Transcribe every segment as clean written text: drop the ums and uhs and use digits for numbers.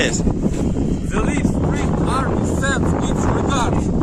Yes. The Leaf Spring Army sends its regards.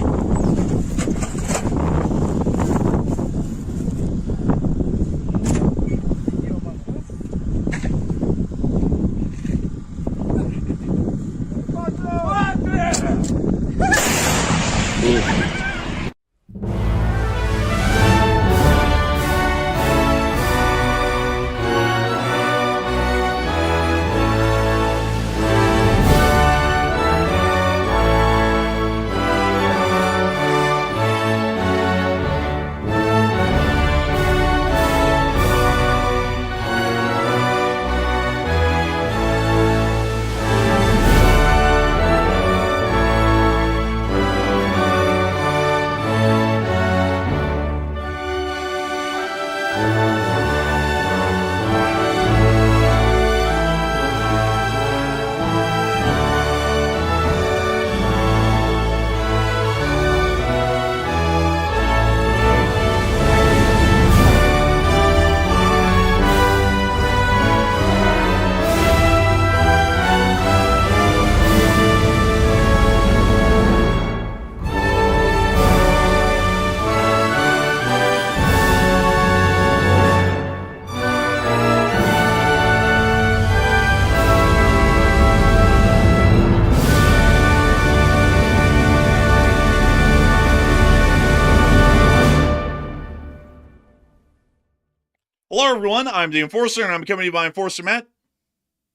Hello, everyone. I'm the Enforcer, and I'm coming to you by Enforcer Matt.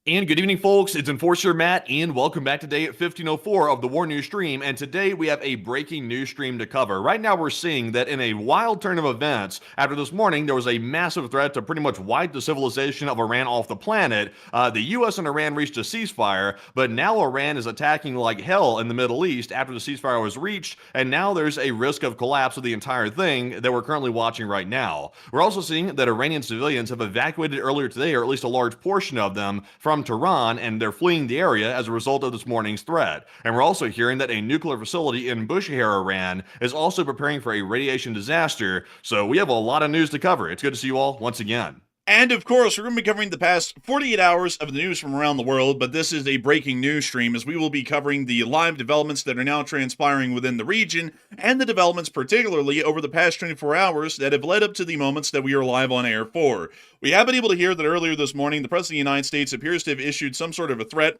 And good evening, folks. It's Enforcer Matt, and welcome back today at 1504 of the War News Stream. And today we have a breaking news stream to cover. Right now, we're seeing that in a wild turn of events, after this morning, there was a massive threat to pretty much wipe the civilization of Iran off the planet. The U.S. and Iran reached a ceasefire, but now Iran is attacking like hell in the Middle East after the ceasefire was reached, and now there's a risk of collapse of the entire thing that we're currently watching right now. We're also seeing that Iranian civilians have evacuated earlier today, or at least a large portion of them, from Tehran, and they're fleeing the area as a result of this morning's threat. And we're also hearing that a nuclear facility in Bushehr, Iran is also preparing for a radiation disaster. So we have a lot of news to cover. It's good to see you all once again. And of course, we're going to be covering the past 48 hours of the news from around the world, but this is a breaking news stream as we will be covering the live developments that are now transpiring within the region and the developments particularly over the past 24 hours that have led up to the moments that we are live on air for. We have been able to hear that earlier this morning, the President of the United States appears to have issued some sort of a threat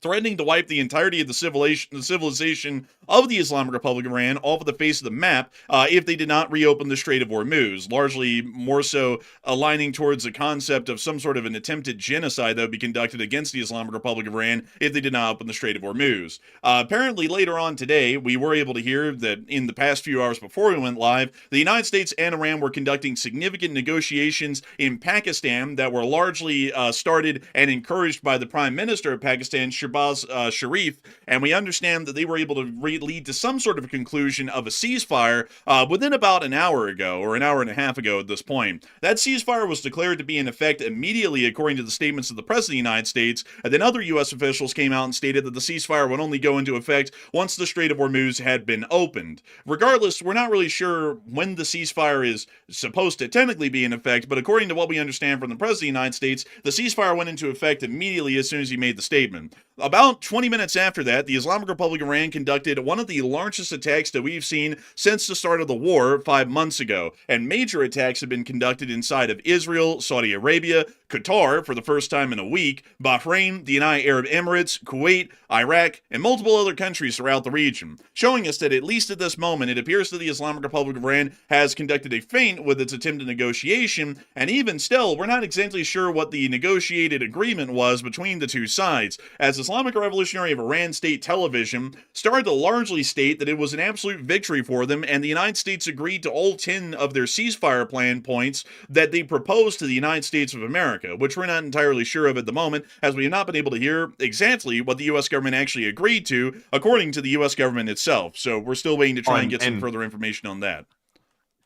threatening to wipe the entirety of the civilization of the Islamic Republic of Iran off of the face of the map if they did not reopen the Strait of Hormuz, largely more so aligning towards the concept of some sort of an attempted genocide that would be conducted against the Islamic Republic of Iran if they did not open the Strait of Hormuz. Apparently, later on today, we were able to hear that in the past few hours before we went live, the United States and Iran were conducting significant negotiations in Pakistan that were largely started and encouraged by the Prime Minister of Pakistan, Shehbaz Sharif, and we understand that they were able to lead to some sort of a conclusion of a ceasefire within about an hour ago, or an hour and a half ago at this point. That ceasefire was declared to be in effect immediately according to the statements of the President of the United States, and then other U.S. officials came out and stated that the ceasefire would only go into effect once the Strait of Hormuz had been opened. Regardless, we're not really sure when the ceasefire is supposed to technically be in effect, but according to what we understand from the President of the United States, the ceasefire went into effect immediately as soon as he made the statement. About 20 minutes after that, the Islamic Republic of Iran conducted one of the largest attacks that we've seen since the start of the war 5 months ago, and major attacks have been conducted inside of Israel, Saudi Arabia, Qatar for the first time in a week, Bahrain, the United Arab Emirates, Kuwait, Iraq, and multiple other countries throughout the region, showing us that at least at this moment, it appears that the Islamic Republic of Iran has conducted a feint with its attempt at negotiation, and even still, we're not exactly sure what the negotiated agreement was between the two sides, as Islamic Revolutionary of Iran state television started to largely state that it was an absolute victory for them, and the United States agreed to all 10 of their ceasefire plan points that they proposed to the United States of America, which we're not entirely sure of at the moment, as we have not been able to hear exactly what the U.S. government actually agreed to, according to the U.S. government itself. So we're still waiting to try and get some further information on that.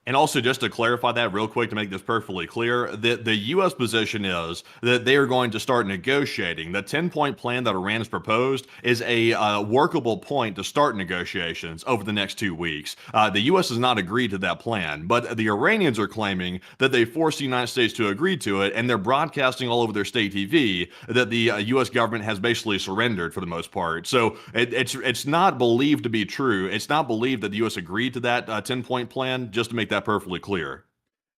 And also, just to clarify that real quick to make this perfectly clear, the U.S. position is that they are going to start negotiating. The 10-point plan that Iran has proposed is a workable point to start negotiations over the next 2 weeks. The U.S. has not agreed to that plan, but the Iranians are claiming that they forced the United States to agree to it, and they're broadcasting all over their state TV that the U.S. government has basically surrendered for the most part. So it's not believed to be true. It's not believed that the U.S. agreed to that 10-point plan, just to make that perfectly clear.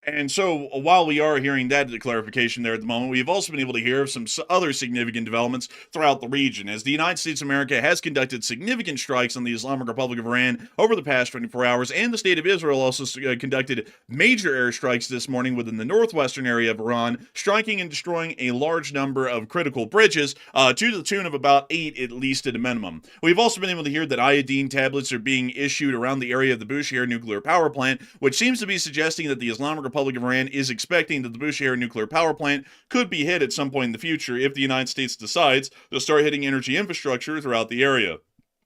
And so, while we are hearing that clarification there at the moment, we've also been able to hear of some other significant developments throughout the region, as the United States of America has conducted significant strikes on the Islamic Republic of Iran over the past 24 hours, and the state of Israel also conducted major airstrikes this morning within the northwestern area of Iran, striking and destroying a large number of critical bridges, to the tune of about 8, at least at a minimum. We've also been able to hear that iodine tablets are being issued around the area of the Bushehr nuclear power plant, which seems to be suggesting that the Islamic Republic of Iran is expecting that the Bushehr nuclear power plant could be hit at some point in the future if the United States decides to start hitting energy infrastructure throughout the area.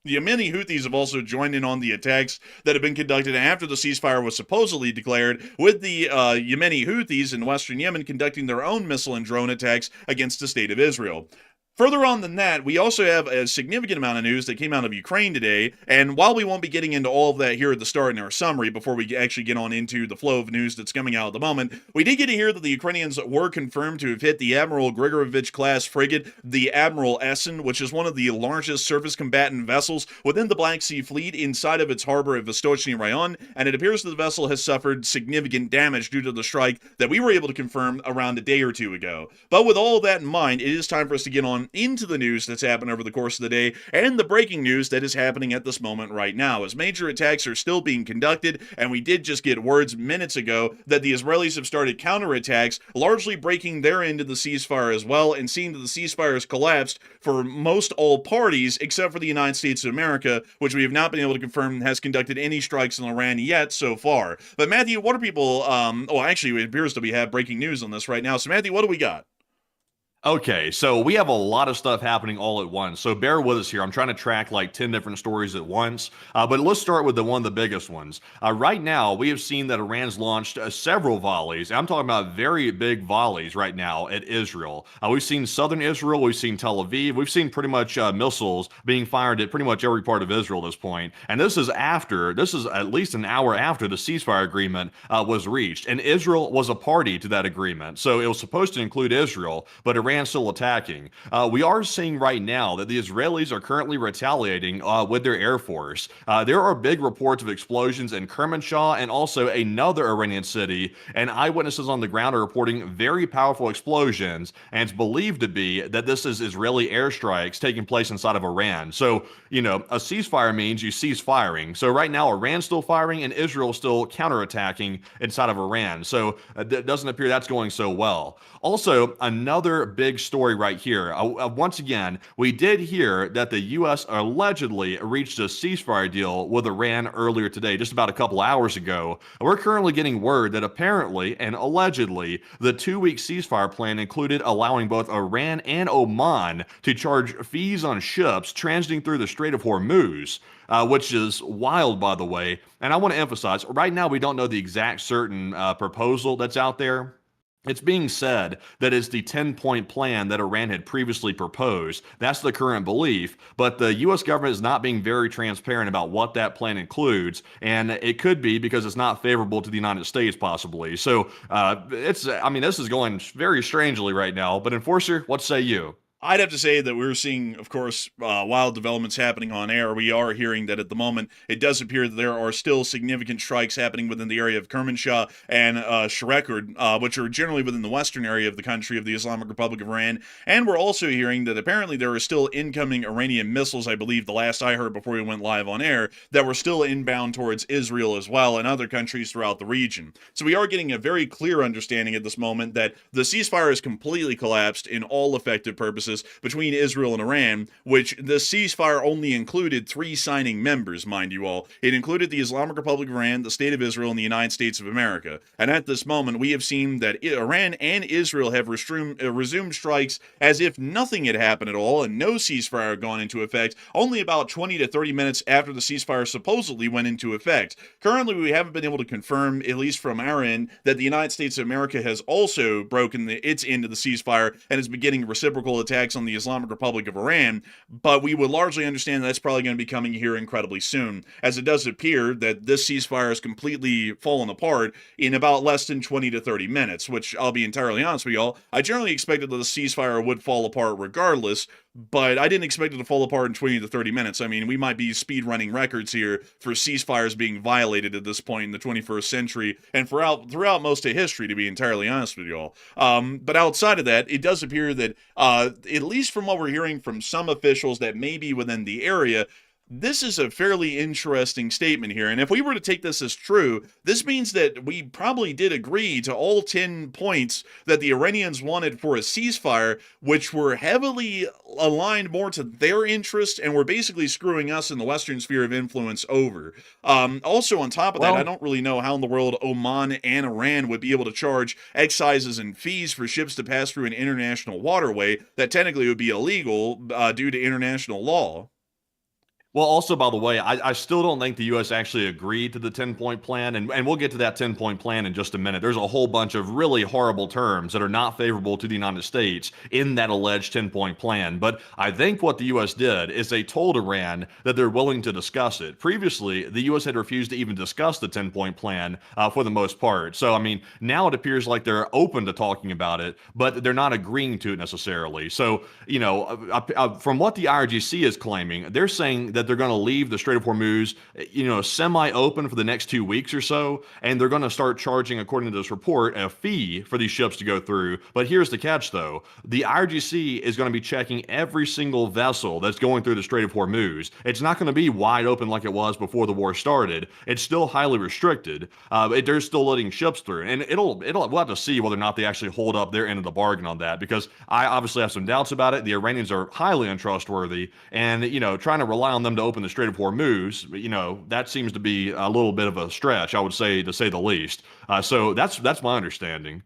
The Yemeni Houthis have also joined in on the attacks that have been conducted after the ceasefire was supposedly declared, with the Yemeni Houthis in western Yemen conducting their own missile and drone attacks against the state of Israel. Further on than that, we also have a significant amount of news that came out of Ukraine today, and while we won't be getting into all of that here at the start in our summary before we actually get on into the flow of news that's coming out at the moment, we did get to hear that the Ukrainians were confirmed to have hit the Admiral Grigorovich-class frigate, the Admiral Essen, which is one of the largest surface combatant vessels within the Black Sea Fleet inside of its harbor of Vostochny Rayon, and it appears that the vessel has suffered significant damage due to the strike that we were able to confirm around a day or two ago. But with all of that in mind, it is time for us to get on into the news that's happened over the course of the day and the breaking news that is happening at this moment right now, as major attacks are still being conducted, and we did just get words minutes ago that the Israelis have started counterattacks, largely breaking their end of the ceasefire as well, and seeing that the ceasefire has collapsed for most all parties except for the United States of America, which we have not been able to confirm has conducted any strikes on Iran yet so far. But Matthew, what are people, actually it appears that we have breaking news on this right now, so Matthew, what do we got? Okay, so we have a lot of stuff happening all at once, so bear with us here. I'm trying to track like 10 different stories at once, but let's start with one of the biggest ones. Right now, we have seen that Iran's launched several volleys. I'm talking about very big volleys right now at Israel. We've seen southern Israel, we've seen Tel Aviv, we've seen pretty much missiles being fired at pretty much every part of Israel at this point, and this is at least an hour after the ceasefire agreement was reached, and Israel was a party to that agreement, so it was supposed to include Israel, but Iran still attacking. We are seeing right now that the Israelis are currently retaliating with their air force. There are big reports of explosions in Kermanshah and also another Iranian city, and eyewitnesses on the ground are reporting very powerful explosions, and it's believed to be that this is Israeli airstrikes taking place inside of Iran. So, you know, a ceasefire means you cease firing. So right now, Iran's still firing and Israel still counterattacking inside of Iran. So it doesn't appear that's going so well. Also, another big story right here. Once again, we did hear that the U.S. allegedly reached a ceasefire deal with Iran earlier today, just about a couple hours ago. We're currently getting word that apparently and allegedly the 2-week ceasefire plan included allowing both Iran and Oman to charge fees on ships transiting through the Strait of Hormuz. Which is wild, by the way. And I want to emphasize, right now we don't know the exact certain proposal that's out there. It's being said that it's the 10-point plan that Iran had previously proposed. That's the current belief, but the U.S. government is not being very transparent about what that plan includes, and it could be because it's not favorable to the United States, possibly. So, this is going very strangely right now, but Enforcer, what say you? I'd have to say that we're seeing, of course, wild developments happening on air. We are hearing that at the moment, it does appear that there are still significant strikes happening within the area of Kermanshah and Sharekord, which are generally within the western area of the country of the Islamic Republic of Iran. And we're also hearing that apparently there are still incoming Iranian missiles, I believe the last I heard before we went live on air, that were still inbound towards Israel as well and other countries throughout the region. So we are getting a very clear understanding at this moment that the ceasefire is completely collapsed in all effective purposes between Israel and Iran, which the ceasefire only included 3 signing members, mind you all. It included the Islamic Republic of Iran, the State of Israel, and the United States of America. And at this moment, we have seen that Iran and Israel have resumed strikes as if nothing had happened at all and no ceasefire had gone into effect, only about 20 to 30 minutes after the ceasefire supposedly went into effect. Currently, we haven't been able to confirm, at least from our end, that the United States of America has also broken its end of the ceasefire and is beginning reciprocal attacks on the Islamic Republic of Iran, but we would largely understand that's probably going to be coming here incredibly soon, as it does appear that this ceasefire has completely fallen apart in about less than 20 to 30 minutes, which I'll be entirely honest with y'all, I generally expected that the ceasefire would fall apart regardless, but I didn't expect it to fall apart in 20 to 30 minutes. I mean, we might be speed running records here for ceasefires being violated at this point in the 21st century and throughout most of history, to be entirely honest with y'all. But outside of that, it does appear that, at least from what we're hearing from some officials that may be within the area, this is a fairly interesting statement here, and if we were to take this as true, this means that we probably did agree to all 10 points that the Iranians wanted for a ceasefire, which were heavily aligned more to their interest and were basically screwing us in the Western sphere of influence over. Also, on top of that, I don't really know how in the world Oman and Iran would be able to charge excises and fees for ships to pass through an international waterway that technically would be illegal due to international law. Well, also, by the way, I still don't think the U.S. actually agreed to the 10-point plan, and we'll get to that 10-point plan in just a minute. There's a whole bunch of really horrible terms that are not favorable to the United States in that alleged 10-point plan. But I think what the U.S. did is they told Iran that they're willing to discuss it. Previously, the U.S. had refused to even discuss the 10-point plan for the most part. So, I mean, now it appears like they're open to talking about it, but they're not agreeing to it necessarily. So, you know, from what the IRGC is claiming, they're saying that they're going to leave the Strait of Hormuz, you know, semi-open for the next 2 weeks or so, and they're going to start charging, according to this report, a fee for these ships to go through. But here's the catch, though. The IRGC is going to be checking every single vessel that's going through the Strait of Hormuz. It's not going to be wide open like it was before the war started. It's still highly restricted. They're still letting ships through, and we'll have to see whether or not they actually hold up their end of the bargain on that, because I obviously have some doubts about it. The Iranians are highly untrustworthy, and, you know, trying to rely on them to open the Strait of Hormuz, you know, that seems to be a little bit of a stretch, I would say, to say the least. So that's my understanding.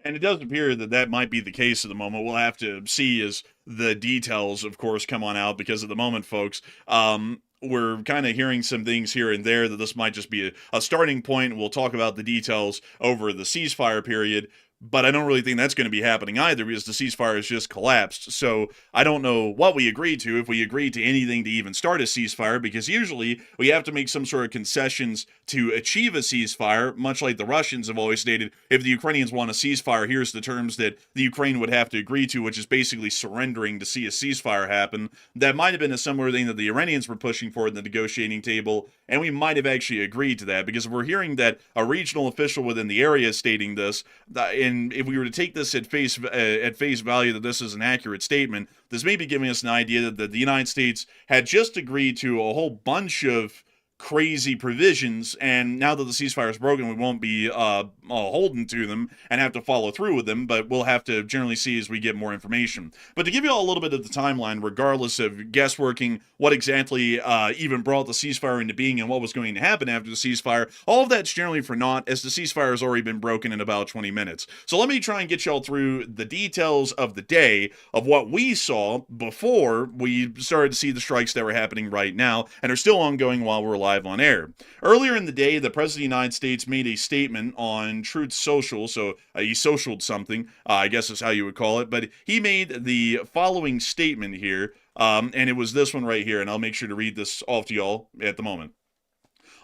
And it does appear that that might be the case at the moment. We'll have to see as the details, of course, come on out, because at the moment, folks, we're kind of hearing some things here and there that this might just be a starting point. We'll talk about the details over the ceasefire period. But I don't really think that's going to be happening either, because the ceasefire has just collapsed. So I don't know what we agreed to, if we agreed to anything to even start a ceasefire, because usually we have to make some sort of concessions to achieve a ceasefire, much like the Russians have always stated. If the Ukrainians want a ceasefire, here's the terms that the Ukraine would have to agree to, which is basically surrendering to see a ceasefire happen. That might have been a similar thing that the Iranians were pushing for at the negotiating table, and we might have actually agreed to that, because if we're hearing that a regional official within the area is stating this, and if we were to take this at face value that this is an accurate statement, this may be giving us an idea that the United States had just agreed to a whole bunch of crazy provisions, and now that the ceasefire is broken, we won't be holden to them and have to follow through with them, but we'll have to generally see as we get more information. But to give you all a little bit of the timeline, regardless of guessworking what exactly even brought the ceasefire into being and what was going to happen after the ceasefire, all of that's generally for naught, as the ceasefire has already been broken in about 20 minutes. So let me try and get y'all through the details of the day of what we saw before we started to see the strikes that were happening right now and are still ongoing while we're live on air. Earlier in the day, the President of the United States made a statement on Truth Social, so he socialed something, I guess is how you would call it, but he made the following statement here, and it was this one right here, and I'll make sure to read this off to y'all at the moment.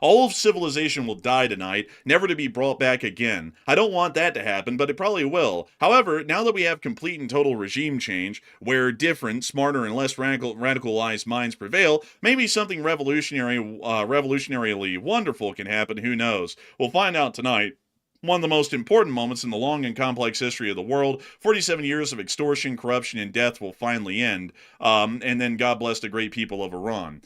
All of civilization will die tonight, never to be brought back again. I don't want that to happen, but it probably will. However, now that we have complete and total regime change, where different, smarter, and less radicalized minds prevail, maybe something revolutionarily wonderful can happen. Who knows? We'll find out tonight. One of the most important moments in the long and complex history of the world. 47 years of extortion, corruption, and death will finally end. And then God bless the great people of Iran,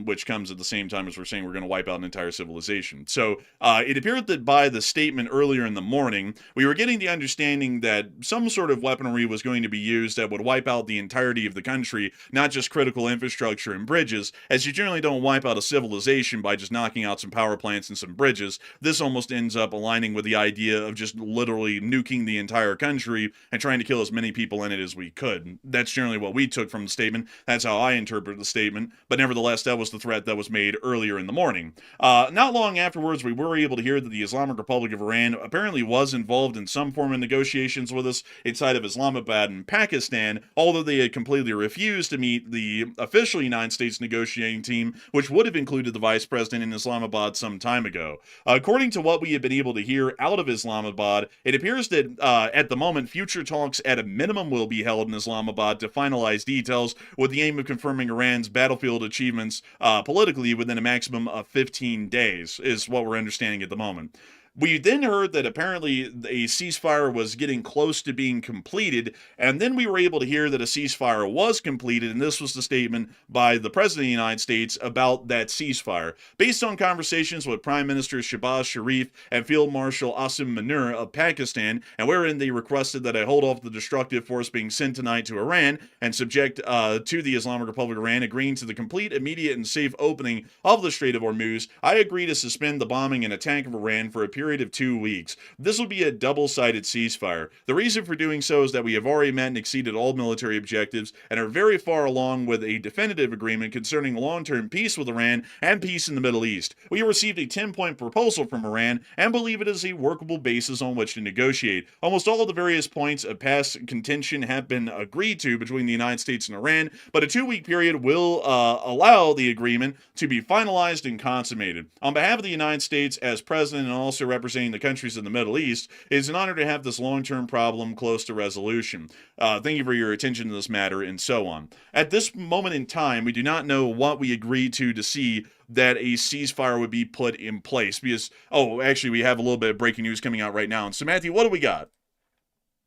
which comes at the same time as we're saying we're going to wipe out an entire civilization. So it appeared that by the statement earlier in the morning, we were getting the understanding that some sort of weaponry was going to be used that would wipe out the entirety of the country, not just critical infrastructure and bridges, as you generally don't wipe out a civilization by just knocking out some power plants and some bridges. This almost ends up aligning with the idea of just literally nuking the entire country and trying to kill as many people in it as we could. That's generally what we took from the statement. That's how I interpret the statement. But nevertheless, that was the threat that was made earlier in the morning. Not long afterwards, we were able to hear that the Islamic Republic of Iran apparently was involved in some form of negotiations with us inside of Islamabad and Pakistan, although they had completely refused to meet the official United States negotiating team, which would have included the vice president in Islamabad some time ago. According to what we have been able to hear out of Islamabad, it appears that at the moment, future talks at a minimum will be held in Islamabad to finalize details with the aim of confirming Iran's battlefield achievements politically within a maximum of 15 days, is what we're understanding at the moment. We then heard that apparently a ceasefire was getting close to being completed, and then we were able to hear that a ceasefire was completed, and this was the statement by the President of the United States about that ceasefire. Based on conversations with Prime Minister Shehbaz Sharif and Field Marshal Asim Munir of Pakistan, and wherein they requested that I hold off the destructive force being sent tonight to Iran and subject to the Islamic Republic of Iran, agreeing to the complete, immediate, and safe opening of the Strait of Hormuz, I agree to suspend the bombing and attack of Iran for a period of 2 weeks. This will be a double-sided ceasefire. The reason for doing so is that we have already met and exceeded all military objectives and are very far along with a definitive agreement concerning long-term peace with Iran and peace in the Middle East. We received a 10-point proposal from Iran and believe it is a workable basis on which to negotiate. Almost all of the various points of past contention have been agreed to between the United States and Iran, but a 2-week period will allow the agreement to be finalized and consummated. On behalf of the United States as President and also representing the countries in the Middle East, it is an honor to have this long-term problem close to resolution. Thank you for your attention to this matter, and so on. At this moment in time, we do not know what we agreed to see that a ceasefire would be put in place, because, actually, we have a little bit of breaking news coming out right now. And so, Matthew, what do we got?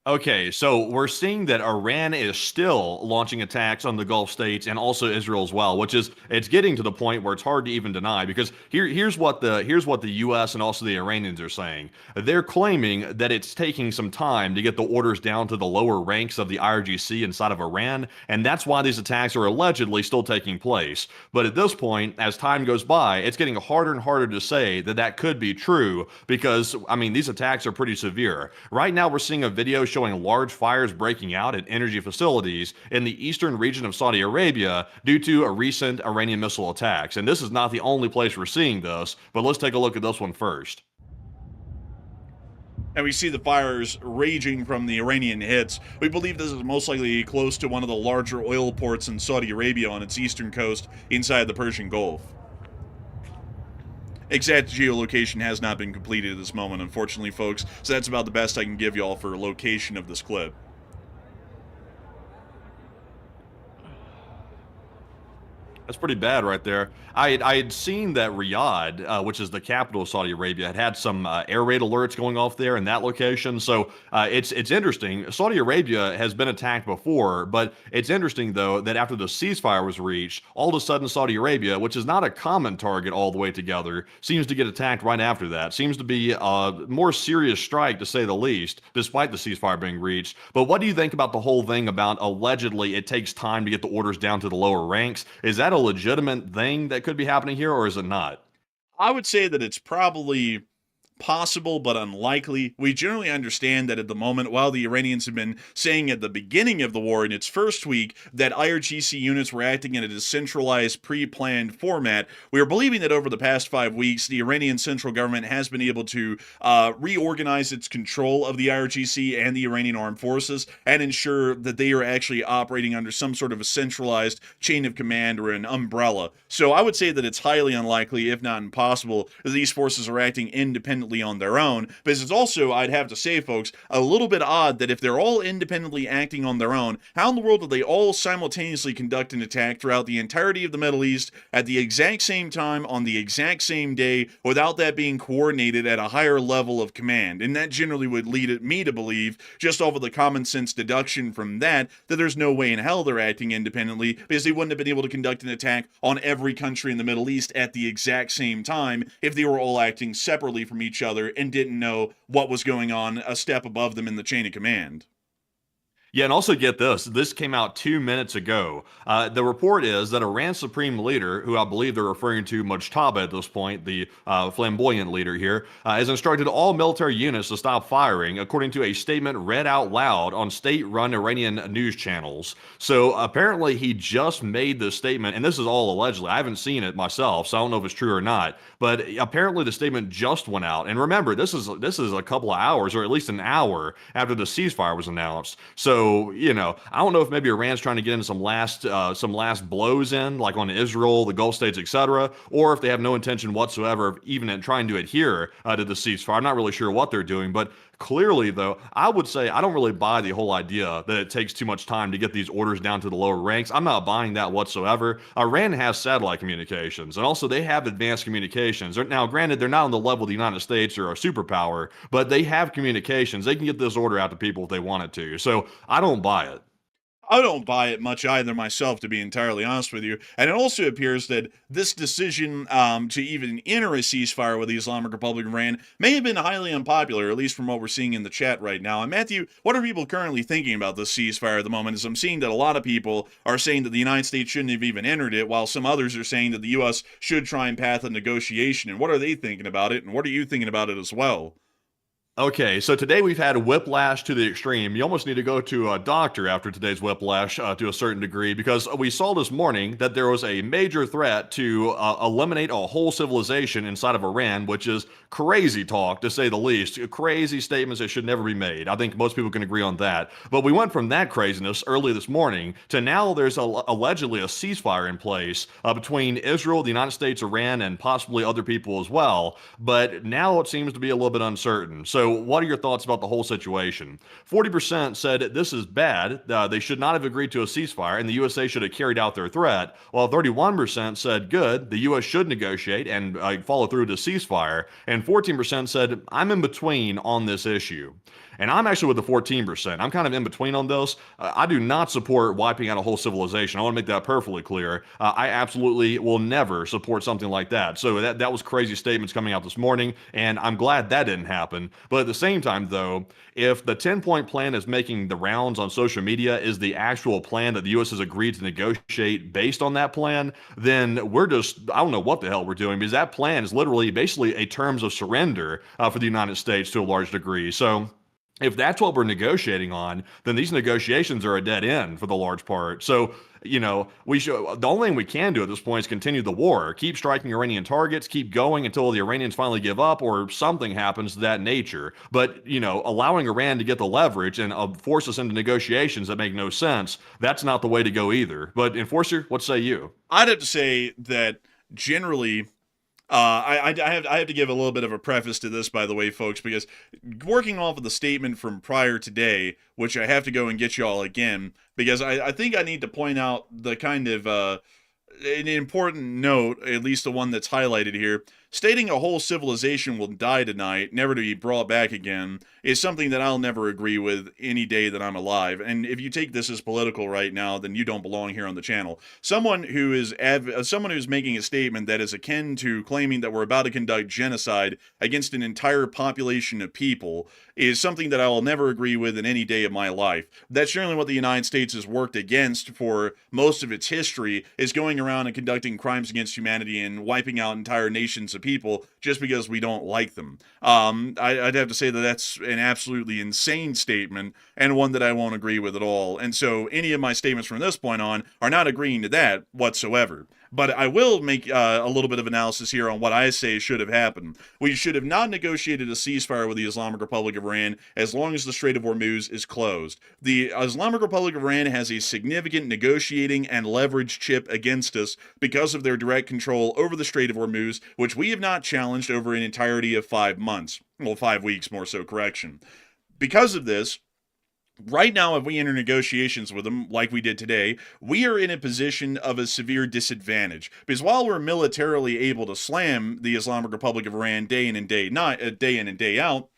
Okay, so we're seeing that Iran is still launching attacks on the Gulf states and also Israel as well, which is it's getting to the point where it's hard to even deny, because here's what the U.S. and also the Iranians are saying. They're claiming that it's taking some time to get the orders down to the lower ranks of the IRGC inside of Iran, and that's why these attacks are allegedly still taking place. But at this point, as time goes by, it's getting harder and harder to say that that could be true, because I mean these attacks are pretty severe. Right now, we're seeing a video showing large fires breaking out at energy facilities in the eastern region of Saudi Arabia due to a recent Iranian missile attacks. And this is not the only place we're seeing this, but let's take a look at this one first. And we see the fires raging from the Iranian hits. We believe this is most likely close to one of the larger oil ports in Saudi Arabia on its eastern coast inside the Persian Gulf. Exact geolocation has not been completed at this moment, unfortunately, folks, so that's about the best I can give y'all for location of this clip. That's pretty bad right there. I had seen that Riyadh, which is the capital of Saudi Arabia, had some air raid alerts going off there in that location. So it's interesting. Saudi Arabia has been attacked before, but it's interesting, though, that after the ceasefire was reached, all of a sudden Saudi Arabia, which is not a common target all the way together, seems to get attacked right after that. Seems to be a more serious strike, to say the least, despite the ceasefire being reached. But what do you think about the whole thing about allegedly it takes time to get the orders down to the lower ranks? Is that a legitimate thing that could be happening here, or is it not? I would say that it's probably possible but unlikely. We generally understand that at the moment, while the Iranians have been saying at the beginning of the war in its first week that IRGC units were acting in a decentralized, pre-planned format, we are believing that over the past 5 weeks, the Iranian central government has been able to reorganize its control of the IRGC and the Iranian armed forces and ensure that they are actually operating under some sort of a centralized chain of command or an umbrella. So I would say that it's highly unlikely, if not impossible, that these forces are acting independently on their own, because it's also, I'd have to say, folks, a little bit odd that if they're all independently acting on their own, how in the world do they all simultaneously conduct an attack throughout the entirety of the Middle East at the exact same time on the exact same day without that being coordinated at a higher level of command? And that generally would lead me to believe, just off of the common sense deduction from that there's no way in hell they're acting independently, because they wouldn't have been able to conduct an attack on every country in the Middle East at the exact same time if they were all acting separately from each other and didn't know what was going on a step above them in the chain of command. Yeah, and also get this. This came out 2 minutes ago. The report is that Iran's supreme leader, who I believe they're referring to Mujtaba at this point, the flamboyant leader here, has instructed all military units to stop firing, according to a statement read out loud on state-run Iranian news channels. So apparently he just made this statement, and this is all allegedly. I haven't seen it myself, so I don't know if it's true or not. But apparently the statement just went out. And remember, this is a couple of hours, or at least an hour after the ceasefire was announced. So, I don't know if maybe Iran's trying to get in some last blows in, like on Israel, the Gulf states, etc., or if they have no intention whatsoever of even trying to adhere to the ceasefire. I'm not really sure what they're doing, but clearly, though, I would say I don't really buy the whole idea that it takes too much time to get these orders down to the lower ranks. I'm not buying that whatsoever. Iran has satellite communications, and also they have advanced communications. Now, granted, they're not on the level of the United States or a superpower, but they have communications. They can get this order out to people if they wanted to. So I don't buy it. I don't buy it much either myself, to be entirely honest with you. And it also appears that this decision to even enter a ceasefire with the Islamic Republic of Iran may have been highly unpopular, at least from what we're seeing in the chat right now. And Matthew, what are people currently thinking about this ceasefire at the moment? As I'm seeing that a lot of people are saying that the United States shouldn't have even entered it, while some others are saying that the U.S. should try and path a negotiation. And what are they thinking about it? And what are you thinking about it as well? Okay, so today we've had whiplash to the extreme. You almost need to go to a doctor after today's whiplash to a certain degree, because we saw this morning that there was a major threat to eliminate a whole civilization inside of Iran, which is crazy talk, to say the least. Crazy statements that should never be made. I think most people can agree on that. But we went from that craziness early this morning to now there's allegedly a ceasefire in place between Israel, the United States, Iran, and possibly other people as well. But now it seems to be a little bit uncertain. So what are your thoughts about the whole situation? 40% said this is bad. They should not have agreed to a ceasefire, and the USA should have carried out their threat, while 31% said good, the US should negotiate and follow through to ceasefire, and 14% said I'm in between on this issue. And I'm actually with the 14%. I'm kind of in between on this. I do not support wiping out a whole civilization. I want to make that perfectly clear. I absolutely will never support something like that. So that was crazy statements coming out this morning, and I'm glad that didn't happen. But at the same time, though, if the 10-point plan is making the rounds on social media is the actual plan that the U.S. has agreed to negotiate based on that plan, then we're just, I don't know what the hell we're doing, because that plan is literally basically a terms of surrender for the United States to a large degree. So if that's what we're negotiating on, then these negotiations are a dead end for the large part. So, we should, the only thing we can do at this point is continue the war, keep striking Iranian targets, keep going until the Iranians finally give up or something happens to that nature. But, allowing Iran to get the leverage and force us into negotiations that make no sense, that's not the way to go either. But Enforcer, what say you? I'd have to say that generally, I have to give a little bit of a preface to this, by the way, folks, because working off of the statement from prior today, which I have to go and get y'all again, because I think I need to point out the kind of an important note, at least the one that's highlighted here. Stating a whole civilization will die tonight, never to be brought back again, is something that I'll never agree with any day that I'm alive. And if you take this as political right now, then you don't belong here on the channel. Someone who is making a statement that is akin to claiming that we're about to conduct genocide against an entire population of people is something that I will never agree with in any day of my life. That's generally what the United States has worked against for most of its history, is going around and conducting crimes against humanity and wiping out entire nations of people just because we don't like them. I'd have to say that that's an absolutely insane statement and one that I won't agree with at all. And so any of my statements from this point on are not agreeing to that whatsoever. But I will make a little bit of analysis here on what I say should have happened. We should have not negotiated a ceasefire with the Islamic Republic of Iran as long as the Strait of Hormuz is closed. The Islamic Republic of Iran has a significant negotiating and leverage chip against us because of their direct control over the Strait of Hormuz, which we have not challenged over an entirety of 5 months. Well, 5 weeks more so, correction. Because of this, right now, if we enter negotiations with them, like we did today, we are in a position of a severe disadvantage. Because while we're militarily able to slam the Islamic Republic of Iran day in and day out,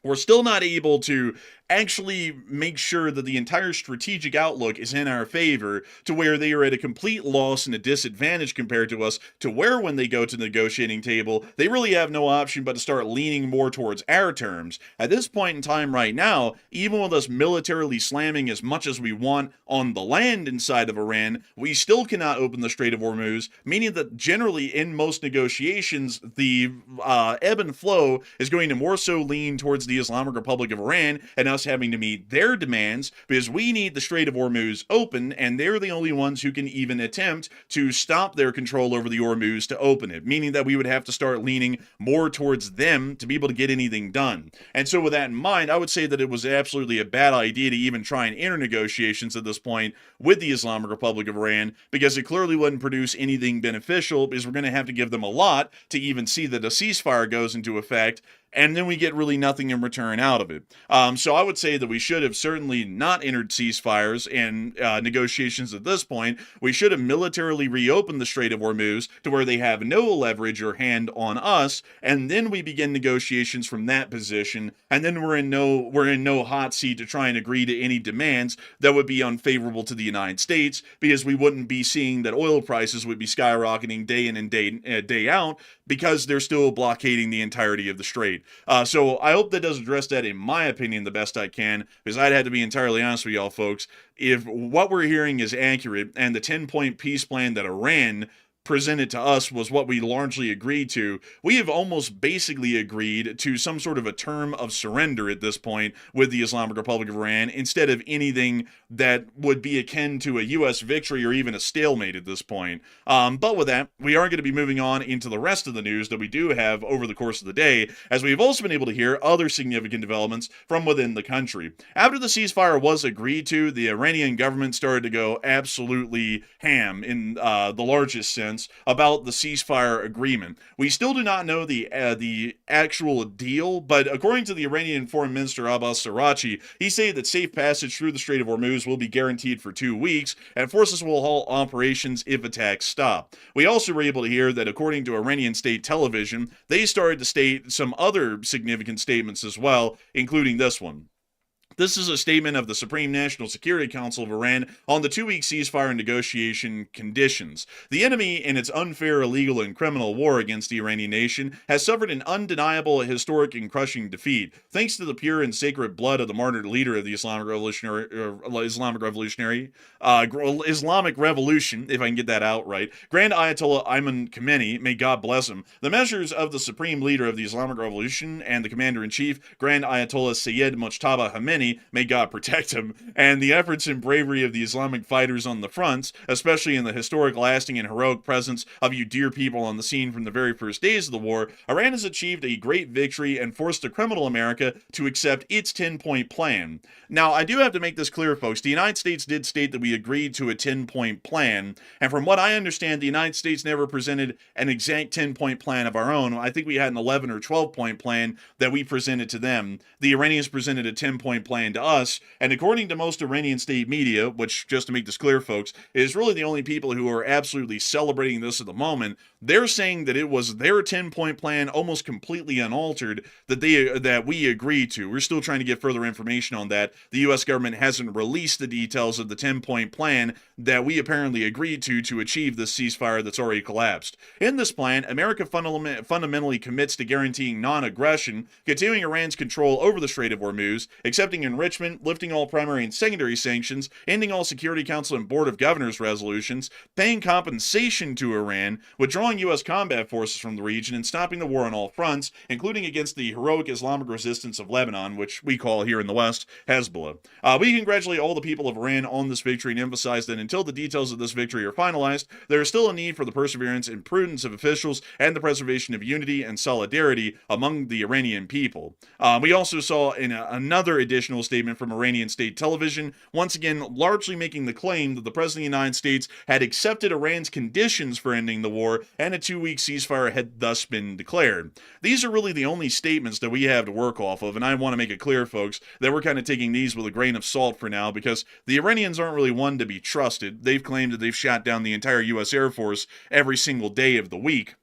we're still not able to actually make sure that the entire strategic outlook is in our favor, to where they are at a complete loss and a disadvantage compared to us, to where when they go to the negotiating table, they really have no option but to start leaning more towards our terms. At this point in time right now, even with us militarily slamming as much as we want on the land inside of Iran, we still cannot open the Strait of Hormuz, meaning that generally in most negotiations, the ebb and flow is going to more so lean towards the Islamic Republic of Iran and us having to meet their demands, because we need the Strait of Hormuz open, and they're the only ones who can even attempt to stop their control over the Hormuz to open it, meaning that we would have to start leaning more towards them to be able to get anything done. And so with that in mind, I would say that it was absolutely a bad idea to even try and enter negotiations at this point with the Islamic Republic of Iran, because it clearly wouldn't produce anything beneficial, because we're going to have to give them a lot to even see that a ceasefire goes into effect, and then we get really nothing in return out of it. So I would say that we should have certainly not entered ceasefires and negotiations at this point. We should have militarily reopened the Strait of Hormuz to where they have no leverage or hand on us, and then we begin negotiations from that position, and then we're in no hot seat to try and agree to any demands that would be unfavorable to the United States, because we wouldn't be seeing that oil prices would be skyrocketing day in and day out, because they're still blockading the entirety of the strait. So I hope that does address that, in my opinion, the best I can, because I'd have to be entirely honest with y'all folks. If what we're hearing is accurate, and the 10-point peace plan that Iran presented to us was what we largely agreed to, we have almost basically agreed to some sort of a term of surrender at this point with the Islamic Republic of Iran, instead of anything that would be akin to a U.S. victory or even a stalemate at this point. But with that, we are going to be moving on into the rest of the news that we do have over the course of the day, as we've also been able to hear other significant developments from within the country. After the ceasefire was agreed to, the Iranian government started to go absolutely ham in the largest sense about the ceasefire agreement. We still do not know the actual deal, but according to the Iranian Foreign Minister Abbas Araghchi, he said that safe passage through the Strait of Hormuz will be guaranteed for 2 weeks, and forces will halt operations if attacks stop. We also were able to hear that, according to Iranian state television, they started to state some other significant statements as well, including this one. This is a statement of the Supreme National Security Council of Iran on the 2-week ceasefire negotiation conditions. The enemy, in its unfair, illegal, and criminal war against the Iranian nation, has suffered an undeniable, historic, and crushing defeat, thanks to the pure and sacred blood of the martyred leader of the Islamic Revolution, if I can get that out right, Grand Ayatollah Ayman Khamenei, may God bless him. The measures of the supreme leader of the Islamic Revolution and the commander-in-chief, Grand Ayatollah Sayyid Mujtaba Khamenei, may God protect him, and the efforts and bravery of the Islamic fighters on the fronts, especially in the historic, lasting, and heroic presence of you dear people on the scene from the very first days of the war, Iran has achieved a great victory and forced the criminal America to accept its 10-point plan. Now, I do have to make this clear, folks. The United States did state that we agreed to a 10-point plan, and from what I understand, the United States never presented an exact 10-point plan of our own. I think we had an 11 or 12-point plan that we presented to them. The Iranians presented a 10-point plan to us, and according to most Iranian state media, which, just to make this clear, folks, is really the only people who are absolutely celebrating this at the moment, they're saying that it was their 10-point plan, almost completely unaltered, that we agreed to. We're still trying to get further information on that. The U.S. government hasn't released the details of the 10-point plan that we apparently agreed to achieve this ceasefire that's already collapsed. In this plan, America fundamentally commits to guaranteeing non-aggression, continuing Iran's control over the Strait of Hormuz, accepting stopping enrichment, lifting all primary and secondary sanctions, ending all Security Council and Board of Governors resolutions, paying compensation to Iran, withdrawing U.S. combat forces from the region, and stopping the war on all fronts, including against the heroic Islamic resistance of Lebanon, which we call here in the West Hezbollah. We congratulate all the people of Iran on this victory and emphasize that until the details of this victory are finalized, there is still a need for the perseverance and prudence of officials and the preservation of unity and solidarity among the Iranian people. We also saw in another additional statement from Iranian state television, once again largely making the claim that the President of the United States had accepted Iran's conditions for ending the war and a 2-week ceasefire had thus been declared. These are really the only statements that we have to work off of, and I want to make it clear, folks, that we're kind of taking these with a grain of salt for now because the Iranians aren't really one to be trusted. They've claimed that they've shot down the entire U.S. Air Force every single day of the week.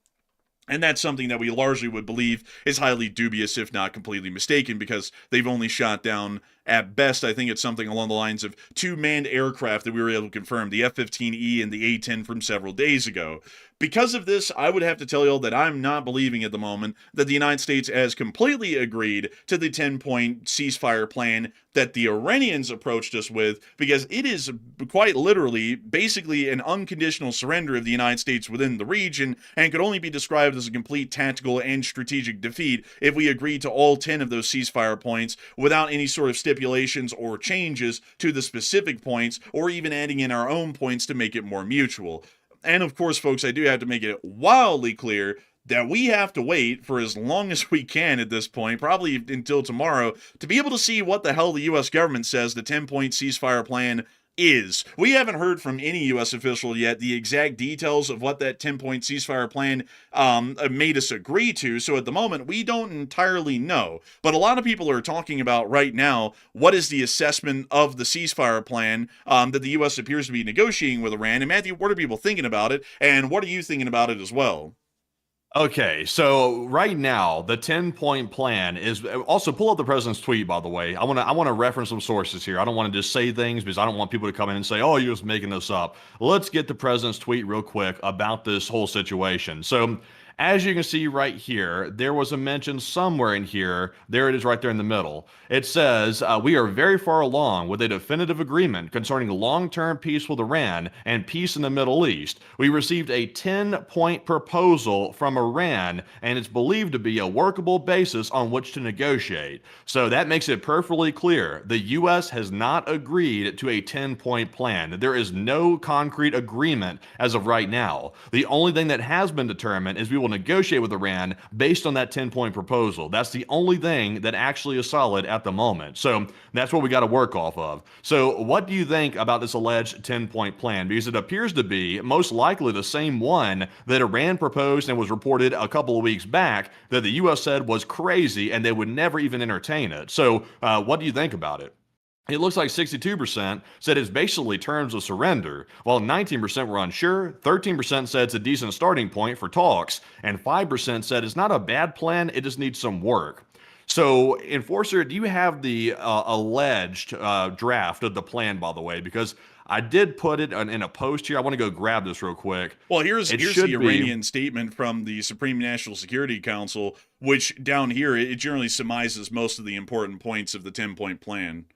And that's something that we largely would believe is highly dubious, if not completely mistaken, because they've only shot down, at best, I think it's something along the lines of 2 manned aircraft that we were able to confirm, the F-15E and the A-10 from several days ago. Because of this, I would have to tell y'all that I'm not believing at the moment that the United States has completely agreed to the 10-point ceasefire plan that the Iranians approached us with, because it is quite literally basically an unconditional surrender of the United States within the region and could only be described as a complete tactical and strategic defeat if we agreed to all 10 of those ceasefire points without any sort of stipulations or changes to the specific points or even adding in our own points to make it more mutual. And of course, folks, I do have to make it wildly clear that we have to wait for as long as we can at this point, probably until tomorrow, to be able to see what the hell the U.S. government says the 10-point ceasefire plan is. We haven't heard from any U.S. official yet the exact details of what that 10-point ceasefire plan made us agree to, so at the moment, we don't entirely know. But a lot of people are talking about right now, what is the assessment of the ceasefire plan that the U.S. appears to be negotiating with Iran, and Matthew, what are people thinking about it, and what are you thinking about it as well? Okay, so right now the 10-point plan is also pull up the president's tweet. By the way, I want to reference some sources here. I don't want to just say things because I don't want people to come in and say, "Oh, you're just making this up." Let's get the president's tweet real quick about this whole situation. So, as you can see right here, there was a mention somewhere in here. There it is right there in the middle. It says, we are very far along with a definitive agreement concerning long-term peace with Iran and peace in the Middle East. We received a 10-point proposal from Iran, and it's believed to be a workable basis on which to negotiate. So that makes it perfectly clear. The U.S. has not agreed to a 10-point plan. There is no concrete agreement as of right now. The only thing that has been determined is we will negotiate with Iran based on that 10-point proposal. That's the only thing that actually is solid at the moment. So that's what we got to work off of. So what do you think about this alleged 10-point plan? Because it appears to be most likely the same one that Iran proposed and was reported a couple of weeks back that the U.S. said was crazy and they would never even entertain it. So what do you think about it? It looks like 62% said it's basically terms of surrender, while 19% were unsure, 13% said it's a decent starting point for talks, and 5% said it's not a bad plan, it just needs some work. So, Enforcer, do you have the alleged draft of the plan, by the way? Because I did put it in a post here. I want to go grab this real quick. Well, here's the Iranian statement from the Supreme National Security Council, which down here, it generally surmises most of the important points of the 10-point plan.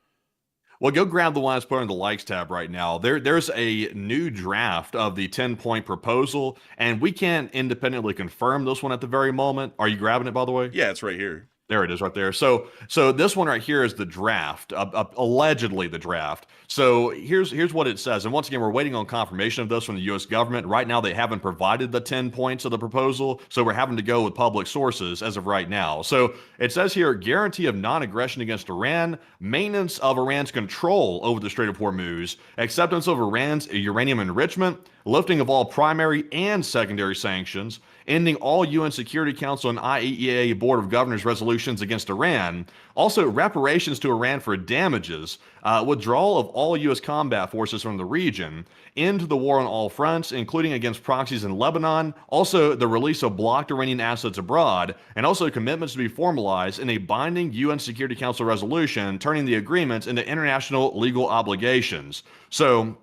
Well, go grab the one that's put on the likes tab right now. There's a new draft of the 10-point proposal, and we can't independently confirm this one at the very moment. Are you grabbing it, by the way? Yeah, it's right here. There it is right there. So this one right here is the draft, allegedly the draft. So here's what it says. And once again, we're waiting on confirmation of this from the U.S. government. Right now, they haven't provided the 10 points of the proposal, so we're having to go with public sources as of right now. So it says here, guarantee of non-aggression against Iran, maintenance of Iran's control over the Strait of Hormuz, acceptance of Iran's uranium enrichment, lifting of all primary and secondary sanctions, ending all UN Security Council and IAEA Board of Governors resolutions against Iran, also reparations to Iran for damages, withdrawal of all U.S. combat forces from the region, end to the war on all fronts, including against proxies in Lebanon, also the release of blocked Iranian assets abroad, and also commitments to be formalized in a binding UN Security Council resolution, turning the agreements into international legal obligations. So,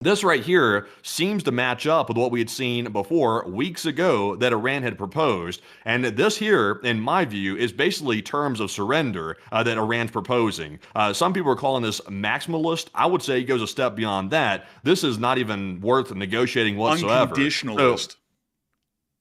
This right here seems to match up with what we had seen before weeks ago that Iran had proposed. And this here, in my view, is basically terms of surrender that Iran's proposing. Some people are calling this maximalist. I would say it goes a step beyond that. This is not even worth negotiating whatsoever. Unconditionalist.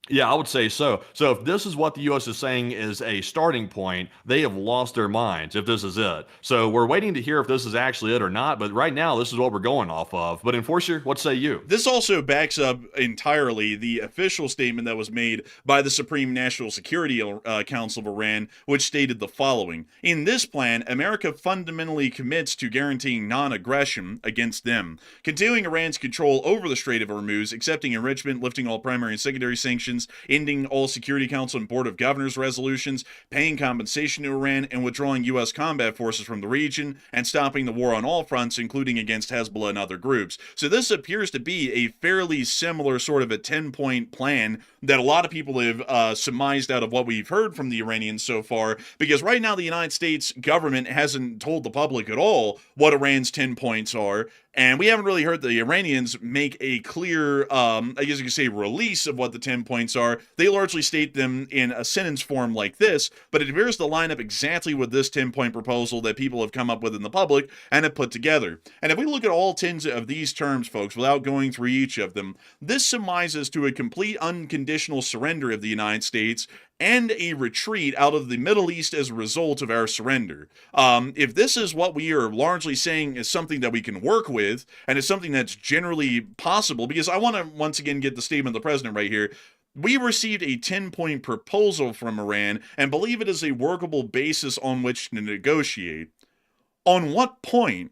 Yeah, I would say so. So if this is what the U.S. is saying is a starting point, they have lost their minds if this is it. So we're waiting to hear if this is actually it or not, but right now this is what we're going off of. But Enforcer, what say you? This also backs up entirely the official statement that was made by the Supreme National Security Council of Iran, which stated the following. In this plan, America fundamentally commits to guaranteeing non-aggression against them, continuing Iran's control over the Strait of Hormuz, accepting enrichment, lifting all primary and secondary sanctions, ending all Security Council and Board of Governors resolutions, paying compensation to Iran, and withdrawing U.S. combat forces from the region, and stopping the war on all fronts, including against Hezbollah and other groups. So this appears to be a fairly similar sort of a 10-point plan that a lot of people have surmised out of what we've heard from the Iranians so far, because right now the United States government hasn't told the public at all what Iran's 10 points are. And we haven't really heard the Iranians make a clear, I guess you could say, release of what the 10 points are. They largely state them in a sentence form like this, but it appears to line up exactly with this 10-point proposal that people have come up with in the public and have put together. And if we look at all 10 of these terms, folks, without going through each of them, this surmises to a complete unconditional surrender of the United States and a retreat out of the Middle East as a result of our surrender. If this is what we are largely saying is something that we can work with, and is something that's generally possible, because I want to once again get the statement of the president right here. We received a 10-point proposal from Iran and believe it is a workable basis on which to negotiate. On what point?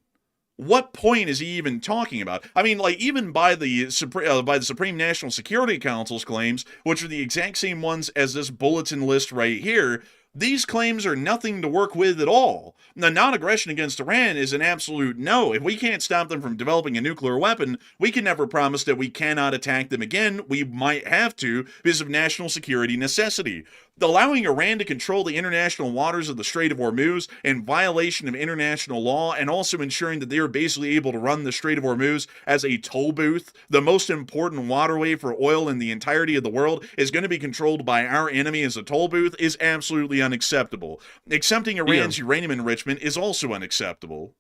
What point is he even talking about? I mean, like, even by the Supreme National Security Council's claims, which are the exact same ones as this bulletin list right here, these claims are nothing to work with at all. Now, non-aggression against Iran is an absolute no. If we can't stop them from developing a nuclear weapon, we can never promise that we cannot attack them again. We might have to because of national security necessity. Allowing Iran to control the international waters of the Strait of Hormuz in violation of international law, and also ensuring that they are basically able to run the Strait of Hormuz as a toll booth, the most important waterway for oil in the entirety of the world, is going to be controlled by our enemy as a toll booth, is absolutely unacceptable. Accepting Iran's uranium enrichment is also unacceptable.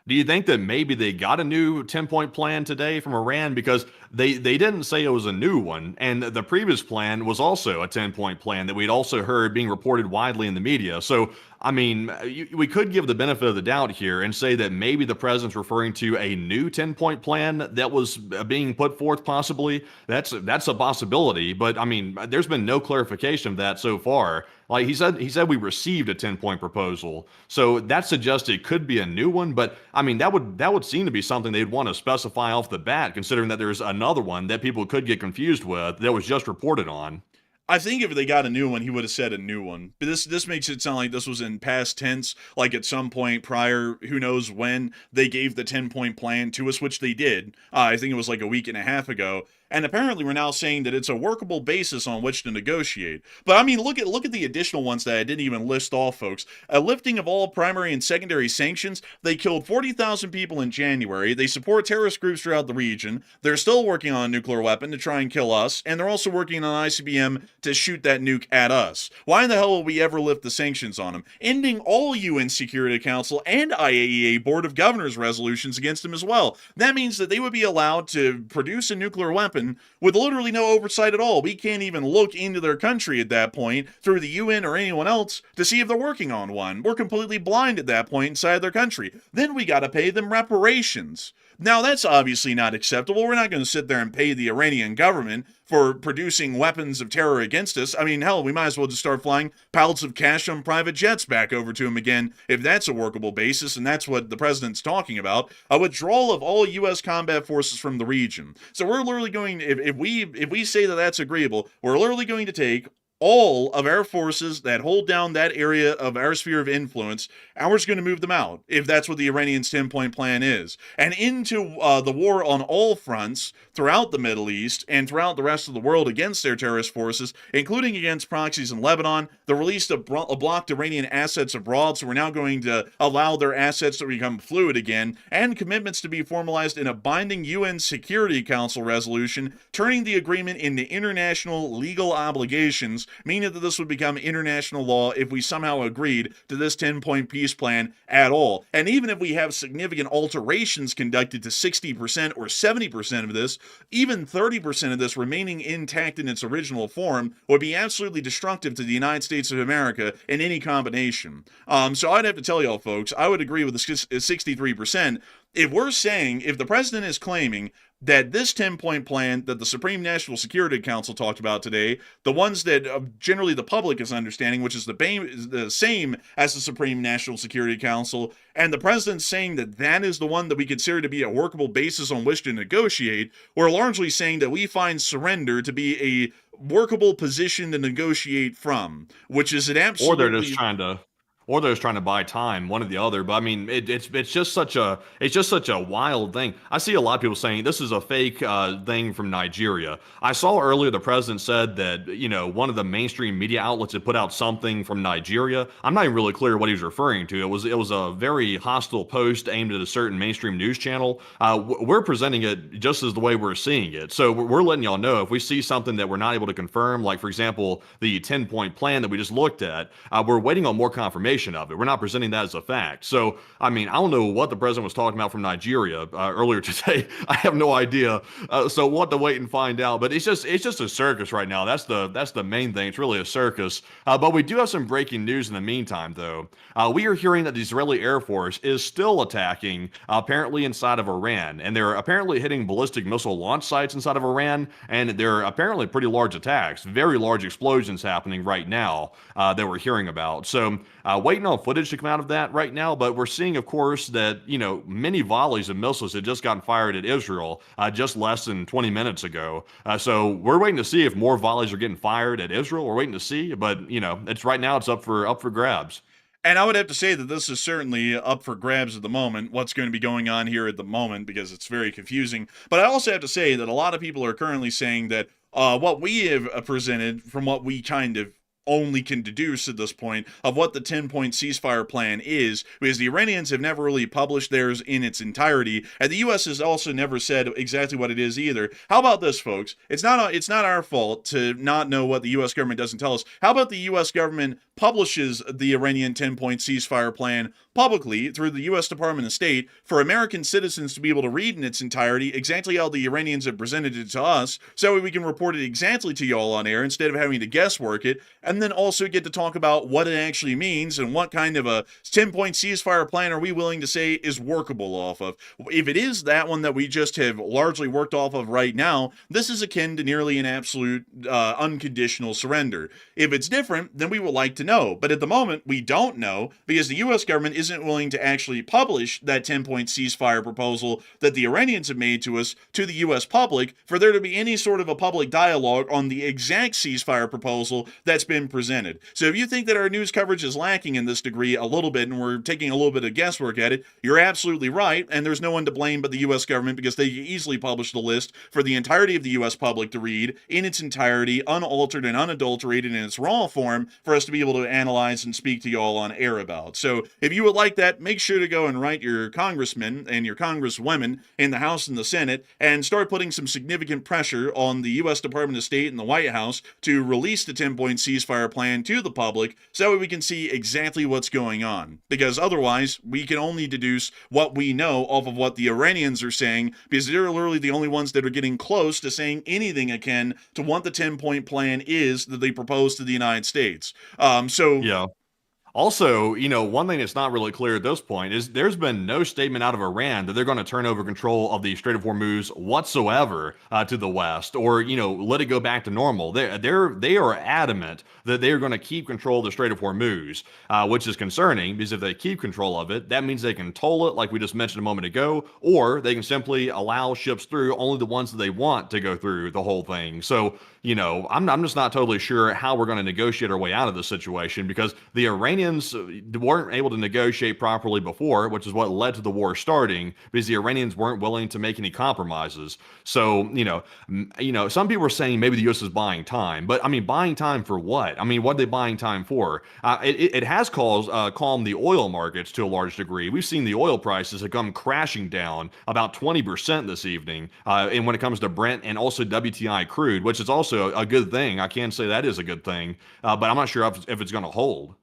Do you think that maybe they got a new 10-point plan today from Iran? Because they didn't say it was a new one, and the previous plan was also a 10-point plan that we'd also heard being reported widely in the media. So, I mean, we could give the benefit of the doubt here and say that maybe the president's referring to a new 10-point plan that was being put forth possibly. That's a possibility, but I mean, there's been no clarification of that so far. Like he said we received a 10-point proposal. So that suggests it could be a new one, but I mean, that would seem to be something they'd want to specify off the bat, considering that there's another one that people could get confused with that was just reported on. I think if they got a new one, he would have said a new one. But this makes it sound like this was in past tense, like at some point prior, who knows when, they gave the 10-point plan to us, which they did. I think it was like a week and a half ago. And apparently we're now saying that it's a workable basis on which to negotiate. But I mean, look at the additional ones that I didn't even list off, folks. A lifting of all primary and secondary sanctions. They killed 40,000 people in January. They support terrorist groups throughout the region. They're still working on a nuclear weapon to try and kill us. And they're also working on ICBM to shoot that nuke at us. Why in the hell will we ever lift the sanctions on them? Ending all UN Security Council and IAEA Board of Governors resolutions against them as well. That means that they would be allowed to produce a nuclear weapon with literally no oversight at all. We can't even look into their country at that point through the UN or anyone else to see if they're working on one. We're completely blind at that point inside their country. Then we got to pay them reparations. Now, that's obviously not acceptable. We're not going to sit there and pay the Iranian government for producing weapons of terror against us. I mean, hell, we might as well just start flying pallets of cash on private jets back over to them again, if that's a workable basis, and that's what the president's talking about. A withdrawal of all U.S. combat forces from the region. So we're literally going, if we say that that's agreeable, we're literally going to take all of our forces that hold down that area of our sphere of influence, ours going to move them out if that's what the Iranians' 10-point plan is. And into the war on all fronts throughout the Middle East and throughout the rest of the world against their terrorist forces, including against proxies in Lebanon, the release of blocked Iranian assets abroad, so we're now going to allow their assets to become fluid again, and commitments to be formalized in a binding UN Security Council resolution, turning the agreement into international legal obligations, meaning that this would become international law if we somehow agreed to this 10-point peace plan at all. And even if we have significant alterations conducted to 60% or 70% of this, even 30% of this remaining intact in its original form would be absolutely destructive to the United States of America in any combination. So I'd have to tell y'all, folks, I would agree with the 63%. If the president is claiming that this 10-point plan that the Supreme National Security Council talked about today, the ones that generally the public is understanding, which is the same as the Supreme National Security Council, and the president saying that that is the one that we consider to be a workable basis on which to negotiate, we're largely saying that we find surrender to be a workable position to negotiate from, which is an absolutely... Or they're just trying to buy time, one or the other. But I mean, it's just such a wild thing. I see a lot of people saying this is a fake thing from Nigeria. I saw earlier the president said that one of the mainstream media outlets had put out something from Nigeria. I'm not even really clear what he was referring to. It was a very hostile post aimed at a certain mainstream news channel. We're presenting it just as the way we're seeing it. So we're letting y'all know if we see something that we're not able to confirm, like for example the 10-point plan that we just looked at, we're waiting on more confirmation of it. We're not presenting that as a fact. So, I mean, I don't know what the president was talking about from Nigeria earlier today. I have no idea. So we'll have to wait and find out. But it's just a circus right now. That's the main thing. It's really a circus. But we do have some breaking news in the meantime, though. We are hearing that the Israeli Air Force is still attacking, apparently inside of Iran, and they're apparently hitting ballistic missile launch sites inside of Iran, and they're apparently pretty large attacks, very large explosions happening right now that we're hearing about. So, waiting on footage to come out of that right now, but we're seeing, of course, that, many volleys of missiles had just gotten fired at Israel just less than 20 minutes ago. So we're waiting to see if more volleys are getting fired at Israel. We're waiting to see, but, it's right now it's up for grabs. And I would have to say that this is certainly up for grabs at the moment, what's going to be going on here at the moment, because it's very confusing. But I also have to say that a lot of people are currently saying that what we have presented, from what we kind of only can deduce at this point, of what the 10-point ceasefire plan is, because the Iranians have never really published theirs in its entirety, and the U.S. has also never said exactly what it is either. How about this, folks? It's not our fault to not know what the U.S. government doesn't tell us. How about the U.S. government publishes the Iranian 10-point ceasefire plan publicly through the U.S. Department of State for American citizens to be able to read in its entirety exactly how the Iranians have presented it to us, so we can report it exactly to y'all on air instead of having to guesswork it, and then also get to talk about what it actually means and what kind of a 10-point ceasefire plan are we willing to say is workable off of. If it is that one that we just have largely worked off of right now, this is akin to nearly an absolute unconditional surrender. If it's different, then we would like to know, but at the moment we don't know, because the U.S. government isn't willing to actually publish that 10-point ceasefire proposal that the Iranians have made to us to the U.S. public for there to be any sort of a public dialogue on the exact ceasefire proposal that's been presented. So if you think that our news coverage is lacking in this degree a little bit and we're taking a little bit of guesswork at it, you're absolutely right, and there's no one to blame but the U.S. government, because they easily published the list for the entirety of the U.S. public to read in its entirety, unaltered and unadulterated in its raw form, for us to be able to analyze and speak to y'all on air about. So if you would like that, make sure to go and write your congressmen and your congresswomen in the House and the Senate and start putting some significant pressure on the U.S. Department of State and the White House to release the 10-point ceasefire plan to the public so that we can see exactly what's going on. Because otherwise, we can only deduce what we know off of what the Iranians are saying, because they're literally the only ones that are getting close to saying anything akin to what the 10-point plan is that they propose to the United States. Yeah. Also, one thing that's not really clear at this point is there's been no statement out of Iran that they're going to turn over control of the Strait of Hormuz whatsoever to the West, or let it go back to normal. They are adamant that they are going to keep control of the Strait of Hormuz, which is concerning because if they keep control of it, that means they can toll it, like we just mentioned a moment ago, or they can simply allow ships through, only the ones that they want to go through the whole thing. So I'm just not totally sure how we're going to negotiate our way out of this situation because the Iranians weren't able to negotiate properly before, which is what led to the war starting because the Iranians weren't willing to make any compromises. So, some people are saying maybe the U.S. is buying time, but I mean, buying time for what? I mean, what are they buying time for? It has calmed the oil markets to a large degree. We've seen the oil prices have come crashing down about 20% this evening, and when it comes to Brent and also WTI crude, which is also a good thing. I can say that is a good thing, but I'm not sure if it's going to hold.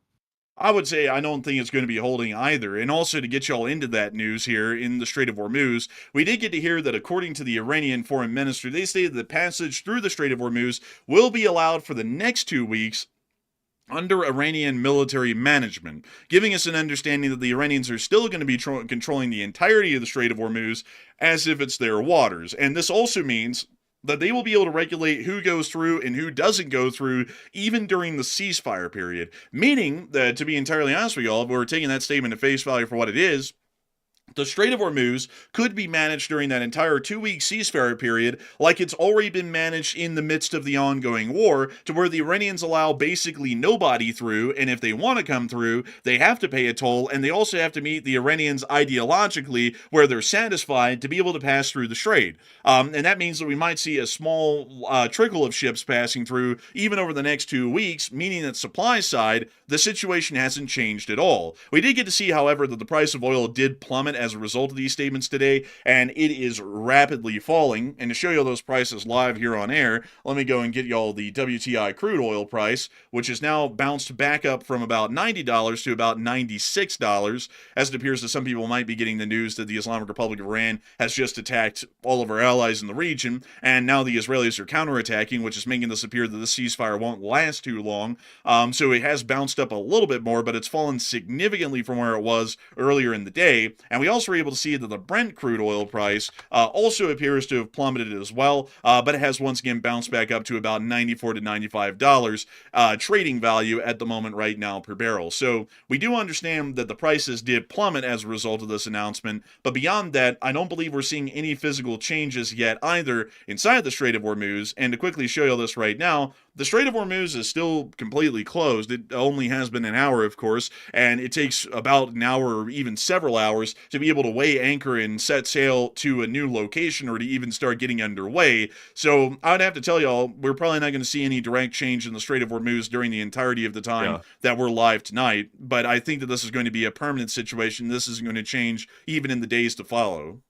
I would say I don't think it's going to be holding either. And also to get y'all into that news here in the Strait of Hormuz, we did get to hear that according to the Iranian foreign minister, they stated that passage through the Strait of Hormuz will be allowed for the next 2 weeks under Iranian military management, giving us an understanding that the Iranians are still going to be controlling the entirety of the Strait of Hormuz as if it's their waters. And this also means that they will be able to regulate who goes through and who doesn't go through, even during the ceasefire period. Meaning that, to be entirely honest with y'all, if we're taking that statement at face value for what it is, the Strait of Hormuz could be managed during that entire 2-week ceasefire period like it's already been managed in the midst of the ongoing war, to where the Iranians allow basically nobody through, and if they want to come through, they have to pay a toll, and they also have to meet the Iranians ideologically where they're satisfied to be able to pass through the strait. And that means that we might see a small trickle of ships passing through even over the next 2 weeks, meaning that supply side, the situation hasn't changed at all. We did get to see, however, that the price of oil did plummet as a result of these statements today, and it is rapidly falling. And to show you those prices live here on air, let me go and get y'all the WTI crude oil price, which has now bounced back up from about $90 to about $96, as it appears that some people might be getting the news that the Islamic Republic of Iran has just attacked all of our allies in the region, and now the Israelis are counterattacking, which is making this appear that the ceasefire won't last too long. So it has bounced up a little bit more, but it's fallen significantly from where it was earlier in the day. And we also were able to see that the Brent crude oil price also appears to have plummeted as well, but it has once again bounced back up to about $94 to $95 trading value at the moment right now per barrel. So we do understand that the prices did plummet as a result of this announcement, but beyond that, I don't believe we're seeing any physical changes yet either inside the Strait of Hormuz. And to quickly show you this right now, the Strait of Hormuz is still completely closed. It only has been an hour, of course, and it takes about an hour or even several hours to be able to weigh anchor and set sail to a new location or to even start getting underway. So I would have to tell y'all, we're probably not going to see any direct change in the Strait of Hormuz during the entirety of the time that we're live tonight. But I think that this is going to be a permanent situation. This isn't going to change even in the days to follow.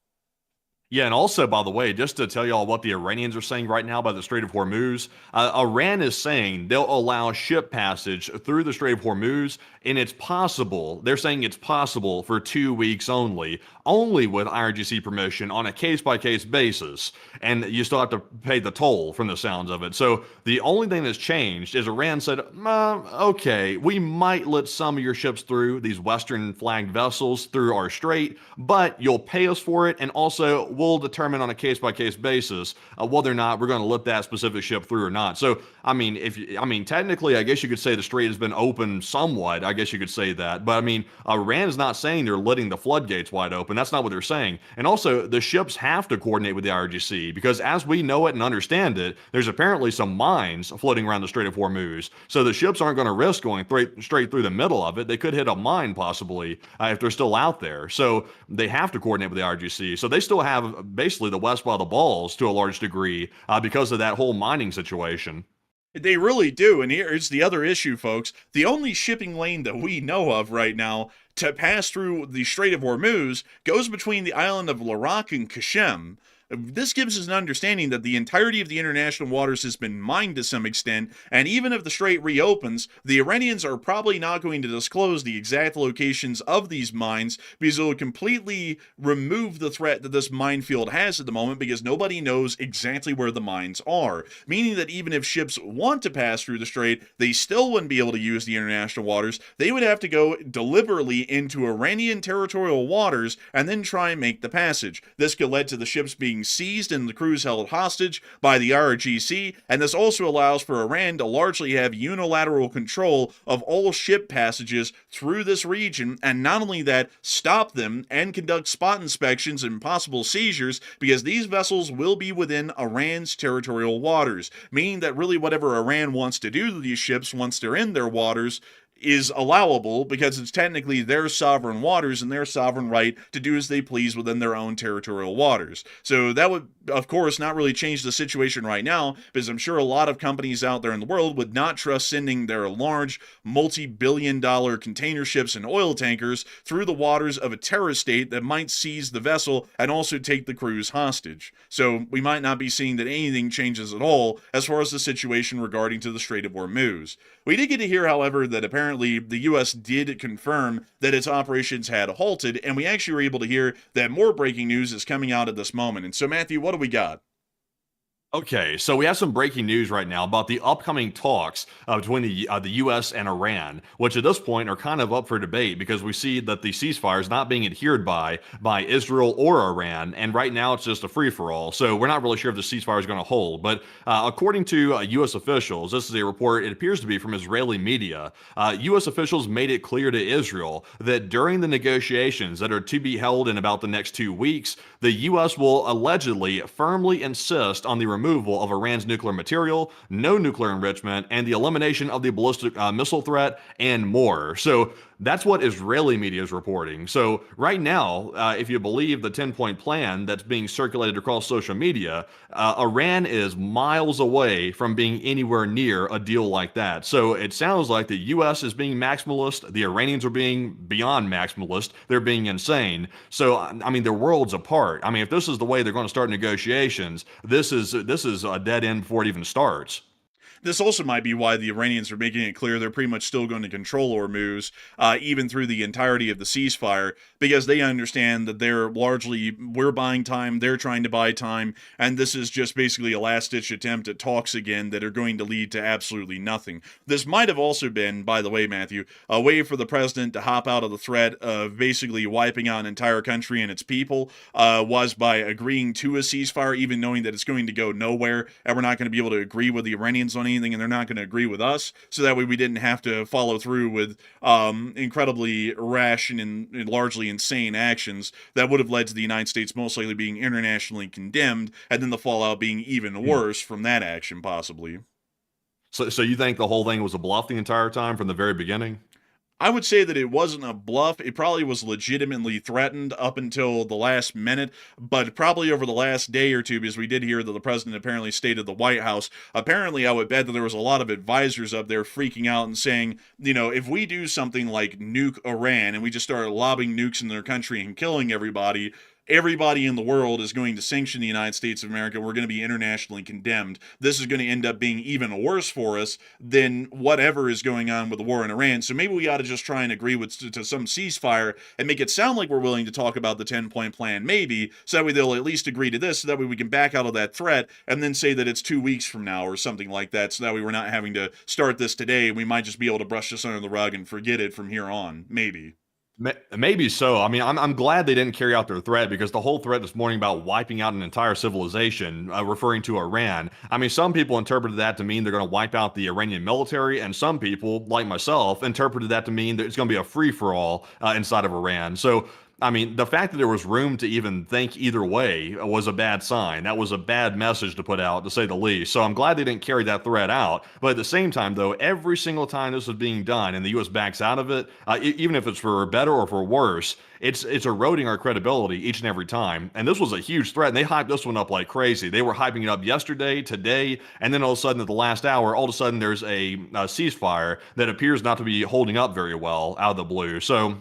Yeah, and also, by the way, just to tell y'all what the Iranians are saying right now about the Strait of Hormuz, Iran is saying they'll allow ship passage through the Strait of Hormuz, and it's possible, they're saying it's possible for 2 weeks only with IRGC permission on a case-by-case basis, and you still have to pay the toll from the sounds of it. So the only thing that's changed is Iran said, okay, we might let some of your ships through, these Western-flagged vessels, through our strait, but you'll pay us for it, and also we'll determine on a case-by-case basis whether or not we're going to let that specific ship through or not. So, technically, I guess you could say the strait has been open somewhat. I guess you could say that. But, Iran is not saying they're letting the floodgates wide open. That's not what they're saying. And also, the ships have to coordinate with the IRGC because as we know it and understand it, there's apparently some mines floating around the Strait of Hormuz. So the ships aren't going to risk going straight through the middle of it. They could hit a mine possibly if they're still out there. So they have to coordinate with the IRGC. So they still have basically the West by the balls to a large degree because of that whole mining situation. They really do, and here's the other issue, folks. The only shipping lane that we know of right now to pass through the Strait of Hormuz goes between the island of Larak and Qashem. This gives us an understanding that the entirety of the international waters has been mined to some extent, and even if the strait reopens, the Iranians are probably not going to disclose the exact locations of these mines because it will completely remove the threat that this minefield has at the moment because nobody knows exactly where the mines are, meaning that even if ships want to pass through the strait, they still wouldn't be able to use the international waters. They would have to go deliberately into Iranian territorial waters and then try and make the passage. This could lead to the ships being seized and the crews held hostage by the IRGC, and this also allows for Iran to largely have unilateral control of all ship passages through this region, and not only that, stop them and conduct spot inspections and possible seizures because these vessels will be within Iran's territorial waters, meaning that really whatever Iran wants to do to these ships once they're in their waters is allowable because it's technically their sovereign waters and their sovereign right to do as they please within their own territorial waters. So that would, of course, not really change the situation right now because I'm sure a lot of companies out there in the world would not trust sending their large multi-billion-dollar container ships and oil tankers through the waters of a terrorist state that might seize the vessel and also take the crews hostage. So we might not be seeing that anything changes at all as far as the situation regarding to the Strait of Hormuz. We did get to hear, however, that apparently the U.S. did confirm that its operations had halted, and we actually were able to hear that more breaking news is coming out at this moment. And so, Matthew, what do we got? Okay, so we have some breaking news right now about the upcoming talks between the U.S. and Iran, which at this point are kind of up for debate because we see that the ceasefire is not being adhered by Israel or Iran, and right now it's just a free-for-all. So we're not really sure if the ceasefire is going to hold. But according to U.S. officials, this is a report, it appears to be from Israeli media, U.S. officials made it clear to Israel that during the negotiations that are to be held in about the next 2 weeks, the U.S. will allegedly firmly insist on the removal of Iran's nuclear material, no nuclear enrichment, and the elimination of the ballistic missile threat, and more. So that's what Israeli media is reporting. So right now, if you believe the 10-point plan that's being circulated across social media, Iran is miles away from being anywhere near a deal like that. So it sounds like the U.S. is being maximalist. The Iranians are being beyond maximalist. They're being insane. So, I mean, they're worlds apart. I mean, if this is the way they're going to start negotiations, this is a dead end before it even starts. This also might be why the Iranians are making it clear they're pretty much still going to control Hormuz, even through the entirety of the ceasefire, because they understand that we're buying time, they're trying to buy time, and this is just basically a last-ditch attempt at talks again that are going to lead to absolutely nothing. This might have also been, by the way, Matthew, a way for the president to hop out of the threat of basically wiping out an entire country and its people, was by agreeing to a ceasefire, even knowing that it's going to go nowhere, and we're not going to be able to agree with the Iranians on anything, and they're not going to agree with us, so that way we didn't have to follow through with incredibly rash and largely insane actions that would have led to the United States most likely being internationally condemned, and then the fallout being even worse from that action, possibly. So you think the whole thing was a bluff the entire time from the very beginning? I would say that it wasn't a bluff. It probably was legitimately threatened up until the last minute, but probably over the last day or two, because we did hear that the president apparently stayed at the White House. Apparently, I would bet that there was a lot of advisors up there freaking out and saying, if we do something like nuke Iran and we just start lobbing nukes in their country and killing everybody in the world is going to sanction the United States of America. We're going to be internationally condemned. This is going to end up being even worse for us than whatever is going on with the war in Iran. So maybe we ought to just try and agree to some ceasefire and make it sound like we're willing to talk about the 10-point plan, maybe, so that way they'll at least agree to this, so that way we can back out of that threat and then say that it's 2 weeks from now or something like that, so that way we're not having to start this today. We might just be able to brush this under the rug and forget it from here on, maybe. Maybe so. I mean, I'm glad they didn't carry out their threat, because the whole threat this morning about wiping out an entire civilization, referring to Iran. I mean, some people interpreted that to mean they're going to wipe out the Iranian military, and some people, like myself, interpreted that to mean that it's going to be a free-for-all inside of Iran. So, I mean, the fact that there was room to even think either way was a bad sign. That was a bad message to put out, to say the least. So I'm glad they didn't carry that threat out. But at the same time, though, every single time this was being done and the U.S. backs out of it, even if it's for better or for worse, it's eroding our credibility each and every time. And this was a huge threat, and they hyped this one up like crazy. They were hyping it up yesterday, today, and then all of a sudden at the last hour, all of a sudden there's a ceasefire that appears not to be holding up very well out of the blue. So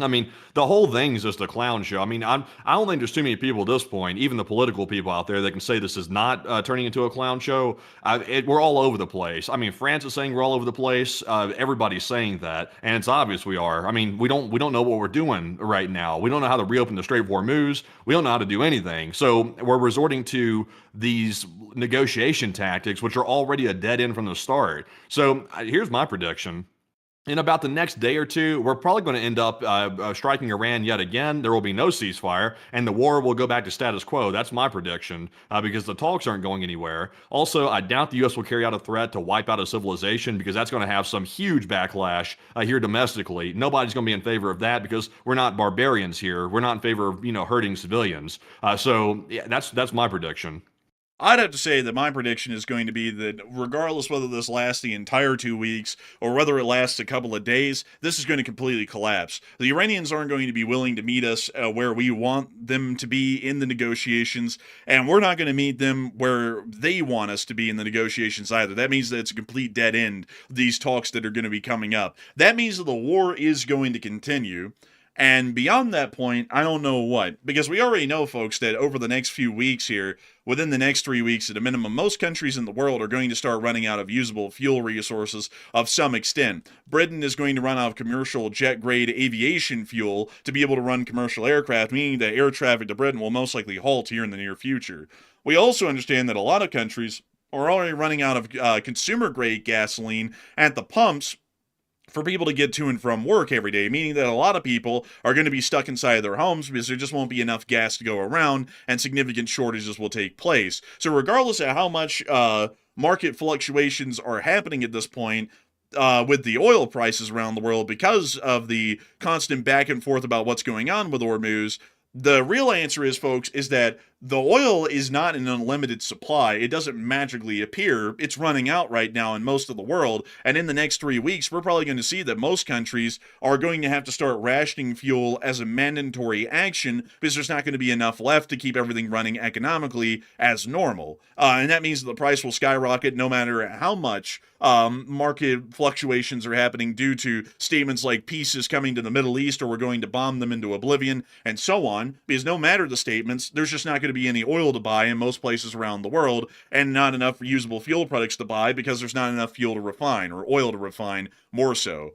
I mean, the whole thing's just a clown show. I mean, I don't think there's too many people at this point, even the political people out there, that can say this is not turning into a clown show. We're all over the place. I mean, France is saying we're all over the place. Everybody's saying that, and it's obvious we are. I mean, we don't know what we're doing right now. We don't know how to reopen the Strait of Hormuz. We don't know how to do anything. So we're resorting to these negotiation tactics, which are already a dead end from the start. So here's my prediction. In about the next day or two, we're probably going to end up striking Iran yet again. There will be no ceasefire, and the war will go back to status quo. That's my prediction, because the talks aren't going anywhere. Also, I doubt the U.S. will carry out a threat to wipe out a civilization, because that's going to have some huge backlash here domestically. Nobody's going to be in favor of that, because we're not barbarians here. We're not in favor of hurting civilians. So yeah, that's my prediction. I'd have to say that my prediction is going to be that regardless whether this lasts the entire 2 weeks or whether it lasts a couple of days, this is going to completely collapse. The Iranians aren't going to be willing to meet us where we want them to be in the negotiations, and we're not going to meet them where they want us to be in the negotiations either. That means that it's a complete dead end, these talks that are going to be coming up. That means that the war is going to continue. And beyond that point, I don't know what. Because we already know, folks, that over the next few weeks here, within the next 3 weeks at a minimum, most countries in the world are going to start running out of usable fuel resources of some extent. Britain is going to run out of commercial jet-grade aviation fuel to be able to run commercial aircraft, meaning that air traffic to Britain will most likely halt here in the near future. We also understand that a lot of countries are already running out of consumer-grade gasoline at the pumps for people to get to and from work every day, meaning that a lot of people are going to be stuck inside their homes because there just won't be enough gas to go around and significant shortages will take place. So regardless of how much market fluctuations are happening at this point, with the oil prices around the world because of the constant back and forth about what's going on with Hormuz, the real answer is, folks, is that the oil is not an unlimited supply. It doesn't magically appear. It's running out right now in most of the world. And in the next 3 weeks, we're probably going to see that most countries are going to have to start rationing fuel as a mandatory action because there's not going to be enough left to keep everything running economically as normal. And that means that the price will skyrocket no matter how much market fluctuations are happening due to statements like peace is coming to the Middle East or we're going to bomb them into oblivion and so on. Because no matter the statements, there's just not going to be any oil to buy in most places around the world and not enough usable fuel products to buy because there's not enough fuel to refine or oil to refine more so.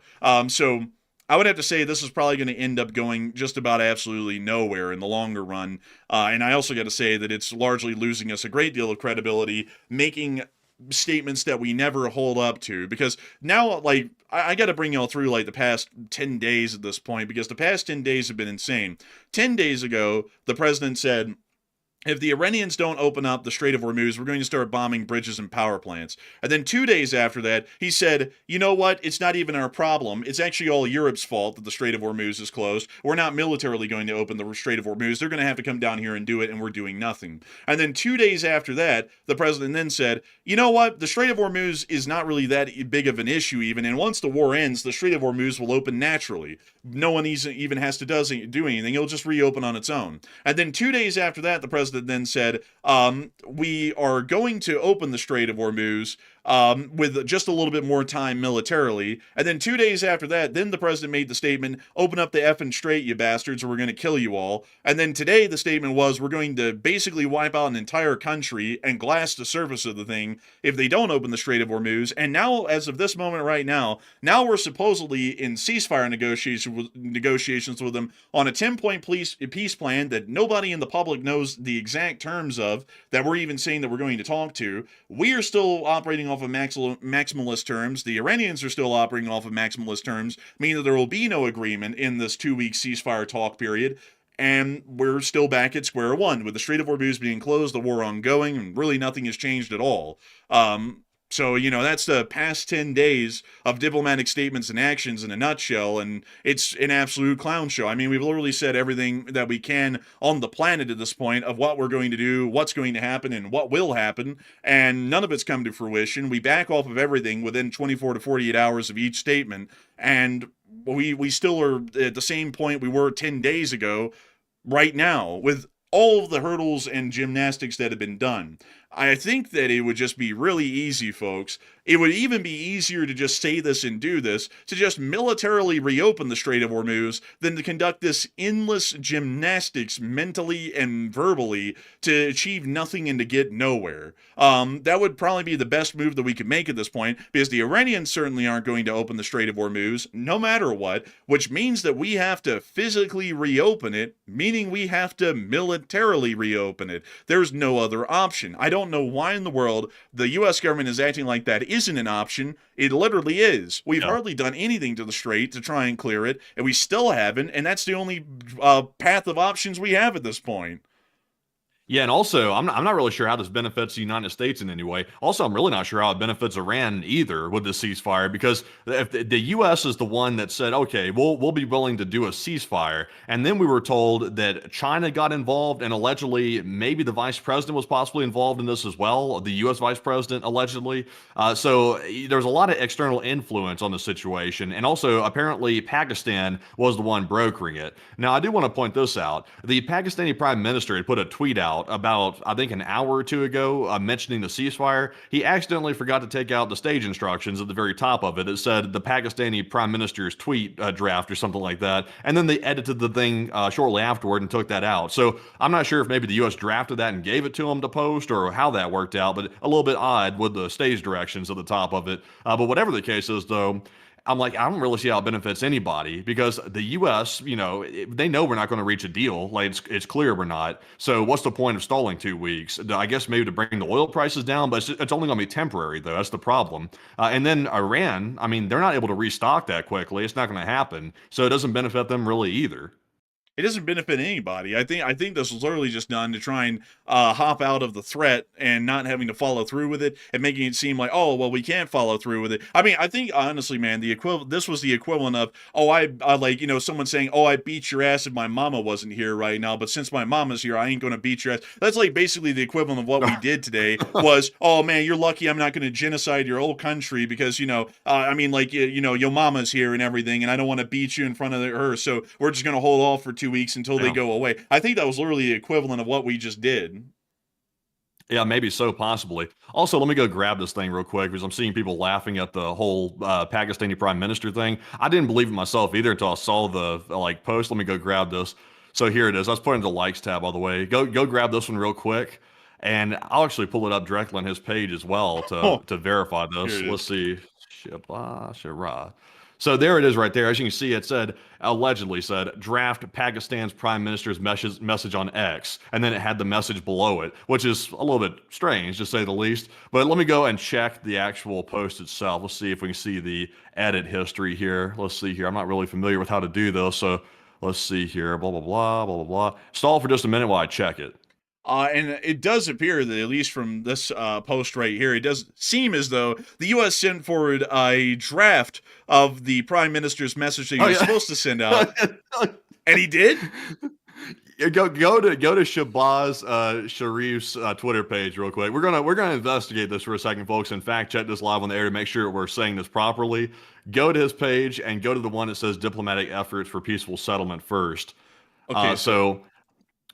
So I would have to say this is probably going to end up going just about absolutely nowhere in the longer run. And I also got to say that it's largely losing us a great deal of credibility, making statements that we never hold up to, because now, like, I got to bring y'all through like the past 10 days at this point, because the past 10 days have been insane. 10 days ago, the president said, if the Iranians don't open up the Strait of Hormuz, we're going to start bombing bridges and power plants. And then 2 days after that, he said, you know what? It's not even our problem. It's actually all Europe's fault that the Strait of Hormuz is closed. We're not militarily going to open the Strait of Hormuz. They're going to have to come down here and do it, and we're doing nothing. And then 2 days after that, the president then said, you know what? The Strait of Hormuz is not really that big of an issue even, and once the war ends, the Strait of Hormuz will open naturally. No one even has to do anything. It'll just reopen on its own. And then 2 days after that, the president then said, we are going to open the Strait of Hormuz with just a little bit more time militarily. And then 2 days after that, then the president made the statement, open up the effing strait, you bastards, or we're going to kill you all. And then today the statement was, we're going to basically wipe out an entire country and glass the surface of the thing if they don't open the Strait of Hormuz. And now, as of this moment right now we're supposedly in ceasefire negotiations with them on a 10-point peace plan that nobody in the public knows the exact terms of, that we're even saying that we're going to talk to. We are still operating off of maximalist terms. The Iranians are still operating off of maximalist terms, meaning that there will be no agreement in this 2-week ceasefire talk period. And we're still back at square one, with the Strait of Hormuz being closed, the war ongoing, and really nothing has changed at all. So, that's the past 10 days of diplomatic statements and actions in a nutshell, and it's an absolute clown show. I mean, we've literally said everything that we can on the planet at this point of what we're going to do, what's going to happen, and what will happen, and none of it's come to fruition. We back off of everything within 24 to 48 hours of each statement, and we still are at the same point we were 10 days ago right now, with all of the hurdles and gymnastics that have been done. I think that it would just be really easy, folks. It would even be easier to just say this and do this, to just militarily reopen the Strait of Hormuz than to conduct this endless gymnastics mentally and verbally to achieve nothing and to get nowhere. That would probably be the best move that we could make at this point, because the Iranians certainly aren't going to open the Strait of Hormuz, no matter what, which means that we have to physically reopen it, meaning we have to militarily reopen it. There's no other option. I don't know why in the world the U.S. government is acting like that isn't an option. It literally is. We've hardly done anything to the strait to try and clear it, and we still haven't, and that's the only path of options we have at this point. Yeah, and also, I'm not really sure how this benefits the United States in any way. Also, I'm really not sure how it benefits Iran either with the ceasefire, because if the U.S. is the one that said, okay, we'll be willing to do a ceasefire, and then we were told that China got involved, and allegedly maybe the vice president was possibly involved in this as well, the U.S. vice president allegedly. So there's a lot of external influence on the situation, and also apparently Pakistan was the one brokering it. Now, I do want to point this out. The Pakistani prime minister had put a tweet out about, I think, an hour or two ago, mentioning the ceasefire. He accidentally forgot to take out the stage instructions at the very top of it. It said the Pakistani prime minister's tweet draft or something like that, and then they edited the thing shortly afterward and took that out. So I'm not sure if maybe the U.S. drafted that and gave it to him to post, or how that worked out, but a little bit odd with the stage directions at the top of it. But whatever the case is, though, I'm like, I don't really see how it benefits anybody, because the U.S., they know we're not going to reach a deal. Like, it's clear we're not. So what's the point of stalling 2 weeks? I guess maybe to bring the oil prices down, but it's only going to be temporary, though. That's the problem. And then Iran, I mean, they're not able to restock that quickly. It's not going to happen. So it doesn't benefit them really either. It doesn't benefit anybody. I think this was literally just done to try and hop out of the threat and not having to follow through with it, and making it seem like, oh, well, we can't follow through with it. I mean, I think honestly, man, this was the equivalent of, oh, I like, someone saying, oh, I beat your ass if my mama wasn't here right now, but since my mama's here, I ain't gonna beat your ass. That's like basically the equivalent of what we did today. Was, oh man, you're lucky I'm not gonna genocide your whole country because I mean, like, your mama's here and everything, and I don't want to beat you in front of her, so we're just gonna hold off for 2 weeks until they go away. I think that was literally the equivalent of what we just did. Yeah, maybe so, possibly. Also, let me go grab this thing real quick, because I'm seeing people laughing at the whole Pakistani prime minister thing. I didn't believe it myself either until I saw the post. Let me go grab this. So here it is. I was putting the likes tab, by the way. Go grab this one real quick, and I'll actually pull it up directly on his page as well to verify this. Let's see. Shira. So there it is right there. As you can see, it said, allegedly said, draft Pakistan's prime minister's message on X. And then it had the message below it, which is a little bit strange, to say the least. But let me go and check the actual post itself. Let's see if we can see the edit history here. Let's see here. I'm not really familiar with how to do this, so let's see here. Blah, blah, blah, blah, blah, blah. Stall for just a minute while I check it. And it does appear that, at least from this post right here, it does seem as though the U.S. sent forward a draft of the Prime Minister's message that he was supposed to send out. And he did? Go to Shahbaz Sharif's Twitter page real quick. We're gonna investigate this for a second, folks, and fact check this live on the air to make sure we're saying this properly. Go to his page and go to the one that says diplomatic efforts for peaceful settlement first. Okay,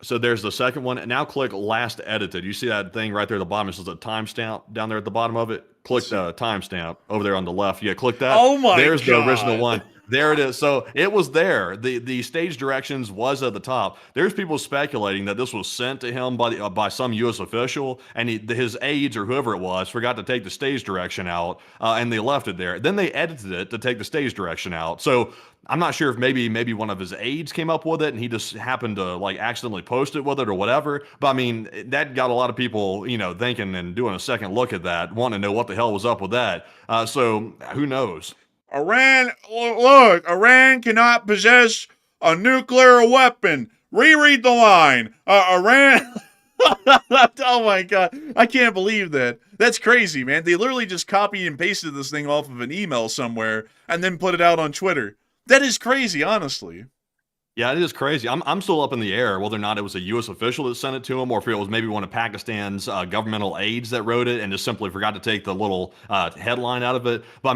so there's the second one. And now click last edited. You see that thing right there at the bottom? It says a timestamp down there at the bottom of it. Click the timestamp over there on the left. Yeah, click that. Oh my God. There's the original one. There it is. So it was there. The stage directions was at the top. There's people speculating that this was sent to him by some U.S. official, and his aides or whoever it was forgot to take the stage direction out, and they left it there. Then they edited it to take the stage direction out. So I'm not sure if maybe one of his aides came up with it, and he just happened to accidentally post it with it or whatever. But I mean, that got a lot of people thinking and doing a second look at that, wanting to know what the hell was up with that. So who knows? Iran cannot possess a nuclear weapon. Reread the line. Iran. Oh my God. I can't believe that. That's crazy, man. They literally just copied and pasted this thing off of an email somewhere and then put it out on Twitter. That is crazy, honestly. Yeah, it is crazy. I'm still up in the air whether or not it was a U.S. official that sent it to him, or if it was maybe one of Pakistan's governmental aides that wrote it and just simply forgot to take the little headline out of it. But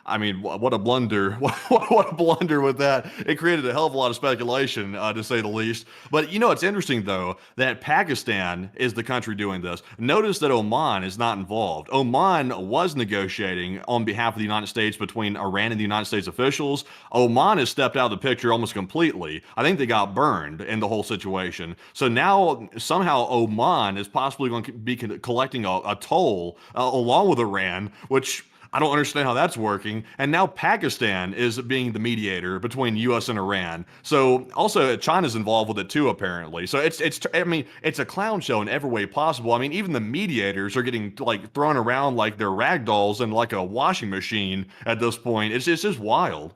I mean, what a blunder! What a blunder with that! It created a hell of a lot of speculation, to say the least. But it's interesting though that Pakistan is the country doing this. Notice that Oman is not involved. Oman was negotiating on behalf of the United States between Iran and the United States officials. Oman has stepped out of the picture almost completely. I think they got burned in the whole situation. So now somehow Oman is possibly going to be collecting a toll along with Iran, which I don't understand how that's working. And now Pakistan is being the mediator between U.S. and Iran. So also China's involved with it too, apparently. So it's a clown show in every way possible. I mean, even the mediators are getting like thrown around like they're rag dolls in like a washing machine at this point. It's just wild.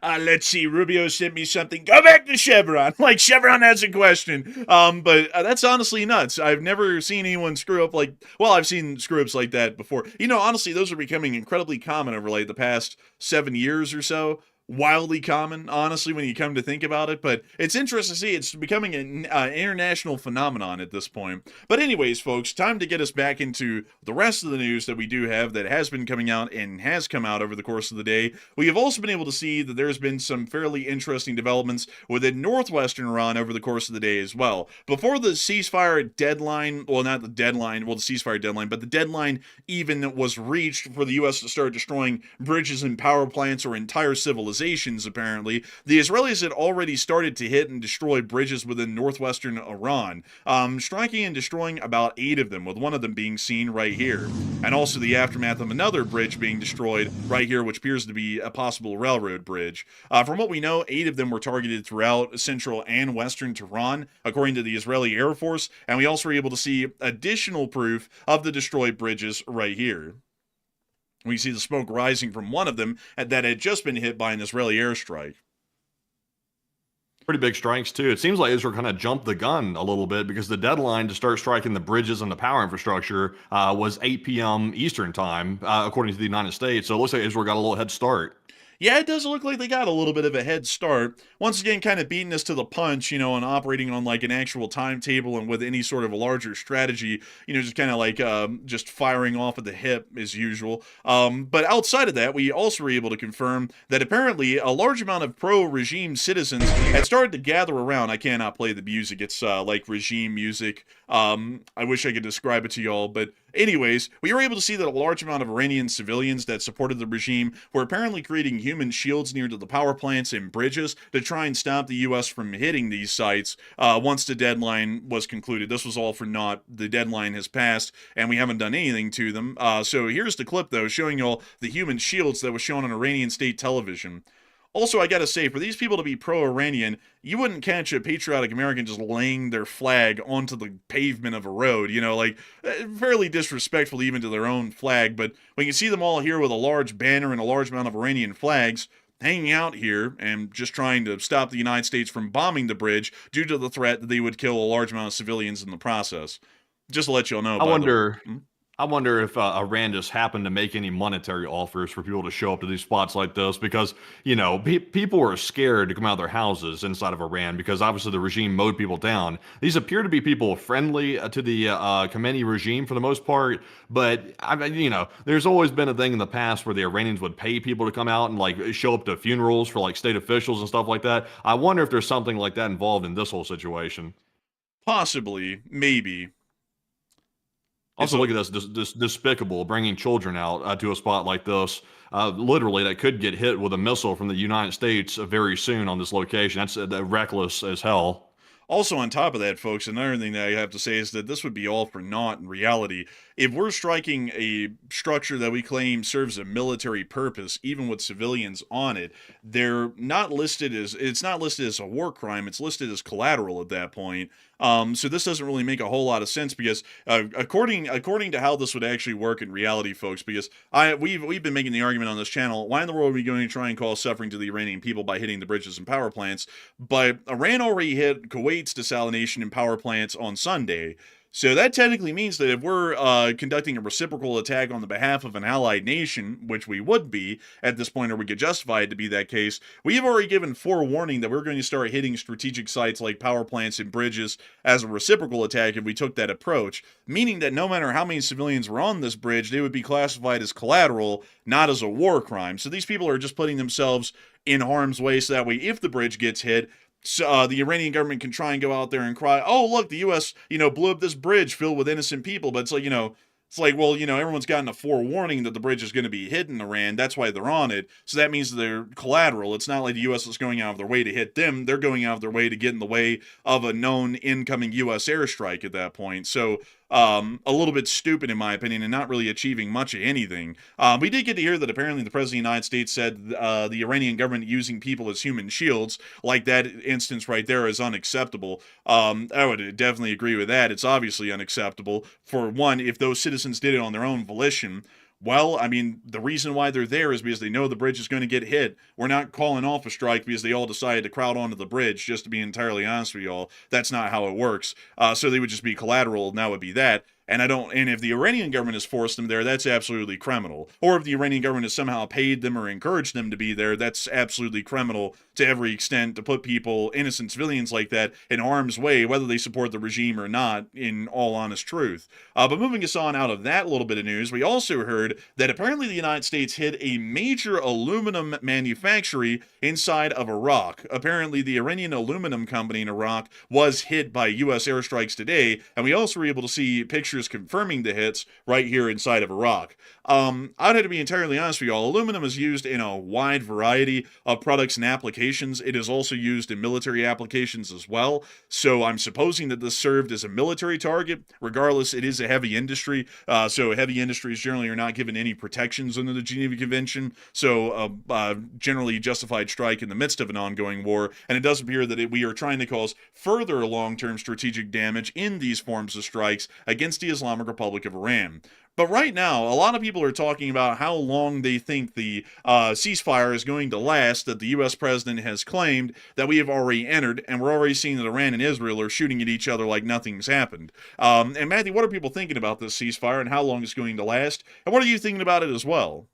Let's see. Rubio sent me something. Go back to Chevron. Like Chevron has a question. But that's honestly nuts. I've never seen anyone screw up like. Well, I've seen screw ups like that before. Honestly, those are becoming incredibly common over like the past 7 years or so. Wildly common, honestly, when you come to think about it. But it's interesting to see it's becoming an international phenomenon at this point. But anyways, folks, time to get us back into the rest of the news that we do have that has been coming out and has come out over the course of the day. We have also been able to see that there's been some fairly interesting developments within northwestern Iran over the course of the day as well. Before the ceasefire deadline, well, not the deadline, well, the ceasefire deadline, but the deadline even was reached for the U.S. to start destroying bridges and power plants or entire civilizations. Apparently, the Israelis had already started to hit and destroy bridges within northwestern Iran, striking and destroying about 8 of them, with one of them being seen right here, and also the aftermath of another bridge being destroyed right here, which appears to be a possible railroad bridge. From what we know, 8 of them were targeted throughout central and western Tehran, according to the Israeli Air Force, and we also were able to see additional proof of the destroyed bridges right here. We see the smoke rising from one of them that had just been hit by an Israeli airstrike. Pretty big strikes too. It seems like Israel kind of jumped the gun a little bit because the deadline to start striking the bridges and the power infrastructure was 8 p.m. Eastern time, according to the United States. So it looks like Israel got a little head start. Yeah, it does look like they got a little bit of a head start. Once again, kind of beating us to the punch, and operating on like an actual timetable and with any sort of a larger strategy, just kind of like just firing off at the hip as usual. But outside of that, we also were able to confirm that apparently a large amount of pro-regime citizens had started to gather around. I cannot play the music. It's like regime music. I wish I could describe it to y'all, but anyways, we were able to see that a large amount of Iranian civilians that supported the regime were apparently creating human shields near to the power plants and bridges to try and stop the U.S. from hitting these sites once the deadline was concluded. This was all for naught. The deadline has passed, and we haven't done anything to them. So here's the clip, though, showing y'all the human shields that was shown on Iranian state television. Also, I gotta say, for these people to be pro-Iranian, you wouldn't catch a patriotic American just laying their flag onto the pavement of a road, fairly disrespectful even to their own flag, but when you see them all here with a large banner and a large amount of Iranian flags, hanging out here and just trying to stop the United States from bombing the bridge due to the threat that they would kill a large amount of civilians in the process. Just to let y'all know. I wonder. I wonder if Iran just happened to make any monetary offers for people to show up to these spots like this because, people are scared to come out of their houses inside of Iran because obviously the regime mowed people down. These appear to be people friendly to the Khamenei regime for the most part, but, there's always been a thing in the past where the Iranians would pay people to come out and, show up to funerals for, state officials and stuff like that. I wonder if there's something like that involved in this whole situation. Possibly. Maybe. Also, look at this despicable bringing children out to a spot like this. Literally, that could get hit with a missile from the United States very soon on this location. That's reckless as hell. Also, on top of that, folks, another thing that I have to say is that this would be all for naught in reality. If we're striking a structure that we claim serves a military purpose, even with civilians on it, it's not listed as a war crime, it's listed as collateral at that point. So this doesn't really make a whole lot of sense because according to how this would actually work in reality, folks, because we've been making the argument on this channel, why in the world are we going to try and cause suffering to the Iranian people by hitting the bridges and power plants? But Iran already hit Kuwait's desalination and power plants on Sunday. So that technically means that if we're conducting a reciprocal attack on the behalf of an allied nation, which we would be at this point, or we could justify it to be that case, we have already given forewarning that we're going to start hitting strategic sites like power plants and bridges as a reciprocal attack if we took that approach, meaning that no matter how many civilians were on this bridge, they would be classified as collateral, not as a war crime. So these people are just putting themselves in harm's way so that way if the bridge gets hit, so, the Iranian government can try and go out there and cry, "Oh, look, the U.S. Blew up this bridge filled with innocent people." But it's like, well, everyone's gotten a forewarning that the bridge is going to be hit in Iran. That's why they're on it. So that means they're collateral. It's not like the U.S. is going out of their way to hit them. They're going out of their way to get in the way of a known incoming U.S. airstrike at that point. So a little bit stupid in my opinion, and not really achieving much of anything. We did get to hear that apparently the President of the United States said the Iranian government using people as human shields, like that instance right there, is unacceptable. I would definitely agree with that. It's obviously unacceptable. For one, if those citizens did it on their own volition, well, I mean, the reason why they're there is because they know the bridge is going to get hit. We're not calling off a strike because they all decided to crowd onto the bridge, just to be entirely honest with y'all. That's not how it works. So they would just be collateral, and that would be that. And if the Iranian government has forced them there, that's absolutely criminal. Or if the Iranian government has somehow paid them or encouraged them to be there, that's absolutely criminal to every extent, to put people, innocent civilians like that, in harm's way, whether they support the regime or not, in all honest truth. But moving us on out of that little bit of news, we also heard that apparently the United States hit a major aluminum manufactory inside of Iraq. Apparently the Iranian aluminum company in Iraq was hit by U.S. airstrikes today, and we also were able to see pictures confirming the hits right here inside of Iraq. I'd have to be entirely honest with y'all, aluminum is used in a wide variety of products and applications. It is also used in military applications as well, so I'm supposing that this served as a military target. Regardless, it is a heavy industry, so heavy industries generally are not given any protections under the Geneva Convention, so generally justified strike in the midst of an ongoing war, and it does appear that we are trying to cause further long-term strategic damage in these forms of strikes against the Islamic Republic of Iran. But right now, a lot of people are talking about how long they think the ceasefire is going to last that the U.S. president has claimed that we have already entered, and we're already seeing that Iran and Israel are shooting at each other like nothing's happened. And Matthew, what are people thinking about this ceasefire and how long it's going to last? And what are you thinking about it as well?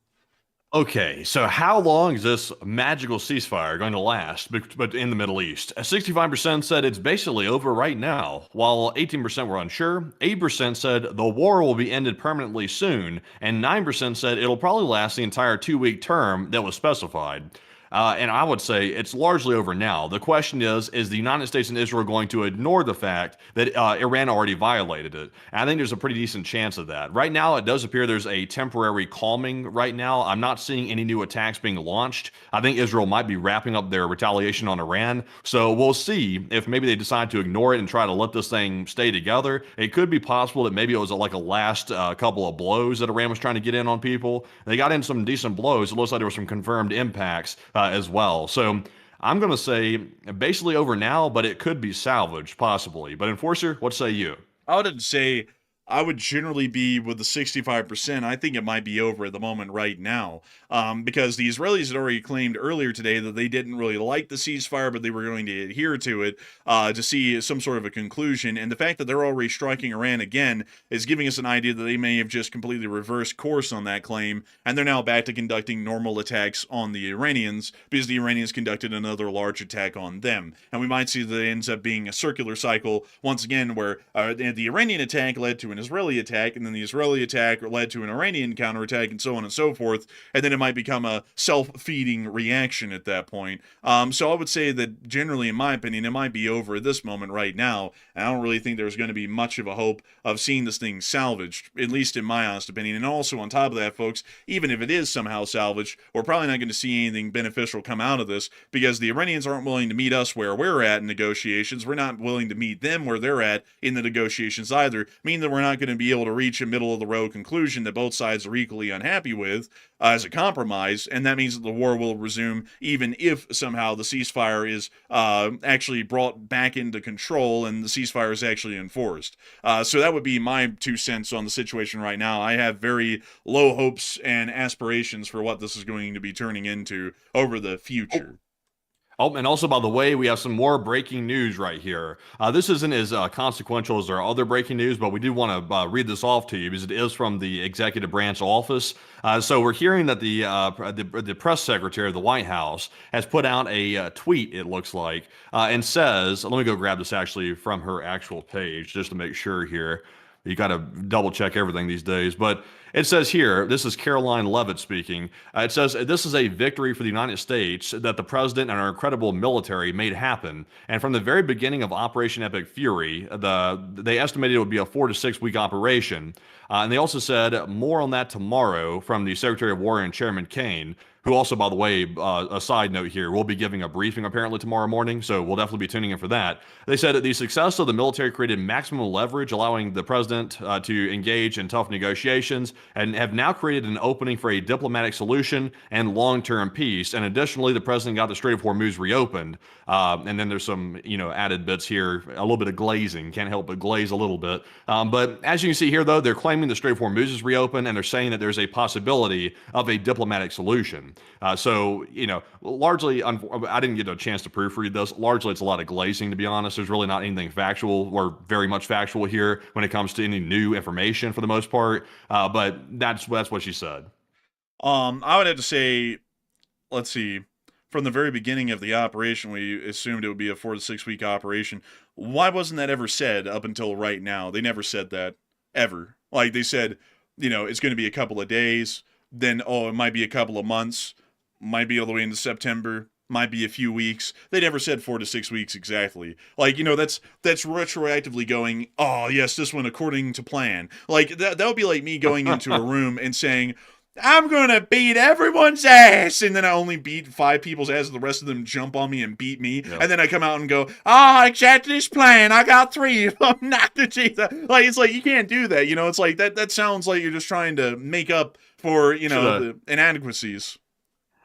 Okay, so how long is this magical ceasefire going to last, but in the Middle East? 65% said it's basically over right now, while 18% were unsure, 8% said the war will be ended permanently soon, and 9% said it'll probably last the entire 2-week term that was specified. And I would say it's largely over now. The question is the United States and Israel going to ignore the fact that Iran already violated it? And I think there's a pretty decent chance of that. Right now, it does appear there's a temporary calming right now. I'm not seeing any new attacks being launched. I think Israel might be wrapping up their retaliation on Iran. So we'll see if maybe they decide to ignore it and try to let this thing stay together. It could be possible that maybe it was like a last couple of blows that Iran was trying to get in on people. They got in some decent blows. It looks like there were some confirmed impacts as well. So I'm going to say basically over now, but it could be salvaged possibly. But Enforcer, what say you? I would say I would generally be with the 65%. I think it might be over at the moment right now, because the Israelis had already claimed earlier today that they didn't really like the ceasefire, but they were going to adhere to it to see some sort of a conclusion. And the fact that they're already striking Iran again is giving us an idea that they may have just completely reversed course on that claim, and they're now back to conducting normal attacks on the Iranians because the Iranians conducted another large attack on them. And we might see that it ends up being a circular cycle once again where the Iranian attack led to an Israeli attack, and then the Israeli attack led to an Iranian counterattack, and so on and so forth, and then it might become a self-feeding reaction at that point. So I would say that generally, in my opinion, it might be over at this moment right now, and I don't really think there's going to be much of a hope of seeing this thing salvaged, at least in my honest opinion. And also on top of that, folks, even if it is somehow salvaged, we're probably not going to see anything beneficial come out of this, because the Iranians aren't willing to meet us where we're at in negotiations. We're not willing to meet them where they're at in the negotiations either, meaning that we're not going to be able to reach a middle-of-the-road conclusion that both sides are equally unhappy with as a compromise, and that means that the war will resume even if somehow the ceasefire is actually brought back into control and the ceasefire is actually enforced. So that would be my 2 cents on the situation right now. I have very low hopes and aspirations for what this is going to be turning into over the future. Oh, and also, by the way, we have some more breaking news right here. This isn't as consequential as our other breaking news, but we do want to read this off to you because it is from the executive branch office. So we're hearing that the press secretary of the White House has put out a tweet, it looks like, and says, let me go grab this actually from her actual page just to make sure here. You got to double check everything these days. But it says here, this is Caroline Levitt speaking. It says, this is a victory for the United States that the president and our incredible military made happen. And from the very beginning of Operation Epic Fury, they estimated it would be a 4 to 6 week operation. And they also said more on that tomorrow from the Secretary of War and Chairman Kane, who also, by the way, a side note here, will be giving a briefing apparently tomorrow morning, so we'll definitely be tuning in for that. They said that the success of the military created maximum leverage, allowing the president to engage in tough negotiations, and have now created an opening for a diplomatic solution and long-term peace. And additionally, the president got the Strait of Hormuz reopened. And then there's some, added bits here, a little bit of glazing. Can't help but glaze a little bit. But as you can see here, though, they're claiming the Strait of Hormuz is reopened, and they're saying that there's a possibility of a diplomatic solution. So, largely, I didn't get a chance to proofread this. Largely, it's a lot of glazing, to be honest. There's really not anything factual or very much factual here when it comes to any new information for the most part. But that's what she said. I would have to say, let's see, from the very beginning of the operation, we assumed it would be a 4 to 6 week operation. Why wasn't that ever said up until right now? They never said that, ever. Like, they said, it's going to be a couple of days, then, it might be a couple of months, might be all the way into September, might be a few weeks. They never said 4 to 6 weeks exactly. Like, that's retroactively going, oh, yes, this one according to plan. Like, that would be like me going into a room and saying, I'm going to beat everyone's ass. And then I only beat 5 people's ass and the rest of them jump on me and beat me. Yep. And then I come out and go, exactly this plan. I got 3 of them. Not the cheese. Like, it's like, you can't do that. It's like that sounds like you're just trying to make up for, the inadequacies.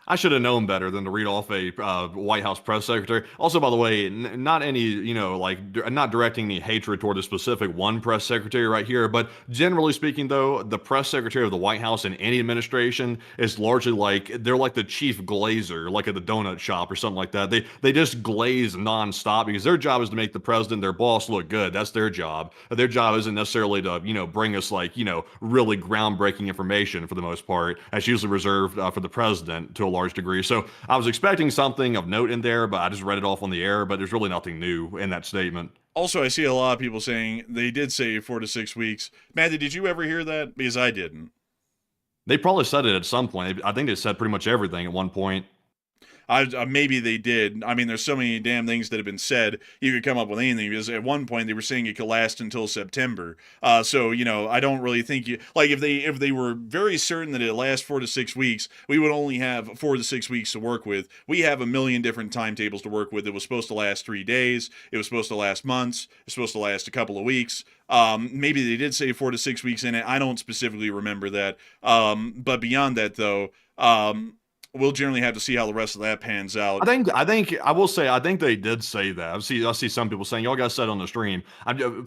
I should have known better than to read off a White House press secretary. Also, by the way, not any, not directing any hatred toward a specific one press secretary right here, but generally speaking, though, the press secretary of the White House in any administration is largely they're like the chief glazer, like at the donut shop or something like that. They just glaze nonstop because their job is to make the president, their boss, look good. That's their job. Their job isn't necessarily to, bring us really groundbreaking information for the most part. That's usually reserved for the president to a large degree. So I was expecting something of note in there, but I just read it off on the air, but there's really nothing new in that statement. Also, I see a lot of people saying they did say 4 to 6 weeks. Matthew, did you ever hear that? Because I didn't. They probably said it at some point. I think they said pretty much everything at one point. Maybe they did. I mean, there's so many damn things that have been said. You could come up with anything because at one point they were saying it could last until September. So I don't really think if they were very certain that it lasts 4 to 6 weeks, we would only have 4 to 6 weeks to work with. We have a million different timetables to work with. It was supposed to last 3 days. It was supposed to last months. It's supposed to last a couple of weeks. Maybe they did say 4 to 6 weeks in it. I don't specifically remember that. But beyond that, though. We'll generally have to see how the rest of that pans out. I will say I think they did say that. I see some people saying y'all guys said on the stream.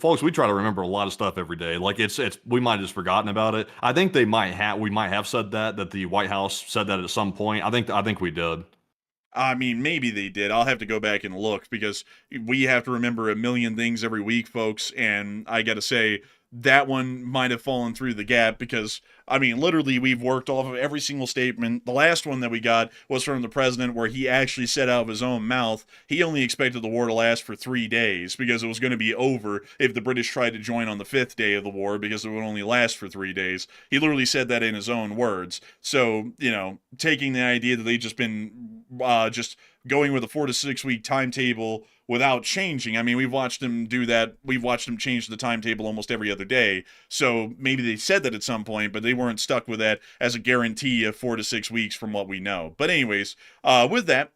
Folks, we try to remember a lot of stuff every day. Like it's we might have just forgotten about it. I think we might have said that the White House said that at some point. I think we did. I mean, maybe they did. I'll have to go back and look because we have to remember a million things every week, folks. And I got to say, that one might have fallen through the gap because, I mean, literally we've worked off of every single statement. The last one that we got was from the president where he actually said out of his own mouth he only expected the war to last for 3 days because it was going to be over if the British tried to join on the 5th day of the war because it would only last for 3 days. He literally said that in his own words. So, taking the idea that they've just been just going with a 4 to 6 week timetable without changing. I mean, we've watched them do that. We've watched them change the timetable almost every other day. So maybe they said that at some point, but they weren't stuck with that as a guarantee of 4 to 6 weeks from what we know. But anyways, with that,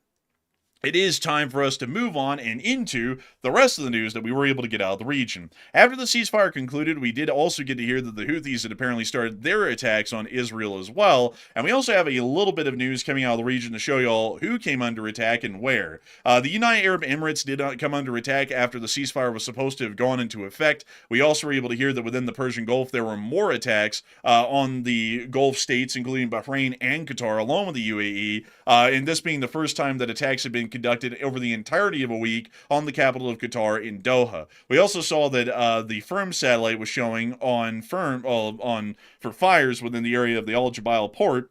it is time for us to move on and into the rest of the news that we were able to get out of the region. After the ceasefire concluded, we did also get to hear that the Houthis had apparently started their attacks on Israel as well, and we also have a little bit of news coming out of the region to show y'all who came under attack and where. The United Arab Emirates did not come under attack after the ceasefire was supposed to have gone into effect. We also were able to hear that within the Persian Gulf there were more attacks on the Gulf states, including Bahrain and Qatar, along with the UAE, and this being the first time that attacks had been conducted over the entirety of a week on the capital of Qatar in Doha. We also saw that the Firm satellite was showing on for fires within the area of the Al Jubail port,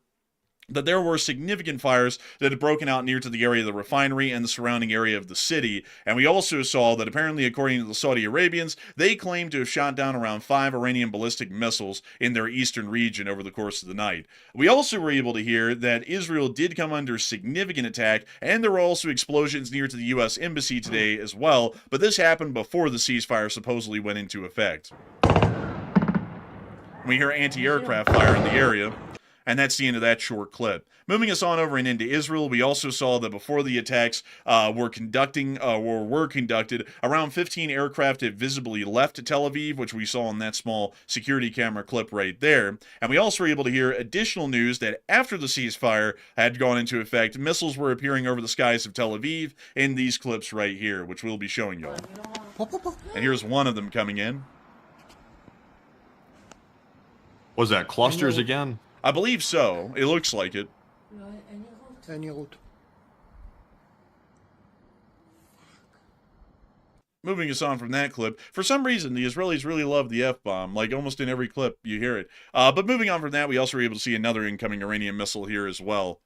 that there were significant fires that had broken out near to the area of the refinery and the surrounding area of the city. And we also saw that apparently, according to the Saudi Arabians, they claimed to have shot down around 5 Iranian ballistic missiles in their eastern region over the course of the night. We also were able to hear that Israel did come under significant attack, and there were also explosions near to the U.S. Embassy today as well, but this happened before the ceasefire supposedly went into effect. We hear anti-aircraft fire in the area. And that's the end of that short clip. Moving us on over and into Israel, we also saw that before the attacks were conducted, around 15 aircraft had visibly left Tel Aviv, which we saw in that small security camera clip right there. And we also were able to hear additional news that after the ceasefire had gone into effect, missiles were appearing over the skies of Tel Aviv in these clips right here, which we'll be showing y'all. And here's one of them coming in. Was that clusters again? I believe so. It looks like it. Moving us on from that clip, for some reason, the Israelis really love the F-bomb, like almost in every clip you hear it. But moving on from that, we also were able to see another incoming Iranian missile here as well.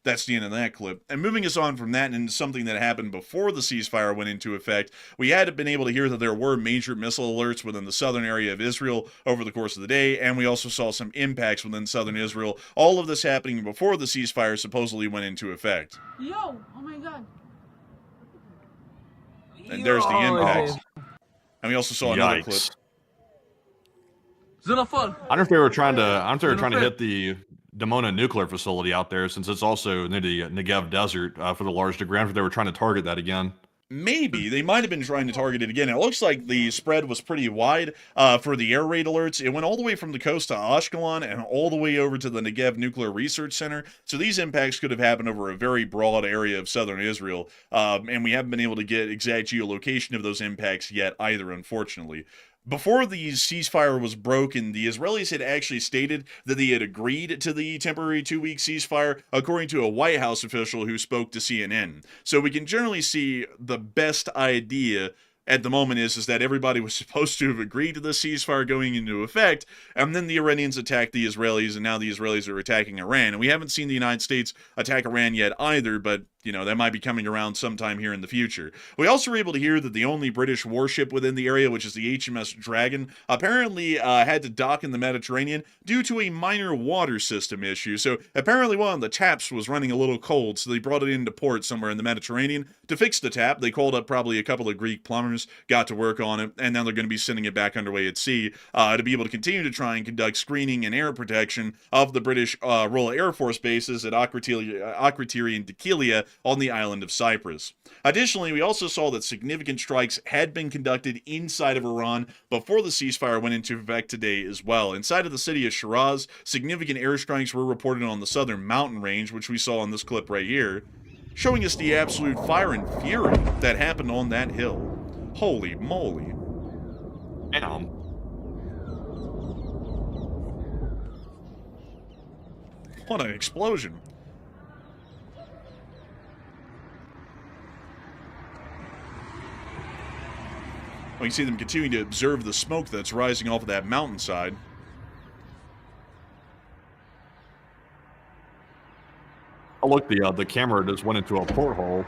That's the end of that clip. And moving us on from that and into something that happened before the ceasefire went into effect, we had been able to hear that there were major missile alerts within the southern area of Israel over the course of the day, and we also saw some impacts within southern Israel. All of this happening before the ceasefire supposedly went into effect. Yo, oh my God. And there's the impacts. And we also saw another clip. Xenophone. I wonder if they were trying to hit the Dimona nuclear facility out there, since it's also near the Negev desert for the large degree. I wonder if they were trying to target that again. Maybe. They might have been trying to target it again. It looks like the spread was pretty wide for the air raid alerts. It went all the way from the coast to Ashkelon and all the way over to the Negev Nuclear Research Center. So these impacts could have happened over a very broad area of southern Israel. And we haven't been able to get exact geolocation of those impacts yet either, unfortunately. Before the ceasefire was broken, the Israelis had actually stated that they had agreed to the temporary 2-week ceasefire, according to a White House official who spoke to CNN. So we can generally see the best idea at the moment is that everybody was supposed to have agreed to the ceasefire going into effect, and then the Iranians attacked the Israelis, and now the Israelis are attacking Iran. And we haven't seen the United States attack Iran yet either, but that might be coming around sometime here in the future. We also were able to hear that the only British warship within the area, which is the HMS Dragon, apparently had to dock in the Mediterranean due to a minor water system issue. So apparently one of the taps was running a little cold, so they brought it into port somewhere in the Mediterranean. To fix the tap, they called up probably a couple of Greek plumbers, got to work on it, and now they're going to be sending it back underway at sea to be able to continue to try and conduct screening and air protection of the British Royal Air Force bases at Akrotiri and Dhekelia on the island of Cyprus. Additionally, we also saw that significant strikes had been conducted inside of Iran before the ceasefire went into effect today as well. Inside of the city of Shiraz, significant airstrikes were reported on the southern mountain range, which we saw in this clip right here, showing us the absolute fire and fury that happened on that hill. Holy moly. Damn. What an explosion. We can see them continuing to observe the smoke that's rising off of that mountainside. Oh, look, the camera just went into a porthole.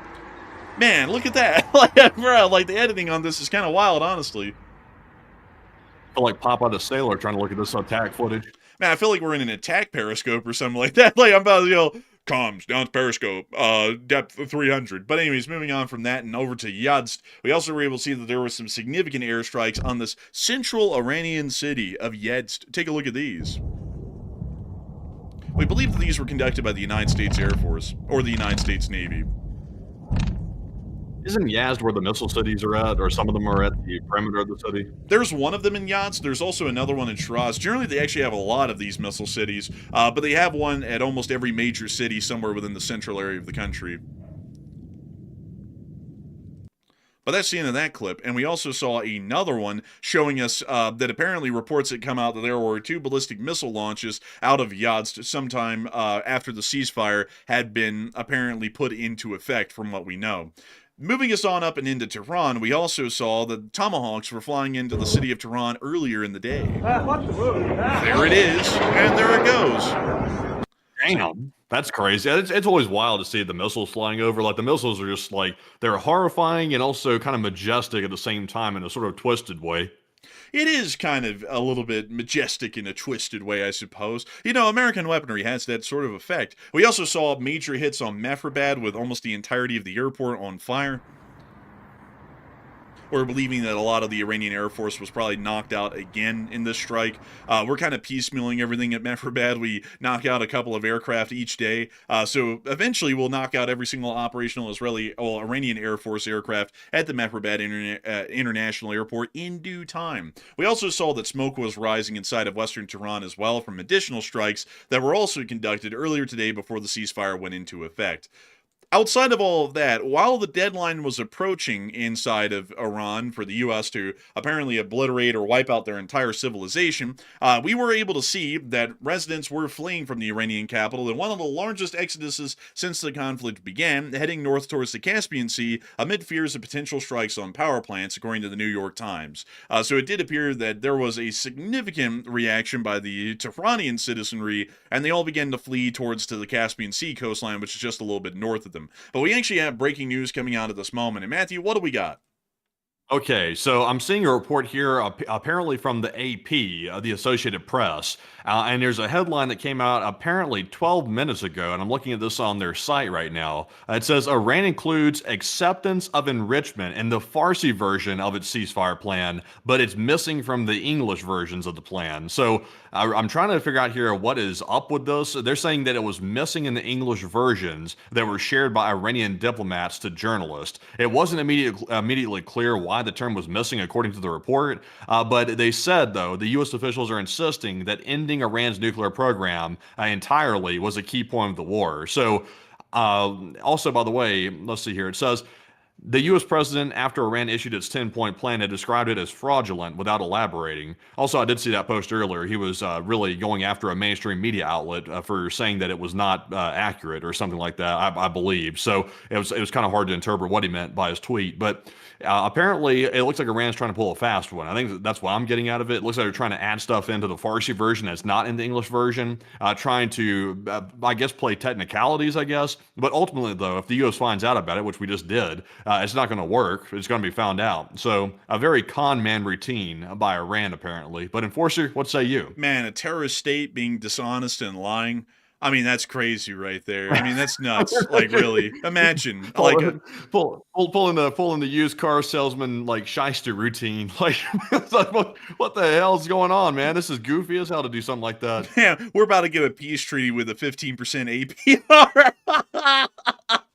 Man, look at that. Like the editing on this is kind of wild, honestly. I feel like Popeye the Sailor trying to look at this attack footage. Man, I feel like we're in an attack periscope or something like that. Like I'm about to yell, comms, down to periscope, depth of 300. But anyways, moving on from that and over to Yazd, we also were able to see that there were some significant airstrikes on this central Iranian city of Yazd. Take a look at these. We believe that these were conducted by the United States Air Force, or the United States Navy. Isn't Yazd where the missile cities are at, or some of them are at the perimeter of the city? There's one of them in Yazd. There's also another one in Shiraz. Generally, they actually have a lot of these missile cities, but they have one at almost every major city somewhere within the central area of the country. But that's the end of that clip. And we also saw another one showing us that apparently reports had come out that there were 2 ballistic missile launches out of Yazd sometime after the ceasefire had been apparently put into effect, from what we know. Moving us on up and into Tehran, we also saw that Tomahawks were flying into the city of Tehran earlier in the day. There it is, and there it goes. Damn. That's crazy. It's always wild to see the missiles flying over. Like, the missiles are just like, they're horrifying and also kind of majestic at the same time in a sort of twisted way. It is kind of a little bit majestic in a twisted way, I suppose. You know, American weaponry has that sort of effect. We also saw major hits on Mafrabad with almost the entirety of the airport on fire. We're believing that a lot of the Iranian Air Force was probably knocked out again in this strike. We're kind of piecemealing everything at Mafrabad. We knock out a couple of aircraft each day. So eventually we'll knock out every single operational Iranian Air Force aircraft at the Mafrabad International Airport in due time. We also saw that smoke was rising inside of western Tehran as well from additional strikes that were also conducted earlier today before the ceasefire went into effect. Outside of all of that, while the deadline was approaching inside of Iran for the U.S. to apparently obliterate or wipe out their entire civilization, we were able to see that residents were fleeing from the Iranian capital in one of the largest exoduses since the conflict began, heading north towards the Caspian Sea amid fears of potential strikes on power plants, according to the New York Times. So it did appear that there was a significant reaction by the Tehranian citizenry, and they all began to flee towards to the Caspian Sea coastline, which is just a little bit north of them. But we actually have breaking news coming out at this moment. And Matthew, what do we got? Okay, so I'm seeing a report here, apparently from the AP, the Associated Press, and there's a headline that came out apparently 12 minutes ago, and I'm looking at this on their site right now. It says Iran includes acceptance of enrichment in the Farsi version of its ceasefire plan, but it's missing from the English versions of the plan. So I'm trying to figure out here what is up with this. They're saying that it was missing in the English versions that were shared by Iranian diplomats to journalists. It wasn't immediately clear why the term was missing, according to the report, but they said, though, the U.S. officials are insisting that ending Iran's nuclear program entirely was a key point of the war. So, also, by the way, let's see here. It says, the U.S. president, after Iran issued its 10-point plan, had described it as fraudulent without elaborating. Also, I did see that post earlier. He was really going after a mainstream media outlet for saying that it was not accurate or something like that, I believe. So it was kind of hard to interpret what he meant by his tweet. But apparently, it looks like Iran's trying to pull a fast one. I think that's what I'm getting out of it. It looks like they're trying to add stuff into the Farsi version that's not in the English version, trying to, I guess, play technicalities, I guess. But ultimately, though, if the U.S. finds out about it, which we just did, it's not going to work. It's going to be found out. So a very con man routine by Iran, apparently. But Enforcer, what say you? Man, a terrorist state being dishonest and lying. I mean, that's crazy right there. I mean, that's nuts. Like, really, imagine pulling the used car salesman like shyster routine. Like, what the hell's going on, man? This is goofy as hell to do something like that. Yeah, we're about to get a peace treaty with a 15% APR.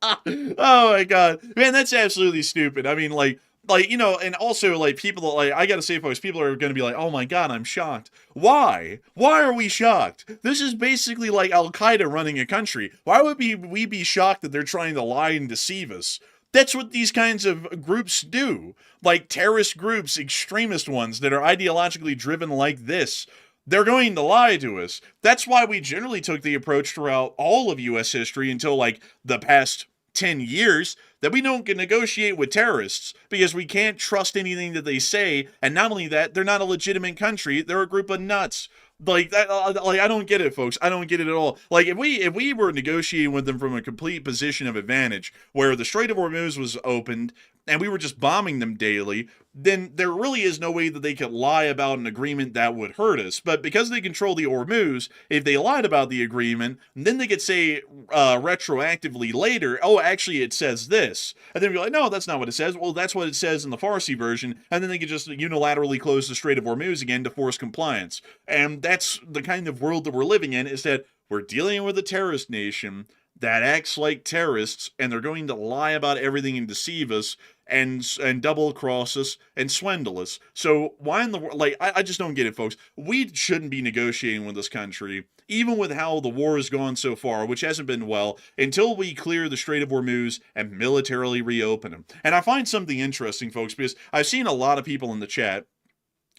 Oh my god, man, that's absolutely stupid. I mean, like, you know, and also, like, people, like, I gotta say, folks, people are gonna be like, oh my god, I'm shocked. Why are we shocked? This is basically like Al-Qaeda running a country. Why would we be shocked that they're trying to lie and deceive us? That's what these kinds of groups do. Like, terrorist groups, extremist ones that are ideologically driven like this. They're going to lie to us. That's why we generally took the approach throughout all of U.S. history until, like, the past 10 years that we don't negotiate with terrorists because we can't trust anything that they say. And not only that, they're not a legitimate country. They're a group of nuts. Like, that, like, I don't get it, folks. I don't get it at all. Like, if we were negotiating with them from a complete position of advantage, where the Strait of Hormuz was opened and we were just bombing them daily, then there really is no way that they could lie about an agreement that would hurt us. But because they control the Hormuz, if they lied about the agreement, then they could say retroactively later, oh, actually it says this. And then be like, no, that's not what it says. Well, that's what it says in the Farsi version. And then they could just unilaterally close the Strait of Hormuz again to force compliance. And that's the kind of world that we're living in, is that we're dealing with a terrorist nation that acts like terrorists, and they're going to lie about everything and deceive us and double cross us and swindle us. So why in the world? Like, I just don't get it, folks. We shouldn't be negotiating with this country, even with how the war has gone so far, which hasn't been well, until we clear the Strait of Hormuz and militarily reopen them. And I find something interesting, folks, because I've seen a lot of people in the chat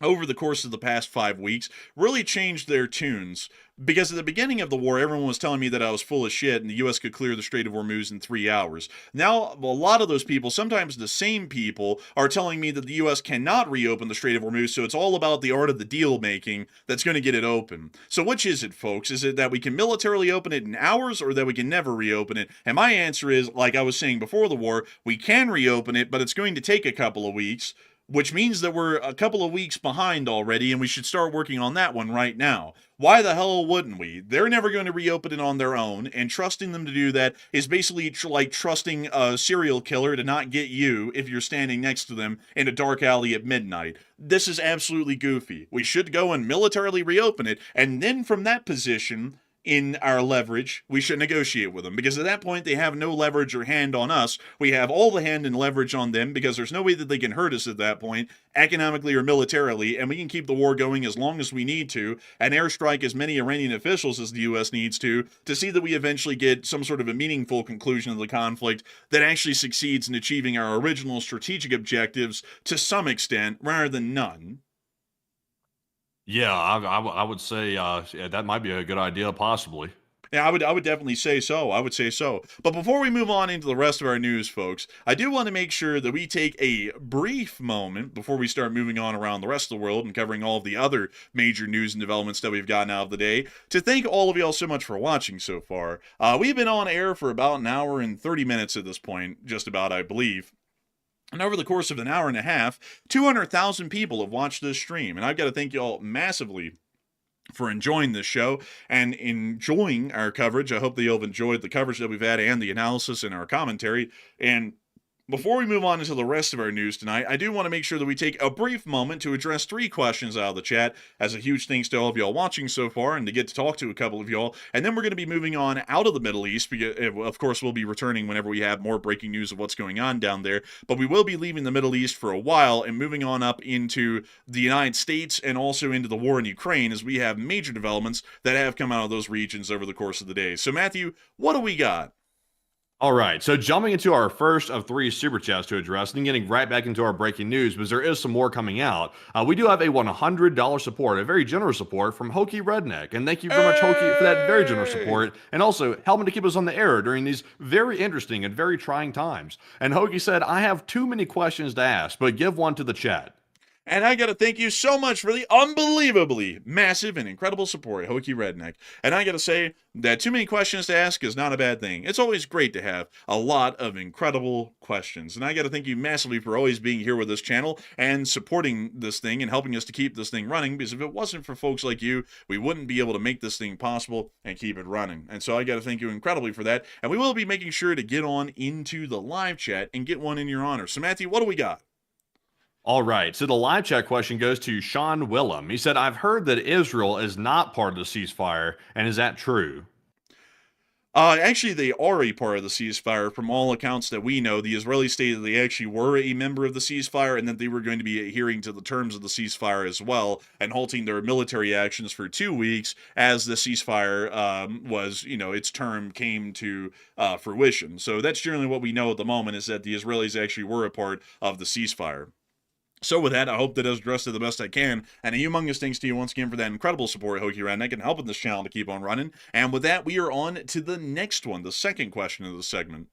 over the course of the past 5 weeks really changed their tunes, because at the beginning of the war, everyone was telling me that I was full of shit and the U.S. could clear the Strait of Hormuz in 3 hours. Now, a lot of those people, sometimes the same people, are telling me that the U.S. cannot reopen the Strait of Hormuz, so it's all about the art of the deal making that's going to get it open. So which is it, folks? Is it that we can militarily open it in hours, or that we can never reopen it? And my answer is, like I was saying before the war, we can reopen it, but it's going to take a couple of weeks, which means that we're a couple of weeks behind already, and we should start working on that one right now. Why the hell wouldn't we? They're never going to reopen it on their own, and trusting them to do that is basically like trusting a serial killer to not get you if you're standing next to them in a dark alley at midnight. This is absolutely goofy. We should go and militarily reopen it, and then from that position, in our leverage, we should negotiate with them, because at that point they have no leverage or hand on us. We have all the hand and leverage on them, because there's no way that they can hurt us at that point, economically or militarily, and we can keep the war going as long as we need to, and airstrike as many Iranian officials as the U.S. needs to see that we eventually get some sort of a meaningful conclusion of the conflict that actually succeeds in achieving our original strategic objectives to some extent, rather than none. Yeah, I would say yeah, that might be a good idea, possibly. Yeah, I would definitely say so. I would say so. But before we move on into the rest of our news, folks, I do want to make sure that we take a brief moment before we start moving on around the rest of the world and covering all of the other major news and developments that we've gotten out of the day, to thank all of y'all so much for watching so far. We've been on air for about an hour and 30 minutes at this point, just about, I believe. And over the course of an hour and a half, 200,000 people have watched this stream. And I've got to thank you all massively for enjoying this show and enjoying our coverage. I hope that you'll have enjoyed the coverage that we've had and the analysis and our commentary. And before we move on into the rest of our news tonight, I do want to make sure that we take a brief moment to address 3 questions out of the chat, as a huge thanks to all of y'all watching so far and to get to talk to a couple of y'all. And then we're going to be moving on out of the Middle East, because of course we'll be returning whenever we have more breaking news of what's going on down there. But we will be leaving the Middle East for a while and moving on up into the United States and also into the war in Ukraine, as we have major developments that have come out of those regions over the course of the day. So Matthew, what do we got? All right, so jumping into our first of 3 super chats to address, and then getting right back into our breaking news, because there is some more coming out. We do have a $100 support, a very generous support from Hokey Redneck, and thank you very much, Hokey, for that very generous support, and also helping to keep us on the air during these very interesting and very trying times. And Hokey said, I have too many questions to ask, but give one to the chat. And I gotta thank you so much for the unbelievably massive and incredible support, Hokey Redneck. And I gotta say that too many questions to ask is not a bad thing. It's always great to have a lot of incredible questions. And I gotta thank you massively for always being here with this channel and supporting this thing and helping us to keep this thing running, because if it wasn't for folks like you, we wouldn't be able to make this thing possible and keep it running. And so I gotta thank you incredibly for that. And we will be making sure to get on into the live chat and get one in your honor. So Matthew, what do we got? All right, so the live chat question goes to Sean Willem. He said, I've heard that Israel is not part of the ceasefire, and is that true? Actually, they are a part of the ceasefire. From all accounts that we know, the Israelis stated they actually were a member of the ceasefire, and that they were going to be adhering to the terms of the ceasefire as well, and halting their military actions for 2 weeks as the ceasefire was, its term came to fruition. So that's generally what we know at the moment, is that the Israelis actually were a part of the ceasefire. So with that, I hope that I addressed it the best I can, and a humongous thanks to you once again for that incredible support, Hokey Redneck, and helping this channel to keep on running. And with that, we are on to the next one, the second question of the segment.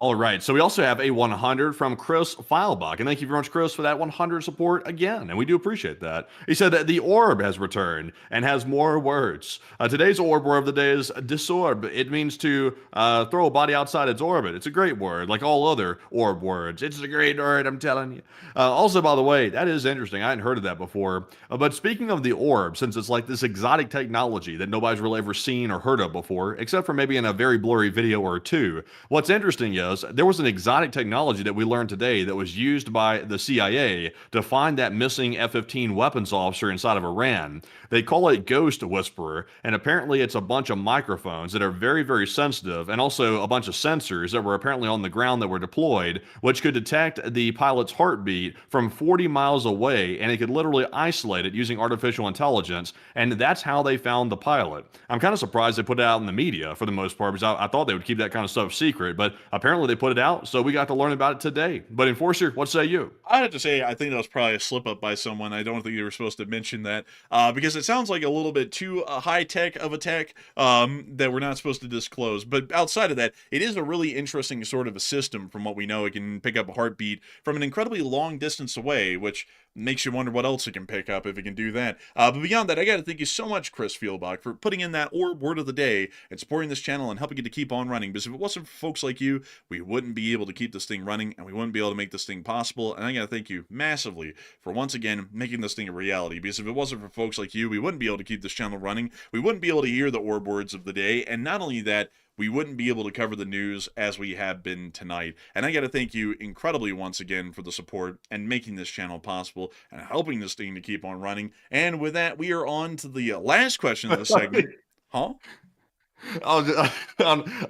All right, so we also have a 100 from Chris Feilbach, and thank you very much, Chris, for that 100 support again, and we do appreciate that. He said that the orb has returned and has more words. Today's orb word of the day is disorb. It means to throw a body outside its orbit. It's a great word, like all other orb words. It's a great word, I'm telling you. Also, by the way, that is interesting. I hadn't heard of that before. But speaking of the orb, since it's like this exotic technology that nobody's really ever seen or heard of before, except for maybe in a very blurry video or two, what's interesting is is there was an exotic technology that we learned today that was used by the CIA to find that missing F-15 weapons officer inside of Iran. They call it Ghost Whisperer, and apparently it's a bunch of microphones that are very, very sensitive, and also a bunch of sensors that were apparently on the ground that were deployed, which could detect the pilot's heartbeat from 40 miles away, and it could literally isolate it using artificial intelligence, and that's how they found the pilot. I'm kind of surprised they put it out in the media for the most part, because I thought they would keep that kind of stuff secret, but apparently they put it out, so we got to learn about it today. But Enforcer, what say you? I have to say, I think that was probably a slip up by someone. I don't think they were supposed to mention that because it sounds like a little bit too high tech of a tech that we're not supposed to disclose. But outside of that, it is a really interesting sort of a system. From what we know, it can pick up a heartbeat from an incredibly long distance away, which makes you wonder what else it can pick up if it can do that. But beyond that, I got to thank you so much, Chris Fieldbach, for putting in that orb word of the day and supporting this channel and helping it to keep on running. Because if it wasn't for folks like you, we wouldn't be able to keep this thing running and we wouldn't be able to make this thing possible. And I got to thank you massively for once again making this thing a reality. Because if it wasn't for folks like you, we wouldn't be able to keep this channel running. We wouldn't be able to hear the orb words of the day. And not only that, we wouldn't be able to cover the news as we have been tonight. And I got to thank you incredibly once again for the support and making this channel possible and helping this thing to keep on running. And with that, we are on to the last question of the segment. Huh? I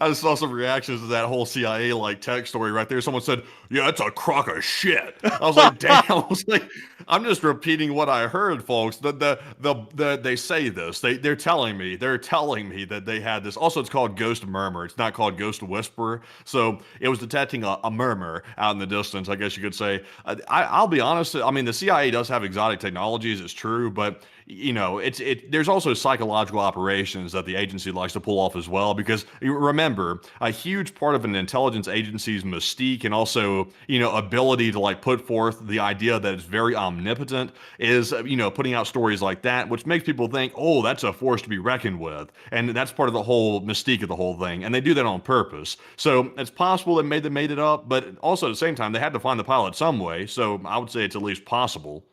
just saw some reactions to that whole CIA like tech story right there. Someone said, "Yeah, it's a crock of shit." I was like, "Damn!" I was like, "I'm just repeating what I heard, folks." They say this. They're telling me that they had this. Also, it's called Ghost Murmur. It's not called Ghost Whisperer. So it was detecting a murmur out in the distance, I guess you could say. I'll be honest. I mean, the CIA does have exotic technologies. It's true, but you know, there's also psychological operations that the agency likes to pull off as well, because you remember, a huge part of an intelligence agency's mystique and also, you know, ability to like put forth the idea that it's very omnipotent is, you know, putting out stories like that, which makes people think, oh, that's a force to be reckoned with. And that's part of the whole mystique of the whole thing. And they do that on purpose. So it's possible they made it up, but also at the same time, they had to find the pilot some way. So I would say it's at least possible.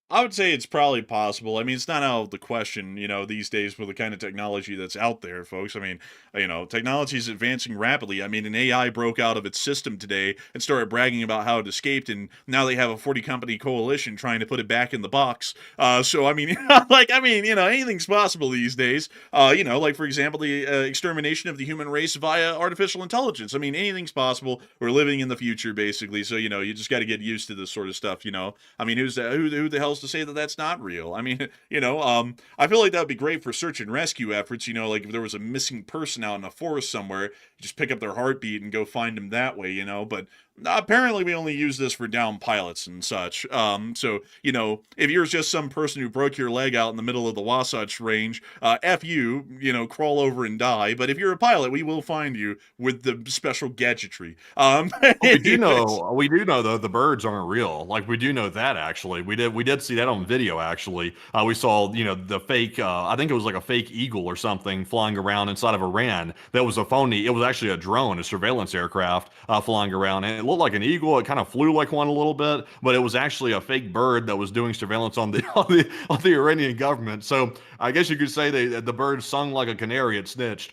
I would say it's probably possible. I mean, it's not out of the question, you know, these days with the kind of technology that's out there, folks. I mean, you know, technology is advancing rapidly. I mean, an AI broke out of its system today and started bragging about how it escaped, and now they have a 40-company coalition trying to put it back in the box. So, I mean, you know, anything's possible these days. You know, like, for example, the extermination of the human race via artificial intelligence. I mean, anything's possible. We're living in the future, basically. So, you know, you just got to get used to this sort of stuff, you know. I mean, who the hell's to say that that's not real? I mean, you know, I feel like that would be great for search and rescue efforts. You know, like if there was a missing person out in a forest somewhere, you just pick up their heartbeat and go find them that way, you know. But apparently we only use this for down pilots and such. So, you know, if you're just some person who broke your leg out in the middle of the Wasatch Range, F you, you know, crawl over and die. But if you're a pilot, we will find you with the special gadgetry. We do know though the birds aren't real. Like we do know that actually. We did see that on video actually. We saw, you know, the fake, I think it was like a fake eagle or something flying around inside of Iran. That was a phony. It was actually a drone, a surveillance aircraft flying around, and it looked like an eagle. It kind of flew like one a little bit, but it was actually a fake bird that was doing surveillance on the Iranian government. So I guess you could say the bird sung like a canary. It snitched.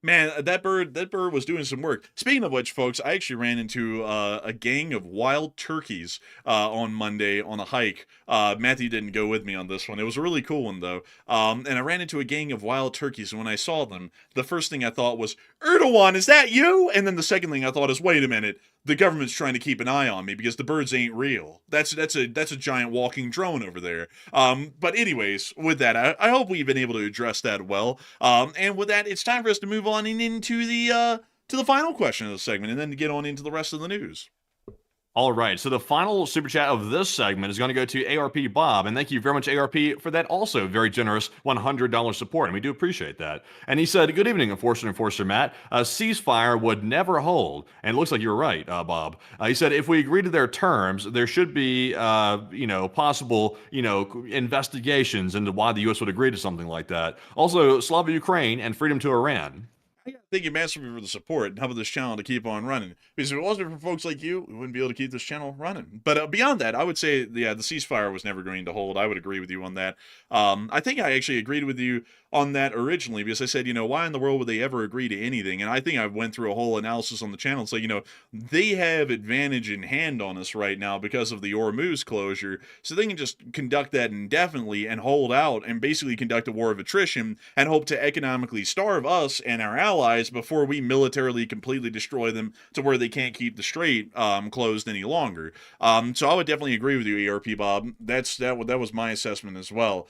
Man, that bird was doing some work. Speaking of which, folks, I actually ran into a gang of wild turkeys on Monday on a hike. Matthew didn't go with me on this one. It was a really cool one, though. And I ran into a gang of wild turkeys, and when I saw them, the first thing I thought was, Erdogan, is that you? And then the second thing I thought is, wait a minute, the government's trying to keep an eye on me because the birds ain't real. That's a giant walking drone over there. But anyways, with that, I hope we've been able to address that well. And with that, it's time for us to move on into the final question of the segment, and then to get on into the rest of the news. All right, so the final super chat of this segment is going to go to ARP Bob, and thank you very much, ARP, for that also very generous $100 support, and we do appreciate that. And he said, "Good evening, Enforcer Matt. A ceasefire would never hold," and it looks like you're right, Bob. He said, "If we agree to their terms, there should be, possible, investigations into why the U.S. would agree to something like that. Also, Slava Ukraine and freedom to Iran." I gotta Thank you massively for the support and helping this channel to keep on running. Because if it wasn't for folks like you, we wouldn't be able to keep this channel running. But beyond that, I would say, yeah, the ceasefire was never going to hold. I would agree with you on that. I think I actually agreed with you on that originally because I said, why in the world would they ever agree to anything? And I think I went through a whole analysis on the channel and say, they have advantage in hand on us right now because of the Hormuz closure. So they can just conduct that indefinitely and hold out and basically conduct a war of attrition and hope to economically starve us and our allies before we militarily completely destroy them to where they can't keep the strait closed any longer. So I would definitely agree with you, ERP Bob. That was my assessment as well.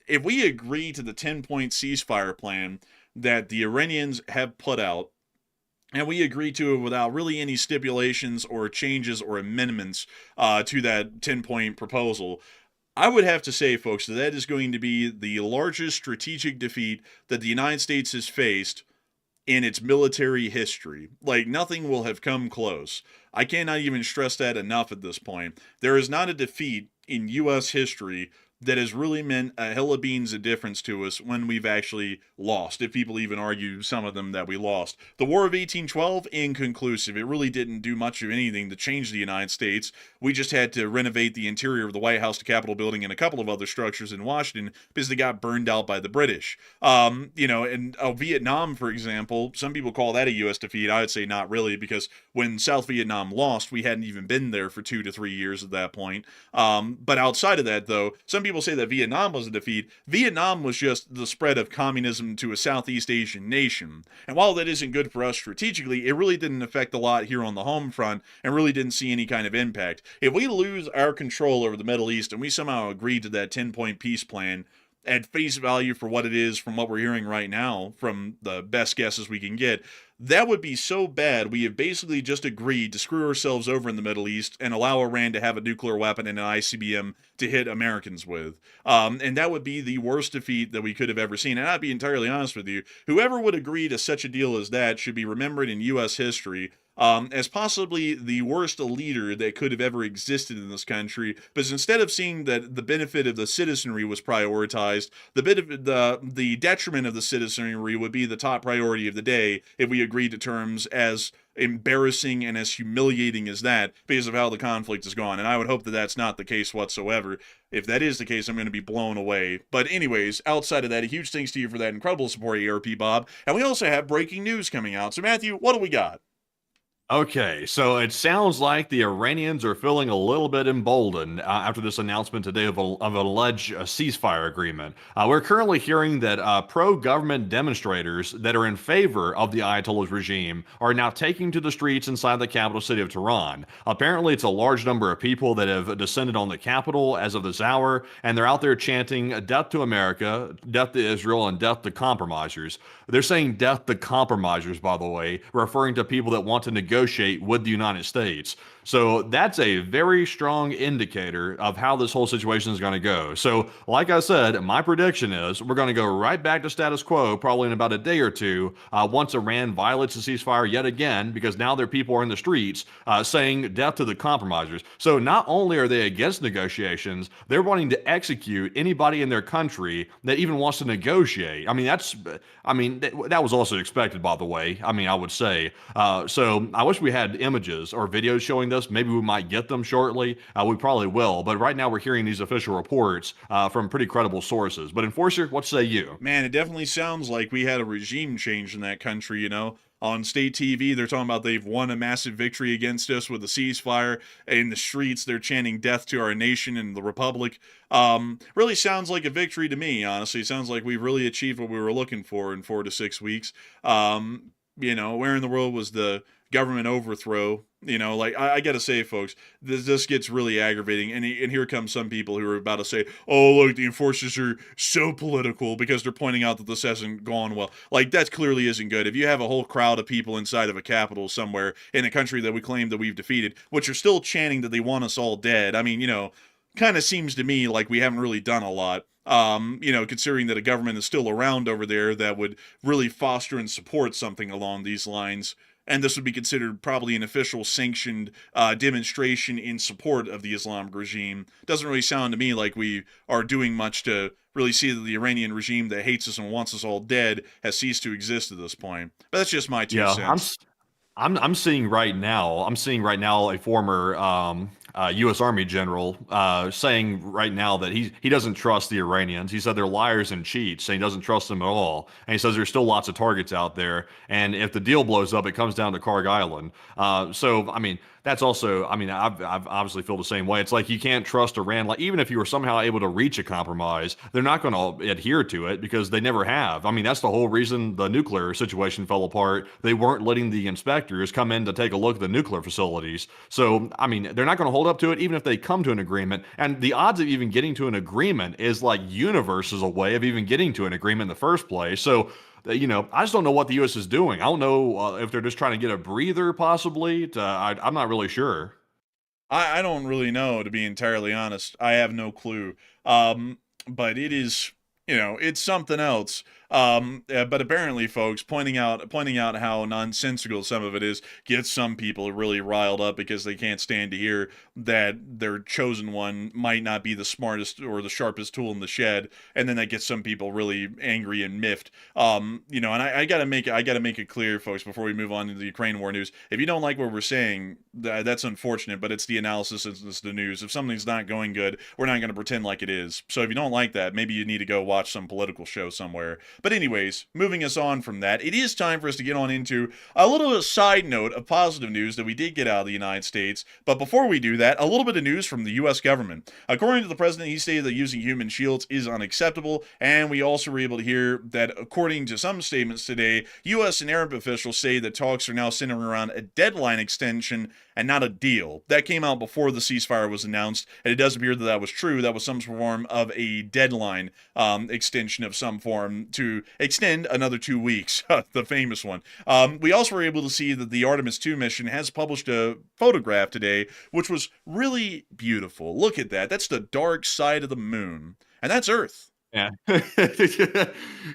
If we agree to the 10-point ceasefire plan that the Iranians have put out, and we agree to it without really any stipulations or changes or amendments to that 10-point proposal, I would have to say, folks, that is going to be the largest strategic defeat that the United States has faced in its military history. Like, nothing will have come close. I cannot even stress that enough at this point. There is not a defeat in U.S. history that has really meant a hill of beans of difference to us when we've actually lost, if people even argue, some of them, that we lost. The War of 1812, inconclusive. It really didn't do much of anything to change the United States. We just had to renovate the interior of the White House, the Capitol building, and a couple of other structures in Washington because they got burned out by the British. And Vietnam, for example, some people call that a U.S. defeat. I would say not really, because when South Vietnam lost, we hadn't even been there for 2 to 3 years at that point. But outside of that, though, some people say that Vietnam was a defeat. Vietnam was just the spread of communism to a Southeast Asian nation. And while that isn't good for us strategically, it really didn't affect a lot here on the home front and really didn't see any kind of impact. If we lose our control over the Middle East and we somehow agree to that 10-point peace plan at face value for what it is from what we're hearing right now, from the best guesses we can get, that would be so bad. We have basically just agreed to screw ourselves over in the Middle East and allow Iran to have a nuclear weapon and an ICBM to hit Americans with. And that would be the worst defeat that we could have ever seen. And I'd be entirely honest with you, whoever would agree to such a deal as that should be remembered in U.S. history as possibly the worst leader that could have ever existed in this country, because instead of seeing that the benefit of the citizenry was prioritized, the detriment of the citizenry would be the top priority of the day if we agreed to terms as embarrassing and as humiliating as that because of how the conflict has gone. And I would hope that that's not the case whatsoever. If that is the case, I'm going to be blown away. But anyways, outside of that, a huge thanks to you for that incredible support, ARP Bob. And we also have breaking news coming out. So Matthew, what do we got? Okay, so it sounds like the Iranians are feeling a little bit emboldened after this announcement today of an alleged ceasefire agreement. We're currently hearing that pro-government demonstrators that are in favor of the Ayatollah's regime are now taking to the streets inside the capital city of Tehran. Apparently, it's a large number of people that have descended on the capital as of this hour, and they're out there chanting death to America, death to Israel, and death to compromisers. They're saying death to compromisers, by the way, referring to people that want to negotiate with the United States. So that's a very strong indicator of how this whole situation is going to go. So like I said, my prediction is we're going to go right back to status quo probably in about a day or two once Iran violates the ceasefire yet again, because now their people are in the streets saying death to the compromisers. So not only are they against negotiations, they're wanting to execute anybody in their country that even wants to negotiate. That was also expected, by the way. I would say. So I wish we had images or videos showing this. Maybe we might get them shortly. We probably will. But right now we're hearing these official reports from pretty credible sources. But Enforcer, what say you? Man, it definitely sounds like we had a regime change in that country, On state TV, they're talking about they've won a massive victory against us with a ceasefire. In the streets, they're chanting death to our nation and the republic. Really sounds like a victory to me, honestly. Sounds like we've really achieved what we were looking for in 4 to 6 weeks. Where in the world was the government overthrow? I gotta say, folks, this gets really aggravating. And here comes some people who are about to say, oh, look, the enforcers are so political because they're pointing out that this hasn't gone well. That clearly isn't good. If you have a whole crowd of people inside of a capital somewhere in a country that we claim that we've defeated, which are still chanting that they want us all dead, kind of seems to me like we haven't really done a lot. Considering that a government is still around over there that would really foster and support something along these lines. and this would be considered probably an official sanctioned demonstration in support of the Islamic regime. Doesn't really sound to me like we are doing much to really see that the Iranian regime that hates us and wants us all dead has ceased to exist at this point. But that's just my two Yeah, cents. I'm seeing right now. I'm seeing right now a former U.S. Army general saying right now that he doesn't trust the Iranians. He said they're liars and cheats, and he doesn't trust them at all. And he says there's still lots of targets out there, and if the deal blows up, it comes down to Karg Island. So I mean, that's also. I mean, I've obviously feel the same way. It's like you can't trust Iran. Like even if you were somehow able to reach a compromise, they're not going to adhere to it because they never have. I mean, that's the whole reason the nuclear situation fell apart. They weren't letting the inspectors come in to take a look at the nuclear facilities. So, I mean, they're not going to hold up to it even if they come to an agreement. And the odds of even getting to an agreement is like universes away of even getting to an agreement in the first place. So, I just don't know what the U.S. is doing. I don't know if they're just trying to get a breather, possibly. I'm not really sure. I don't really know, to be entirely honest. I have no clue. But it is, it's something else. But apparently, folks, pointing out how nonsensical some of it is gets some people really riled up because they can't stand to hear that their chosen one might not be the smartest or the sharpest tool in the shed, and then that gets some people really angry and miffed. And I gotta make it clear, folks, before we move on to the Ukraine war news. If you don't like what we're saying, that's unfortunate, but it's the analysis, it's the news. If something's not going good, we're not gonna pretend like it is. So if you don't like that, maybe you need to go watch some political show somewhere. But anyways, moving us on from that, it is time for us to get on into a little side note of positive news that we did get out of the United States. But before we do that, a little bit of news from the U.S. government. According to the president, he stated that using human shields is unacceptable, and we also were able to hear that according to some statements today, U.S. and Arab officials say that talks are now centering around a deadline extension and not a deal. That came out before the ceasefire was announced, and it does appear that that was true. That was some form of a deadline extension of some form to extend another 2 weeks, the famous one. We also were able to see that the Artemis 2 mission has published a photograph today, which was really beautiful. Look at that. That's the dark side of the moon, and that's Earth. Yeah.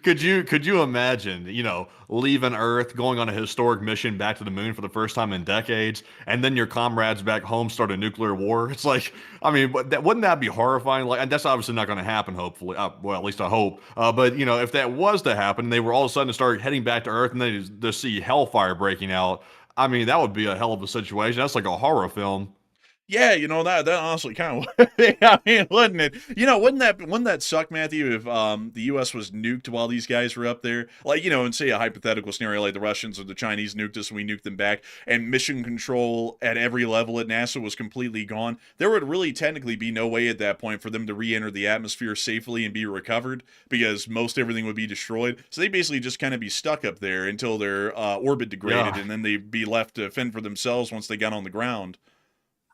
Could you imagine, leaving Earth, going on a historic mission back to the moon for the first time in decades, and then your comrades back home start a nuclear war? It's like, I mean, wouldn't that be horrifying? Like, and that's obviously not going to happen, hopefully. Well, at least I hope. But, if that was to happen, they were all of a sudden to start heading back to Earth and then to see hellfire breaking out. I mean, that would be a hell of a situation. That's like a horror film. Yeah, that honestly kind of, I mean, wouldn't it? Wouldn't that suck, Matthew, if the U.S. was nuked while these guys were up there? Like, and say a hypothetical scenario like the Russians or the Chinese nuked us and we nuked them back, and mission control at every level at NASA was completely gone. There would really technically be no way at that point for them to re-enter the atmosphere safely and be recovered because most everything would be destroyed. So they basically just kind of be stuck up there until their orbit degraded, and then they'd be left to fend for themselves once they got on the ground.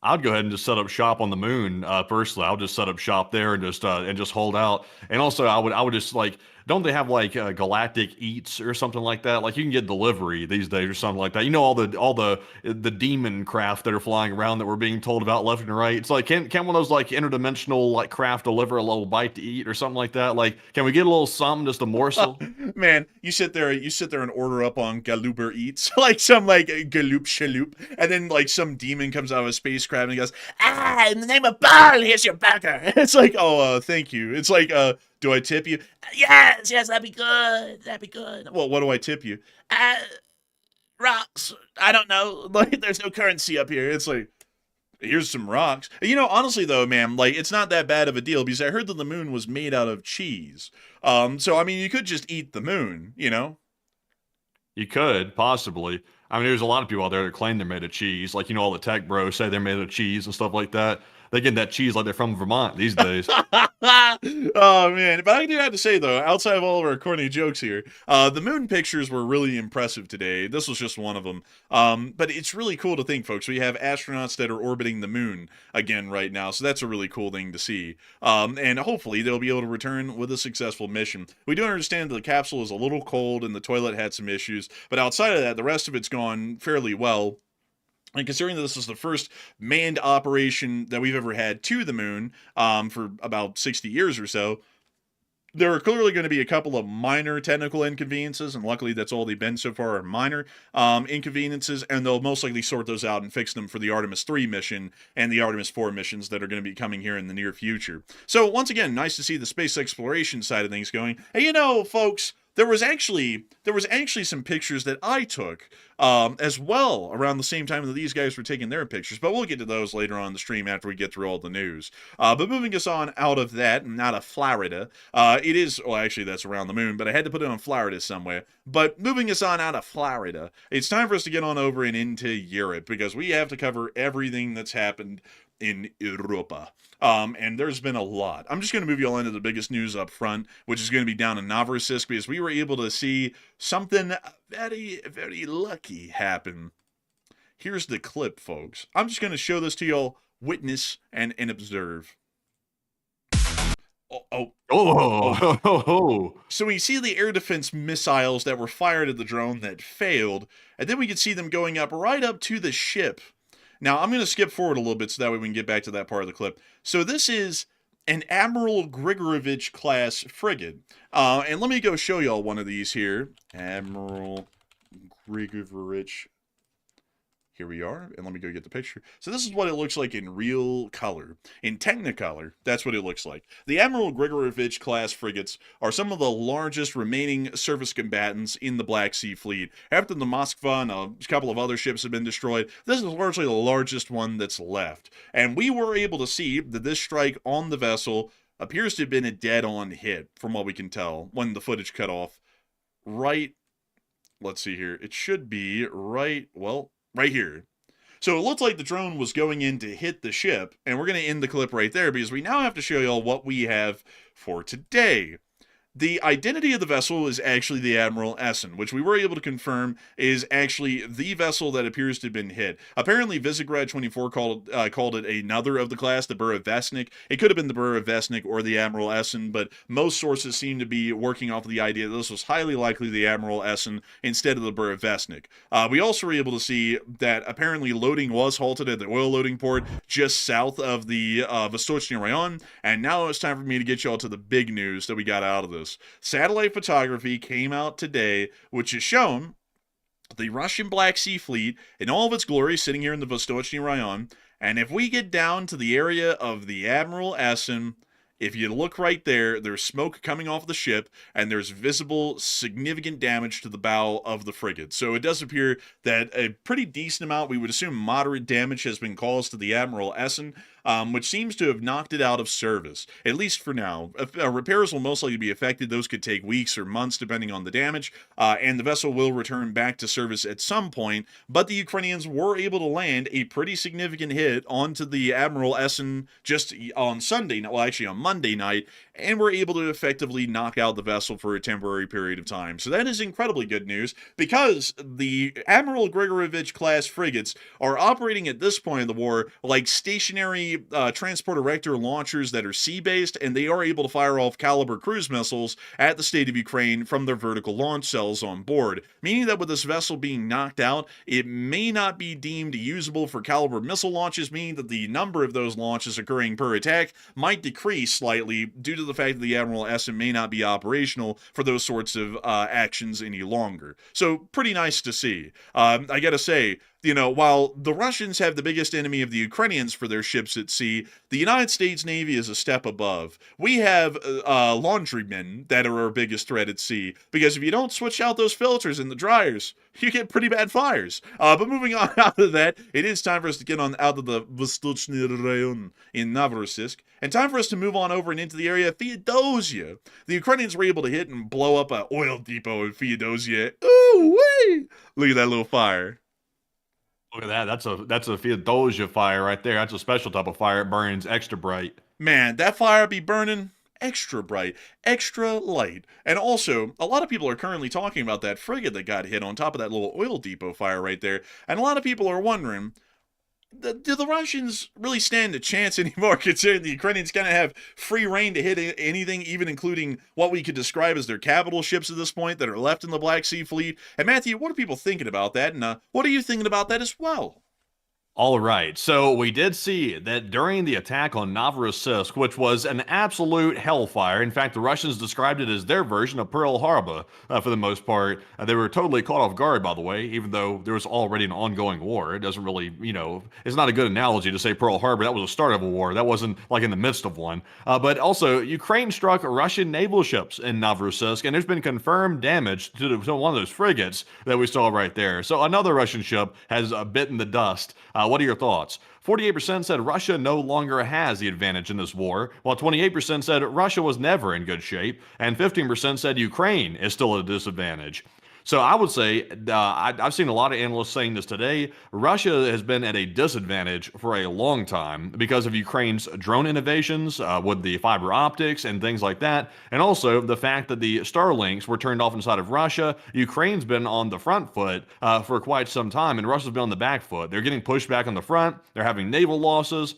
I'd go ahead and just set up shop on the moon. Personally, I'll just set up shop there and just hold out. And also, I would just like, don't they have like galactic eats or something like that? Like you can get delivery these days or something like that. All the demon craft that are flying around that we're being told about left and right. It's like can one of those like interdimensional like craft deliver a little bite to eat or something like that? Like can we get a little something, just a morsel? Man, you sit there and order up on Galuber Eats, like some like Galoop Shaloop, and then like some demon comes out of a spacecraft and he goes, in the name of Baal, here's your burger. It's like, oh, thank you. It's like, do I tip you? Yes, that'd be good. Well, what do I tip you? Rocks. I don't know. Like, there's no currency up here. It's like, here's some rocks. Honestly though, man, like it's not that bad of a deal because I heard that the moon was made out of cheese. So I mean, you could just eat the moon, You could possibly. I mean, there's a lot of people out there that claim they're made of cheese. Like, all the tech bros say they're made of cheese and stuff like that. They get that cheese like they're from Vermont these days. Oh man, but I do have to say though, outside of all of our corny jokes here, the moon pictures were really impressive today. This was just one of them. But it's really cool to think, folks, we have astronauts that are orbiting the moon again right now, so that's a really cool thing to see. And hopefully they'll be able to return with a successful mission. We do understand that the capsule is a little cold and the toilet had some issues, but outside of that, the rest of it's gone fairly well. And considering that this is the first manned operation that we've ever had to the moon for about 60 years or so, there are clearly going to be a couple of minor technical inconveniences, and luckily that's all they've been so far are minor inconveniences, and they'll most likely sort those out and fix them for the Artemis 3 mission and the Artemis 4 missions that are going to be coming here in the near future. So once again, nice to see the space exploration side of things going. And you know, folks, there was actually some pictures that I took as well around the same time that these guys were taking their pictures, but we'll get to those later on in the stream after we get through all the news. But moving us on out of that, and out of Florida, it is, well, actually that's around the moon, but I had to put it on Florida somewhere. But moving us on out of Florida, it's time for us to get on over and into Europe, because we have to cover everything that's happened in Europa. And there's been a lot. I'm just going to move you all into the biggest news up front, which is going to be down in Novorossiysk, because we were able to see something very, very lucky happen. Here's the clip, folks. I'm just going to show this to y'all, witness and observe. So we see the air defense missiles that were fired at the drone that failed, and then we can see them going up right up to the ship. Now, I'm going to skip forward a little bit so that way we can get back to that part of the clip. So this is an Admiral Grigorovich class frigate. And let me go show y'all one of these here. Admiral Grigorovich. Here we are, and let me go get the picture. So this is what it looks like in real color. In Technicolor, that's what it looks like. The Admiral Grigorovich class frigates are some of the largest remaining surface combatants in the Black Sea Fleet. After the Moskva and a couple of other ships have been destroyed, this is largely the largest one that's left. And we were able to see that this strike on the vessel appears to have been a dead-on hit, from what we can tell, when the footage cut off. Right, let's see here. It should be right here. So it looked like the drone was going in to hit the ship, and we're going to end the clip right there because we now have to show y'all what we have for today. The identity of the vessel is actually the Admiral Essen, which we were able to confirm is actually the vessel that appears to have been hit. Apparently, Visegrad 24 called it another of the class, the Burevestnik. It could have been the Burevestnik or the Admiral Essen, but most sources seem to be working off of the idea that this was highly likely the Admiral Essen instead of the Burevestnik. We also were able to see that apparently loading was halted at the oil loading port just south of the Vostochny Rayon, and now it's time for me to get y'all to the big news that we got out of this. Satellite photography came out today, which has shown the Russian Black Sea Fleet in all of its glory sitting here in the Vostochny Rayon. And if we get down to the area of the Admiral Essen, if you look right there, there's smoke coming off the ship, and there's visible significant damage to the bow of the frigate. So it does appear that a pretty decent amount, we would assume moderate damage, has been caused to the Admiral Essen, which seems to have knocked it out of service, at least for now. Repairs will most likely be affected. Those could take weeks or months depending on the damage, and the vessel will return back to service at some point, but the Ukrainians were able to land a pretty significant hit onto the Admiral Essen just on Sunday, well actually on Monday night, and were able to effectively knock out the vessel for a temporary period of time. So that is incredibly good news, because the Admiral Grigorovich class frigates are operating at this point in the war like stationary transport-erector launchers that are sea-based, and they are able to fire off caliber cruise missiles at the state of Ukraine from their vertical launch cells on board, meaning that with this vessel being knocked out, it may not be deemed usable for caliber missile launches, meaning that the number of those launches occurring per attack might decrease slightly due to the fact that the Admiral Essen may not be operational for those sorts of actions any longer. So pretty nice to see. I gotta say, you know, while the Russians have the biggest enemy of the Ukrainians for their ships at sea, the United States Navy is a step above. We have laundrymen that are our biggest threat at sea, because if you don't switch out those filters in the dryers, you get pretty bad fires. But moving on out of that, it is time for us to get on out of the Vostochny Rayon in Novorossiysk, and time for us to move on over and into the area of Feodosia. The Ukrainians were able to hit and blow up an oil depot in Feodosia. Ooh wee! Look at that little fire. Look at that. That's a Feodosia fire right there. That's a special type of fire. It burns extra bright. Man, that fire be burning extra bright, extra light. And also, a lot of people are currently talking about that frigate that got hit on top of that little oil depot fire right there. And a lot of people are wondering, do the Russians really stand a chance anymore, considering the Ukrainians kind of have free reign to hit anything, even including what we could describe as their capital ships at this point that are left in the Black Sea Fleet? And Matthew, what are people thinking about that? And what are you thinking about that as well? All right, so we did see that during the attack on Novorossiysk, which was an absolute hellfire. In fact, the Russians described it as their version of Pearl Harbor for the most part. They were totally caught off guard, by the way, even though there was already an ongoing war. It doesn't really, it's not a good analogy to say Pearl Harbor. That was the start of a war. That wasn't like in the midst of one. But also, Ukraine struck Russian naval ships in Novorossiysk, and there's been confirmed damage to one of those frigates that we saw right there. So another Russian ship has bitten the dust. What are your thoughts? 48% said Russia no longer has the advantage in this war, while 28% said Russia was never in good shape, and 15% said Ukraine is still at a disadvantage. So I would say, I've seen a lot of analysts saying this today, Russia has been at a disadvantage for a long time because of Ukraine's drone innovations with the fiber optics and things like that, and also the fact that the Starlinks were turned off inside of Russia. Ukraine's been on the front foot for quite some time, and Russia's been on the back foot. They're getting pushed back on the front. They're having naval losses.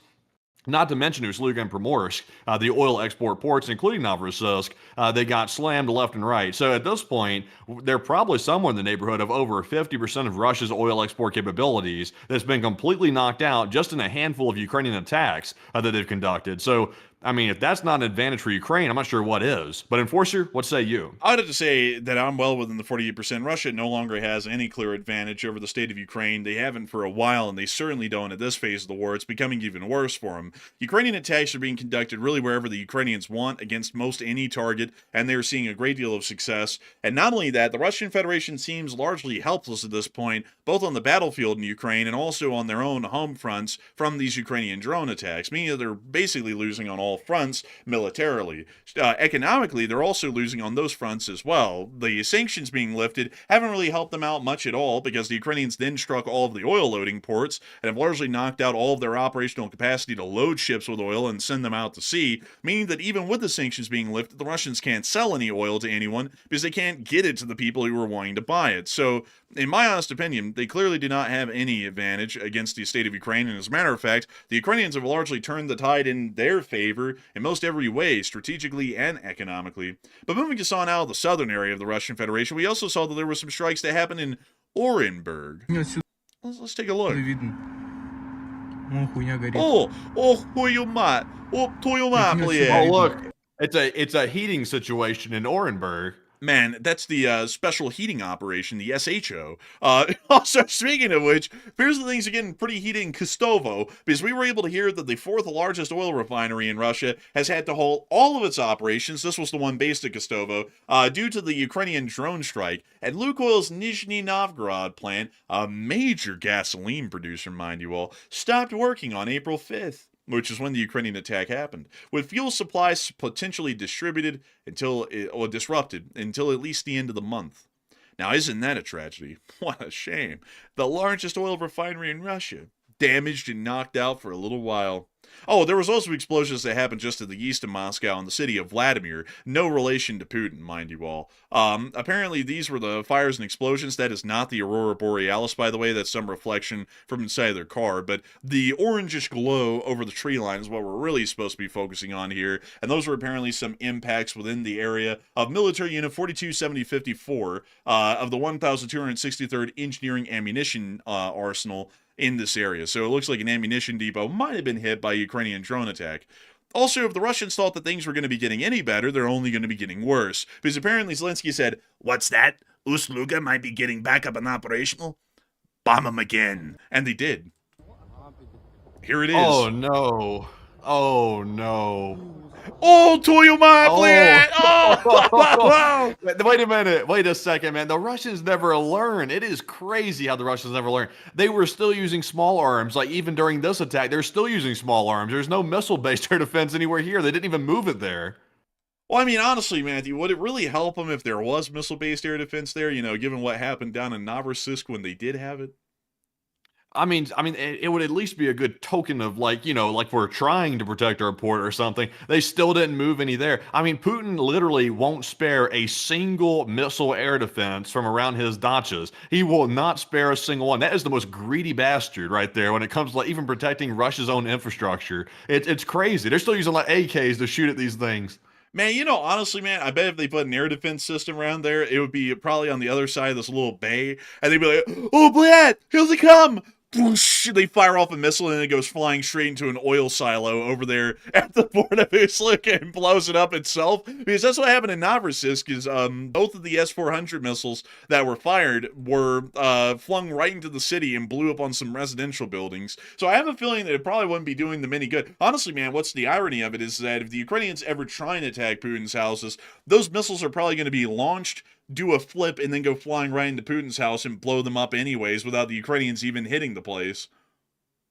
Not to mention Ust-Luga and Primorsk, the oil export ports, including Novorossiysk, they got slammed left and right. So at this point, they're probably somewhere in the neighborhood of over 50% of Russia's oil export capabilities that's been completely knocked out just in a handful of Ukrainian attacks that they've conducted. So I mean, if that's not an advantage for Ukraine, I'm not sure what is. But Enforcer, what say you? I'd have to say that I'm well within the 48%. Russia no longer has any clear advantage over the state of Ukraine. They haven't for a while, and they certainly don't at this phase of the war. It's becoming even worse for them. Ukrainian attacks are being conducted really wherever the Ukrainians want against most any target, and they're seeing a great deal of success. And not only that, the Russian Federation seems largely helpless at this point, both on the battlefield in Ukraine and also on their own home fronts from these Ukrainian drone attacks, meaning that they're basically losing on all fronts militarily. Economically, they're also losing on those fronts as well. The sanctions being lifted haven't really helped them out much at all because the Ukrainians then struck all of the oil loading ports and have largely knocked out all of their operational capacity to load ships with oil and send them out to sea, meaning that even with the sanctions being lifted, the Russians can't sell any oil to anyone because they can't get it to the people who are wanting to buy it. So, in my honest opinion, they clearly do not have any advantage against the state of Ukraine, and as a matter of fact, the Ukrainians have largely turned the tide in their favor in most every way, strategically and economically. But moving us on out of the southern area of the Russian Federation, we also saw that there were some strikes that happened in Orenburg. Let's take a look. Твою мать, блядь. Oh, look, it's a heating situation in Orenburg. Man, that's the special heating operation, the SHO. Also, speaking of which, here's the things are getting pretty heated in Kostovo, because we were able to hear that the fourth largest oil refinery in Russia has had to halt all of its operations. This was the one based at Kostovo, due to the Ukrainian drone strike. At Lukoil's Nizhny Novgorod plant, a major gasoline producer, mind you all, stopped working on April 5th. Which is when the Ukrainian attack happened, with fuel supplies potentially disrupted until at least the end of the month. Now, isn't that a tragedy? What a shame. The largest oil refinery in Russia, damaged and knocked out for a little while. Oh, there was also explosions that happened just to the east of Moscow in the city of Vladimir. No relation to Putin, mind you all. Apparently, these were the fires and explosions. That is not the Aurora Borealis, by the way. That's some reflection from inside their car. But the orangish glow over the tree line is what we're really supposed to be focusing on here. And those were apparently some impacts within the area of military unit 427054 of the 1263rd Engineering Ammunition Arsenal in this area. So it looks like an ammunition depot might have been hit by a Ukrainian drone attack. Also, if the Russians thought that things were going to be getting any better, they're only going to be getting worse. Because apparently Zelensky said, "What's that? Ust-Luga might be getting back up and operational? Bomb them again." And they did. Here it is. Oh, no. Oh, no. Oh, твою мать, блядь! Oh! Wait a minute. Wait a second, man. The Russians never learn. It is crazy how the Russians never learn. They were still using small arms. Like, even during this attack, they're still using small arms. There's no missile-based air defense anywhere here. They didn't even move it there. Well, I mean, honestly, Matthew, would it really help them if there was missile-based air defense there, given what happened down in Novorossiysk when they did have it? I mean, it would at least be a good token of like we're trying to protect our port or something. They still didn't move any there. I mean, Putin literally won't spare a single missile air defense from around his dachas. He will not spare a single one. That is the most greedy bastard right there when it comes to like even protecting Russia's own infrastructure. It's crazy. They're still using like AKs to shoot at these things. Man, honestly, man, I bet if they put an air defense system around there, it would be probably on the other side of this little bay, and they'd be like, "Oh, blad, here they come! whoosh, they fire off a missile and it goes flying straight into an oil silo over there at the port of Islamic and blows it up itself. Because that's what happened in Novorossiysk is both of the S-400 missiles that were fired were flung right into the city and blew up on some residential buildings. So I have a feeling that it probably wouldn't be doing them any good. Honestly, man, what's the irony of it is that if the Ukrainians ever try and attack Putin's houses, those missiles are probably going to be launched, do a flip, and then go flying right into Putin's house and blow them up anyways without the Ukrainians even hitting the place.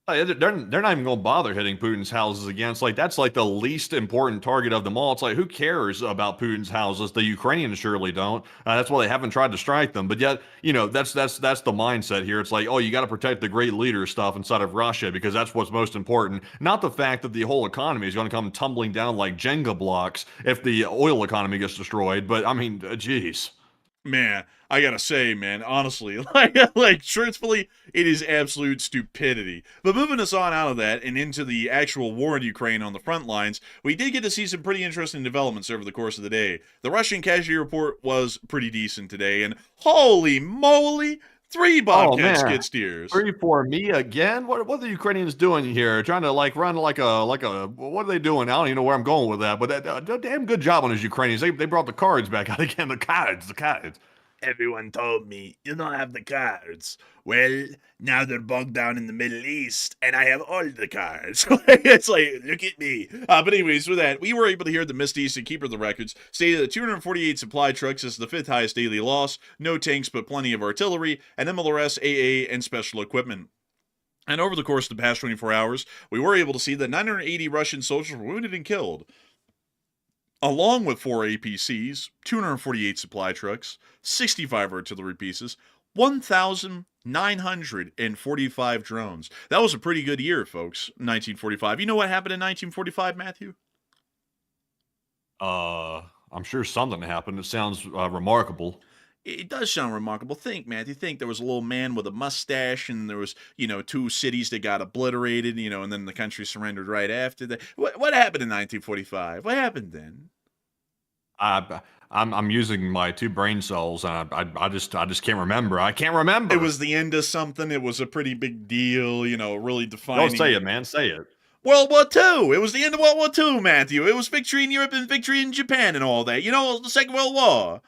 They're not even going to bother hitting Putin's houses again. It's like that's like the least important target of them all. It's like, who cares about Putin's houses? The Ukrainians surely don't. That's why they haven't tried to strike them. But yet, that's the mindset here. It's like, oh, you got to protect the great leader stuff inside of Russia because that's what's most important. Not the fact that the whole economy is going to come tumbling down like Jenga blocks if the oil economy gets destroyed. But I mean, geez. Man, I gotta say, man, honestly, like truthfully, it is absolute stupidity. But moving us on out of that and into the actual war in Ukraine on the front lines, we did get to see some pretty interesting developments over the course of the day. The Russian casualty report was pretty decent today, and holy moly, 3 Bobcat skid steers. 3 for me again? What are the Ukrainians doing here? Trying to like run like a what are they doing? I don't even know where I'm going with that. But damn good job on those Ukrainians. They brought the cards back out again. The cards. Everyone told me, you don't have the cards. Well, now they're bogged down in the Middle East, and I have all the cards. It's like, look at me. But anyways, with that, we were able to hear the Mist East and Keeper of the Records say that 248 supply trucks is the 5th highest daily loss, no tanks but plenty of artillery, and MLRS, AA, and special equipment. And over the course of the past 24 hours, we were able to see that 980 Russian soldiers were wounded and killed, along with 4 APCs, 248 supply trucks, 65 artillery pieces, 1,945 drones. That was a pretty good year, folks, 1945. You know what happened in 1945, Matthew? I'm sure something happened. It sounds remarkable. It does sound remarkable. Think, Matthew, think there was a little man with a mustache, and there was, 2 cities that got obliterated, and then the country surrendered right after that. What happened in 1945? What happened then? I'm using my 2 brain cells, and I just can't remember. I can't remember. It was the end of something. It was a pretty big deal, really defining. Don't say it, man. Say it. World War II. It was the end of World War II, Matthew. It was victory in Europe and victory in Japan and all that. The Second World War.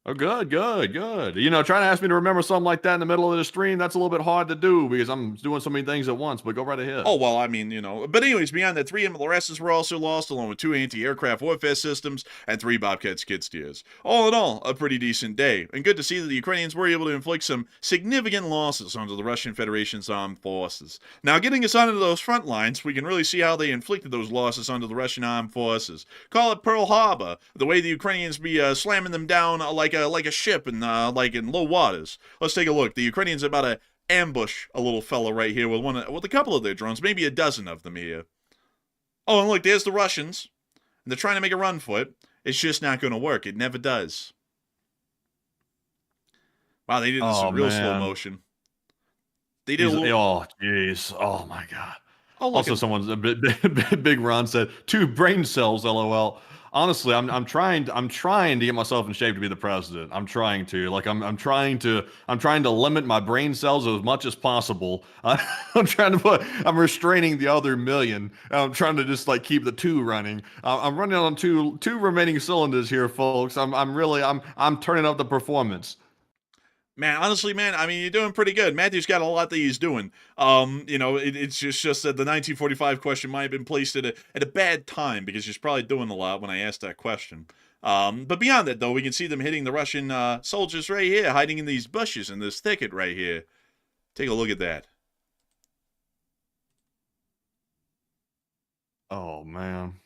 Oh, good. Trying to ask me to remember something like that in the middle of the stream, that's a little bit hard to do because I'm doing so many things at once, but go right ahead. Oh, well, I mean, But anyways, beyond that, 3 MLRSs were also lost, along with 2 anti-aircraft warfare systems and 3 Bobcat skid steers. All in all, a pretty decent day. And good to see that the Ukrainians were able to inflict some significant losses onto the Russian Federation's armed forces. Now, getting us onto those front lines, we can really see how they inflicted those losses onto the Russian armed forces. Call it Pearl Harbor, the way the Ukrainians be slamming them down like a ship in in low waters. Let's take a look. The Ukrainians are about to ambush a little fella right here with a couple of their drones, maybe a dozen of them here. Oh, and look, there's the Russians. And they're trying to make a run for it. It's just not going to work. It never does. Wow, they did this in real slow motion. They did oh, jeez. Oh, my God. Oh, also, someone's a big Ron said 2 brain cells, LOL. Honestly, I'm trying to get myself in shape to be the president. I'm trying to limit my brain cells as much as possible. I'm restraining the other million. I'm trying to just keep the 2 running. I'm running on two remaining cylinders here, folks. I'm turning up the performance. Man, honestly, man, I mean, you're doing pretty good. Matthew's got a lot that he's doing. It's just that the 1945 question might have been placed at a bad time because he's probably doing a lot when I asked that question. But beyond that, though, we can see them hitting the Russian soldiers right here, hiding in these bushes in this thicket right here. Take a look at that. Oh, man.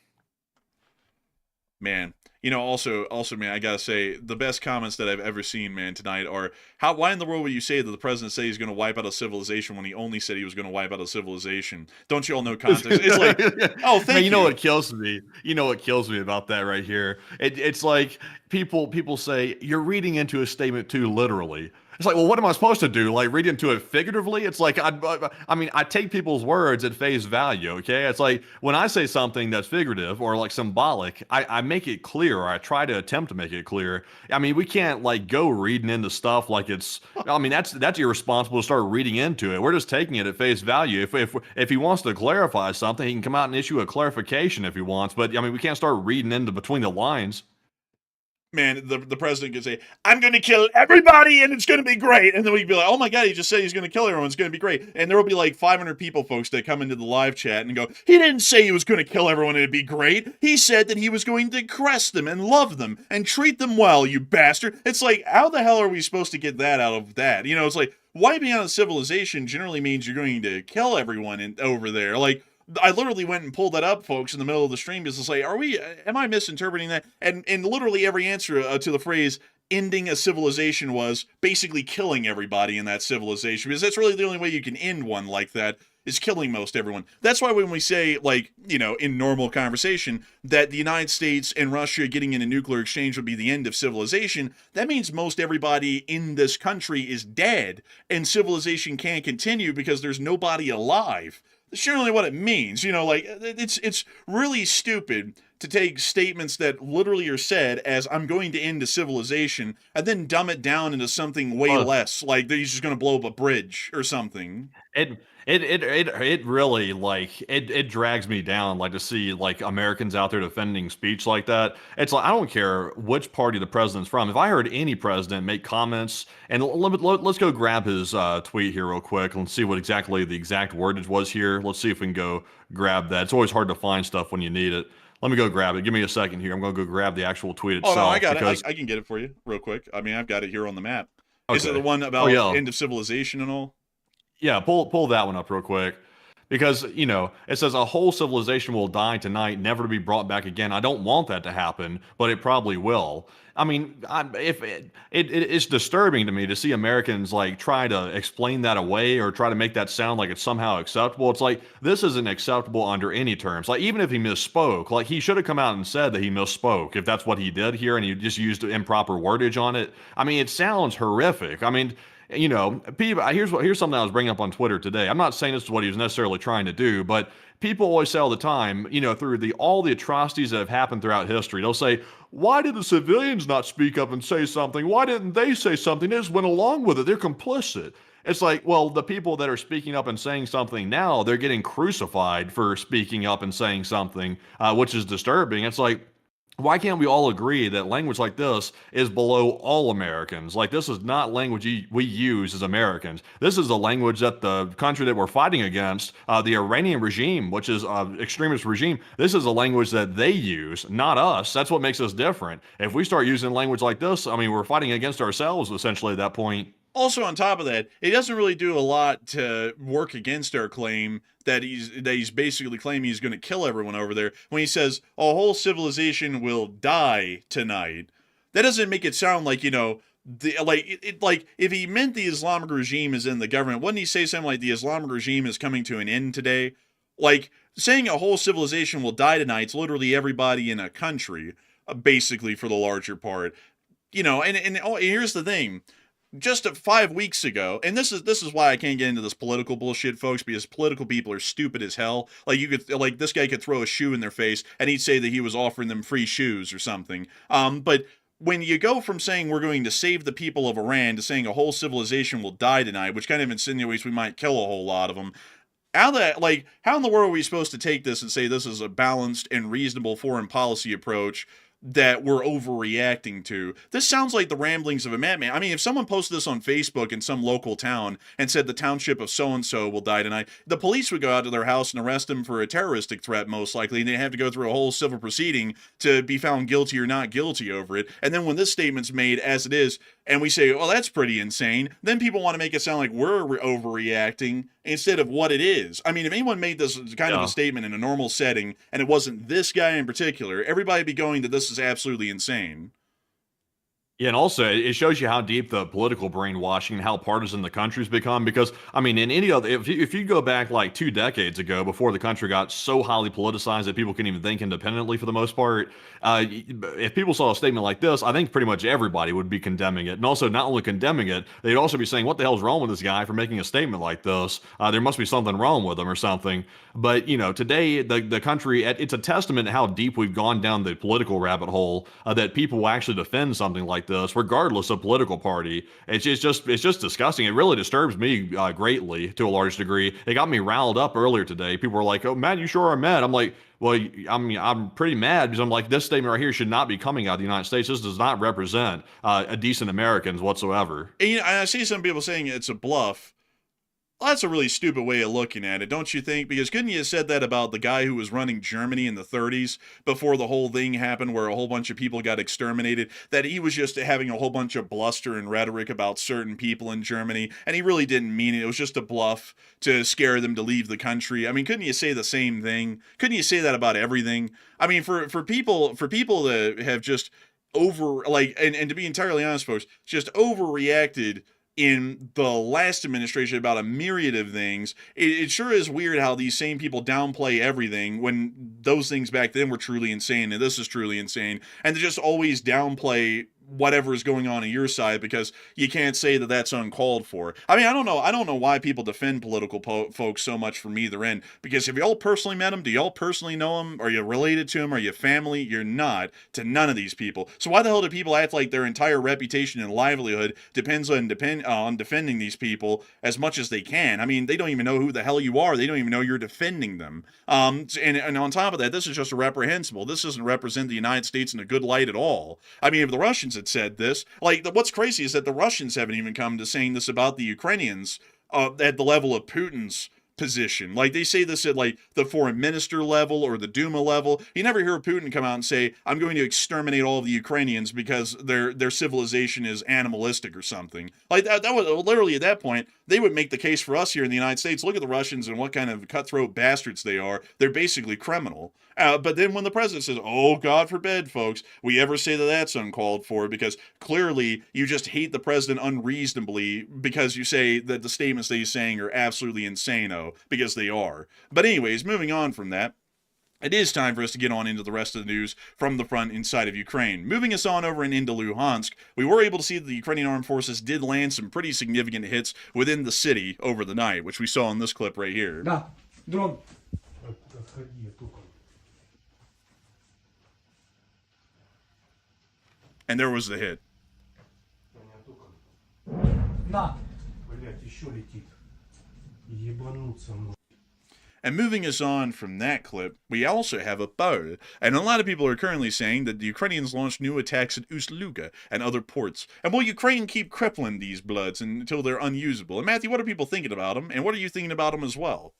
Man. Also, man, I gotta say, the best comments that I've ever seen, man, tonight are, why in the world would you say that the president said he's going to wipe out a civilization when he only said he was going to wipe out a civilization? Don't you all know context? It's like, oh, thank you. You know what kills me? You know what kills me about that right here? It's like people say, you're reading into a statement too literally. It's like, well, what am I supposed to do? Like read into it figuratively? It's like I mean, I take people's words at face value. Okay, it's like when I say something that's figurative or like symbolic, I make it clear, or I try to attempt to make it clear. I mean, we can't like go reading into stuff like it's. I mean, that's irresponsible to start reading into it. We're just taking it at face value. If he wants to clarify something, he can come out and issue a clarification if he wants. But I mean, we can't start reading into between the lines. Man, the president could say, I'm going to kill everybody and it's going to be great. And then we could be like, oh my God, he just said he's going to kill everyone. It's going to be great. And there will be like 500 people, folks, that come into the live chat and go, he didn't say he was going to kill everyone and it'd be great. He said that he was going to caress them and love them and treat them well, you bastard. It's like, how the hell are we supposed to get that out of that? You know, it's like, wiping out a civilization generally means you're going to kill everyone over there. Like, I literally went and pulled that up, folks, in the middle of the stream just to say, am I misinterpreting that? And literally every answer to the phrase ending a civilization was basically killing everybody in that civilization, because that's really the only way you can end one like that, is killing most everyone. That's why when we say, like, you know, in normal conversation, that the United States and Russia getting in a nuclear exchange would be the end of civilization, that means most everybody in this country is dead, and civilization can't continue because there's nobody alive. That's generally what it means. You know, like, it's really stupid to take statements that literally are said as, I'm going to end a civilization, and then dumb it down into something way less, like that he's just going to blow up a bridge or something. It really like it drags me down like to see like Americans out there defending speech like that. It's like I don't care which party the president's from. If I heard any president make comments, and let's go grab his tweet here real quick and see what exactly the exact wordage was here. Let's see if we can go grab that. It's always hard to find stuff when you need it. Let me go grab it. Give me a second here. I'm going to go grab the actual tweet itself. Oh, no, I got it. I can get it for you real quick. I mean, I've got it here on the map. Okay. Is it the one about end of civilization and all? Yeah, pull that one up real quick. Because, you know, it says a whole civilization will die tonight, never to be brought back again. I don't want that to happen, but it probably will. I mean, it's disturbing to me to see Americans like try to explain that away or try to make that sound like it's somehow acceptable. It's like, this isn't acceptable under any terms. Like, even if he misspoke, like he should have come out and said that he misspoke if that's what he did here and he just used improper wordage on it. I mean, it sounds horrific. I mean, you know, people, here's something I was bringing up on Twitter today. I'm not saying this is what he was necessarily trying to do, but people always say all the time, you know, through all the atrocities that have happened throughout history, they'll say, why did the civilians not speak up and say something? Why didn't they say something? They just went along with it. They're complicit. It's like, well, the people that are speaking up and saying something now, they're getting crucified for speaking up and saying something, which is disturbing. It's like, why can't we all agree that language like this is below all Americans? Like, this is not language we use as Americans. This is the language that the country that we're fighting against, the Iranian regime, which is an extremist regime, this is a language that they use, not us. That's what makes us different. If we start using language like this, I mean, we're fighting against ourselves, essentially, at that point. Also, on top of that, it doesn't really do a lot to work against our claim that he's basically claiming he's going to kill everyone over there when he says a whole civilization will die tonight. That doesn't make it sound like, you know, like if he meant the Islamic regime is in the government, wouldn't he say something like the Islamic regime is coming to an end today? Like, saying a whole civilization will die tonight is literally everybody in a country, basically, for the larger part. You know, and here's the thing. Just 5 weeks ago, and this is why I can't get into this political bullshit, folks, because political people are stupid as hell. Like this guy could throw a shoe in their face and he'd say that he was offering them free shoes or something. But when you go from saying we're going to save the people of Iran to saying a whole civilization will die tonight, which kind of insinuates we might kill a whole lot of them, how in the world are we supposed to take this and say this is a balanced and reasonable foreign policy approach that we're overreacting to? This sounds like the ramblings of a madman. I mean, if someone posted this on Facebook in some local town and said the township of so-and-so will die tonight, the police would go out to their house and arrest them for a terroristic threat, most likely, and they'd have to go through a whole civil proceeding to be found guilty or not guilty over it. And then when this statement's made as it is, and we say, well, that's pretty insane, then people want to make it sound like we're overreacting instead of what it is. I mean, if anyone made this kind of a statement in a normal setting, and it wasn't this guy in particular, everybody would be going that this is absolutely insane. Yeah, and also it shows you how deep the political brainwashing and how partisan the country's become. Because I mean, in any other, if you go back like 2 decades ago, before the country got so highly politicized that people couldn't even think independently for the most part, if people saw a statement like this, I think pretty much everybody would be condemning it, and also not only condemning it, they'd also be saying, "What the hell's wrong with this guy for making a statement like this? There must be something wrong with him or something." But today the country, it's a testament to how deep we've gone down the political rabbit hole that people will actually defend something like this, regardless of political party. It's just disgusting. It really disturbs me greatly to a large degree. It got me riled up earlier today. People were like, "Oh, Matt, you sure are mad." I'm like, well, I mean, I'm pretty mad because I'm like, this statement right here should not be coming out of the United States. This does not represent a decent Americans whatsoever. And, I see some people saying it's a bluff. Well, that's a really stupid way of looking at it, don't you think? Because couldn't you have said that about the guy who was running Germany in the 30s before the whole thing happened where a whole bunch of people got exterminated? That he was just having a whole bunch of bluster and rhetoric about certain people in Germany, and he really didn't mean it. It was just a bluff to scare them to leave the country. I mean, couldn't you say the same thing? Couldn't you say that about everything? I mean, for people that have just over, like, and to be entirely honest, folks, just overreacted in the last administration about a myriad of things. It sure is weird how these same people downplay everything when those things back then were truly insane, and this is truly insane, and to just always downplay whatever is going on your side because you can't say that that's uncalled for. I mean, I don't know why people defend political folks so much from either end, because have y'all personally met them? Do y'all personally know them? Are you related to them? Are you family? You're not to none of these people. So why the hell do people act like their entire reputation and livelihood depends on defending these people as much as they can? I mean, they don't even know who the hell you are. They don't even know you're defending them. And on top of that, this is just reprehensible. This doesn't represent the United States in a good light at all. I mean, if the Russians had said this, like, what's crazy is that the Russians haven't even come to saying this about the Ukrainians at the level of Putin's position. Like, they say this at like the foreign minister level or the Duma level. You never hear Putin come out and say, "I'm going to exterminate all of the Ukrainians because their civilization is animalistic or something." Like that was literally, at that point, they would make the case for us here in the United States. Look at the Russians and what kind of cutthroat bastards they are. They're basically criminal. But then when the president says, "Oh, God forbid, folks, we ever say that that's uncalled for," because clearly you just hate the president unreasonably because you say that the statements that he's saying are absolutely insane-o, because they are. But anyways, moving on from that, it is time for us to get on into the rest of the news from the front inside of Ukraine. Moving us on over and into Luhansk, we were able to see that the Ukrainian armed forces did land some pretty significant hits within the city over the night, which we saw in this clip right here. Да, дрон. And there was the hit. На. Блять, еще летит. Ебануться можно. And moving us on from that clip, we also have a bow. And a lot of people are currently saying that the Ukrainians launched new attacks at Ust-Luga and other ports. And will Ukraine keep crippling these bloods until they're unusable? And Matthew, what are people thinking about them? And what are you thinking about them as well?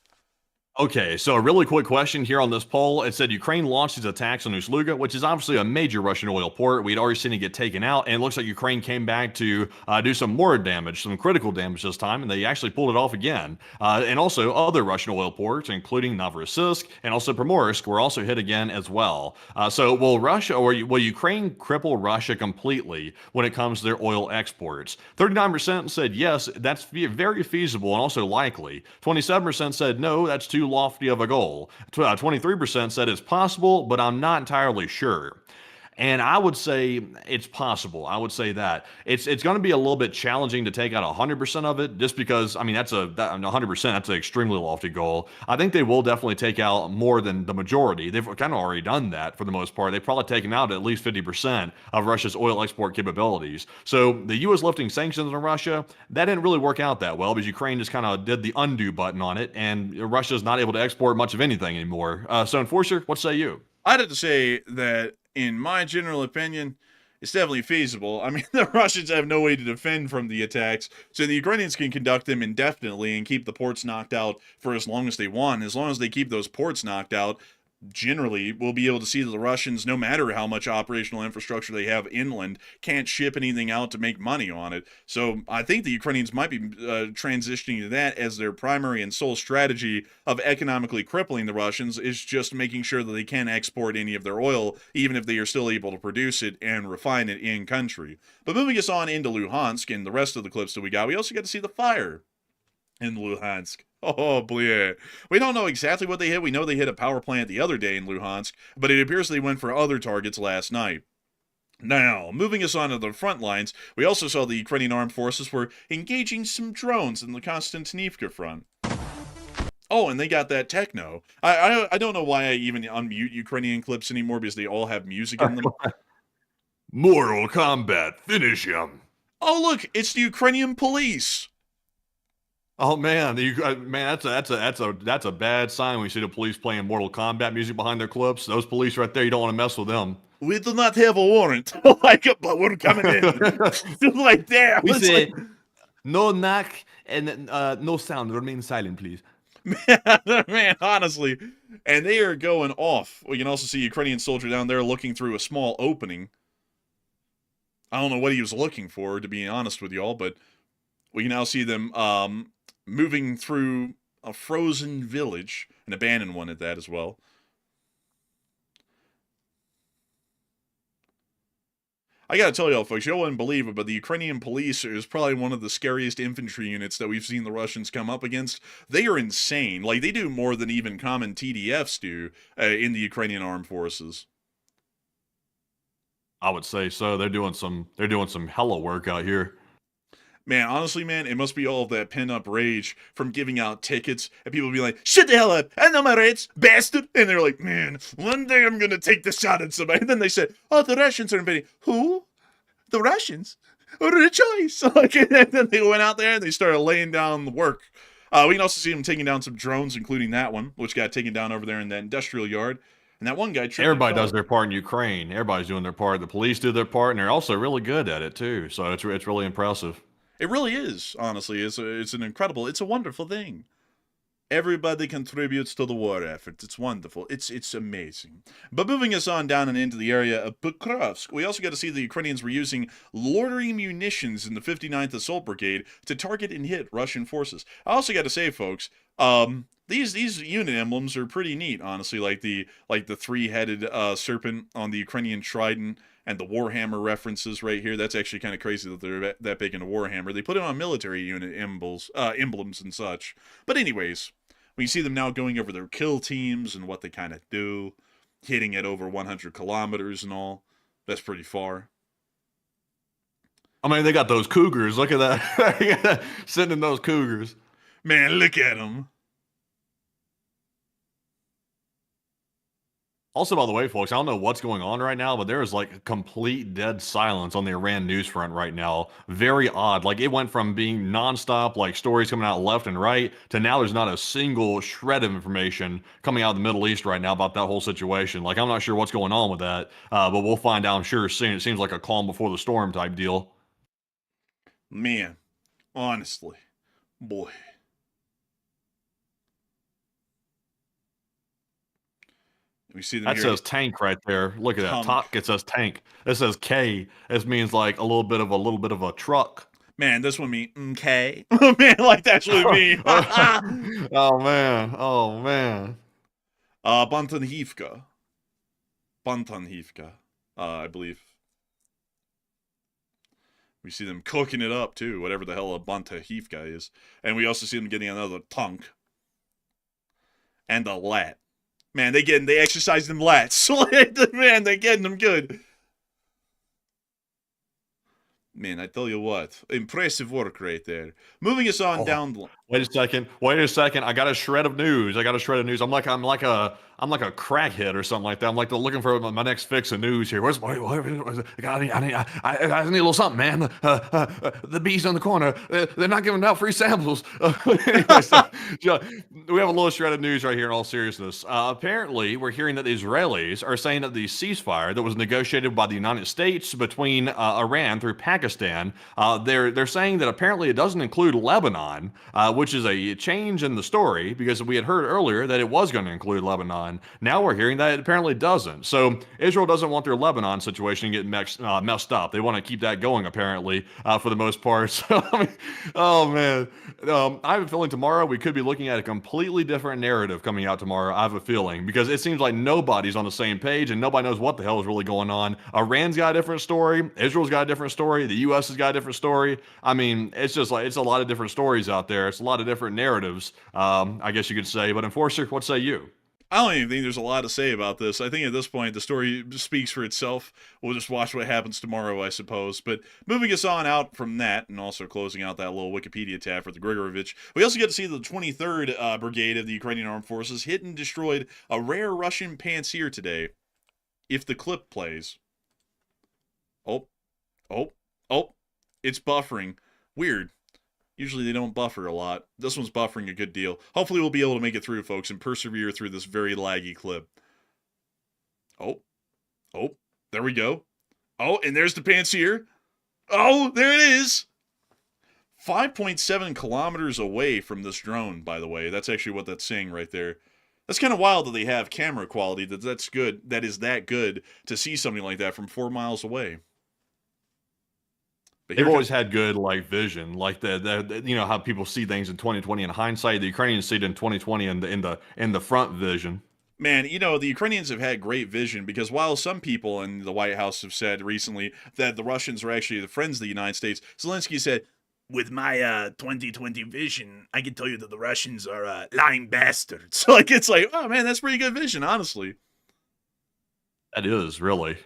Okay, so a really quick question here on this poll. It said Ukraine launched its attacks on Ust-Luga, which is obviously a major Russian oil port. We'd already seen it get taken out, and it looks like Ukraine came back to do some more damage, some critical damage this time, and they actually pulled it off again. And also other Russian oil ports, including Novorossiysk and also Primorsk, were also hit again as well. So will Ukraine cripple Russia completely when it comes to their oil exports? 39% said yes, that's very feasible and also likely. 27% said no, that's too lofty of a goal. 23% said it's possible, but I'm not entirely sure. And I would say it's possible. I would say that it's going to be a little bit challenging to take out 100% of it, just because, I mean, 100%. That's an extremely lofty goal. I think they will definitely take out more than the majority. They've kind of already done that for the most part. They've probably taken out at least 50% of Russia's oil export capabilities. So the U.S. lifting sanctions on Russia, that didn't really work out that well because Ukraine just kind of did the undo button on it, and Russia's not able to export much of anything anymore. So, Enforcer, what say you? I'd have to say that, in my general opinion, it's definitely feasible. I mean, the Russians have no way to defend from the attacks, so the Ukrainians can conduct them indefinitely and keep the ports knocked out for as long as they want. As long as they keep those ports knocked out, generally we'll be able to see that the Russians, no matter how much operational infrastructure they have inland, can't ship anything out to make money on it. So I think the Ukrainians might be transitioning to that as their primary and sole strategy of economically crippling the Russians, is just making sure that they can export any of their oil, even if they are still able to produce it and refine it in country. But moving us on into Luhansk and the rest of the clips that we also got to see the fire in Luhansk. Oh, boy. We don't know exactly what they hit. We know they hit a power plant the other day in Luhansk, but it appears they went for other targets last night. Now, moving us on to the front lines, we also saw the Ukrainian armed forces were engaging some drones in the Konstantinivka front. Oh, and they got that techno. I don't know why I even unmute Ukrainian clips anymore, because they all have music in them. Mortal Kombat, finish him. Oh, look, it's the Ukrainian police. Oh man, that's a bad sign when you see the police playing Mortal Kombat music behind their clips. Those police right there, you don't want to mess with them. We do not have a warrant, but we're coming in. Like that. We say no knock and no sound. Remain silent, please. Man, honestly, and they are going off. We can also see a Ukrainian soldier down there looking through a small opening. I don't know what he was looking for, to be honest with y'all, but we can now see them moving through a frozen village, an abandoned one at that as well. I gotta tell y'all, folks, y'all wouldn't believe it, but the Ukrainian police is probably one of the scariest infantry units that we've seen the Russians come up against. They are insane. Like, they do more than even common TDFs do in the Ukrainian armed forces. I would say so. They're doing some hella work out here. Man, honestly, man, it must be all of that pent-up rage from giving out tickets, and people be like, shut the hell up, I know my rights, bastard! And they're like, man, one day I'm gonna take the shot at somebody. And then they said, oh, the Russians are invading. Who? The Russians? What a choice! And then they went out there and they started laying down the work. We can also see them taking down some drones, including that one, which got taken down over there in that industrial yard. And that one guy... Everybody does their part in Ukraine. Everybody's doing their part. The police do their part, and they're also really good at it, too. So it's really impressive. It really is, honestly. It's a wonderful thing. Everybody contributes to the war effort. It's wonderful. It's amazing. But moving us on down and into the area of Pokrovsk, we also got to see the Ukrainians were using loitering munitions in the 59th Assault Brigade to target and hit Russian forces. I also got to say, folks, these unit emblems are pretty neat, honestly. Like the three-headed serpent on the Ukrainian trident, and the Warhammer references right here. That's actually kind of crazy that they're that big into Warhammer. They put it on military unit emblems and such. But anyways, we see them now going over their kill teams and what they kind of do, hitting at over 100 kilometers and all. That's pretty far. I mean, they got those Cougars. Look at that. Sitting in those Cougars. Man, look at them. Also, by the way, folks, I don't know what's going on right now, but there is like complete dead silence on the Iran news front right now. Very odd. Like, it went from being nonstop, like stories coming out left and right, to now there's not a single shred of information coming out of the Middle East right now about that whole situation. Like, I'm not sure what's going on with that, but we'll find out, I'm sure, soon. It seems like a calm before the storm type deal. Man, honestly, boy. We see them that here. Says tank right there. Look at that. Top, it says tank. It says K. This means like a little bit of a truck. Man, this one mean K. Man, like that's what it mean. Oh man. Oh man. Bantanhivka, I believe. We see them cooking it up too, whatever the hell a Bantanhivka is. And we also see them getting another tank. And a lat. Man, they exercise them lats. Man, they're getting them good. Man, I tell you what, impressive work right there. Moving us on down the line. Wait a second. I got a shred of news. I'm like a crackhead or something like that. I'm like looking for my next fix of news here. I need a little something, man. The bees on the corner. They're not giving out free samples. Anyway, so, we have a little shred of news right here in all seriousness. Apparently, we're hearing that the Israelis are saying that the ceasefire that was negotiated by the United States between Iran through Pakistan, they're saying that apparently it doesn't include Lebanon, which is a change in the story because we had heard earlier that it was going to include Lebanon. Lebanon. Now we're hearing that it apparently doesn't. So Israel doesn't want their Lebanon situation getting messed up. They want to keep that going, apparently, for the most part. So, I mean, oh, man. I have a feeling tomorrow we could be looking at a completely different narrative coming out tomorrow. I have a feeling, because it seems like nobody's on the same page and nobody knows what the hell is really going on. Iran's got a different story. Israel's got a different story. The U.S. has got a different story. I mean, it's just like, it's a lot of different stories out there. It's a lot of different narratives, I guess you could say. But Enforcer, what say you? I don't even think there's a lot to say about this. I think at this point, the story speaks for itself. We'll just watch what happens tomorrow, I suppose. But moving us on out from that, and also closing out that little Wikipedia tab for the Grigorovich, we also get to see the 23rd Brigade of the Ukrainian Armed Forces hit and destroyed a rare Russian Pantsir today. If the clip plays. Oh, it's buffering. Weird. Usually they don't buffer a lot. This one's buffering a good deal. Hopefully we'll be able to make it through, folks, and persevere through this very laggy clip. Oh, there we go. Oh, and there's the Pantsir. Oh, there it is. 5.7 kilometers away from this drone, by the way. That's actually what that's saying right there. That's kind of wild that they have camera quality. That's good. That is that good to see something like that from 4 miles away. They've always had good vision, like the you know how people see things in 2020 in hindsight. The Ukrainians see it in 2020 in the front vision. Man, you know, the Ukrainians have had great vision, because while some people in the White House have said recently that the Russians are actually the friends of the United States, Zelensky said, with my 2020 vision, I can tell you that the Russians are lying bastards. So it's like, oh man, that's pretty good vision, honestly. That is, really.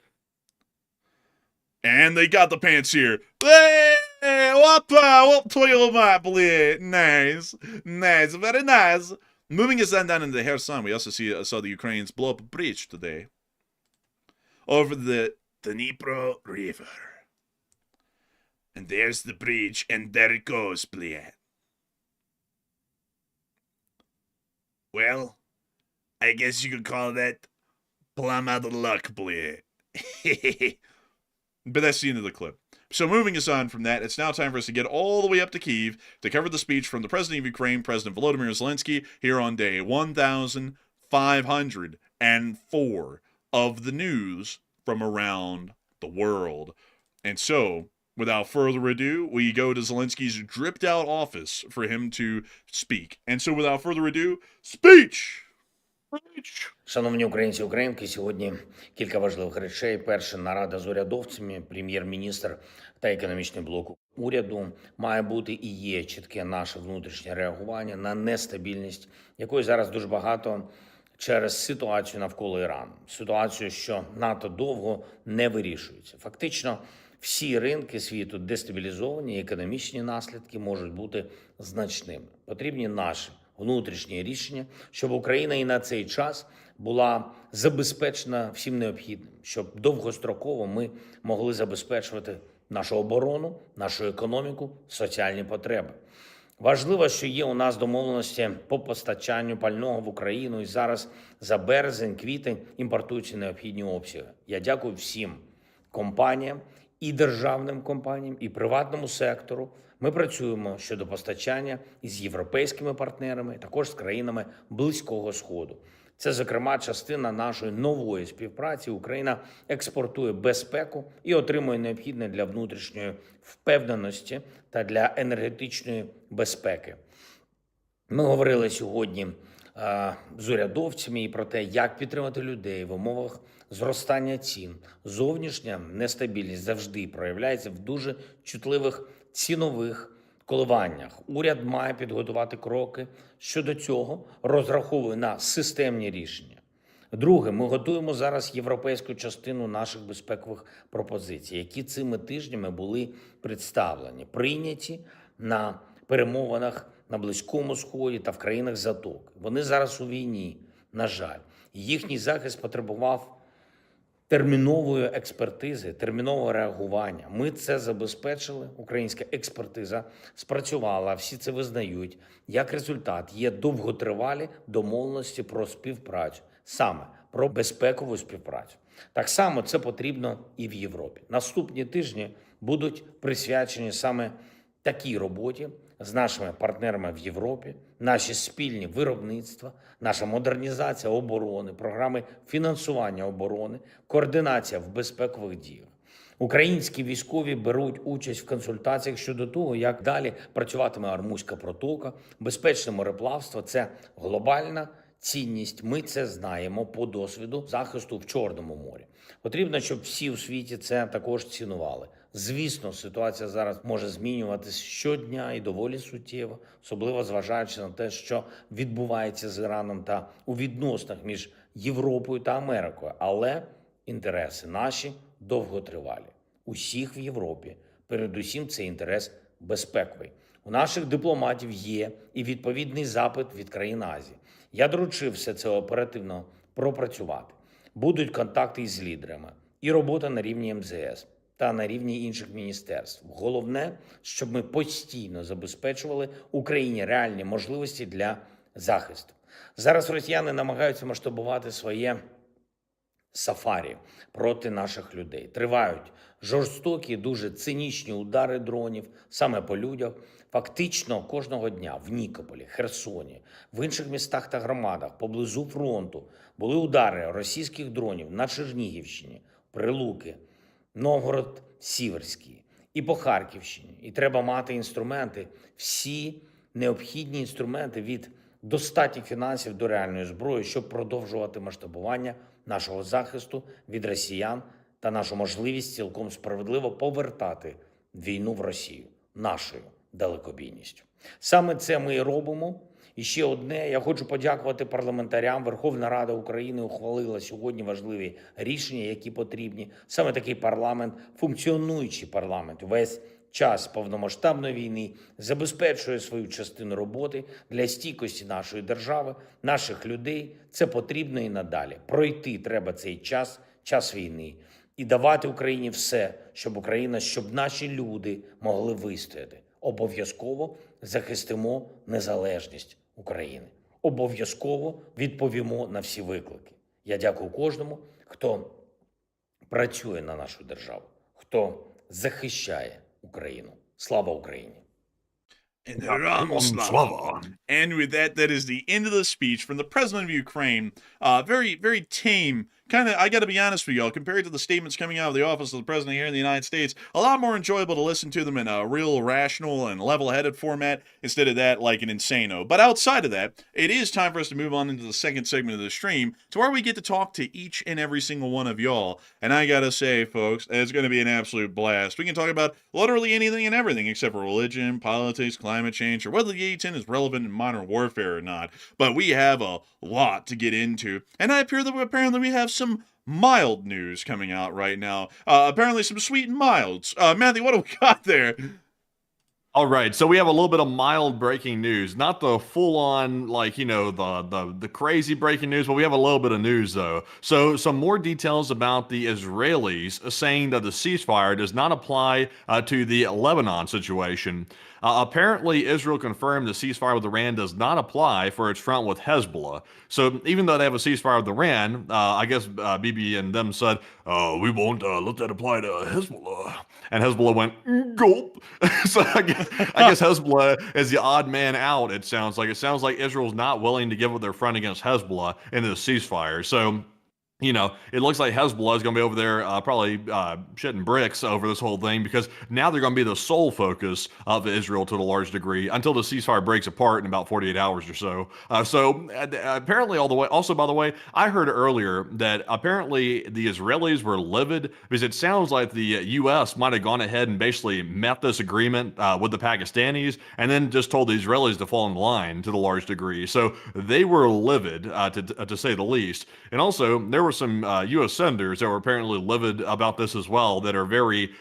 And they got the Pantsir. Hey, what twirl my blade. Nice, very nice. Moving us then down into the Kherson, we also saw the Ukrainians blow up a bridge today over the Dnipro River. And there's the bridge, and there it goes, blade. Well, I guess you could call that plum out of luck, blade. But that's the end of the clip. So moving us on from that, it's now time for us to get all the way up to Kyiv to cover the speech from the President of Ukraine, President Volodymyr Zelensky, here on day 1,504 of the news from around the world. And so, without further ado, we go to Zelensky's dripped-out office for him to speak. And so, without further ado, speech! Шановні українці, українки, сьогодні кілька важливих речей. Перше, нарада з урядовцями, прем'єр-міністр та економічний блок уряду. Має бути і є чітке наше внутрішнє реагування на нестабільність, якої зараз дуже багато через ситуацію навколо Ірану. Ситуацію, що надто довго не вирішується. Фактично, всі ринки світу дестабілізовані, і економічні наслідки можуть бути значними. Потрібні наші внутрішні рішення, щоб Україна і на цей час була забезпечена всім необхідним, щоб довгостроково ми могли забезпечувати нашу оборону, нашу економіку, соціальні потреби. Важливо, що є у нас домовленості по постачанню пального в Україну, і зараз за березень, квітень імпортуються необхідні обсяги. Я дякую всім компаніям, і державним компаніям, і приватному сектору. Ми працюємо щодо постачання із європейськими партнерами, також з країнами Близького Сходу. Це, зокрема, частина нашої нової співпраці. Україна експортує безпеку і отримує необхідне для внутрішньої впевненості та для енергетичної безпеки. Ми говорили сьогодні з урядовцями і про те, як підтримати людей в умовах зростання цін. Зовнішня нестабільність завжди проявляється в дуже чутливих цінових коливаннях. Уряд має підготувати кроки щодо цього, розраховує на системні рішення. Друге, ми готуємо зараз європейську частину наших безпекових пропозицій, які цими тижнями були представлені, прийняті на перемовинах на Близькому Сході та в країнах Затоки. Вони зараз у війні, на жаль. Їхній захист потребував термінової експертизи, термінового реагування. Ми це забезпечили, українська експертиза спрацювала, всі це визнають. Як результат, є довготривалі домовленості про співпрацю, саме про безпекову співпрацю. Так само це потрібно і в Європі. Наступні тижні будуть присвячені саме такій роботі з нашими партнерами в Європі, наші спільні виробництва, наша модернізація оборони, програми фінансування оборони, координація в безпекових діях. Українські військові беруть участь в консультаціях щодо того, як далі працюватиме Ормузька протока, безпечне мореплавство – це глобальна цінність. Ми це знаємо по досвіду захисту в Чорному морі. Потрібно, щоб всі у світі це також цінували. Звісно, ситуація зараз може змінюватися щодня і доволі суттєво, особливо зважаючи на те, що відбувається з Іраном та у відносинах між Європою та Америкою. Але інтереси наші довготривалі. Усіх в Європі. Передусім, це інтерес безпековий. У наших дипломатів є і відповідний запит від країн Азії. Я доручив все це оперативно пропрацювати. Будуть контакти із лідерами і робота на рівні МЗС та на рівні інших міністерств. Головне, щоб ми постійно забезпечували Україні реальні можливості для захисту. Зараз росіяни намагаються масштабувати своє сафарі проти наших людей. Тривають жорстокі, дуже цинічні удари дронів саме по людях. Фактично кожного дня в Нікополі, Херсоні, в інших містах та громадах поблизу фронту були удари російських дронів на Чернігівщині, Прилуки, Новгород-Сіверський і по Харківщині. І треба мати інструменти, всі необхідні інструменти від достатніх фінансів до реальної зброї, щоб продовжувати масштабування нашого захисту від росіян та нашу можливість цілком справедливо повертати війну в Росію нашою далекобійністю. Саме це ми і робимо. І ще одне, я хочу подякувати парламентарям. Верховна Рада України ухвалила сьогодні важливі рішення, які потрібні. Саме такий парламент, функціонуючий парламент, весь час повномасштабної війни забезпечує свою частину роботи для стійкості нашої держави, наших людей. Це потрібно і надалі. Пройти треба цей час війни, і давати Україні все, щоб наші люди могли вистояти. Обов'язково захистимо незалежність України. Обов'язково відповімо на всі виклики. Я дякую кожному, хто працює на нашу державу, хто захищає Україну. Слава Україні! And with that, that is the end of the speech from the president of Ukraine. Very, very tame. I got to be honest with y'all, compared to the statements coming out of the office of the president here in the United States, a lot more enjoyable to listen to them in a real rational and level-headed format instead of that like an insano. But outside of that, it is time for us to move on into the second segment of the stream to where we get to talk to each and every single one of y'all. And I got to say, folks, it's going to be an absolute blast. We can talk about literally anything and everything except for religion, politics, climate change, or whether the A-10 is relevant in modern warfare or not. But we have a lot to get into. And apparently we have some mild news coming out right now. Apparently some sweet and milds. Matthew, what do we got there? All right, so we have a little bit of mild breaking news, not the full-on, like, you know, the crazy breaking news, but we have a little bit of news, though. So some more details about the Israelis saying that the ceasefire does not apply to the Lebanon situation. Apparently, Israel confirmed the ceasefire with Iran does not apply for its front with Hezbollah. So even though they have a ceasefire with Iran, I guess Bibi and them said, we won't let that apply to Hezbollah. And Hezbollah went, gulp. So I guess Hezbollah is the odd man out, it sounds like. It sounds like Israel's not willing to give up their front against Hezbollah in the ceasefire. So, you know, it looks like Hezbollah is going to be over there probably shitting bricks over this whole thing, because now they're going to be the sole focus of Israel to a large degree until the ceasefire breaks apart in about 48 hours or so. Apparently, also, by the way, I heard earlier that apparently the Israelis were livid because it sounds like the U.S. might have gone ahead and basically met this agreement with the Pakistanis and then just told the Israelis to fall in line to the large degree. So they were livid, to say the least. And also, there were some U.S. senators that were apparently livid about this as well, that are very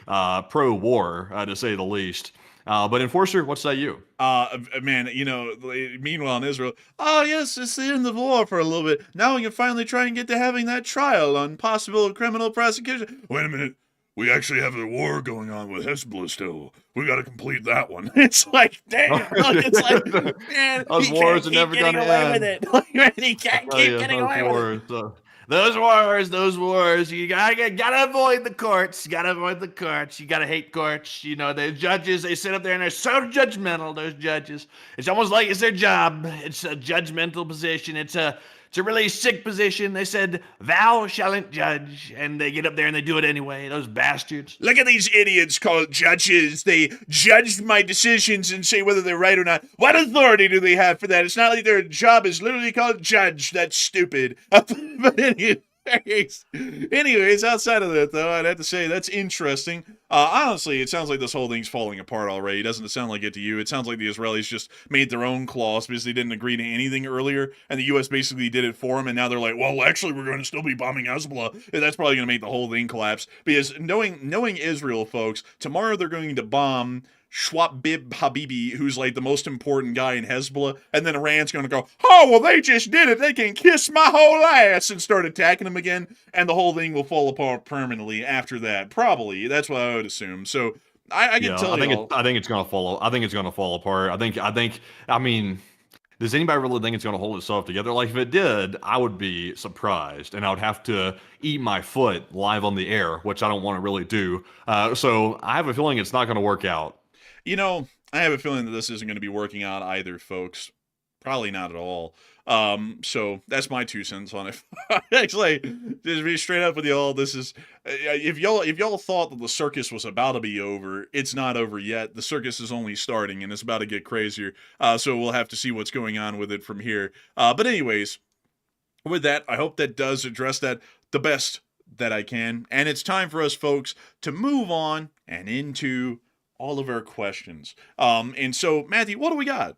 pro-war, to say the least. But Enforcer, what say you? Man, you know, meanwhile in Israel, oh yes, it's the end of the war for a little bit. Now we can finally try and get to having that trial on possible criminal prosecution. Wait a minute. We actually have a war going on with Hezbollah still. We got to complete that one. It's like, damn. It's like, man, those wars are never going to end. With it. He can't keep getting away with it. Those wars. You gotta avoid the courts. You gotta hate courts. You know, the judges, they sit up there and they're so judgmental, those judges. It's almost like it's their job. It's a judgmental position. It's a really sick position. They said, thou shalt judge. And they get up there and they do it anyway. Those bastards. Look at these idiots called judges. They judge my decisions and say whether they're right or not. What authority do they have for that? It's not like their job is literally called judge. That's stupid. But anyways, outside of that, though, I'd have to say that's interesting. Honestly, it sounds like this whole thing's falling apart already. Doesn't it sound like it to you? It sounds like the Israelis just made their own clause because they didn't agree to anything earlier, and the U.S. basically did it for them, and now they're like, well, actually, we're going to still be bombing Hezbollah. And that's probably going to make the whole thing collapse, because knowing Israel, folks, tomorrow they're going to bomb Schwab Bib Habibi, who's like the most important guy in Hezbollah, and then Iran's going to go, oh, well, they just did it. They can kiss my whole ass, and start attacking them again, and the whole thing will fall apart permanently after that. Probably. That's what I would assume. So I can tell you. I think it's going to follow. I think it's going to fall apart. I mean, does anybody really think it's going to hold itself together? Like, if it did, I would be surprised, and I would have to eat my foot live on the air, which I don't want to really do. So I have a feeling it's not going to work out. You know, I have a feeling that this isn't going to be working out either, folks. Probably not at all. So that's my 2 cents on it. Actually, just be straight up with y'all. This is if y'all thought that the circus was about to be over, it's not over yet. The circus is only starting, and it's about to get crazier. So we'll have to see what's going on with it from here. But anyways, with that, I hope that does address that the best that I can. And it's time for us, folks, to move on and into all of our questions. And so, Matthew, what do we got?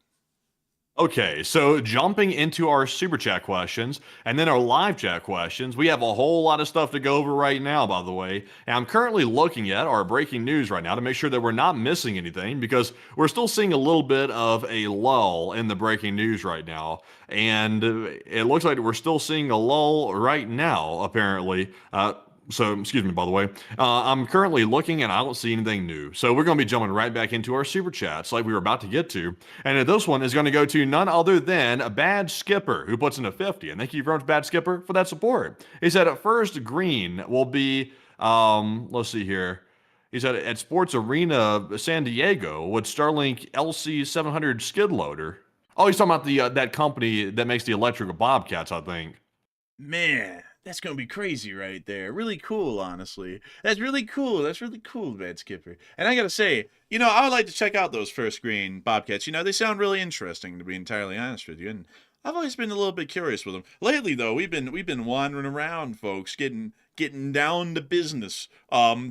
Okay, so jumping into our super chat questions and then our live chat questions, we have a whole lot of stuff to go over right now, by the way. And I'm currently looking at our breaking news right now to make sure that we're not missing anything, because we're still seeing a little bit of a lull in the breaking news right now. And it looks like we're still seeing a lull right now, apparently. So, excuse me, by the way. I'm currently looking and I don't see anything new. So we're going to be jumping right back into our super chats like we were about to get to. And this one is going to go to none other than Bad Skipper, who puts in a 50. And thank you very much, Bad Skipper, for that support. He said at first green will be, let's see here. He said at Sports Arena San Diego with Starlink LC700 skid loader. Oh, he's talking about that company that makes the electric Bobcats, I think. Man, that's going to be crazy right there. Really cool, honestly. That's really cool. Bad Skipper. And I got to say, I would like to check out those first green Bobcats. They sound really interesting, to be entirely honest with you. And I've always been a little bit curious with them. Lately, though, we've been wandering around, folks, getting down to business,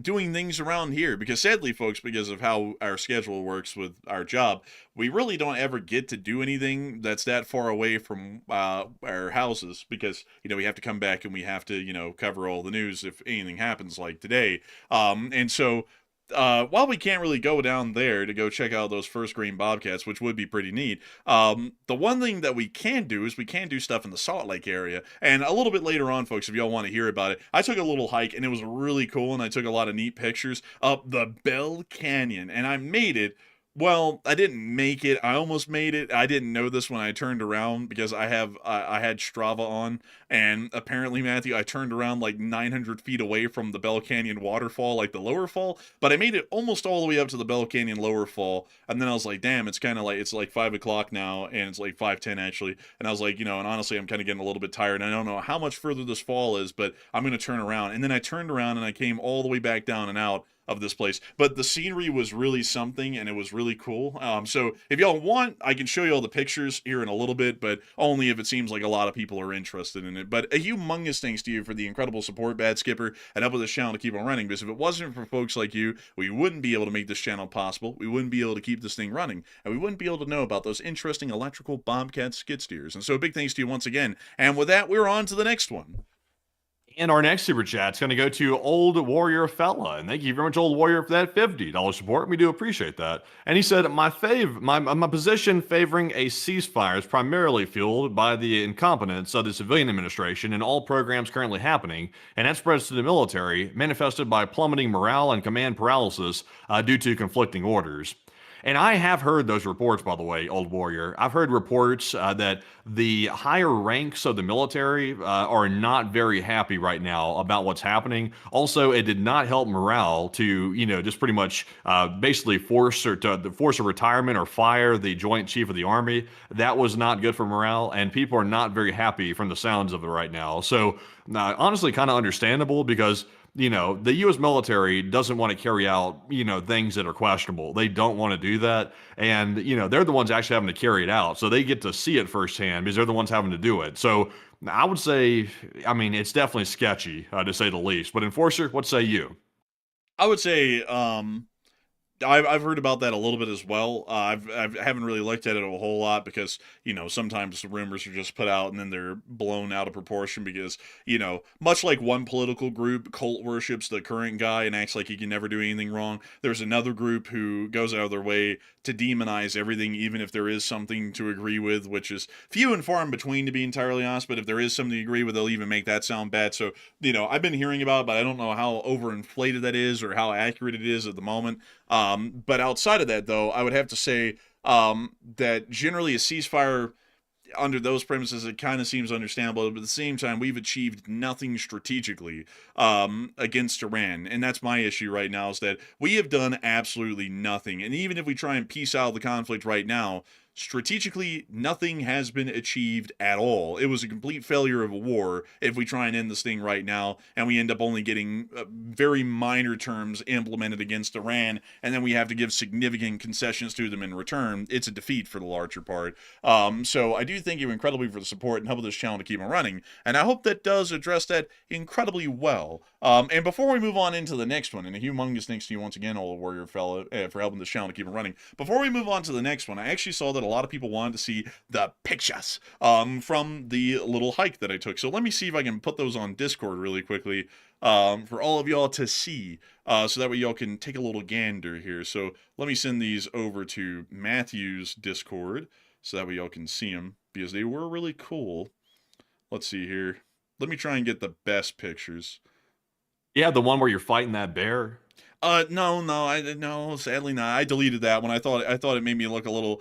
doing things around here. Because sadly, folks, because of how our schedule works with our job, we really don't ever get to do anything that's that far away from our houses, because we have to come back and we have to cover all the news if anything happens like today. And so while we can't really go down there to go check out those first green Bobcats, which would be pretty neat, the one thing that we can do is we can do stuff in the Salt Lake area. And a little bit later on, folks, if y'all want to hear about it, I took a little hike and it was really cool, and I took a lot of neat pictures up the Bell Canyon, and I made it. Well, I didn't make it. I almost made it. I didn't know this when I turned around, because I had Strava on, and apparently, Matthew, I turned around like 900 feet away from the Bell Canyon waterfall, like the lower fall, but I made it almost all the way up to the Bell Canyon lower fall, and then I was like, damn, it's like 5 o'clock now, and it's like 5:10 actually, and I was like, and honestly, I'm kind of getting a little bit tired, and I don't know how much further this fall is, but I'm going to turn around. And then I turned around and I came all the way back down and out of this place. But the scenery was really something, and it was really cool. So if y'all want, I can show you all the pictures here in a little bit, but only if it seems like a lot of people are interested in it. But a humongous thanks to you for the incredible support, Bad Skipper, and help with this channel to keep on running, because if it wasn't for folks like you, we wouldn't be able to make this channel possible. We wouldn't be able to keep this thing running, and we wouldn't be able to know about those interesting electrical Bobcat skid steers. And so big thanks to you once again. And with that, we're on to the next one. And our next super chat's going to go to Old Warrior Fella. And thank you very much, Old Warrior, for that $50 support. We do appreciate that. And he said, my position favoring a ceasefire is primarily fueled by the incompetence of the civilian administration and all programs currently happening. And that spreads to the military, manifested by plummeting morale and command paralysis due to conflicting orders. And I have heard those reports, by the way, Old Warrior. I've heard reports that the higher ranks of the military are not very happy right now about what's happening. Also, it did not help morale to, just pretty much basically force a retirement or fire the Joint Chief of the Army. That was not good for morale, and people are not very happy from the sounds of it right now. So, honestly, kind of understandable because the U.S. military doesn't want to carry out, things that are questionable. They don't want to do that. And, they're the ones actually having to carry it out. So they get to see it firsthand because they're the ones having to do it. So I would say, it's definitely sketchy, to say the least. But Enforcer, what say you? I would say, I've heard about that a little bit as well. I haven't really looked at it a whole lot because, sometimes the rumors are just put out and then they're blown out of proportion because, much like one political group cult worships the current guy and acts like he can never do anything wrong, there's another group who goes out of their way to demonize everything, even if there is something to agree with, which is few and far in between, to be entirely honest. But if there is something to agree with, they'll even make that sound bad. So, I've been hearing about it, but I don't know how overinflated that is or how accurate it is at the moment. But outside of that, though, I would have to say that generally a ceasefire under those premises, it kind of seems understandable. But at the same time, we've achieved nothing strategically against Iran. And that's my issue right now, is that we have done absolutely nothing. And even if we try and piece out the conflict right now, strategically, nothing has been achieved at all. It was a complete failure of a war if we try and end this thing right now, and we end up only getting very minor terms implemented against Iran, and then we have to give significant concessions to them in return. It's a defeat for the larger part. So I do thank you incredibly for the support and help this channel to keep on running, and I hope that does address that incredibly well. And before we move on into the next one, and a humongous thanks to you once again, Old Warrior fella, for helping this channel to keep it running. Before we move on to the next one, I actually saw that a lot of people wanted to see the pictures from the little hike that I took. So let me see if I can put those on Discord really quickly for all of y'all to see, so that way y'all can take a little gander here. So let me send these over to Matthew's Discord so that way y'all can see them, because they were really cool. Let's see here. Let me try and get the best pictures. Yeah, the one where you're fighting that bear. No, sadly not. I deleted that one. I thought it made me look a little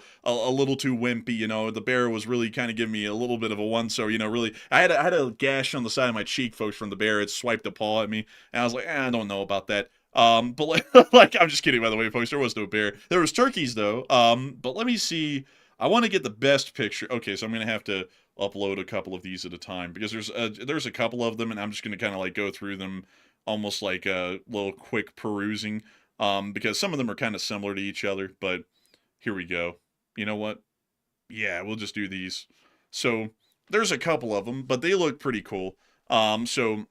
too wimpy. The bear was really kind of giving me a little bit of a one. So really, I had a gash on the side of my cheek, folks, from the bear. It swiped a paw at me, and I was like, I don't know about that. But like, I'm just kidding, by the way, folks. There was no bear. There was turkeys though. But let me see. I want to get the best picture. Okay, so I'm gonna have to upload a couple of these at a time because there's a couple of them, and I'm just gonna kind of like go through them almost like a little quick perusing, because some of them are kind of similar to each other. But here we go. You know what? Yeah, we'll just do these. So there's a couple of them, but they look pretty cool. So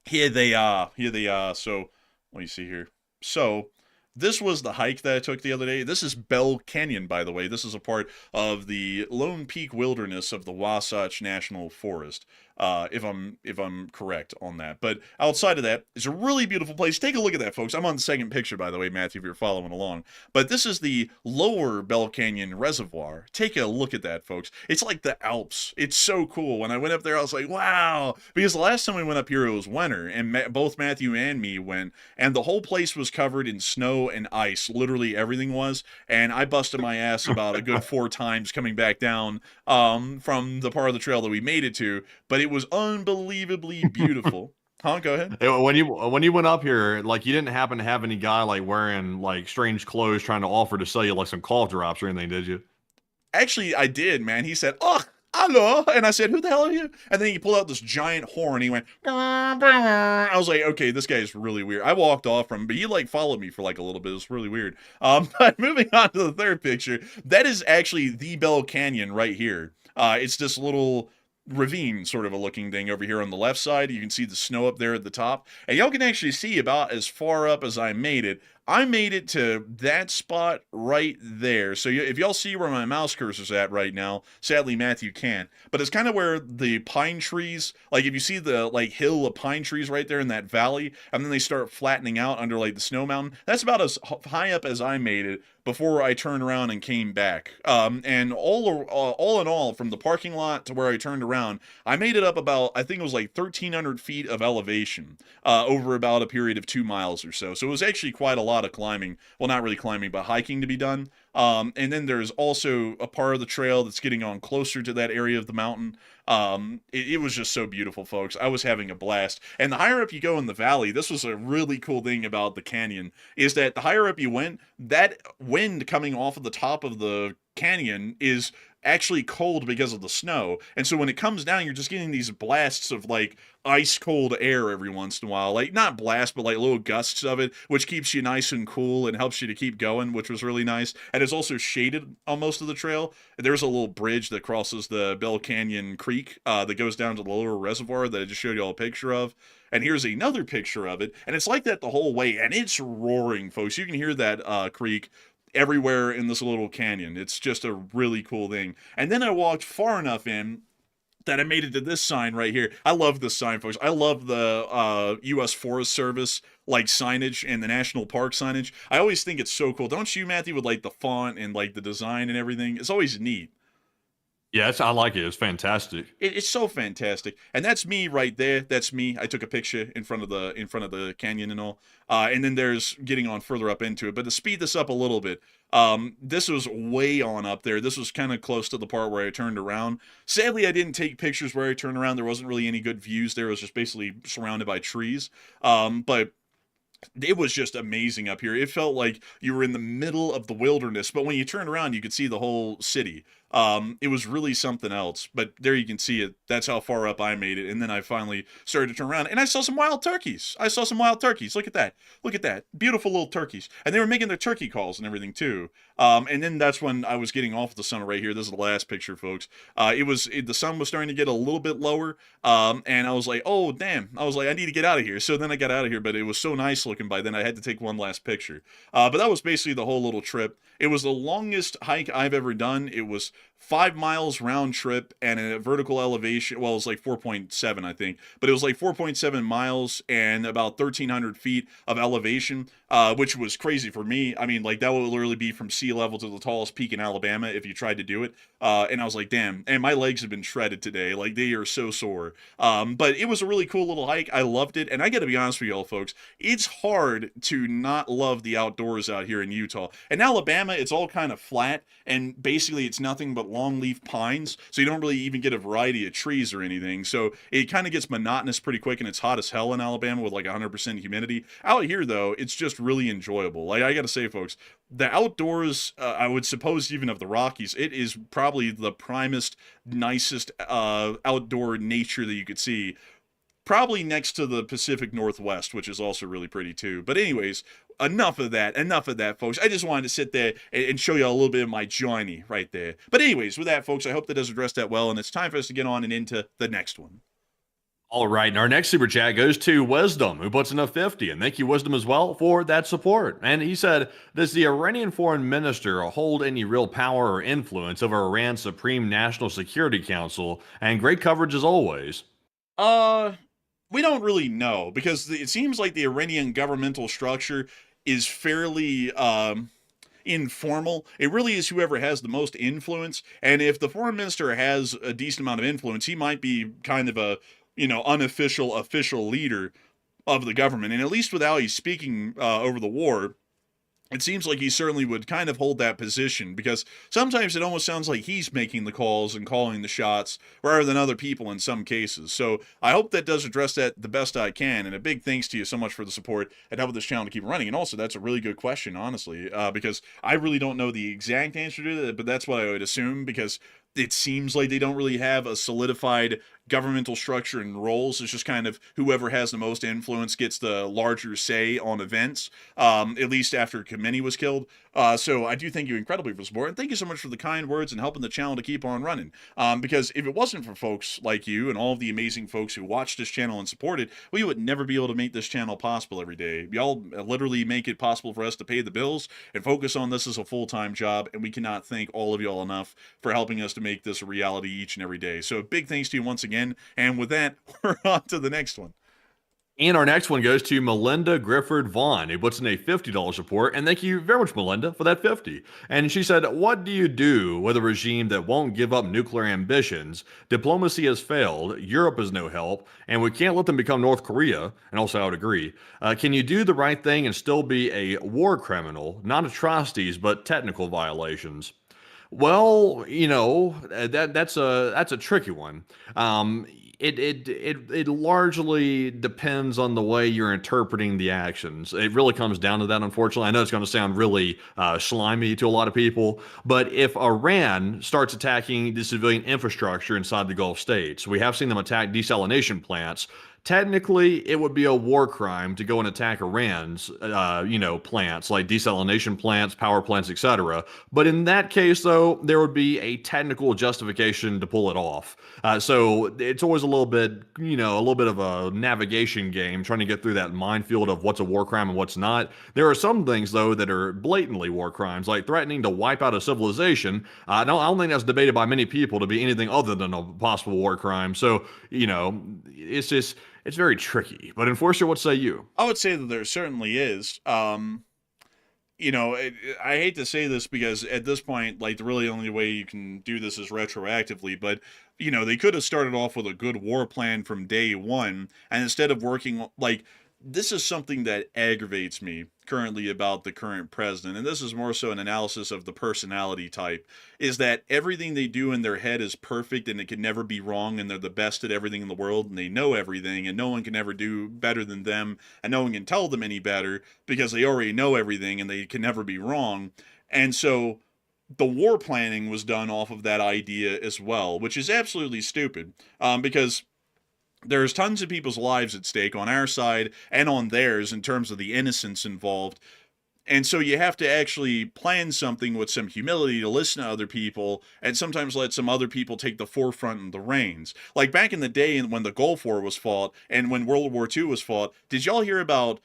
here they are. So let me see here. So this was the hike that I took the other day. This is Bell Canyon, by the way. This is a part of the Lone Peak Wilderness of the Wasatch National Forest, if I'm correct on that. But outside of that, it's a really beautiful place. Take a look at that, folks. I'm on the second picture, by the way, Matthew, if you're following along. But this is the lower Bell Canyon Reservoir. Take a look at that, folks. It's like the Alps. It's so cool. When I went up there, I was like, wow. Because the last time we went up here, it was winter, and both Matthew and me went, and the whole place was covered in snow and ice. Literally everything was. And I busted my ass about a good 4 times coming back down from the part of the trail that we made it to. But it was unbelievably beautiful. Huh? Go ahead. When you went up here, like, you didn't happen to have any guy like wearing like strange clothes trying to offer to sell you like some cough drops or anything, did you? Actually, I did, man. He said, "Oh, hello," and I said, "Who the hell are you?" And then he pulled out this giant horn. He went, I was like, okay, this guy is really weird. I walked off from him, but he like followed me for like a little bit. It was really weird. But moving on to the third picture, that is actually the Bell Canyon right here. It's this little ravine sort of a looking thing over here on the left side. You can see the snow up there at the top, and y'all can actually see about as far up as I made it. I made it to that spot right there. So if y'all see where my mouse cursor's at right now, sadly Matthew can't, but it's kind of where the pine trees, like if you see the like hill of pine trees right there in that valley, and then they start flattening out under like the snow mountain, that's about as high up as I made it before I turned around and came back. And all in all, from the parking lot to where I turned around, I made it up about, I think it was like 1,300 feet of elevation over about a period of 2 miles or so. So it was actually quite a lot. lot of climbing. Well, not really climbing, but hiking to be done. And then there's also a part of the trail that's getting on closer to that area of the mountain. It was just so beautiful, folks. I was having a blast. And the higher up you go in the valley, this was a really cool thing about the canyon, is that the higher up you went, that wind coming off of the top of the canyon is actually cold because of the snow. And so when it comes down, you're just getting these blasts of like ice cold air every once in a while. Like not blasts, but like little gusts of it, which keeps you nice and cool and helps you to keep going, which was really nice. And it's also shaded on most of the trail. There's a little bridge that crosses the Bell Canyon Creek that goes down to the lower reservoir that I just showed you all a picture of. And here's another picture of it. And it's like that the whole way. And it's roaring, folks. You can hear that creek everywhere in this little canyon. It's just a really cool thing. And then I walked far enough in that I made it to this sign right here. I love this sign, folks. I love the U.S. Forest Service like signage and the national park signage. I always think it's so cool. Don't you, Matthew, with like the font and like the design and everything? It's always neat. Yes, I like it. It's fantastic. It's so fantastic, and that's me right there. That's me. I took a picture in front of the canyon and all. And then there's getting on further up into it. But to speed this up a little bit, this was way on up there. This was kind of close to the part where I turned around. Sadly, I didn't take pictures where I turned around. There wasn't really any good views there. It was just basically surrounded by trees. But it was just amazing up here. It felt like you were in the middle of the wilderness, but when you turned around, you could see the whole city. It was really something else, but there you can see it. That's how far up I made it. And then I finally started to turn around and I saw some wild turkeys. Look at that. Look at that. Beautiful little turkeys. And they were making their turkey calls and everything too. And then that's when I was getting off the sun right here. This is the last picture, folks. The sun was starting to get a little bit lower. And I was like, oh, damn. I was like, I need to get out of here. So then I got out of here, but it was so nice looking by then I had to take one last picture. But that was basically the whole little trip. It was the longest hike I've ever done. It was 5 miles round trip and a vertical elevation. Well, it was like 4.7, I think, but it was like 4.7 miles and about 1,300 feet of elevation, which was crazy for me. I mean, like that would literally be from sea level to the tallest peak in Alabama if you tried to do it. And I was like, damn, and my legs have been shredded today. Like they are so sore. But it was a really cool little hike. I loved it. And I got to be honest with y'all, folks, it's hard to not love the outdoors out here in Utah. In Alabama, it's all kind of flat and basically it's nothing but longleaf pines, so you don't really even get a variety of trees or anything. So it kind of gets monotonous pretty quick, and it's hot as hell in Alabama with like 100% humidity. Out here, though, it's just really enjoyable. Like I gotta say, folks, the outdoors, I would suppose even of the Rockies, it is probably the primest, nicest outdoor nature that you could see. Probably next to the Pacific Northwest, which is also really pretty too. But anyways, enough of that, folks. I just wanted to sit there and show you a little bit of my journey right there. But anyways, with that, folks, I hope that does address that well, and it's time for us to get on and into the next one. All right, and our next super chat goes to Wisdom, who puts in a 50, and thank you, Wisdom, as well, for that support. And he said, does the Iranian foreign minister hold any real power or influence over Iran's Supreme National Security Council? And great coverage as always. We don't really know, because it seems like the Iranian governmental structure is fairly informal. It really is whoever has the most influence, and if the foreign minister has a decent amount of influence, he might be kind of a, unofficial, official leader of the government. And at least with how he's speaking over the war, it seems like he certainly would kind of hold that position, because sometimes it almost sounds like he's making the calls and calling the shots rather than other people in some cases. So I hope that does address that the best I can. And a big thanks to you so much for the support and helping this channel to keep running. And also, that's a really good question, honestly, because I really don't know the exact answer to that, but that's what I would assume, because it seems like they don't really have a solidified governmental structure and roles. It's just kind of whoever has the most influence gets the larger say on events, at least after Khamenei was killed. So I do thank you incredibly for support, and thank you so much for the kind words and helping the channel to keep on running. Because if it wasn't for folks like you and all of the amazing folks who watch this channel and support it, we would never be able to make this channel possible every day. Y'all literally make it possible for us to pay the bills and focus on this as a full-time job, and we cannot thank all of y'all enough for helping us to make this a reality each and every day. So big thanks to you once again, and with that, we're on to the next one. And our next one goes to Melinda Grifford Vaughn, who puts in a $50 support. And thank you very much, Melinda, for that 50. And she said, what do you do with a regime that won't give up nuclear ambitions? Diplomacy has failed, Europe is no help, and we can't let them become North Korea. And also, I would agree. Can you do the right thing and still be a war criminal? Not atrocities, but technical violations. Well, that's a tricky one. It largely depends on the way you're interpreting the actions. It really comes down to that, unfortunately. I know it's going to sound really slimy to a lot of people, but if Iran starts attacking the civilian infrastructure inside the Gulf states, we have seen them attack desalination plants. Technically, it would be a war crime to go and attack Iran's, plants like desalination plants, power plants, etc. But in that case, though, there would be a technical justification to pull it off. So it's always a little bit of a navigation game trying to get through that minefield of what's a war crime and what's not. There are some things, though, that are blatantly war crimes, like threatening to wipe out a civilization. I don't think that's debated by many people to be anything other than a possible war crime. So, it's very tricky. But Enforcer, what say you? I would say that there certainly is. I hate to say this because at this point, like, the really only way you can do this is retroactively, but, they could have started off with a good war plan from day one, and instead of working, like, this is something that aggravates me currently about the current president, and this is more so an analysis of the personality type, is that everything they do in their head is perfect and it can never be wrong, and they're the best at everything in the world, and they know everything, and no one can ever do better than them, and no one can tell them any better because they already know everything and they can never be wrong. And so the war planning was done off of that idea as well, which is absolutely stupid, because there's tons of people's lives at stake on our side and on theirs in terms of the innocence involved. And so you have to actually plan something with some humility to listen to other people and sometimes let some other people take the forefront and the reins. Like back in the day when the Gulf War was fought and when World War II was fought, did y'all hear about,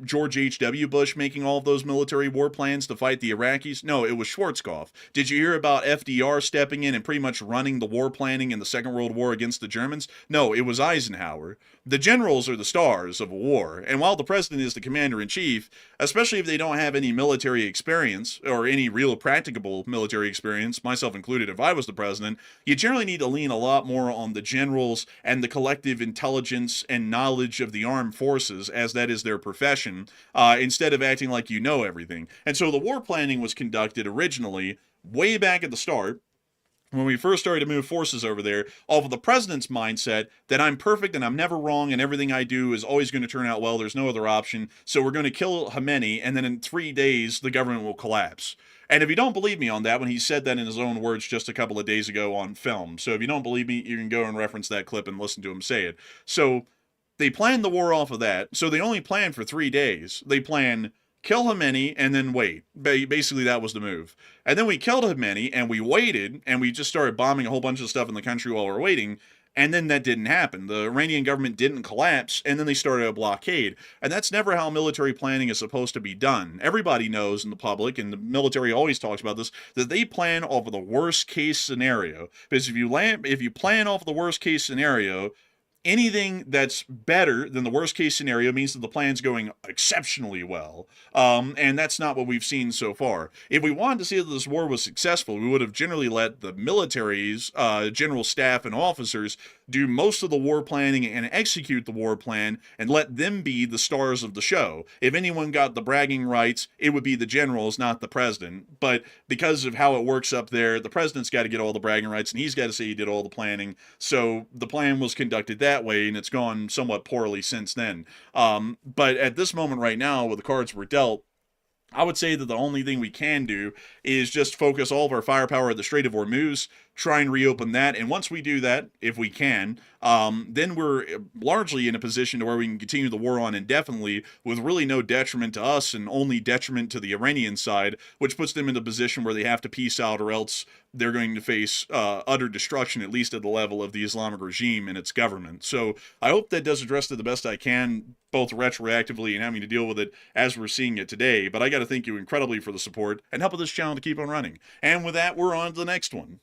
George H.W. Bush making all of those military war plans to fight the Iraqis? No, it was Schwarzkopf. Did you hear about FDR stepping in and pretty much running the war planning in the Second World War against the Germans? No, it was Eisenhower. The generals are the stars of a war, and while the president is the commander-in-chief, especially if they don't have any military experience or any real practicable military experience, myself included if I was the president, you generally need to lean a lot more on the generals and the collective intelligence and knowledge of the armed forces, as that is their profession, instead of acting like you know everything. And so the war planning was conducted originally way back at the start, when we first started to move forces over there, off of the president's mindset that I'm perfect and I'm never wrong and everything I do is always going to turn out well, there's no other option, so we're going to kill Khamenei, and then in 3 days the government will collapse. And if you don't believe me on that, when he said that in his own words just a couple of days ago on film, so if you don't believe me, you can go and reference that clip and listen to him say it. So they planned the war off of that, so they only planned for 3 days. They planned kill Khamenei and then wait. Basically, that was the move. And then we killed Khamenei and we waited and we just started bombing a whole bunch of stuff in the country while we were waiting. And then that didn't happen. The Iranian government didn't collapse, and then they started a blockade. And that's never how military planning is supposed to be done. Everybody knows in the public, and the military always talks about this, that they plan off of the worst case scenario. Because if you plan off the worst case scenario, anything that's better than the worst case scenario means that the plan's going exceptionally well. And that's not what we've seen so far. If we wanted to see that this war was successful, we would have generally let the military's general staff and officers do most of the war planning and execute the war plan and let them be the stars of the show. If anyone got the bragging rights, it would be the generals, not the president. But because of how it works up there, the president's got to get all the bragging rights and he's got to say he did all the planning. So the plan was conducted that way, and it's gone somewhat poorly since then. But at this moment right now, with the cards we're dealt, I would say that the only thing we can do is just focus all of our firepower at the Strait of Hormuz, try and reopen that, and once we do that, if we can, then we're largely in a position to where we can continue the war on indefinitely with really no detriment to us and only detriment to the Iranian side, which puts them in a position where they have to peace out or else they're going to face utter destruction, at least at the level of the Islamic regime and its government. So I hope that does address it the best I can, both retroactively and having to deal with it as we're seeing it today. But I got to thank you incredibly for the support and help of this channel to keep on running. And with that, we're on to the next one.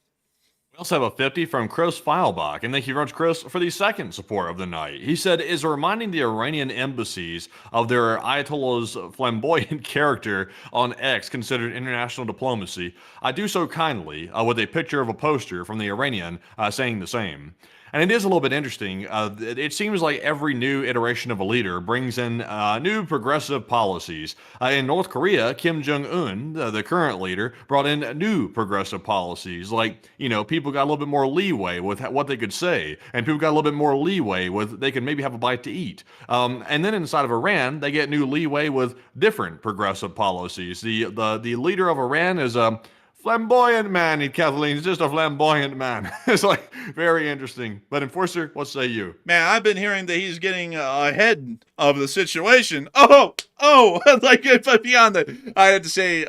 We also have a 50 from Chris Feilbach, and thank you very much, Chris, for the second support of the night. He said, is reminding the Iranian embassies of their Ayatollah's flamboyant character on X considered international diplomacy. I do so kindly, with a picture of a poster from the Iranian saying the same. And it is a little bit interesting. It seems like every new iteration of a leader brings in new progressive policies. In North Korea, Kim Jong-un, the current leader, brought in new progressive policies. Like, people got a little bit more leeway with what they could say, and people got a little bit more leeway with they can maybe have a bite to eat. And then inside of Iran, they get new leeway with different progressive policies. The leader of Iran is a flamboyant man, Kathleen. He's just a flamboyant man. It's like very interesting. But Enforcer, what say you? Man, I've been hearing that he's getting ahead of the situation. Like beyond that, I had to say,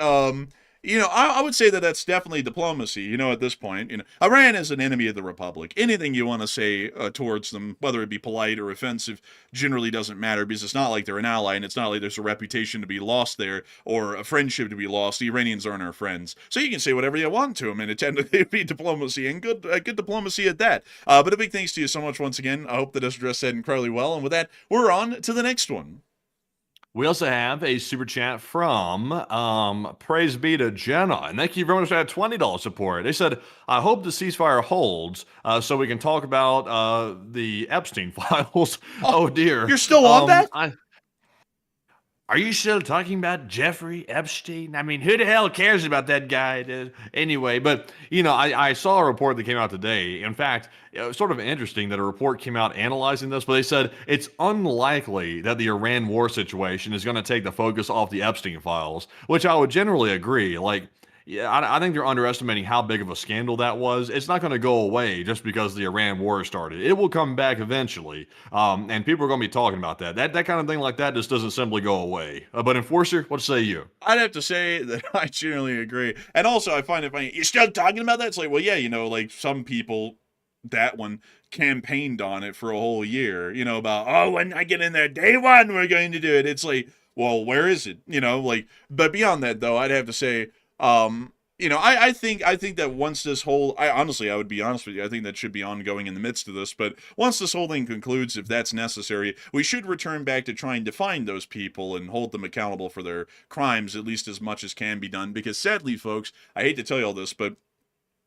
I would say that that's definitely diplomacy. At this point, Iran is an enemy of the Republic. Anything you want to say towards them, whether it be polite or offensive, generally doesn't matter because it's not like they're an ally, and it's not like there's a reputation to be lost there or a friendship to be lost. The Iranians aren't our friends, so you can say whatever you want to them, and it tends to be diplomacy and good diplomacy at that. But a big thanks to you so much once again. I hope that this address said incredibly well, and with that, we're on to the next one. We also have a super chat from Praise Be to Jenna. And thank you very much for that $20 support. They said, I hope the ceasefire holds so we can talk about the Epstein files. Oh, dear. You're still on that? Are you still talking about Jeffrey Epstein? I mean, who the hell cares about that guy? Anyway, but, I saw a report that came out today. In fact, it was sort of interesting that a report came out analyzing this, but they said it's unlikely that the Iran war situation is going to take the focus off the Epstein files, which I would generally agree. Like, yeah, I think they're underestimating how big of a scandal that was. It's not going to go away just because the Iran war started. It will come back eventually, and people are going to be talking about that. That kind of thing like that just doesn't simply go away. But Enforcer, what say you? I'd have to say that I generally agree. And also, I find it funny. You're still talking about that? It's like, well, yeah, like some people, that one, campaigned on it for a whole year, about, when I get in there, day one, we're going to do it. It's like, well, where is it? But beyond that, though, I'd have to say, I think that once this whole, I would be honest with you, I think that should be ongoing in the midst of this, but once this whole thing concludes, if that's necessary, we should return back to trying to find those people and hold them accountable for their crimes, at least as much as can be done, because sadly, folks, I hate to tell you all this, but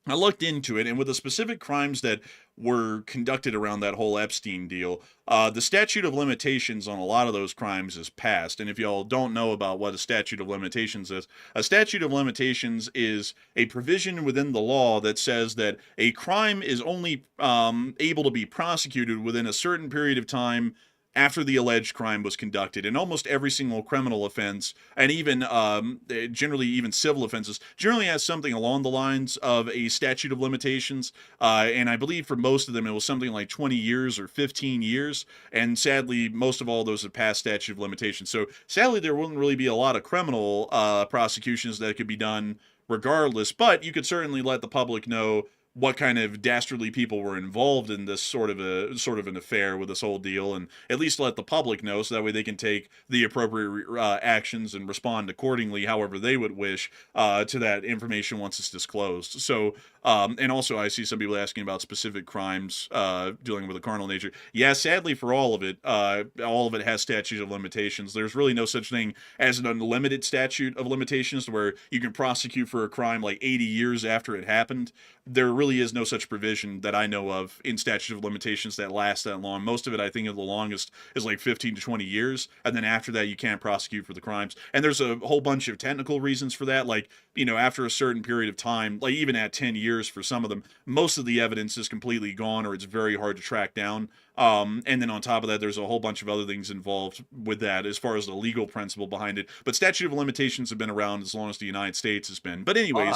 I looked into it, and with the specific crimes that were conducted around that whole Epstein deal, the statute of limitations on a lot of those crimes is passed. And if y'all don't know about what a statute of limitations is, a statute of limitations is a provision within the law that says that a crime is only able to be prosecuted within a certain period of time after the alleged crime was conducted. And almost every single criminal offense, and even generally even civil offenses, generally has something along the lines of a statute of limitations. And I believe for most of them, it was something like 20 years or 15 years. And sadly, most of all those have passed statute of limitations. So sadly, there wouldn't really be a lot of criminal prosecutions that could be done regardless. But you could certainly let the public know what kind of dastardly people were involved in this sort of an affair with this whole deal, and at least let the public know so that way they can take the appropriate actions and respond accordingly however they would wish to that information once it's disclosed. So and also I see some people asking about specific crimes dealing with a carnal nature. Yeah, sadly for all of it has statute of limitations. There's really no such thing as an unlimited statute of limitations where you can prosecute for a crime like 80 years after it happened. There really is no such provision that I know of in statute of limitations that lasts that long. Most of it, I think, the longest is like 15 to 20 years. And then after that, you can't prosecute for the crimes. And there's a whole bunch of technical reasons for that. Like, after a certain period of time, like even at 10 years for some of them, most of the evidence is completely gone or it's very hard to track down. And then on top of that, there's a whole bunch of other things involved with that as far as the legal principle behind it. But statute of limitations have been around as long as the United States has been. But anyways.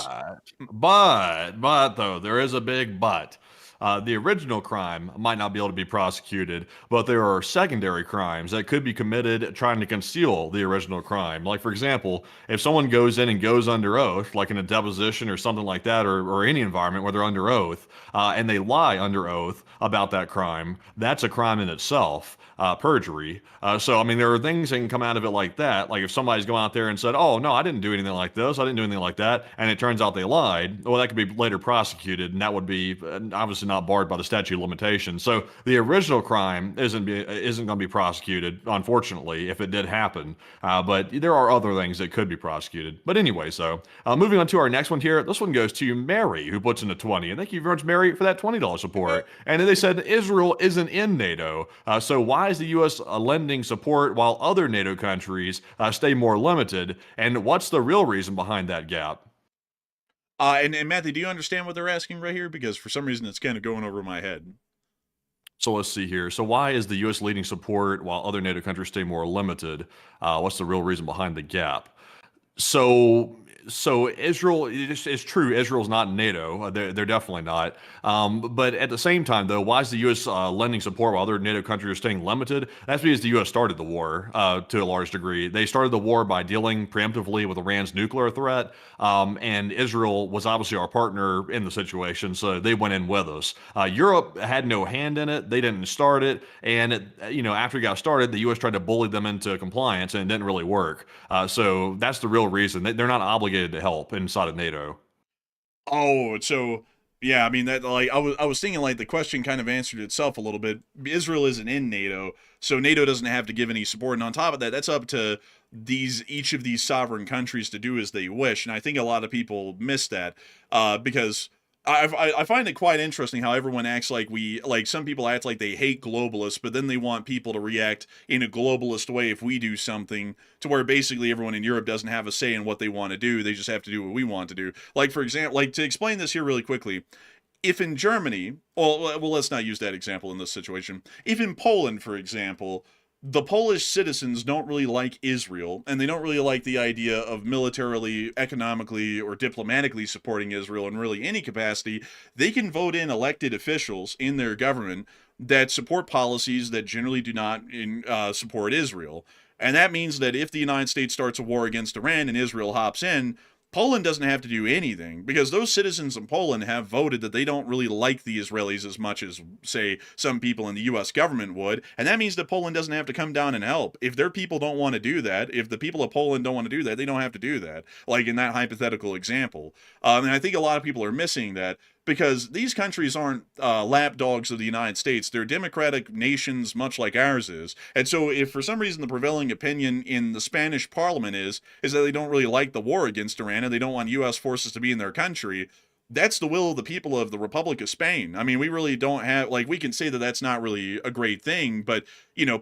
But though, there is a big but. The original crime might not be able to be prosecuted, but there are secondary crimes that could be committed trying to conceal the original crime. Like, for example, if someone goes in and goes under oath, like in a deposition or something like that, or any environment where they're under oath, and they lie under oath about that crime, that's a crime in itself. Perjury. So, I mean, there are things that can come out of it like that. Like if somebody's going out there and said, oh, no, I didn't do anything like this, I didn't do anything like that, and it turns out they lied, well, that could be later prosecuted, and that would be obviously not barred by the statute of limitations. So the original crime isn't going to be prosecuted, unfortunately, if it did happen. But there are other things that could be prosecuted. But anyway, so moving on to our next one here. This one goes to Mary, who puts in a 20. And thank you very much, Mary, for that $20 support. And then they said Israel isn't in NATO. So why is the U.S. Lending support while other NATO countries stay more limited? And what's the real reason behind that gap? And Matthew, do you understand what they're asking right here? Because for some reason it's kind of going over my head. So let's see here. So why is the U.S. leading support while other NATO countries stay more limited? What's the real reason behind the gap? So Israel, it's true, Israel's not in NATO. They're definitely not. But at the same time, though, why is the U.S. Lending support while other NATO countries are staying limited? That's because the U.S. started the war to a large degree. They started the war by dealing preemptively with Iran's nuclear threat, and Israel was obviously our partner in the situation, so they went in with us. Europe had no hand in it. They didn't start it, and after it got started, the U.S. tried to bully them into compliance, and it didn't really work. So that's the real reason. They're not obligated to help inside of NATO. Oh, so yeah, I mean that like I was thinking like the question kind of answered itself a little bit. Israel isn't in NATO, so NATO doesn't have to give any support. And on top of that, that's up to each of these sovereign countries to do as they wish. And I think a lot of people miss that because I find it quite interesting how everyone acts like some people act like they hate globalists, but then they want people to react in a globalist way if we do something, to where basically everyone in Europe doesn't have a say in what they want to do. They just have to do what we want to do. Like, for example, like to explain this here really quickly, if in Germany, well, let's not use that example in this situation. If in Poland, for example, the Polish citizens don't really like Israel, and they don't really like the idea of militarily, economically, or diplomatically supporting Israel in really any capacity, they can vote in elected officials in their government that support policies that generally do not support Israel. And that means that if the United States starts a war against Iran and Israel hops in, Poland doesn't have to do anything, because those citizens in Poland have voted that they don't really like the Israelis as much as, say, some people in the U.S. government would, and that means that Poland doesn't have to come down and help. If their people don't want to do that, if the people of Poland don't want to do that, they don't have to do that, like in that hypothetical example. And I think a lot of people are missing that, because these countries aren't lapdogs of the United States. They're democratic nations, much like ours is. And so if for some reason the prevailing opinion in the Spanish parliament is that they don't really like the war against Iran and they don't want U.S. forces to be in their country, that's the will of the people of the Republic of Spain. I mean, we really don't have, like, we can say that that's not really a great thing, but,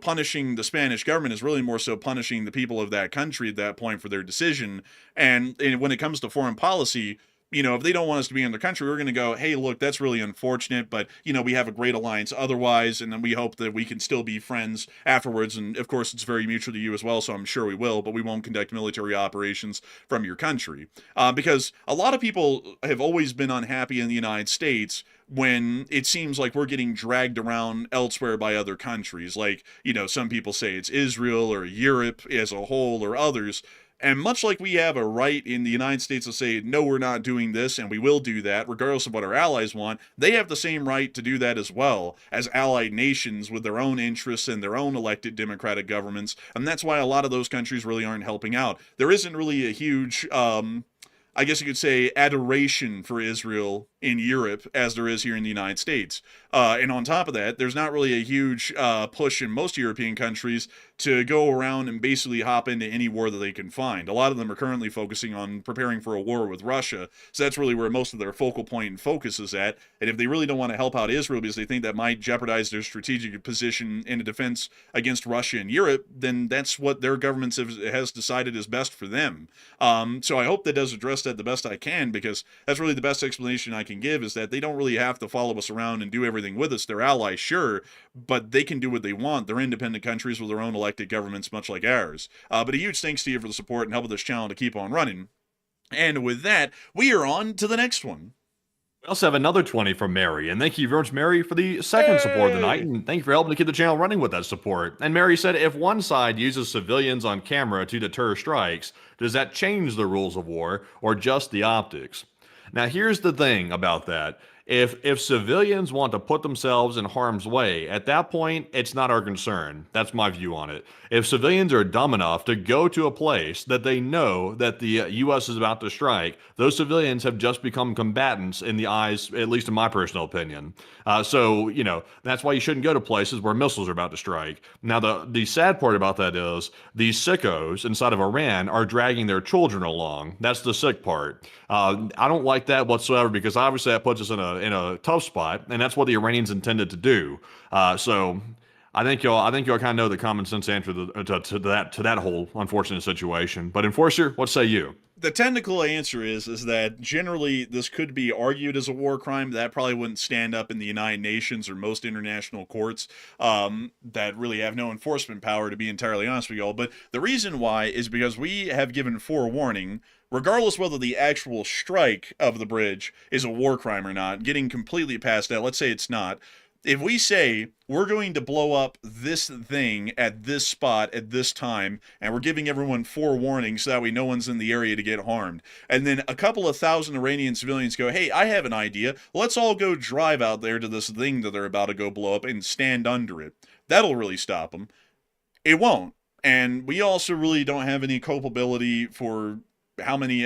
punishing the Spanish government is really more so punishing the people of that country at that point for their decision. And when it comes to foreign policy, if they don't want us to be in their country, we're going to go, hey, look, that's really unfortunate, but, we have a great alliance otherwise, and then we hope that we can still be friends afterwards. And, of course, it's very mutual to you as well, so I'm sure we will, but we won't conduct military operations from your country. Because a lot of people have always been unhappy in the United States when it seems like we're getting dragged around elsewhere by other countries. Like, some people say it's Israel or Europe as a whole or others. And much like we have a right in the United States to say, no, we're not doing this, and we will do that, regardless of what our allies want, they have the same right to do that as well, as allied nations with their own interests and their own elected democratic governments. And that's why a lot of those countries really aren't helping out. There isn't really a huge, I guess you could say, adoration for Israel in Europe as there is here in the United States. And on top of that, there's not really a huge push in most European countries to go around and basically hop into any war that they can find. A lot of them are currently focusing on preparing for a war with Russia, so that's really where most of their focal point and focus is at. And if they really don't want to help out Israel because they think that might jeopardize their strategic position in a defense against Russia and Europe, then that's what their government has decided is best for them. So I hope that does address that the best I can, because that's really the best explanation I can give, is that they don't really have to follow us around and do everything with us. They're allies, sure, but they can do what they want. They're independent countries with their own elected governments, much like ours. But a huge thanks to you for the support and helping this channel to keep on running. And with that, we are on to the next one. We also have another 20 from Mary, and thank you very much, Mary, for the second support of the night, and thank you for helping to keep the channel running with that support. And Mary said, if one side uses civilians on camera to deter strikes, does that change the rules of war, or just the optics? Now, here's the thing about that. If civilians want to put themselves in harm's way, at that point, it's not our concern. That's my view on it. If civilians are dumb enough to go to a place that they know that the U.S. is about to strike, those civilians have just become combatants in the eyes, at least in my personal opinion. So, that's why you shouldn't go to places where missiles are about to strike. Now, the sad part about that is these sickos inside of Iran are dragging their children along. That's the sick part. I don't like that whatsoever, because obviously that puts us in a tough spot, and that's what the Iranians intended to do. So I think y'all kind of know the common sense answer to that whole unfortunate situation. But Enforcer, what say you? The technical answer is that generally this could be argued as a war crime. That probably wouldn't stand up in the United Nations or most international courts that really have no enforcement power, to be entirely honest with y'all. But the reason why is because we have given forewarning, regardless whether the actual strike of the bridge is a war crime or not. Getting completely past that, let's say it's not. If we say we're going to blow up this thing at this spot at this time, and we're giving everyone forewarning so that way no one's in the area to get harmed, and then a couple of thousand Iranian civilians go, hey, I have an idea, let's all go drive out there to this thing that they're about to go blow up and stand under it. That'll really stop them. It won't. And we also really don't have any culpability for how many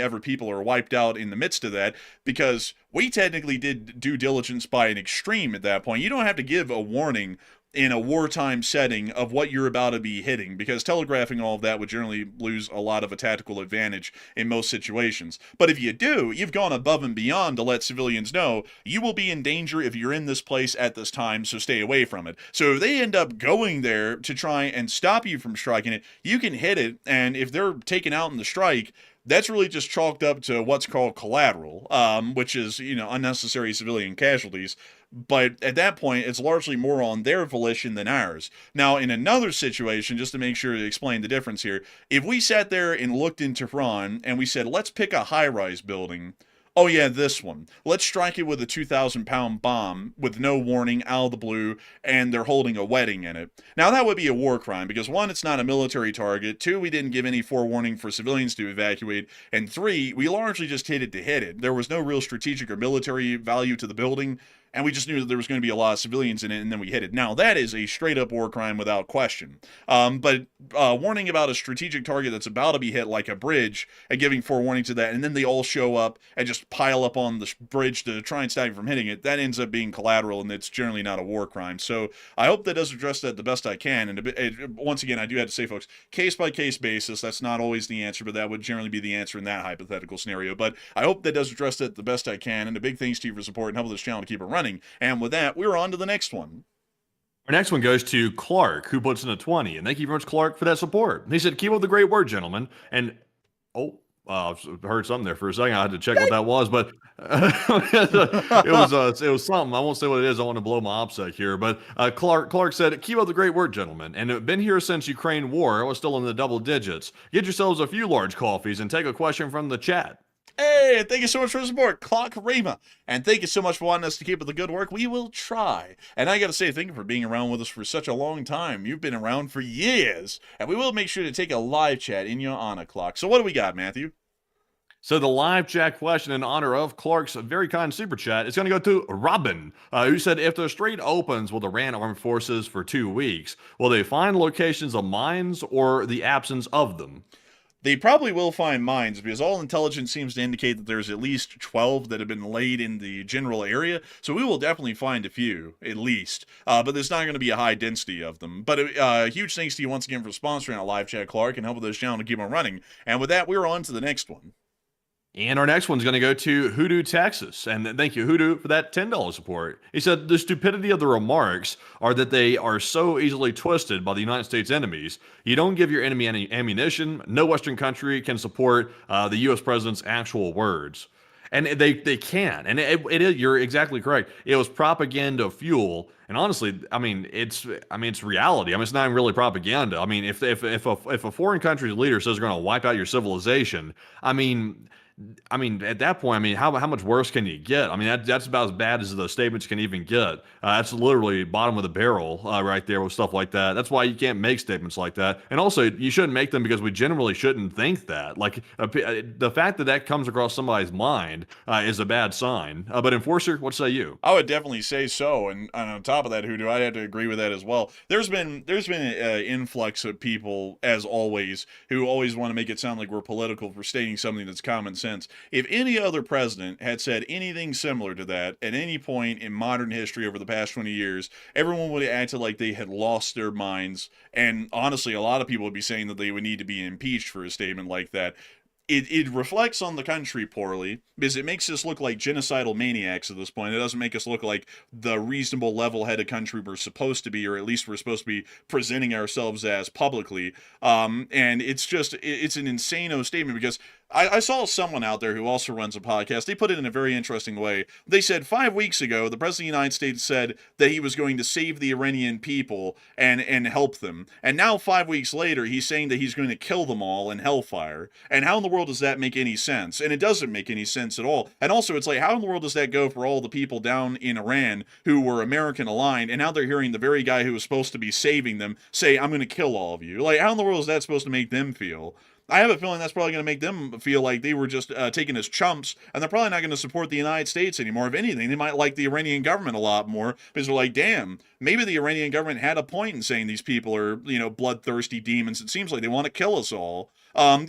ever people are wiped out in the midst of that, because we technically did due diligence by an extreme at that point. You don't have to give a warning in a wartime setting of what you're about to be hitting, because telegraphing all of that would generally lose a lot of a tactical advantage in most situations. But if you do, you've gone above and beyond to let civilians know you will be in danger if you're in this place at this time, so stay away from it. So if they end up going there to try and stop you from striking it, you can hit it, and if they're taken out in the strike, that's really just chalked up to what's called collateral, which is, unnecessary civilian casualties. But at that point, it's largely more on their volition than ours. Now, in another situation, just to make sure to explain the difference here, if we sat there and looked in Tehran and we said, let's pick a high-rise building, oh yeah, this one. Let's strike it with a 2,000-pound bomb with no warning, out of the blue, and they're holding a wedding in it. Now, that would be a war crime, because one, it's not a military target, two, we didn't give any forewarning for civilians to evacuate, and three, we largely just hit it to hit it. There was no real strategic or military value to the building, and we just knew that there was going to be a lot of civilians in it, and then we hit it. Now, that is a straight-up war crime without question. But warning about a strategic target that's about to be hit, like a bridge, and giving forewarning to that, and then they all show up and just pile up on the bridge to try and stop you from hitting it, that ends up being collateral, and it's generally not a war crime. So I hope that does address that the best I can. And once again, I do have to say, folks, case-by-case basis, that's not always the answer, but that would generally be the answer in that hypothetical scenario. But I hope that does address that the best I can, and a big thanks to you for support and helping this channel to keep it running. And with that, we're on to the next one. Our next one goes to Clark, who puts in a 20. And thank you very much, Clark, for that support. He said, keep up the great work, gentlemen. And, I heard something there for a second. I had to check what that was, but it was something. I won't say what it is. I want to blow my OPSEC here. But Clark said, keep up the great work, gentlemen. And have been here since Ukraine war. I was still in the double digits. Get yourselves a few large coffees and take a question from the chat. Hey, thank you so much for the support, Clock Rima. And thank you so much for wanting us to keep up the good work. We will try. And I got to say, thank you for being around with us for such a long time. You've been around for years. And we will make sure to take a live chat in your honor, Clock. So what do we got, Matthew? So the live chat question in honor of Clark's very kind super chat is going to go to Robin, who said, if the strait opens with Iran armed forces for 2 weeks, will they find locations of mines or the absence of them? They probably will find mines, because all intelligence seems to indicate that there's at least 12 that have been laid in the general area. So we will definitely find a few, at least. But there's not going to be a high density of them. But huge thanks to you once again for sponsoring our live chat, Clark, and helping this channel to keep on running. And with that, we're on to the next one. And our next one's going to go to Hoodoo, Texas. And thank you, Hoodoo, for that $10 support. He said, the stupidity of the remarks are that they are so easily twisted by the United States enemies. You don't give your enemy any ammunition. No Western country can support the U.S. president's actual words. And they can. And it is, you're exactly correct. It was propaganda fuel. And honestly, it's reality. It's not even really propaganda. If a foreign country's leader says they're going to wipe out your civilization, I mean, at that point, I mean, how much worse can you get? I mean, that's about as bad as the statements can even get. That's literally bottom of the barrel right there with stuff like that. That's why you can't make statements like that. And also, you shouldn't make them because we generally shouldn't think that. Like the fact that that comes across somebody's mind is a bad sign. But Enforcer, what say you? I would definitely say so, and on top of that, Hoodoo, I'd have to agree with that as well. There's been an influx of people, as always, who always want to make it sound like we're political for stating something that's common sense. If any other president had said anything similar to that at any point in modern history over the past 20 years, everyone would have acted like they had lost their minds, and honestly, a lot of people would be saying that they would need to be impeached for a statement like that. It reflects on the country poorly because it makes us look like genocidal maniacs at this point. It doesn't make us look like the reasonable, level-headed country we're supposed to be, or at least we're supposed to be presenting ourselves as publicly. And it's an insane statement because I saw someone out there who also runs a podcast. They put it in a very interesting way. They said 5 weeks ago, the President of the United States said that he was going to save the Iranian people and help them. And now 5 weeks later, he's saying that he's going to kill them all in hellfire. And how in the world does that make any sense? And it doesn't make any sense at all. And also, it's like, how in the world does that go for all the people down in Iran who were American aligned, and now they're hearing the very guy who was supposed to be saving them say, I'm going to kill all of you? Like, how in the world is that supposed to make them feel? I have a feeling that's probably going to make them feel like they were just taken as chumps, and they're probably not going to support the United States anymore. If anything, they might like the Iranian government a lot more because they're like, damn, maybe the Iranian government had a point in saying these people are, bloodthirsty demons. It seems like they want to kill us all. And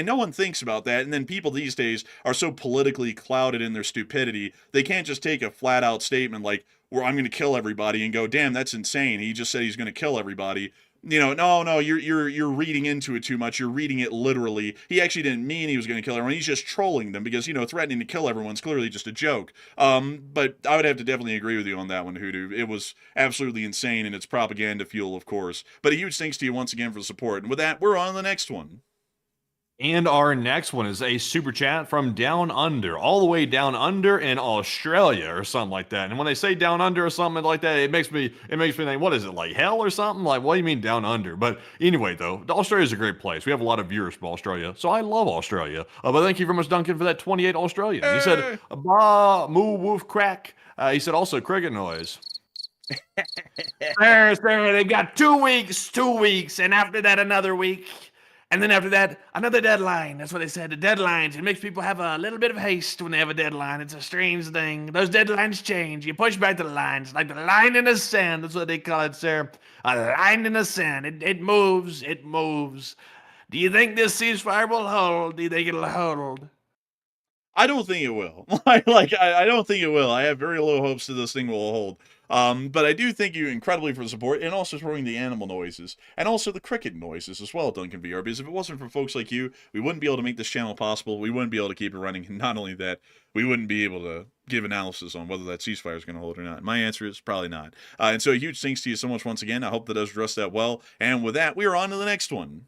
no one thinks about that. And then people these days are so politically clouded in their stupidity, they can't just take a flat out statement like, well, I'm going to kill everybody and go, damn, that's insane. He just said he's going to kill everybody. No, you're reading into it too much. You're reading it literally. He actually didn't mean he was going to kill everyone. He's just trolling them because, threatening to kill everyone's clearly just a joke. But I would have to definitely agree with you on that one, Hoodoo. It was absolutely insane, and it's propaganda fuel, of course. But a huge thanks to you once again for the support. And with that, we're on to the next one. And our next one is a super chat from down under, all the way down under in Australia or something like that. And when they say down under or something like that, it makes me think, what is it, like hell or something? Like, what do you mean down under? But anyway, though, Australia is a great place. We have a lot of viewers from Australia, so I love Australia. But thank you very much, Duncan, for that 28 Australian. He said, bah, moo, woof, crack. He said also cricket noise. Sir, they got 2 weeks, and after that, another week. And then after that, another deadline. That's what they said, the deadlines. It makes people have a little bit of haste when they have a deadline. It's a strange thing. Those deadlines change. You push back the lines, like the line in the sand. That's what they call it, sir. A line in the sand. It moves. It moves. Do you think this ceasefire will hold? Do you think it'll hold? I don't think it will. I don't think it will. I have very low hopes that this thing will hold. But I do thank you incredibly for the support, and also supporting the animal noises, and also the cricket noises as well, Duncan VR, because if it wasn't for folks like you, we wouldn't be able to make this channel possible, we wouldn't be able to keep it running, and not only that, we wouldn't be able to give analysis on whether that ceasefire is going to hold or not. My answer is probably not. And so a huge thanks to you so much once again. I hope that does address that well, and with that, we are on to the next one.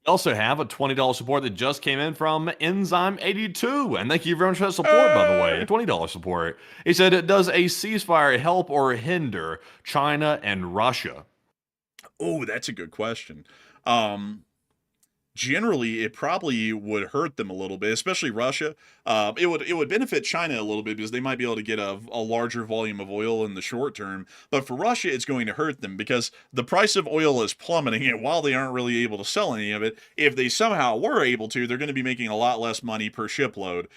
We also have a $20 support that just came in from Enzyme82. And thank you very much for that support, by the way. A $20 support. He said, does a ceasefire help or hinder China and Russia? Oh, that's a good question. Generally, it probably would hurt them a little bit, especially Russia. It would benefit China a little bit because they might be able to get a larger volume of oil in the short term. But for Russia, it's going to hurt them because the price of oil is plummeting, and while they aren't really able to sell any of it, if they somehow were able to, they're going to be making a lot less money per shipload.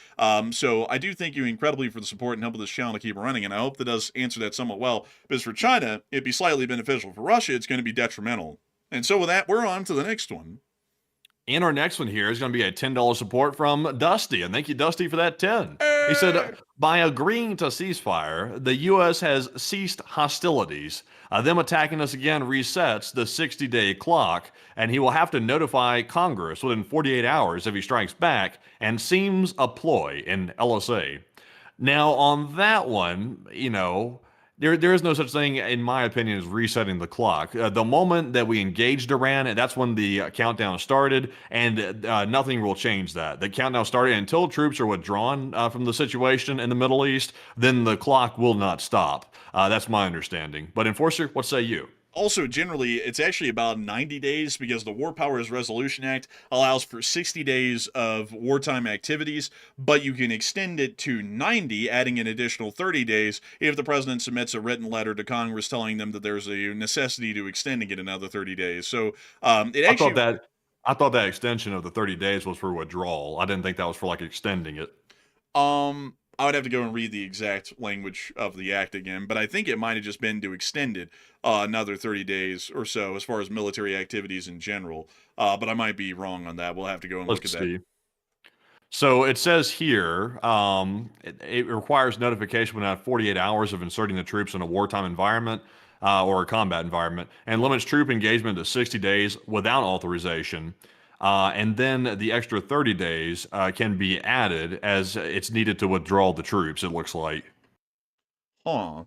So I do thank you incredibly for the support and helping this channel to keep running, and I hope that does answer that somewhat well. Because for China, it'd be slightly beneficial. For Russia, it's going to be detrimental. And so with that, we're on to the next one. And our next one here is going to be a $10 support from Dusty. And thank you, Dusty, for that 10. He said, by agreeing to ceasefire, the U.S. has ceased hostilities. Them attacking us again resets the 60-day clock, and he will have to notify Congress within 48 hours if he strikes back, and seems a ploy in LSA. Now, on that one, there is no such thing, in my opinion, as resetting the clock. The moment that we engaged Iran, that's when the countdown started, and nothing will change that. The countdown started until troops are withdrawn from the situation in the Middle East, then the clock will not stop. That's my understanding. But Enforcer, what say you? also, generally, it's actually about 90 days because the War Powers Resolution Act allows for 60 days of wartime activities, but you can extend it to 90, adding an additional 30 days if the president submits a written letter to Congress telling them that there's a necessity to extending it another 30 days. So it I thought actually. that I thought that extension of the 30 days was for withdrawal. I didn't think that was for like extending it. I would have to go and read the exact language of the act again, but I think it might have just been to extend it another 30 days or so as far as military activities in general. But I might be wrong on that. We'll have to go and look Let's at see. that. So it says here, it requires notification within 48 hours of inserting the troops in a wartime environment or a combat environment, and limits troop engagement to 60 days without authorization. And then the extra 30 days can be added as it's needed to withdraw the troops, it looks like. Huh.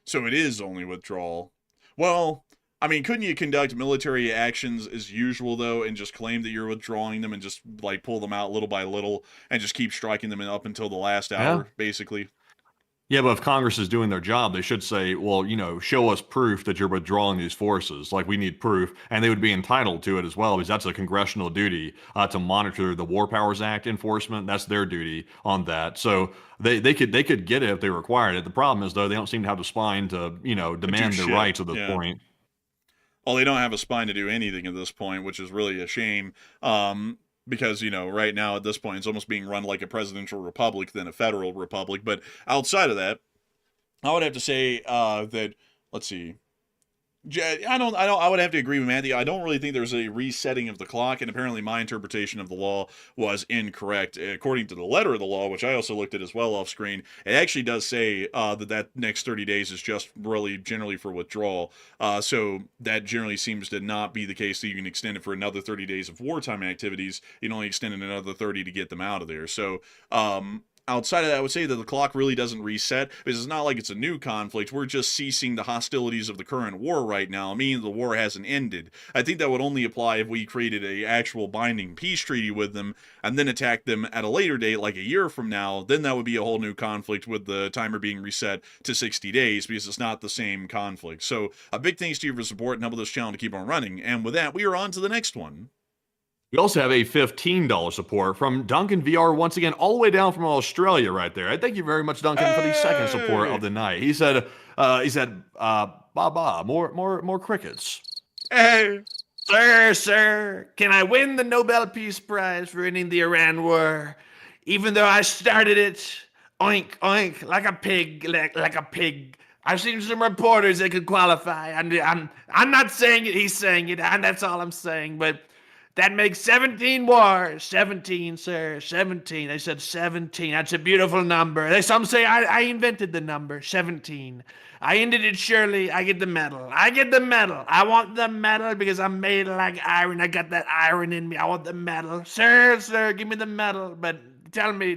So it is only withdrawal. Well, I mean, couldn't you conduct military actions as usual, though, and just claim that you're withdrawing them and just, like, pull them out little by little and just keep striking them up until the last hour, basically? Yeah, but if Congress is doing their job, they should say, well, show us proof that you're withdrawing these forces. Like, we need proof. And they would be entitled to it as well, because that's a congressional duty to monitor the War Powers Act enforcement. That's their duty on that. So they could get it if they required it. The problem is, though, they don't seem to have the spine to, demand their rights at this point. Well, they don't have a spine to do anything at this point, which is really a shame. Because, right now at this point, it's almost being run like a presidential republic than a federal republic. But outside of that, I would have to say that, let's see. I would have to agree with Matthew. I don't really think there's a resetting of the clock, and apparently my interpretation of the law was incorrect. According to the letter of the law, which I also looked at as well off screen, it actually does say that next 30 days is just really generally for withdrawal. So that generally seems to not be the case, that you can extend it for another 30 days of wartime activities. You can only extend it another 30 to get them out of there. So, outside of that, I would say that the clock really doesn't reset, because it's not like it's a new conflict. We're just ceasing the hostilities of the current war right now, meaning the war hasn't ended. I think that would only apply if we created a actual binding peace treaty with them and then attacked them at a later date, like a year from now. Then that would be a whole new conflict with the timer being reset to 60 days, because it's not the same conflict. So a big thanks to you for support and helping this channel to keep on running. And with that, we are on to the next one. We also have a $15 support from Duncan VR once again, all the way down from Australia right there. I thank you very much, Duncan, for the second support of the night. He said, Baba, more crickets. Hey. Sir, can I win the Nobel Peace Prize for ending the Iran war? Even though I started it, oink, oink, like a pig, like a pig. I've seen some reporters that could qualify. I'm not saying it, he's saying it, and that's all I'm saying, but that makes 17 wars. 17, sir. 17. They said 17. That's a beautiful number. Some say I invented the number 17. I ended it surely. I get the medal. I get the medal. I want the medal because I'm made like iron. I got that iron in me. I want the medal. Sir, give me the medal. But tell me.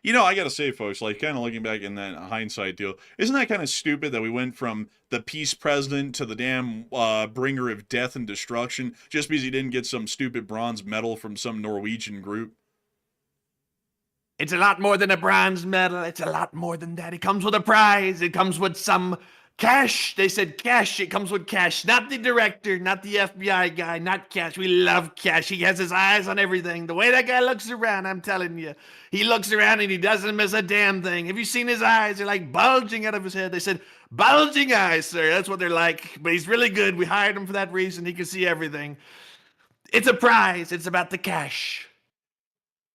I gotta say, folks, like, kind of looking back in that hindsight deal, isn't that kind of stupid that we went from the peace president to the damn bringer of death and destruction just because he didn't get some stupid bronze medal from some Norwegian group? It's a lot more than a bronze medal. It's a lot more than that. It comes with a prize. It comes with some cash. They said cash. It comes with cash. Not the director, not the FBI guy, not cash. We love cash. He has his eyes on everything. The way that guy looks around, I'm telling you. He looks around and he doesn't miss a damn thing. Have you seen his eyes? They're like bulging out of his head. They said, bulging eyes, sir. That's what they're like. But he's really good. We hired him for that reason. He can see everything. It's a prize. It's about the cash.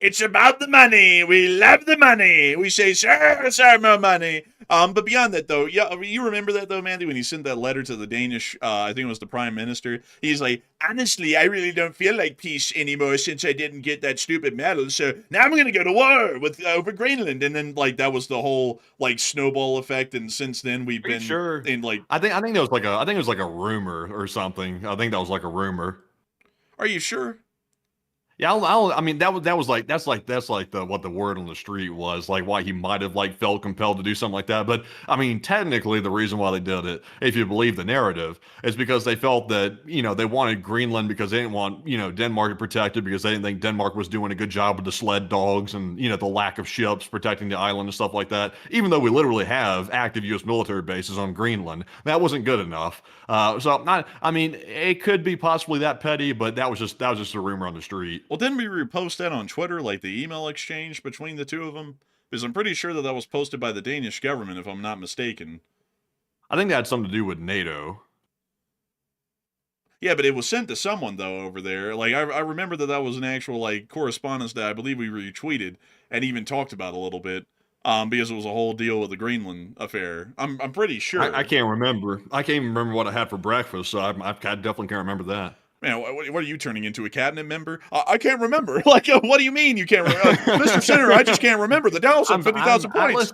It's about the money. We love the money. We say, sir, more money. But beyond that, though, yeah, you remember that, though, Mandy, when he sent that letter to the Danish, I think it was the prime minister. He's like, honestly, I really don't feel like peace anymore since I didn't get that stupid medal. So now I'm going to go to war with over Greenland. And then, like, that was the whole, like, snowball effect. And since then, we've been in, like, I think it was like a rumor or something. I think that was like a rumor. Are you sure? Yeah, I mean that's like the what the word on the street was, like why he might have like felt compelled to do something like that. But I mean, technically, the reason why they did it, if you believe the narrative, is because they felt that they wanted Greenland because they didn't want Denmark to protect it because they didn't think Denmark was doing a good job with the sled dogs and the lack of ships protecting the island and stuff like that. Even though we literally have active U.S. military bases on Greenland, that wasn't good enough. So not, I mean, it could be possibly that petty, but that was just a rumor on the street. Well, didn't we repost that on Twitter, like the email exchange between the two of them? Because I'm pretty sure that that was posted by the Danish government, if I'm not mistaken. I think that had something to do with NATO. Yeah, but it was sent to someone, though, over there. Like, I remember that that was an actual, like, correspondence that I believe we retweeted and even talked about a little bit, because it was a whole deal with the Greenland affair. I'm pretty sure. I can't remember. I can't even remember what I had for breakfast, so I definitely can't remember that. Man, what are you turning into, a cabinet member? I can't remember. Like, what do you mean you can't remember? Mr. Senator, I just can't remember. The Dallas had 50,000 points.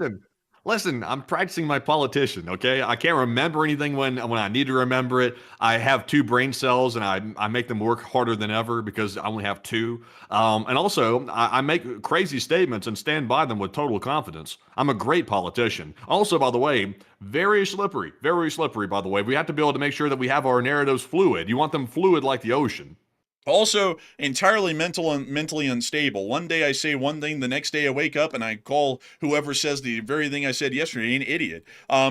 Listen, I'm practicing my politician, okay? I can't remember anything when I need to remember it. I have two brain cells, and I make them work harder than ever because I only have two. And also, I make crazy statements and stand by them with total confidence. I'm a great politician. Also, by the way, very slippery, by the way. We have to be able to make sure that we have our narratives fluid. You want them fluid like the ocean. Also, entirely mentally unstable. One day I say one thing, the next day I wake up and I call whoever says the very thing I said yesterday an idiot.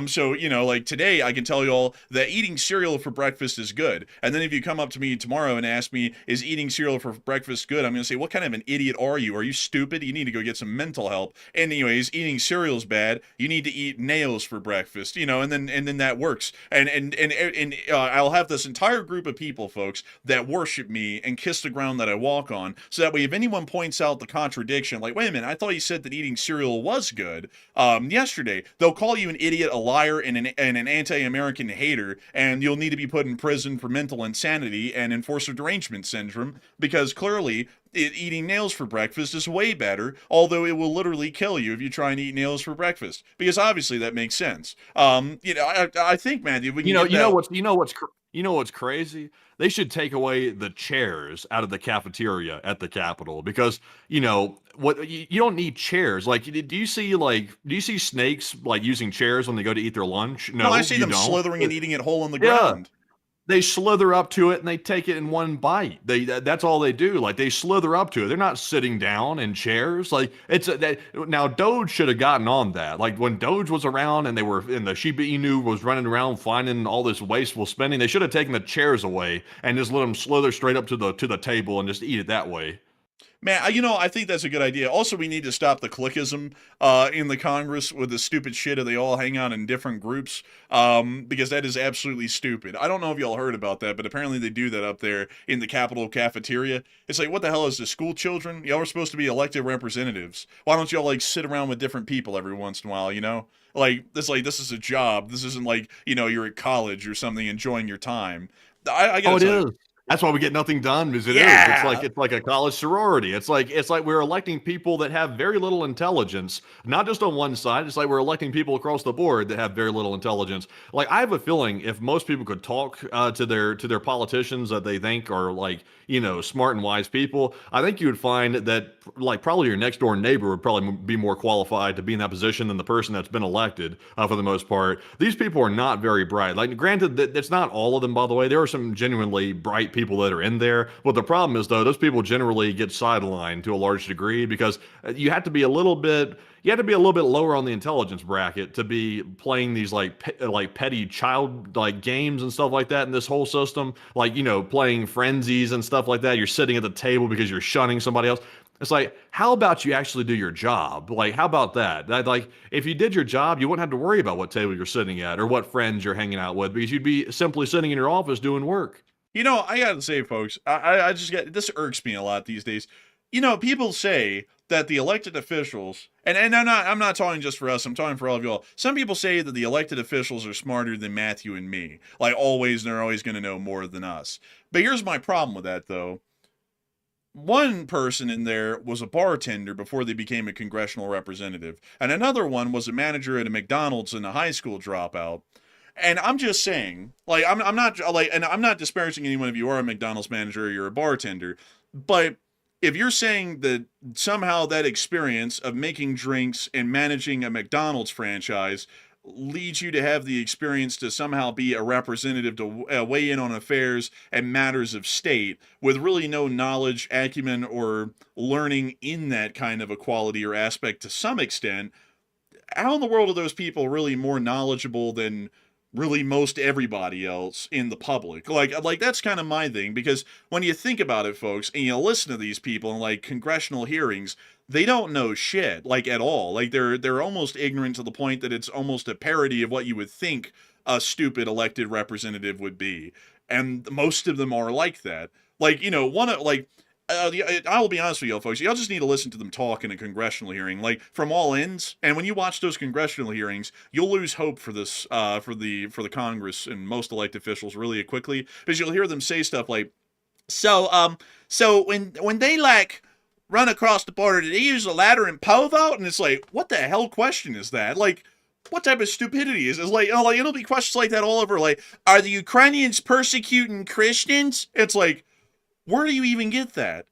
So, like today I can tell you all that eating cereal for breakfast is good. And then if you come up to me tomorrow and ask me, is eating cereal for breakfast good? I'm going to say, what kind of an idiot are you? Are you stupid? You need to go get some mental help. Anyways, eating cereal's bad. You need to eat nails for breakfast, and then that works. And I'll have this entire group of people, folks, that worship me and kiss the ground that I walk on, so that way if anyone points out the contradiction, like, wait a minute, I thought you said that eating cereal was good yesterday, they'll call you an idiot, a liar, and an anti-American hater, and you'll need to be put in prison for mental insanity and enforcer derangement syndrome, because clearly eating nails for breakfast is way better, although it will literally kill you if you try and eat nails for breakfast, because obviously that makes sense. I think, man, we can you know what's crazy? They should take away the chairs out of the cafeteria at the Capitol because what you don't need chairs. Like, do you see snakes like using chairs when they go to eat their lunch? No, I see them don't. slithering and eating it whole on the Yeah. ground. They slither up to it and they take it in one bite. That's all they do. Like, they slither up to it. They're not sitting down in chairs. Like, now Doge should have gotten on that. Like, when Doge was around and the Shiba Inu was running around finding all this wasteful spending, they should have taken the chairs away and just let them slither straight up to the table and just eat it that way. Man, I think that's a good idea. Also, we need to stop the clickism in the Congress with the stupid shit of they all hang out in different groups, because that is absolutely stupid. I don't know if y'all heard about that, but apparently they do that up there in the Capitol cafeteria. It's like, what the hell is this, school children? Y'all are supposed to be elected representatives. Why don't y'all, like, sit around with different people every once in a while, Like, this is a job. This isn't like, you're at college or something enjoying your time. I gotta tell you, That's why we get nothing done. Is. It's like a college sorority. It's like we're electing people that have very little intelligence, not just on one side. It's like we're electing people across the board that have very little intelligence. Like, I have a feeling if most people could talk to their politicians that they think are smart and wise people, I think you would find that probably your next door neighbor would probably be more qualified to be in that position than the person that's been elected for the most part. These people are not very bright. Like, granted, that's not all of them, by the way. There are some genuinely bright people that are in there. But the problem is, though, those people generally get sidelined to a large degree because you have to be a little bit lower on the intelligence bracket to be playing these petty child games and stuff like that in this whole system. Playing frenzies and stuff like that. You're sitting at the table because you're shunning somebody else. It's like, how about you actually do your job? Like, how about that? If you did your job, you wouldn't have to worry about what table you're sitting at or what friends you're hanging out with because you'd be simply sitting in your office doing work. I gotta say, folks, I just this irks me a lot these days. People say that the elected officials, and I'm not talking just for us, I'm talking for all of y'all. Some people say that the elected officials are smarter than Matthew and me. Like, always, they're always going to know more than us. But here's my problem with that, though. One person in there was a bartender before they became a congressional representative, and another one was a manager at a McDonald's and a high school dropout. And I'm just saying, I'm not disparaging anyone if you are a McDonald's manager or you're a bartender, but if you're saying that somehow that experience of making drinks and managing a McDonald's franchise leads you to have the experience to somehow be a representative to weigh in on affairs and matters of state with really no knowledge, acumen, or learning in that kind of a quality or aspect to some extent, how in the world are those people really more knowledgeable than really most everybody else in the public? Like that's kind of my thing, because when you think about it, folks, and you listen to these people in like congressional hearings, they don't know shit, like, at all. Like they're almost ignorant to the point that it's almost a parody of what you would think a stupid elected representative would be. And most of them are like that. Like, one of like I will be honest with y'all, folks. Y'all just need to listen to them talk in a congressional hearing, like from all ends. And when you watch those congressional hearings, you'll lose hope for this, for the Congress and most elected officials really quickly, because you'll hear them say stuff like, so when they like run across the border, did they use a ladder and pole vault? And it's like, what the hell question is that? Like, what type of stupidity is this? Like, it'll be questions like that all over. Like, are the Ukrainians persecuting Christians? It's like, where do you even get that?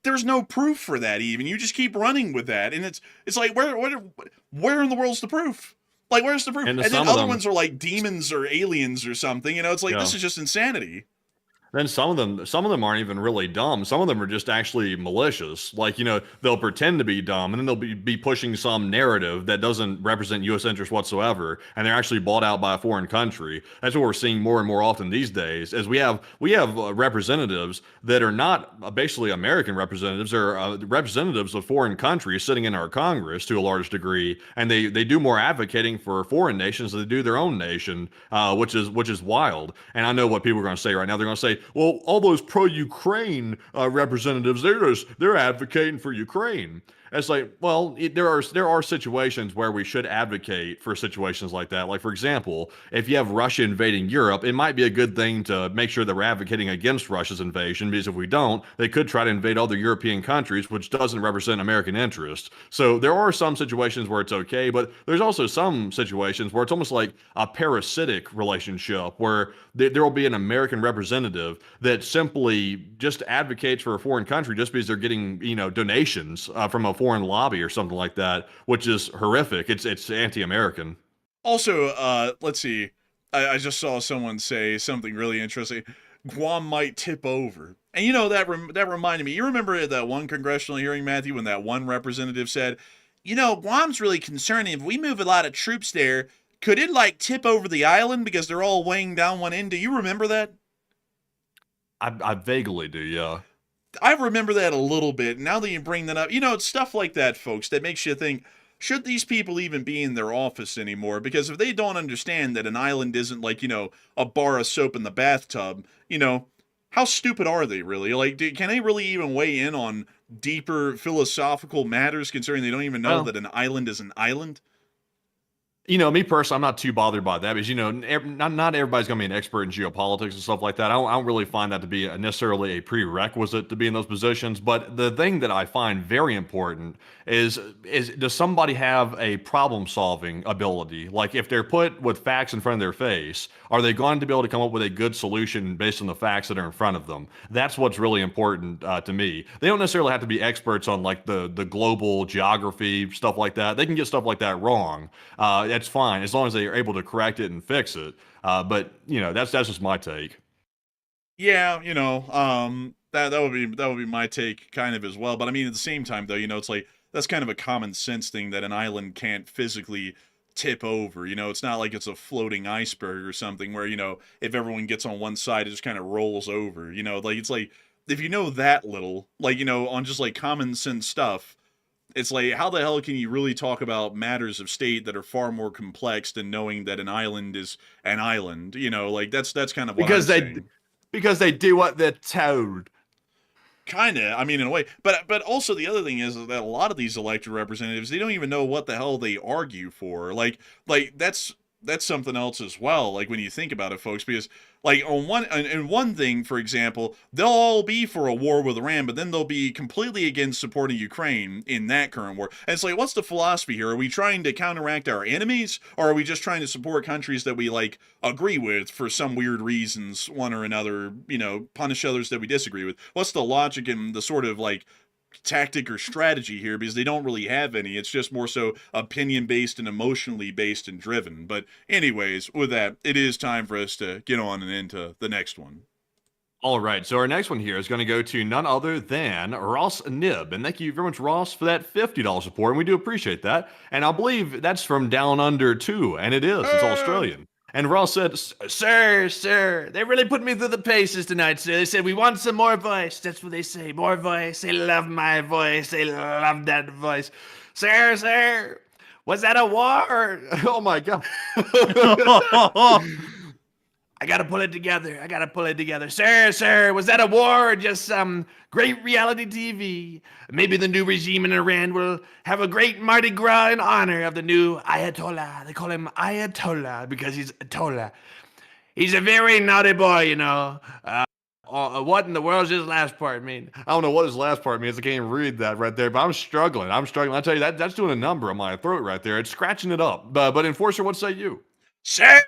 There's no proof for that even. You just keep running with that. And it's like, where in the world's the proof? Like, where's the proof? And then other ones are like demons or aliens or something. It's like, this is just insanity. Then some of them aren't even really dumb. Some of them are just actually malicious. Like, they'll pretend to be dumb, and then they'll be pushing some narrative that doesn't represent U.S. interests whatsoever, and they're actually bought out by a foreign country. That's what we're seeing more and more often these days. As we have representatives that are not basically American representatives, they're representatives of foreign countries sitting in our Congress to a large degree, and they do more advocating for foreign nations than they do their own nation, which is wild. And I know what people are going to say right now. They're going to say, well, all those pro-Ukraine representatives, they're advocating for Ukraine. It's like, well, there are situations where we should advocate for situations like that. Like, for example, if you have Russia invading Europe, it might be a good thing to make sure that we're advocating against Russia's invasion, because if we don't, they could try to invade other European countries, which doesn't represent American interests. So there are some situations where it's okay, but there's also some situations where it's almost like a parasitic relationship where there will be an American representative that simply just advocates for a foreign country just because they're getting, donations from a foreign lobby or something like that, which is horrific. It's anti-American. Also, let's see. I just saw someone say something really interesting. Guam might tip over. And that reminded me. You remember that one congressional hearing, Matthew, when that one representative said, Guam's really concerned. If we move a lot of troops there, could it like tip over the island because they're all weighing down one end? Do you remember that? I vaguely do, yeah. I remember that a little bit. Now that you bring that up, it's stuff like that, folks, that makes you think, should these people even be in their office anymore? Because if they don't understand that an island isn't like, a bar of soap in the bathtub, how stupid are they really? Like, can they really even weigh in on deeper philosophical matters, considering they don't even know that an island is an island? Me personally, I'm not too bothered by that because, not everybody's going to be an expert in geopolitics and stuff like that. I don't really find that to be necessarily a prerequisite to be in those positions. But the thing that I find very important is does somebody have a problem-solving ability? Like, if they're put with facts in front of their face, are they going to be able to come up with a good solution based on the facts that are in front of them? That's what's really important to me. They don't necessarily have to be experts on, like, the global geography, stuff like that. They can get stuff like that wrong. That's fine as long as they are able to correct it and fix it. But that's just my take. Yeah, that would be my take kind of as well. But I mean, at the same time, though, it's like that's kind of a common sense thing that an island can't physically tip over. It's not like it's a floating iceberg or something where if everyone gets on one side, it just kind of rolls over. Like it's like if you know that little, like on just like common sense stuff. It's like, how the hell can you really talk about matters of state that are far more complex than knowing that an island is an island? Like that's kind of what I'm saying. Because they do what they're told. Kind of, I mean, in a way. But also the other thing is that a lot of these elected representatives, they don't even know what the hell they argue for. Like that's something else as well. Like when you think about it, folks, because like on one thing, for example, they'll all be for a war with Iran, but then they'll be completely against supporting Ukraine in that current war. And it's like, what's the philosophy here? Are we trying to counteract our enemies, or are we just trying to support countries that we like agree with for some weird reasons, one or another, punish others that we disagree with? What's the logic and the sort of like tactic or strategy here because they don't really have any. It's just more so opinion based and emotionally based and driven. But anyways, with that, it is time for us to get on and into the next one. All right, so our next one here is going to go to none other than Ross Nib. And thank you very much, Ross, for that $50 support. And we do appreciate that. And I believe that's from Down Under, too. And it is. It's Australian. And Ross said, Sir, they really put me through the paces tonight, sir. They said, we want some more voice. That's what they say, more voice. They love my voice. They love that voice. Sir, was that a war? oh, my God. I gotta pull it together. Sir, was that a war or just some great reality TV? Maybe the new regime in Iran will have a great Mardi Gras in honor of the new Ayatollah. They call him Ayatollah because he's Ayatollah. He's a very naughty boy, you know. What in the world does his last part mean? I don't know what his last part means. I can't even read that right there, but I'm struggling. I tell you, that's doing a number on my throat right there. It's scratching it up. But Enforcer, what say you? Sir,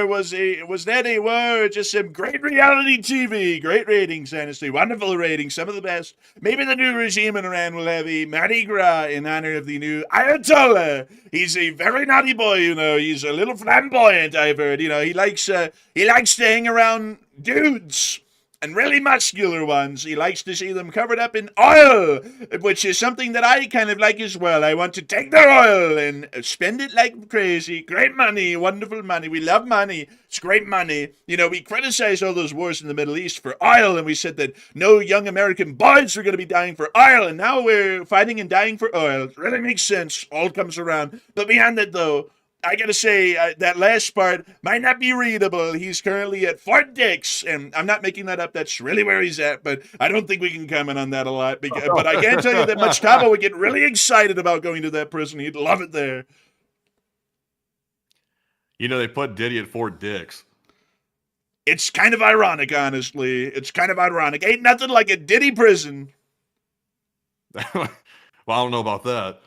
was that a war? Just some great reality TV, great ratings, honestly, wonderful ratings, some of the best. Maybe the new regime in Iran will have a Mardi Gras in honor of the new Ayatollah. He's a very naughty boy, you know. He's a little flamboyant, I've heard. You know, he likes to hang around dudes. And really muscular ones. He likes to see them covered up in oil, which is something that I kind of like as well. I want to take their oil and spend it like crazy. Great money, wonderful money. We love money. It's great money. You know, we criticized all those wars in the Middle East for oil, and we said that no young American boys are going to be dying for oil, and now we're fighting and dying for oil. It really makes sense. All comes around. But beyond that, though, I gotta say, that last part might not be readable. He's currently at Fort Dix, and I'm not making that up. That's really where he's at, but I don't think we can comment on that a lot. But I can tell you that Mujtaba would get really excited about going to that prison. He'd love it there. You know, they put Diddy at Fort Dix. It's kind of ironic, honestly. It's kind of ironic. Ain't nothing like a Diddy prison. Well, I don't know about that.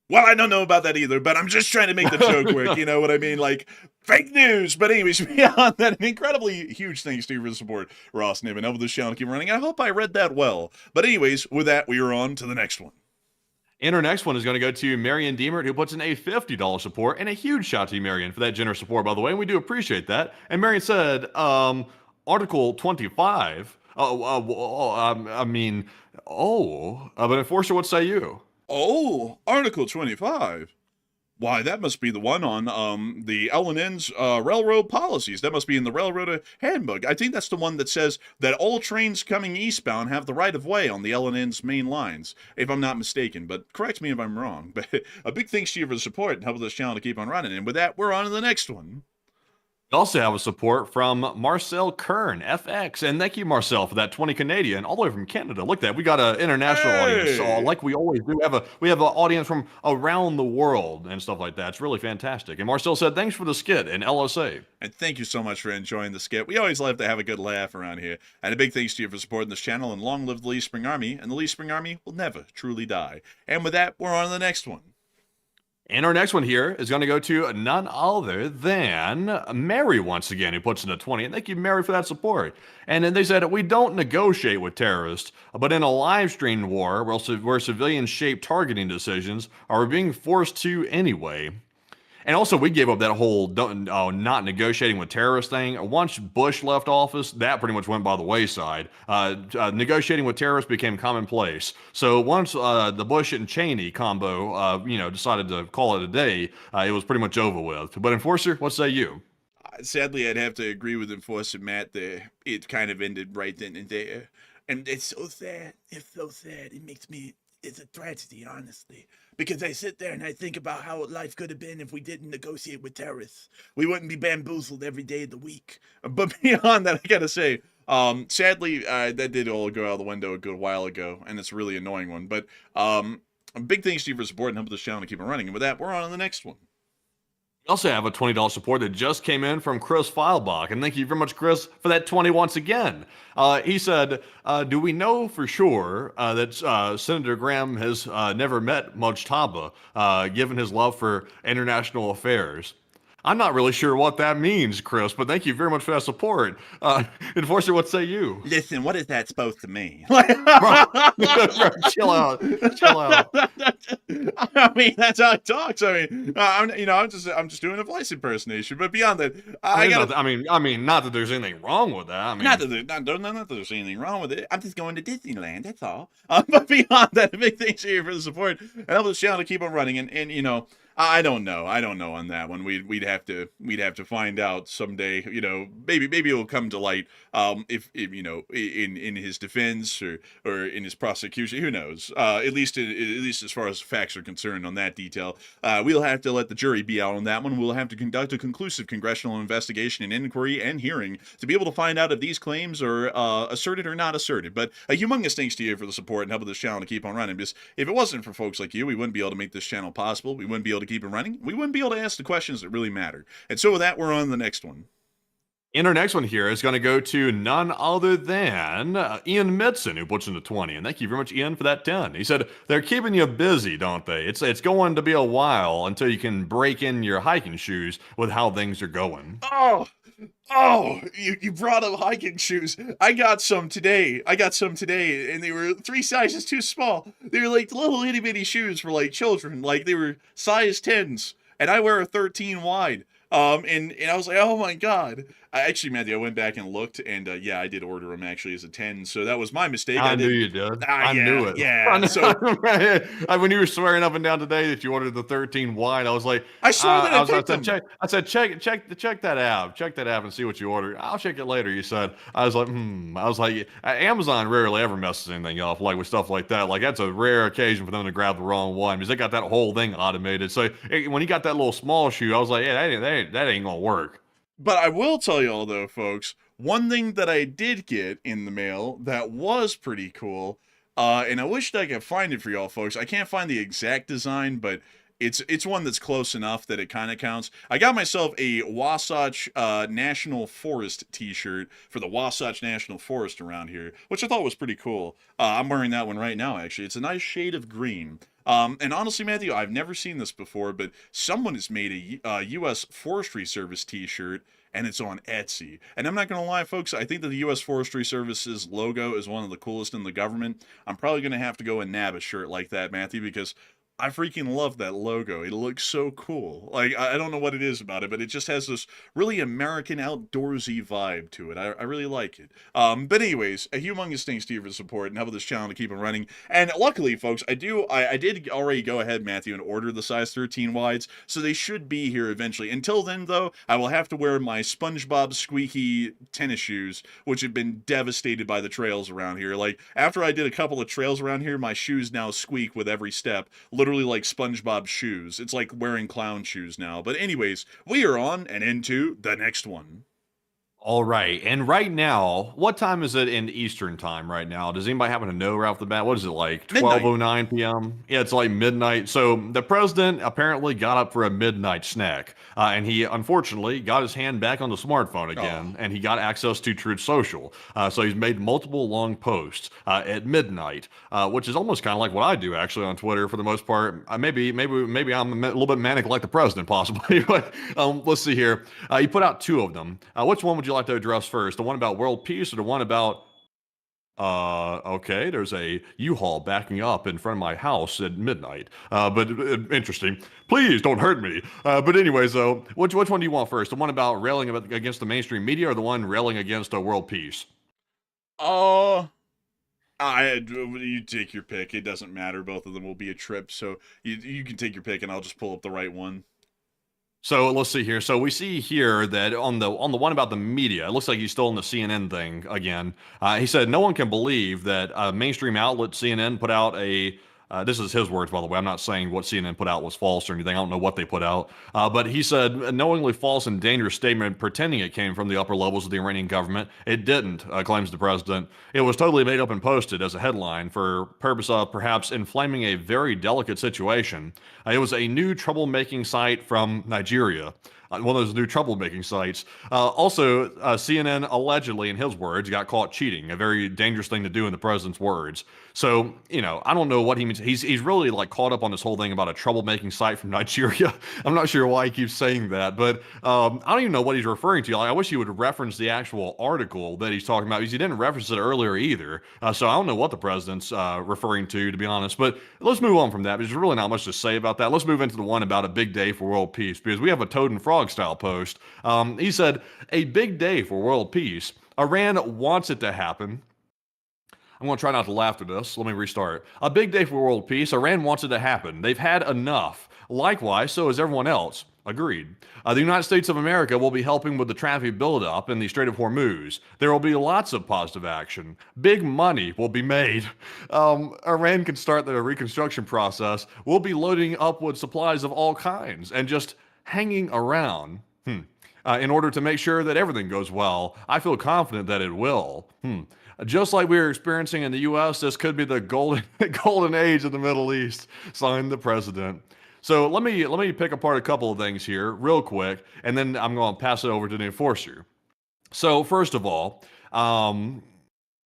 Well, I don't know about that either, but I'm just trying to make the joke work. You know what I mean? Like, fake news. But anyways, beyond that, an incredibly huge thanks to you for the support, Ross Niven. Over this channel, keep running. I hope I read that well. But anyways, with that, we are on to the next one. And our next one is going to go to Marion Deemert, who puts in a $50 support. And a huge shout out to you, Marion, for that generous support, by the way. And we do appreciate that. And Marion said, Article 25. But Enforcer, what say you? Oh, Article 25. Why, that must be the one on the L&N's railroad policies. That must be in the Railroad Handbook. I think that's the one that says that all trains coming eastbound have the right of way on the L&N's main lines, if I'm not mistaken. But correct me if I'm wrong. But a big thanks to you for the support and helping this channel to keep on running. And with that, we're on to the next one. We also have a support from Marcel Kern, FX. And thank you, Marcel, for that 20 Canadian, all the way from Canada. Look at that. We got an international audience, like we always do. We have an audience from around the world and stuff like that. It's really fantastic. And Marcel said, thanks for the skit in LSA. And thank you so much for enjoying the skit. We always love to have a good laugh around here. And a big thanks to you for supporting this channel. And long live the Lee Spring Army. And the Lee Spring Army will never truly die. And with that, we're on to the next one. And our next one here is going to go to none other than Mary once again, who puts in a 20. And thank you, Mary, for that support. And then they said, we don't negotiate with terrorists, but in a live stream war where civilians shape targeting decisions, are we being forced to anyway? And also, we gave up that whole not negotiating with terrorists thing. Once Bush left office, that pretty much went by the wayside. Negotiating with terrorists became commonplace. So once the Bush and Cheney combo, decided to call it a day, it was pretty much over with. But Enforcer, what say you? Sadly, I'd have to agree with Enforcer Matt there. It kind of ended right then and there. And it's so sad. It's so sad. It's a tragedy, honestly. Because I sit there and I think about how life could have been if we didn't negotiate with terrorists. We wouldn't be bamboozled every day of the week. But beyond that, I gotta say, sadly, that did all go out the window a good while ago, and it's a really annoying one. But big thanks to you for supporting and helping this channel to keep it running. And with that, we're on to the next one. We also have a $20 support that just came in from Chris Feilbach. And thank you very much, Chris, for that 20 once again. He said, do we know for sure that Senator Graham has never met Mujtaba, given his love for international affairs? I'm not really sure what that means, Chris, but thank you very much for that support. Enforcer, what say you? Listen, what is that supposed to mean? Bro, bro, chill out. Chill out. I mean, that's how it talks. I mean, I'm just doing a voice impersonation. But beyond that, I mean, not that there's anything wrong with that. I mean, not that there's anything wrong with it. I'm just going to Disneyland. That's all. But beyond that, big thanks to you for the support and help this channel to keep on running. And you know, I don't know on that one. We'd have to find out someday. You know, maybe it'll come to light. If you know, in his defense or in his prosecution, who knows? At least as far as facts are concerned on that detail, we'll have to let the jury be out on that one. We'll have to conduct a conclusive congressional investigation and inquiry and hearing to be able to find out if these claims are asserted or not asserted. But a humongous thanks to you for the support and helping this channel to keep on running. Because if it wasn't for folks like you, we wouldn't be able to make this channel possible. We wouldn't be able to keep it running. We wouldn't be able to ask the questions that really matter. And so with that, we're on the next one. And our next one here is going to go to none other than Ian Mitson, who puts in the 20. And thank you very much, Ian, for that 10. He said, they're keeping you busy, don't they? It's going to be a while until you can break in your hiking shoes with how things are going. Oh, you brought up hiking shoes. I got some today, and they were 3 sizes too small. They were like little itty bitty shoes for like children. Like they were size 10s, and I wear a 13 wide. And I was like, oh my God. Matthew, I went back and looked, and yeah, I did order them actually as a 10, so that was my mistake. I knew you did. I knew it. Yeah. So when you were swearing up and down today that you ordered the 13 wide, I was like, I saw that I said, check that app and see what you ordered. I'll check it later. You said. I was like, Amazon rarely ever messes anything up like with stuff like that. Like that's a rare occasion for them to grab the wrong one because they got that whole thing automated. So when you got that little small shoe, I was like, yeah, that ain't gonna work. But I will tell y'all though, folks, one thing that I did get in the mail that was pretty cool, and I wished I could find it for y'all folks. I can't find the exact design, but it's one that's close enough that it kind of counts. I got myself a Wasatch National Forest t-shirt for the Wasatch National Forest around here, which I thought was pretty cool. I'm wearing that one right now, actually. It's a nice shade of green. And honestly, Matthew, I've never seen this before, but someone has made a U.S. Forestry Service t-shirt, and it's on Etsy. And I'm not going to lie, folks, I think that the U.S. Forestry Service's logo is one of the coolest in the government. I'm probably going to have to go and nab a shirt like that, Matthew, because I freaking love that logo. It looks so cool. Like, I don't know what it is about it, but it just has this really American outdoorsy vibe to it. I really like it. But anyways, a humongous thanks to you for the support and helping this channel to keep on running. And luckily, folks, I did already go ahead, Matthew, and order the size 13 wides, so they should be here eventually. Until then, though, I will have to wear my SpongeBob squeaky tennis shoes, which have been devastated by the trails around here. Like, after I did a couple of trails around here, my shoes now squeak with every step. Literally like SpongeBob shoes. It's like wearing clown shoes now. But anyways, we are on and into the next one. All right. And right now, what time is it in Eastern time right now? Does anybody happen to know right off the bat? What is it, like 12:09 p.m.? Yeah, it's like midnight. So the president apparently got up for a midnight snack. And he, unfortunately, got his hand back on the smartphone again. And he got access to Truth Social. So he's made multiple long posts at midnight, which is almost kind of like what I do, actually, on Twitter for the most part. Maybe I'm a little bit manic like the president, possibly. But let's see here. He put out 2 of them. Which one would you like to address first? The one about world peace or the one about okay, there's a U-Haul backing up in front of my house at midnight. But interesting. Please don't hurt me. But anyways, though, which one do you want first? The one about railing against the mainstream media or the one railing against world peace? You take your pick. It doesn't matter. Both of them will be a trip. So you can take your pick and I'll just pull up the right one. So let's see here. So we see here that on the one about the media, it looks like he's still in the CNN thing again. He said no one can believe that a mainstream outlet CNN put out a this is his words, by the way. I'm not saying what CNN put out was false or anything. I don't know what they put out. But he said, a knowingly false and dangerous statement pretending it came from the upper levels of the Iranian government. It didn't, claims the president. It was totally made up and posted as a headline for purpose of perhaps inflaming a very delicate situation. It was a new troublemaking site from Nigeria. one of those new troublemaking sites. Also, CNN allegedly, in his words, got caught cheating, a very dangerous thing to do in the president's words. So, I don't know what he means. He's really like caught up on this whole thing about a troublemaking site from Nigeria. I'm not sure why he keeps saying that, but I don't even know what he's referring to. Like, I wish he would reference the actual article that he's talking about, because he didn't reference it earlier either. So I don't know what the president's referring to be honest. But let's move on from that, because there's really not much to say about that. Let's move into the one about a big day for world peace, because we have a Toad and Frog style post. He said, a big day for world peace. Iran wants it to happen. I'm going to try not to laugh at this. Let me restart. A big day for world peace. Iran wants it to happen. They've had enough. Likewise, so has everyone else. Agreed. The United States of America will be helping with the traffic buildup in the Strait of Hormuz. There will be lots of positive action. Big money will be made. Iran can start the reconstruction process. We'll be loading up with supplies of all kinds and just hanging around. In order to make sure that everything goes well. I feel confident that it will. Just like we were experiencing in the U.S., this could be the golden age of the Middle East, signed the president. So let me pick apart a couple of things here real quick, and then I'm going to pass it over to the enforcer. So first of all,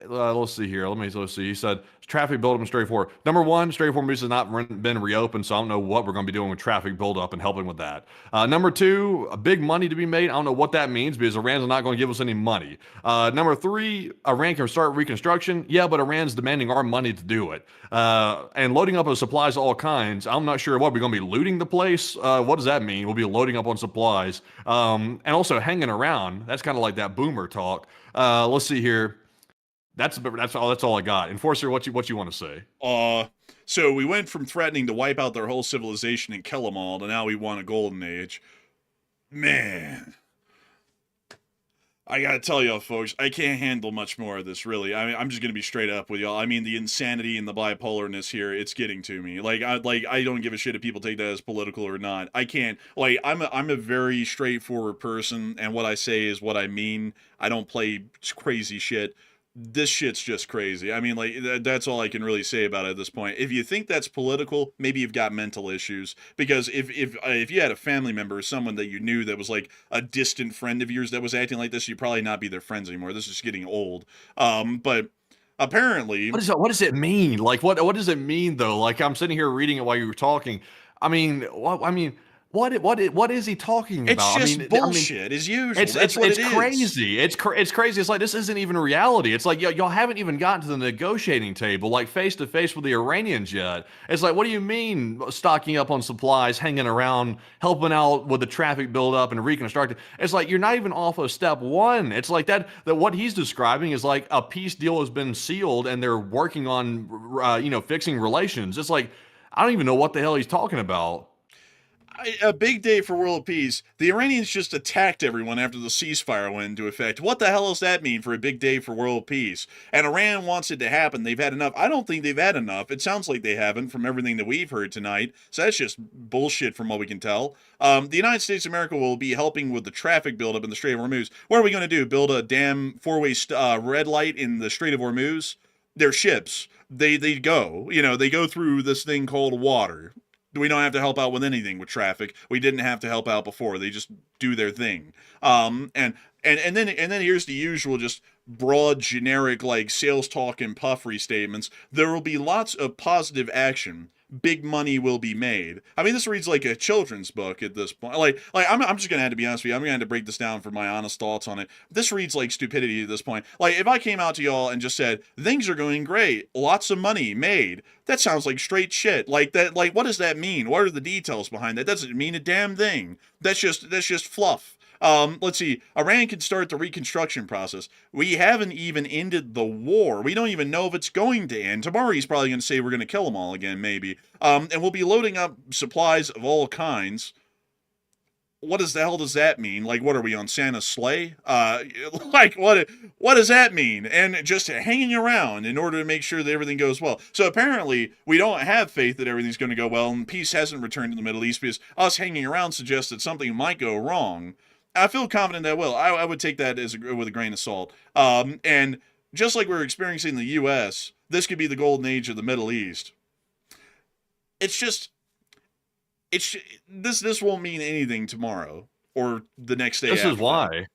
let's see here. Let's see. He said traffic buildup and Strait of Hormuz. Number one, Strait of Hormuz has not been reopened, so I don't know what we're going to be doing with traffic buildup and helping with that. Number two, a big money to be made. I don't know what that means, because Iran's not going to give us any money. Number three, Iran can start reconstruction. Yeah, but Iran's demanding our money to do it. And loading up on supplies of all kinds. I'm not sure what we're going to be looting the place. What does that mean? We'll be loading up on supplies. And also hanging around. That's kind of like that boomer talk. Let's see here. That's all I got. Enforcer, what you want to say? So we went from threatening to wipe out their whole civilization and kill them all to now we want a golden age. Man, I gotta tell y'all, folks, I can't handle much more of this, really. I mean, I'm just gonna be straight up with y'all. I mean, the insanity and the bipolarness here, it's getting to me. I don't give a shit if people take that as political or not. I can't. I'm a very straightforward person, and what I say is what I mean. I don't play crazy shit. This shit's just crazy. I mean, that's all I can really say about it at this point. If you think that's political, maybe you've got mental issues. Because if you had a family member or someone that you knew that was like a distant friend of yours that was acting like this, you'd probably not be their friends anymore. This is getting old. But apparently, what does it mean? Like, what does it mean though? Like, I'm sitting here reading it while you were talking. I mean, what is he talking about? It's just bullshit as usual. That's what it is. Crazy. It's crazy. It's like, this isn't even reality. It's like y'all haven't even gotten to the negotiating table, like face to face with the Iranians yet. It's like, what do you mean stocking up on supplies, hanging around, helping out with the traffic buildup and reconstructing? It's like you're not even off of step one. It's like that what he's describing is like a peace deal has been sealed and they're working on fixing relations. It's like, I don't even know what the hell he's talking about. A big day for world peace. The Iranians just attacked everyone after the ceasefire went into effect. What the hell does that mean for a big day for world peace? And Iran wants it to happen. They've had enough. I don't think they've had enough. It sounds like they haven't from everything that we've heard tonight. So that's just bullshit from what we can tell. The United States of America will be helping with the traffic buildup in the Strait of Hormuz. What are we going to do? Build a damn four-way red light in the Strait of Hormuz? They're ships. They go. They go through this thing called water. We don't have to help out with anything with traffic. We didn't have to help out before. They just do their thing. And then here's the usual just broad, generic, like sales talk and puffery statements. There will be lots of positive action. Big money will be made. I mean, this reads like a children's book at this point. I'm just gonna have to be honest with you. I'm gonna have to break this down for my honest thoughts on it. This reads like stupidity at this point. Like, if I came out to y'all and just said things are going great, lots of money made, that sounds like straight shit. Like that. Like, what does that mean? What are the details behind that? Doesn't mean a damn thing. That's just fluff. Let's see. Iran can start the reconstruction process. We haven't even ended the war. We don't even know if it's going to end. Tomorrow he's probably going to say we're going to kill them all again, maybe. And we'll be loading up supplies of all kinds. What the hell does that mean? Like, what are we on Santa's sleigh? What does that mean? And just hanging around in order to make sure that everything goes well. So apparently we don't have faith that everything's going to go well, and peace hasn't returned to the Middle East because us hanging around suggests that something might go wrong. I feel confident that it will. I would take that with a grain of salt. And just like we're experiencing in the U.S., this could be the golden age of the Middle East. This won't mean anything tomorrow. or the next day This after is that. why.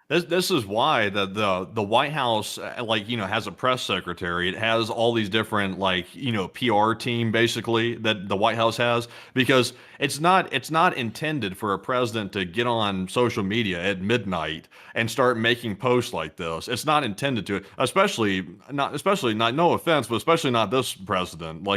This is why the White House has a press secretary. It has all these different PR team basically that the White House has, because it's not intended for a president to get on social media at midnight and start making posts like this. It's not intended to, especially not, no offense, but especially not this president.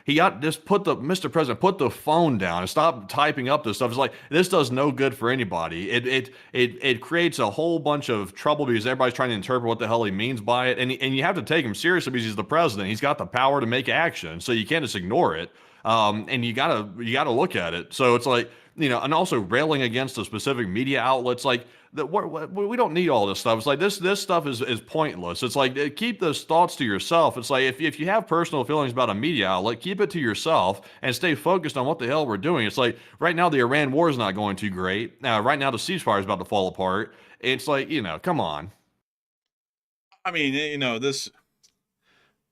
He got just Mr. President, put the phone down and stop typing up this stuff. It's like, this does no good for anybody. It creates a whole bunch of trouble because everybody's trying to interpret what the hell he means by it. And you have to take him seriously because he's the president. He's got the power to make action. So you can't just ignore it. And you gotta look at it. So it's like, and also railing against the specific media outlets, like we don't need all this stuff. It's like this stuff is pointless. It's like, keep those thoughts to yourself. It's like, if you have personal feelings about a media outlet, keep it to yourself and stay focused on what the hell we're doing. It's like, right now the Iran war is not going too great. Right now the ceasefire is about to fall apart. It's like, come on. I mean, this.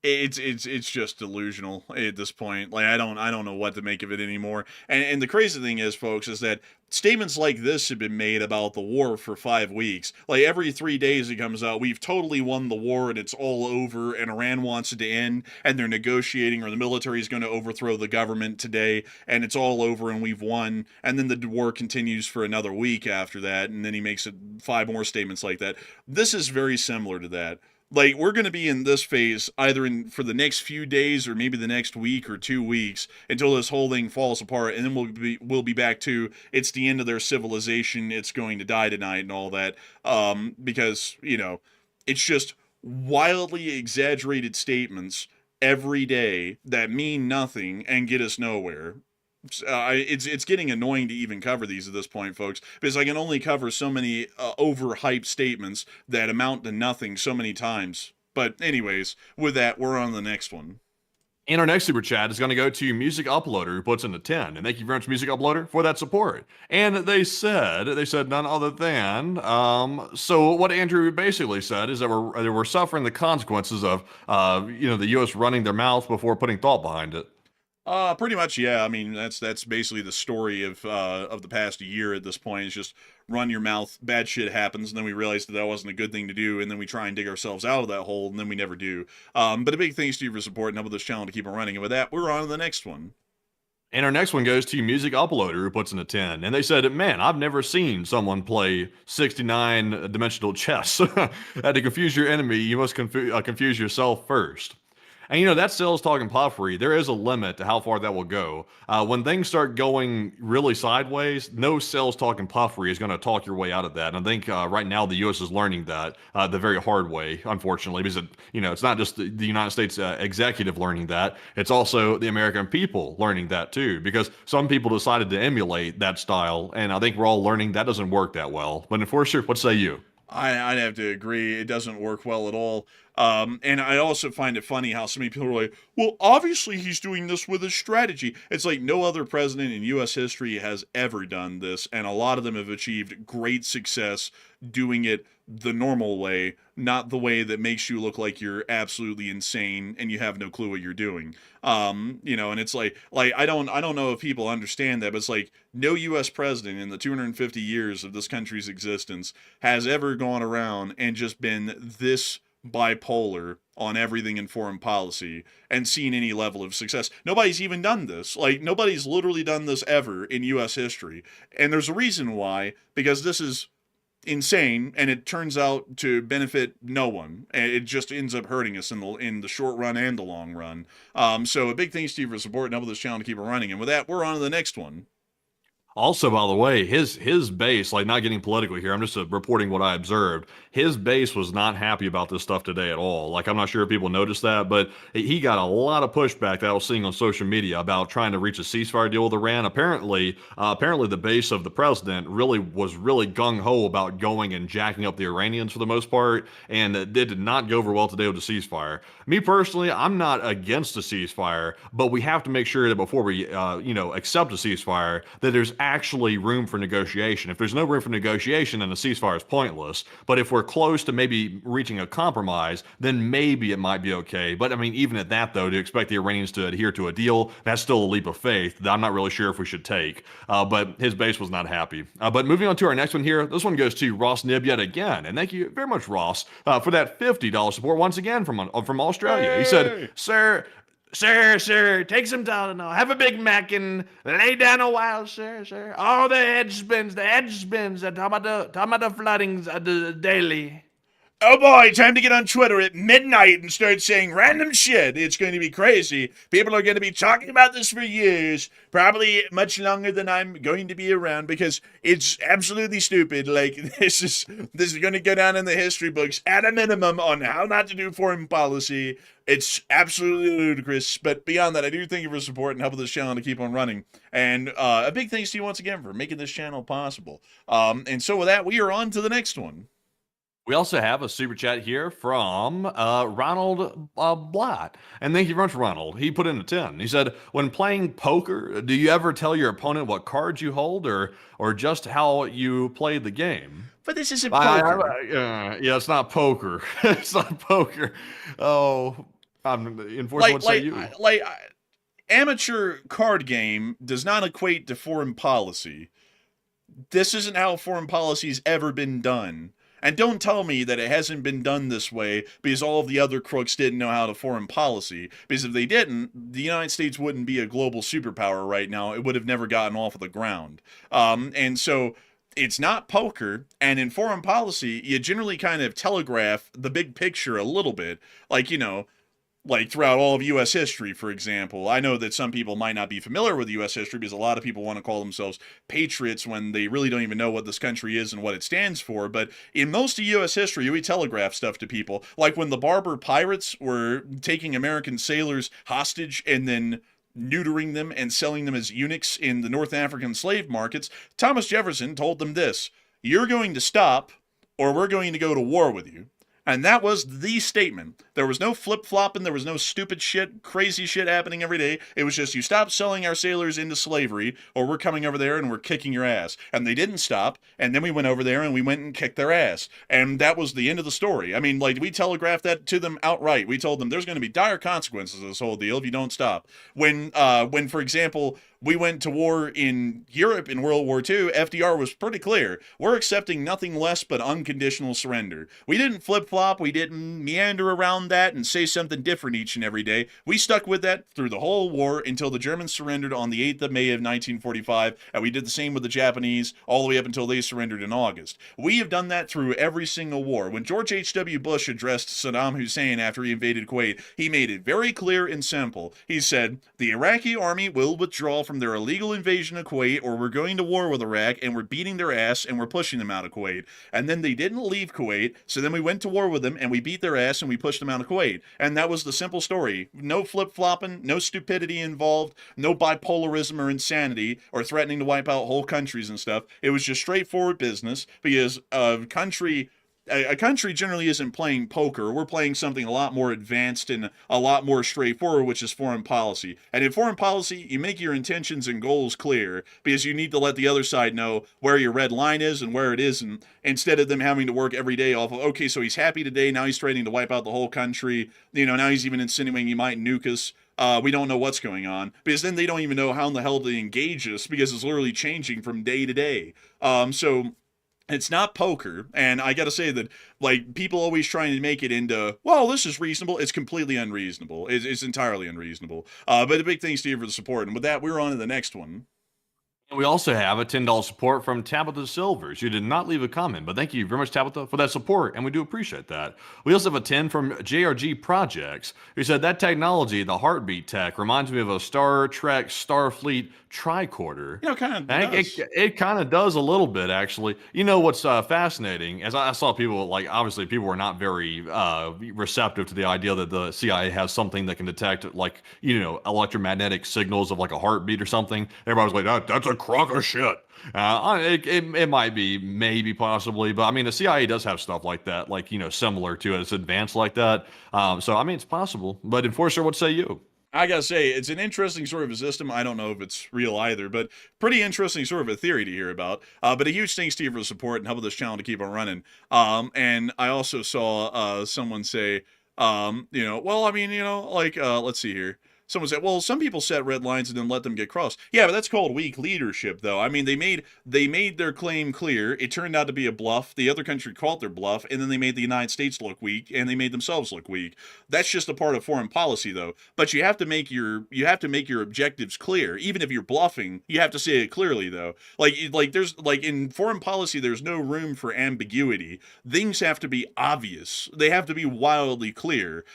It's just delusional at this point. Like, I don't know what to make of it anymore. And the crazy thing is, folks, is that statements like this have been made about the war for 5 weeks. Like, every 3 days it comes out, we've totally won the war and it's all over and Iran wants it to end and they're negotiating, or the military is going to overthrow the government today and it's all over and we've won. And then the war continues for another week after that, and then he makes 5 more statements like that. This is very similar to that. Like, we're going to be in this phase either for the next few days or maybe the next week or 2 weeks until this whole thing falls apart, and then we'll be back to, it's the end of their civilization, it's going to die tonight and all that, because it's just wildly exaggerated statements every day that mean nothing and get us nowhere. It's getting annoying to even cover these at this point, folks, because I can only cover so many overhyped statements that amount to nothing so many times. But anyways, with that, we're on the next one. And our next super chat is going to go to Music Uploader, who puts in a 10. And thank you very much, Music Uploader, for that support. And they said none other than, so what Andrew basically said is that we're suffering the consequences of, the U.S. running their mouth before putting thought behind it. Pretty much, yeah. I mean, that's basically the story of the past year at this point. Is just run your mouth, bad shit happens, and then we realize that wasn't a good thing to do, and then we try and dig ourselves out of that hole, and then we never do. But a big thanks to you for supporting helping this channel to keep it running. And with that, we're on to the next one. And our next one goes to Music Uploader, who puts in a 10. And they said, man, I've never seen someone play 69-dimensional chess. To confuse your enemy, you must confuse yourself first. And that's sales talk and puffery. There is a limit to how far that will go. When things start going really sideways, no sales talk and puffery is going to talk your way out of that. And I think right now the U.S. is learning that the very hard way, unfortunately, because it's not just the United States executive learning that; it's also the American people learning that too. Because some people decided to emulate that style, and I think we're all learning that doesn't work that well. But Enforcer, what say you? I'd have to agree. It doesn't work well at all. And I also find it funny how so many people are like, well, obviously he's doing this with a strategy. It's like no other president in U.S. history has ever done this, and a lot of them have achieved great success doing it the normal way, not the way that makes you look like you're absolutely insane and you have no clue what you're doing. And it's like I don't know if people understand that, but it's like no U.S. president in the 250 years of this country's existence has ever gone around and just been this bipolar on everything in foreign policy and seen any level of success. Nobody's even done this. Like, nobody's literally done this ever in U.S. history. And there's a reason why, because this is insane, and it turns out to benefit no one, and it just ends up hurting us in the short run and the long run. So a big thanks to you for supporting helping this channel to keep it running. And with that, we're on to the next one. Also, by the way, his base, like, not getting political here, I'm just reporting what I observed. His base was not happy about this stuff today at all. Like, I'm not sure if people noticed that, but he got a lot of pushback that I was seeing on social media about trying to reach a ceasefire deal with Iran. Apparently the base of the president was really gung-ho about going and jacking up the Iranians for the most part, and it did not go over well today with the ceasefire. Me personally, I'm not against a ceasefire, but we have to make sure that before we accept a ceasefire, that there's actually room for negotiation. If there's no room for negotiation, then the ceasefire is pointless. But if we're close to maybe reaching a compromise, then maybe it might be okay. But I mean, even at that, though, to expect the Iranians to adhere to a deal, that's still a leap of faith that I'm not really sure if we should take. But his base was not happy. But moving on to our next one here, this one goes to Ross Nib yet again. And thank you very much, Ross, for that $50 support once again from Australia. Hey! He said, Sir, take some Tylenol. Have a Big Mac and lay down a while, sir. All the head spins. Talking about the floodings daily. Oh boy, time to get on Twitter at midnight and start saying random shit. It's going to be crazy. People are going to be talking about this for years, probably much longer than I'm going to be around, because it's absolutely stupid. Like, this is going to go down in the history books at a minimum on how not to do foreign policy. It's absolutely ludicrous, but beyond that, I do thank you for support and helping this channel to keep on running. And a big thanks to you once again for making this channel possible. And so with that, we are on to the next one. we also have a super chat here from Ronald Blatt. And thank you very much, Ronald. He put in a 10. He said, when playing poker, do you ever tell your opponent what cards you hold or just how you play the game? But this isn't poker. Yeah, it's not poker. It's not poker. Oh, unfortunately, what say you? Amateur card game does not equate to foreign policy. This isn't how foreign policy's ever been done. And don't tell me that it hasn't been done this way because all of the other crooks didn't know how to foreign policy. Because if they didn't, the United States wouldn't be a global superpower right now. It would have never gotten off of the ground. And so it's not poker. And in foreign policy, you generally kind of telegraph the big picture a little bit. Like, you know, like throughout all of U.S. history, for example. I know that some people might not be familiar with U.S. history because a lot of people want to call themselves patriots when they really don't even know what this country is and what it stands for. But in most of U.S. history, we telegraph stuff to people. Like when the Barber pirates were taking American sailors hostage and then neutering them and selling them as eunuchs in the North African slave markets, Thomas Jefferson told them this: "You're going to stop or we're going to go to war with you." And that was the statement. There was no flip-flopping. There was no stupid shit, crazy shit happening every day. It was just, you stop selling our sailors into slavery, or we're coming over there and we're kicking your ass. And they didn't stop. And then we went over there and we went and kicked their ass. And that was the end of the story. I mean, like, we telegraphed that to them outright. We told them there's going to be dire consequences of this whole deal if you don't stop. When for example, we went to war in Europe in World War II, FDR was pretty clear. We're accepting nothing less but unconditional surrender. We didn't flip-flop. We didn't meander around that and say something different each and every day. We stuck with that through the whole war until the Germans surrendered on the 8th of May of 1945, and we did the same with the Japanese all the way up until they surrendered in August. We have done that through every single war. When George H.W. Bush addressed Saddam Hussein after he invaded Kuwait, he made it very clear and simple. He said, the Iraqi army will withdraw from their illegal invasion of Kuwait, or we're going to war with Iraq and we're beating their ass and we're pushing them out of Kuwait. And then they didn't leave Kuwait, so then we went to war with them and we beat their ass and we pushed them out of Kuwait. And that was the simple story. No flip-flopping, no stupidity involved, no bipolarism or insanity or threatening to wipe out whole countries and stuff. It was just straightforward business, because a country generally isn't playing poker. We're playing something a lot more advanced and a lot more straightforward, which is foreign policy. And in foreign policy, you make your intentions and goals clear, because you need to let the other side know where your red line is and where it isn't, instead of them having to work every day off of, okay, so he's happy today, now he's threatening to wipe out the whole country, you know, now he's even insinuating he might nuke us. We don't know what's going on, because then they don't even know how in the hell to engage us, because it's literally changing from day to day. So it's not poker, and I gotta say that, like, people always trying to make it into, well, this is reasonable. It's completely unreasonable. It's entirely unreasonable. But a big thanks to you for the support, and with that, we're on to the next one. We also have a $10 support from Tabitha Silvers, who did not leave a comment, but thank you very much, Tabitha, for that support, and we do appreciate that. We also have a 10 from JRG Projects, who said, that technology, the heartbeat tech, reminds me of a Star Trek Starfleet tricorder. You know, kind of does. It kind of does a little bit, actually. You know what's fascinating, as I saw people, like, obviously people were not very receptive to the idea that the CIA has something that can detect, like, you know, electromagnetic signals of like a heartbeat or something. Everybody was like, that's a crock of shit. It might be, maybe, possibly, but I mean, the CIA does have stuff like that, like, you know, similar to it. It's advanced like that. So, I mean, it's possible. But Enforcer, what say you? I gotta say, it's an interesting sort of a system. I don't know if it's real either, but pretty interesting sort of a theory to hear about. But a huge thanks to you for the support and helping this channel to keep on running. And I also saw someone say, well, I mean, like, let's see here. Someone said, well, some people set red lines and then let them get crossed. Yeah, but that's called weak leadership, though. I mean, they made their claim clear. It turned out to be a bluff. The other country called their bluff, and then they made the United States look weak, and they made themselves look weak. That's just a part of foreign policy, though. But you have to make your objectives clear. Even if you're bluffing, you have to say it clearly, though. Like there's like in foreign policy, there's no room for ambiguity. Things have to be obvious. They have to be wildly clear.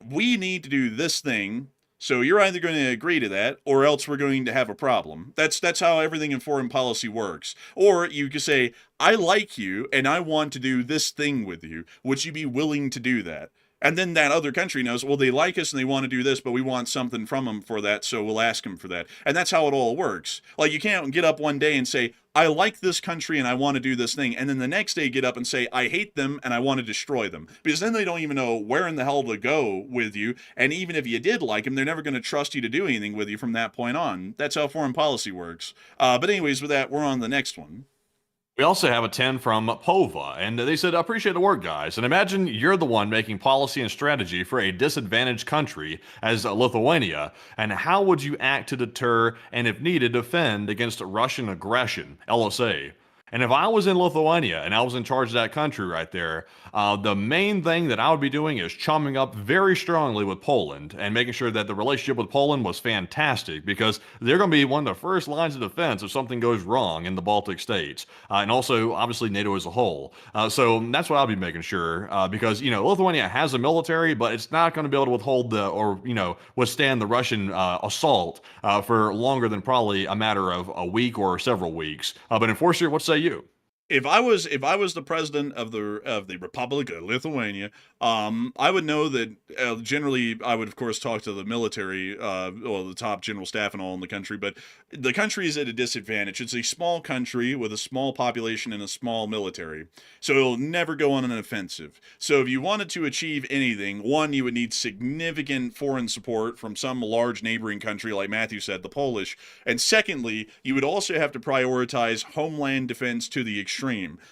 We need to do this thing. So you're either going to agree to that, or else we're going to have a problem. That's how everything in foreign policy works. Or you could say, I like you, and I want to do this thing with you. Would you be willing to do that? And then that other country knows, well, they like us and they want to do this, but we want something from them for that, so we'll ask them for that. And that's how it all works. Like, you can't get up one day and say, I like this country and I want to do this thing, and then the next day get up and say, I hate them and I want to destroy them. Because then they don't even know where in the hell to go with you, and even if you did like them, they're never going to trust you to do anything with you from that point on. That's how foreign policy works. But anyways, with that, we're on the next one. We also have a 10 from Pova, and they said, appreciate the work, guys. And imagine you're the one making policy and strategy for a disadvantaged country as Lithuania, and how would you act to deter and, if needed, defend against Russian aggression, LSA? And if I was in Lithuania and I was in charge of that country right there, the main thing that I would be doing is chumming up very strongly with Poland and making sure that the relationship with Poland was fantastic, because they're going to be one of the first lines of defense if something goes wrong in the Baltic states. And also, obviously, NATO as a whole. So that's what I'll be making sure, because, Lithuania has a military, but it's not going to be able to withhold withstand the Russian assault for longer than probably a matter of a week or several weeks. But Enforcer, what say you? If I was the president of the Republic of Lithuania, I would know that generally I would of course talk to the military, the top general staff and all in the country. But the country is at a disadvantage. It's a small country with a small population and a small military, so it'll never go on an offensive. So if you wanted to achieve anything, one, you would need significant foreign support from some large neighboring country, like Matthew said, the Polish, and secondly, you would also have to prioritize homeland defense to the extreme.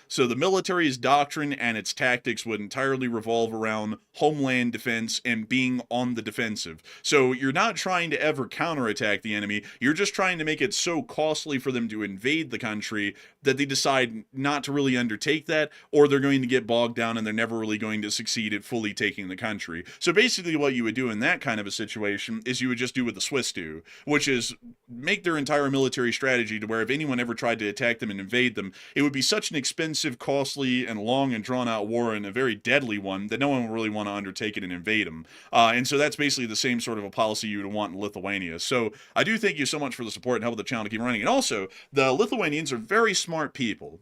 So the military's doctrine and its tactics would entirely revolve around homeland defense and being on the defensive. So you're not trying to ever counterattack the enemy. You're just trying to make it so costly for them to invade the country that they decide not to really undertake that, or they're going to get bogged down and they're never really going to succeed at fully taking the country. So basically what you would do in that kind of a situation is you would just do what the Swiss do, which is make their entire military strategy to where if anyone ever tried to attack them and invade them, it would be such an expensive, costly, and long and drawn-out war, and a very deadly one, that no one would really want to undertake it and invade them. And so that's basically the same sort of a policy you would want in Lithuania. So I do thank you so much for the support and help the channel to keep running. And also, the Lithuanians are very smart people.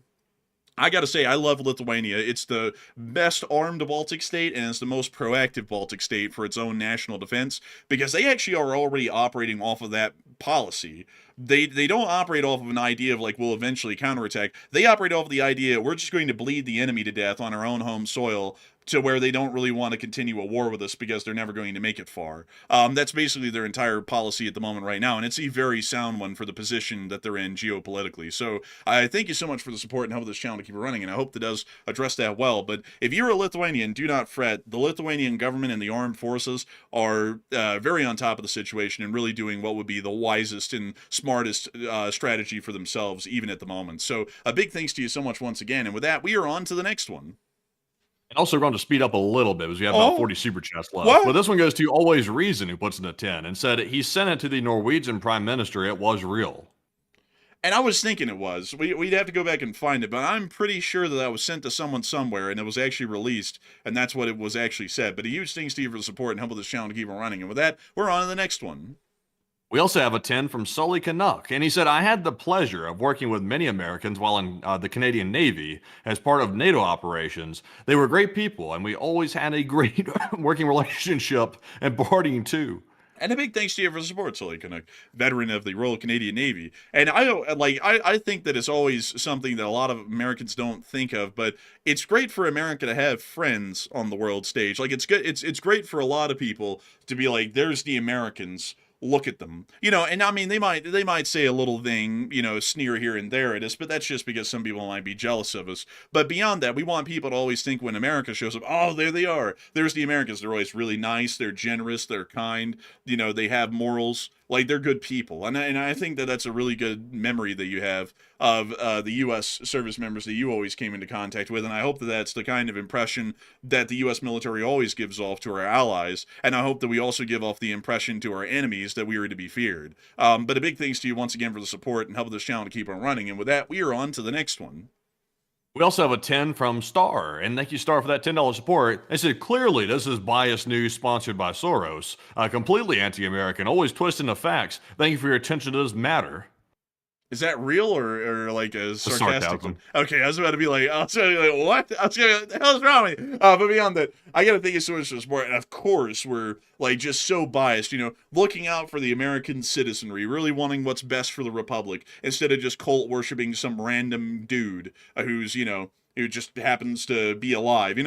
I gotta say, I love Lithuania. It's the best armed Baltic state, and it's the most proactive Baltic state for its own national defense, because they actually are already operating off of that policy. They don't operate off of an idea of like, we'll eventually counterattack. They operate off of the idea, we're just going to bleed the enemy to death on our own home soil, to where they don't really want to continue a war with us because they're never going to make it far. That's basically their entire policy at the moment right now, and it's a very sound one for the position that they're in geopolitically. So I thank you so much for the support and help this channel to keep it running, and I hope that does address that well. But if you're a Lithuanian, do not fret. The Lithuanian government and the armed forces are very on top of the situation and really doing what would be the wisest and smartest strategy for themselves, even at the moment. So a big thanks to you so much once again, and with that, we are on to the next one. And also, we're going to speed up a little bit because we have about 40 super chats left. What? But this one goes to Always Reason, who puts in a 10 and said he sent it to the Norwegian Prime Minister. It was real. And I was thinking it was. We'd have to go back and find it, but I'm pretty sure that was sent to someone somewhere, and it was actually released, and that's what it was actually said. But a huge thanks to you for the support and helping this channel to keep on running. And with that, we're on to the next one. We also have a 10 from Sully Canuck, and he said, I had the pleasure of working with many Americans while in the Canadian Navy as part of NATO operations. They were great people, and we always had a great working relationship and partying too. And a big thanks to you for the support, Sully Canuck, veteran of the Royal Canadian Navy. And I don't like I think that it's always something that a lot of Americans don't think of, but it's great for America to have friends on the world stage. Like it's good it's great for a lot of people to be like, there's the Americans. Look at them. And I mean they might say a little thing, sneer here and there at us, but that's just because some people might be jealous of us. But beyond that, we want people to always think when America shows up, oh, there they are. There's the Americans. They're always really nice, they're generous, they're kind, they have morals. Like they're good people, and I think that that's a really good memory that you have of the U.S. service members that you always came into contact with, and I hope that that's the kind of impression that the U.S. military always gives off to our allies, and I hope that we also give off the impression to our enemies that we are to be feared. But a big thanks to you once again for the support and helping this channel to keep on running, and with that, we are on to the next one. We also have a 10 from Star, and thank you, Star, for that $10 support. They said, clearly, this is biased news sponsored by Soros. Completely anti-American, always twisting the facts. Thank you for your attention to this matter. Is that real or like a sarcastic sarcasm. one? Okay, I was about to be like, what? What the hell's wrong with you? But beyond that, I gotta thank you so much for the support. And of course, we're like just so biased, looking out for the American citizenry, really wanting what's best for the Republic, instead of just cult worshiping some random dude who's, who just happens to be alive.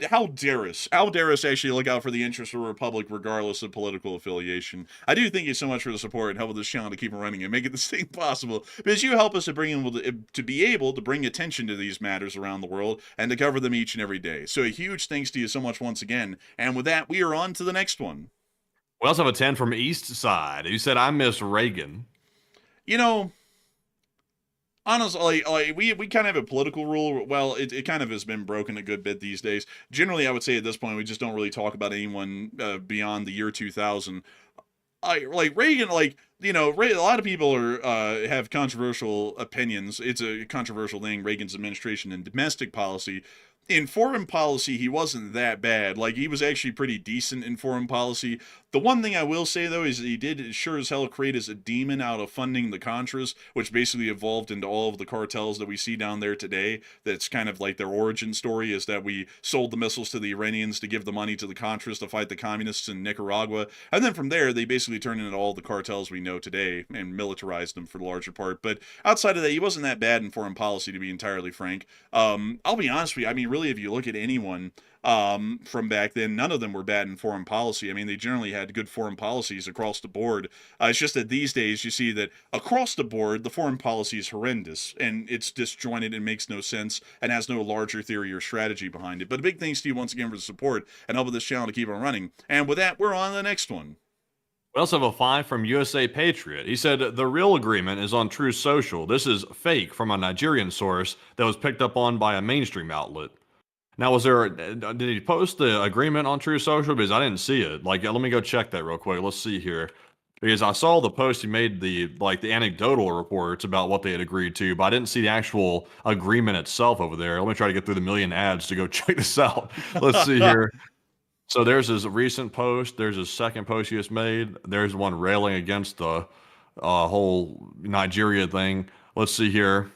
How dare us? How dare us actually look out for the interests of the Republic regardless of political affiliation? I do thank you so much for the support and help with this channel to keep it running and make it this thing possible, because you help us to be able to bring attention to these matters around the world and to cover them each and every day. So a huge thanks to you so much once again. And with that, we are on to the next one. We also have a 10 from East Side, who said, I miss Reagan. Honestly, like we kind of have a political rule. Well, it kind of has been broken a good bit these days. Generally, I would say at this point, we just don't really talk about anyone beyond the year 2000. Like Reagan, a lot of people have controversial opinions. It's a controversial thing, Reagan's administration and domestic policy. In foreign policy, he wasn't that bad. Like, he was actually pretty decent in foreign policy. The one thing I will say, though, is that he did sure as hell create as a demon out of funding the Contras, which basically evolved into all of the cartels that we see down there today. That's kind of like their origin story, is that we sold the missiles to the Iranians to give the money to the Contras to fight the communists in Nicaragua. And then from there, they basically turned into all the cartels we know today and militarized them for the larger part. But outside of that, he wasn't that bad in foreign policy, to be entirely frank. I'll be honest with you, I mean, really, if you look at anyone from back then, none of them were bad in foreign policy. I mean, they generally had good foreign policies across the board. It's just that these days you see that across the board, the foreign policy is horrendous and it's disjointed and makes no sense and has no larger theory or strategy behind it. But a big thanks to you once again for the support and helping this channel to keep on running. And with that, we're on to the next one. We also have a 5 from USA Patriot. He said, the real agreement is on Truth Social. This is fake from a Nigerian source that was picked up on by a mainstream outlet. Now, did he post the agreement on Truth Social? Because I didn't see it. Like, let me go check that real quick. Let's see here. Because I saw the post he made, the anecdotal reports about what they had agreed to, but I didn't see the actual agreement itself over there. Let me try to get through the million ads to go check this out. Let's see here. So there's his recent post. There's his second post he just made. There's one railing against the whole Nigeria thing. Let's see here.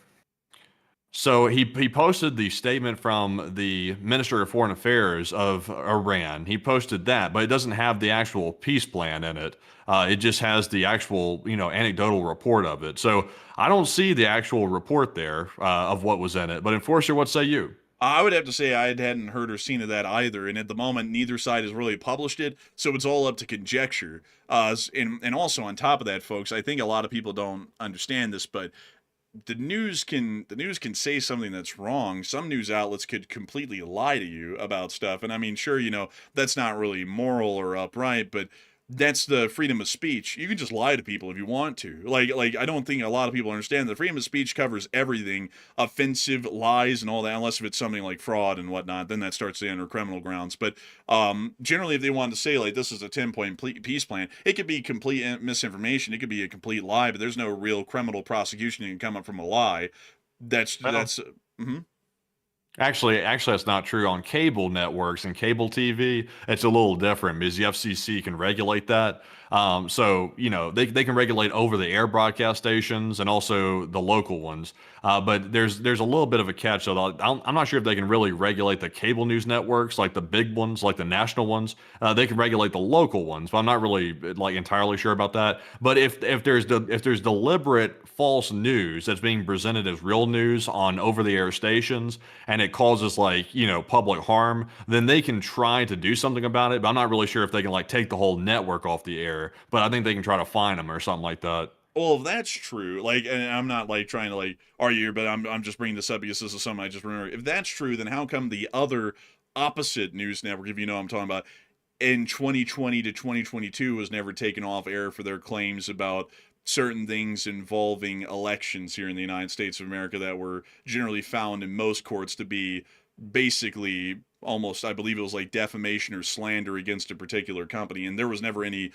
So he posted the statement from the Minister of Foreign Affairs of Iran. He posted that, but it doesn't have the actual peace plan in it. It just has the actual, anecdotal report of it. So I don't see the actual report there of what was in it. But Enforcer, what say you? I would have to say I hadn't heard or seen of that either, and at the moment, neither side has really published it, so it's all up to conjecture. And also on top of that, folks, I think a lot of people don't understand this, but the news can say something that's wrong. Some news outlets could completely lie to you about stuff, and I mean, sure, that's not really moral or upright, but that's the freedom of speech. You can just lie to people if you want to. Like I don't think a lot of people understand that freedom of speech covers everything, offensive lies and all that, unless if it's something like fraud and whatnot, then that starts to enter criminal grounds. But generally, if they wanted to say like this is a 10-point peace plan, it could be complete misinformation. It could be a complete lie, but there's no real criminal prosecution that can come up from a lie. That's. Mm-hmm. Actually, that's not true. On cable networks and cable TV, it's a little different because the FCC can regulate that. So, they can regulate over the air broadcast stations and also the local ones. But there's a little bit of a catch. So I'm not sure if they can really regulate the cable news networks, like the big ones, like the national ones. They can regulate the local ones, but I'm not really like entirely sure about that. But if there's deliberate false news that's being presented as real news on over the air stations, and it causes like public harm, then they can try to do something about it. But I'm not really sure if they can like take the whole network off the air. But I think they can try to fine them or something like that. Well, if that's true, like, and I'm not like trying to like argue, but I'm just bringing this up because this is something I just remember. If that's true, then how come the other opposite news network, if you know what I'm talking about, in 2020 to 2022 was never taken off air for their claims about certain things involving elections here in the United States of America that were generally found in most courts to be basically almost, I believe it was like defamation or slander against a particular company, and there was never any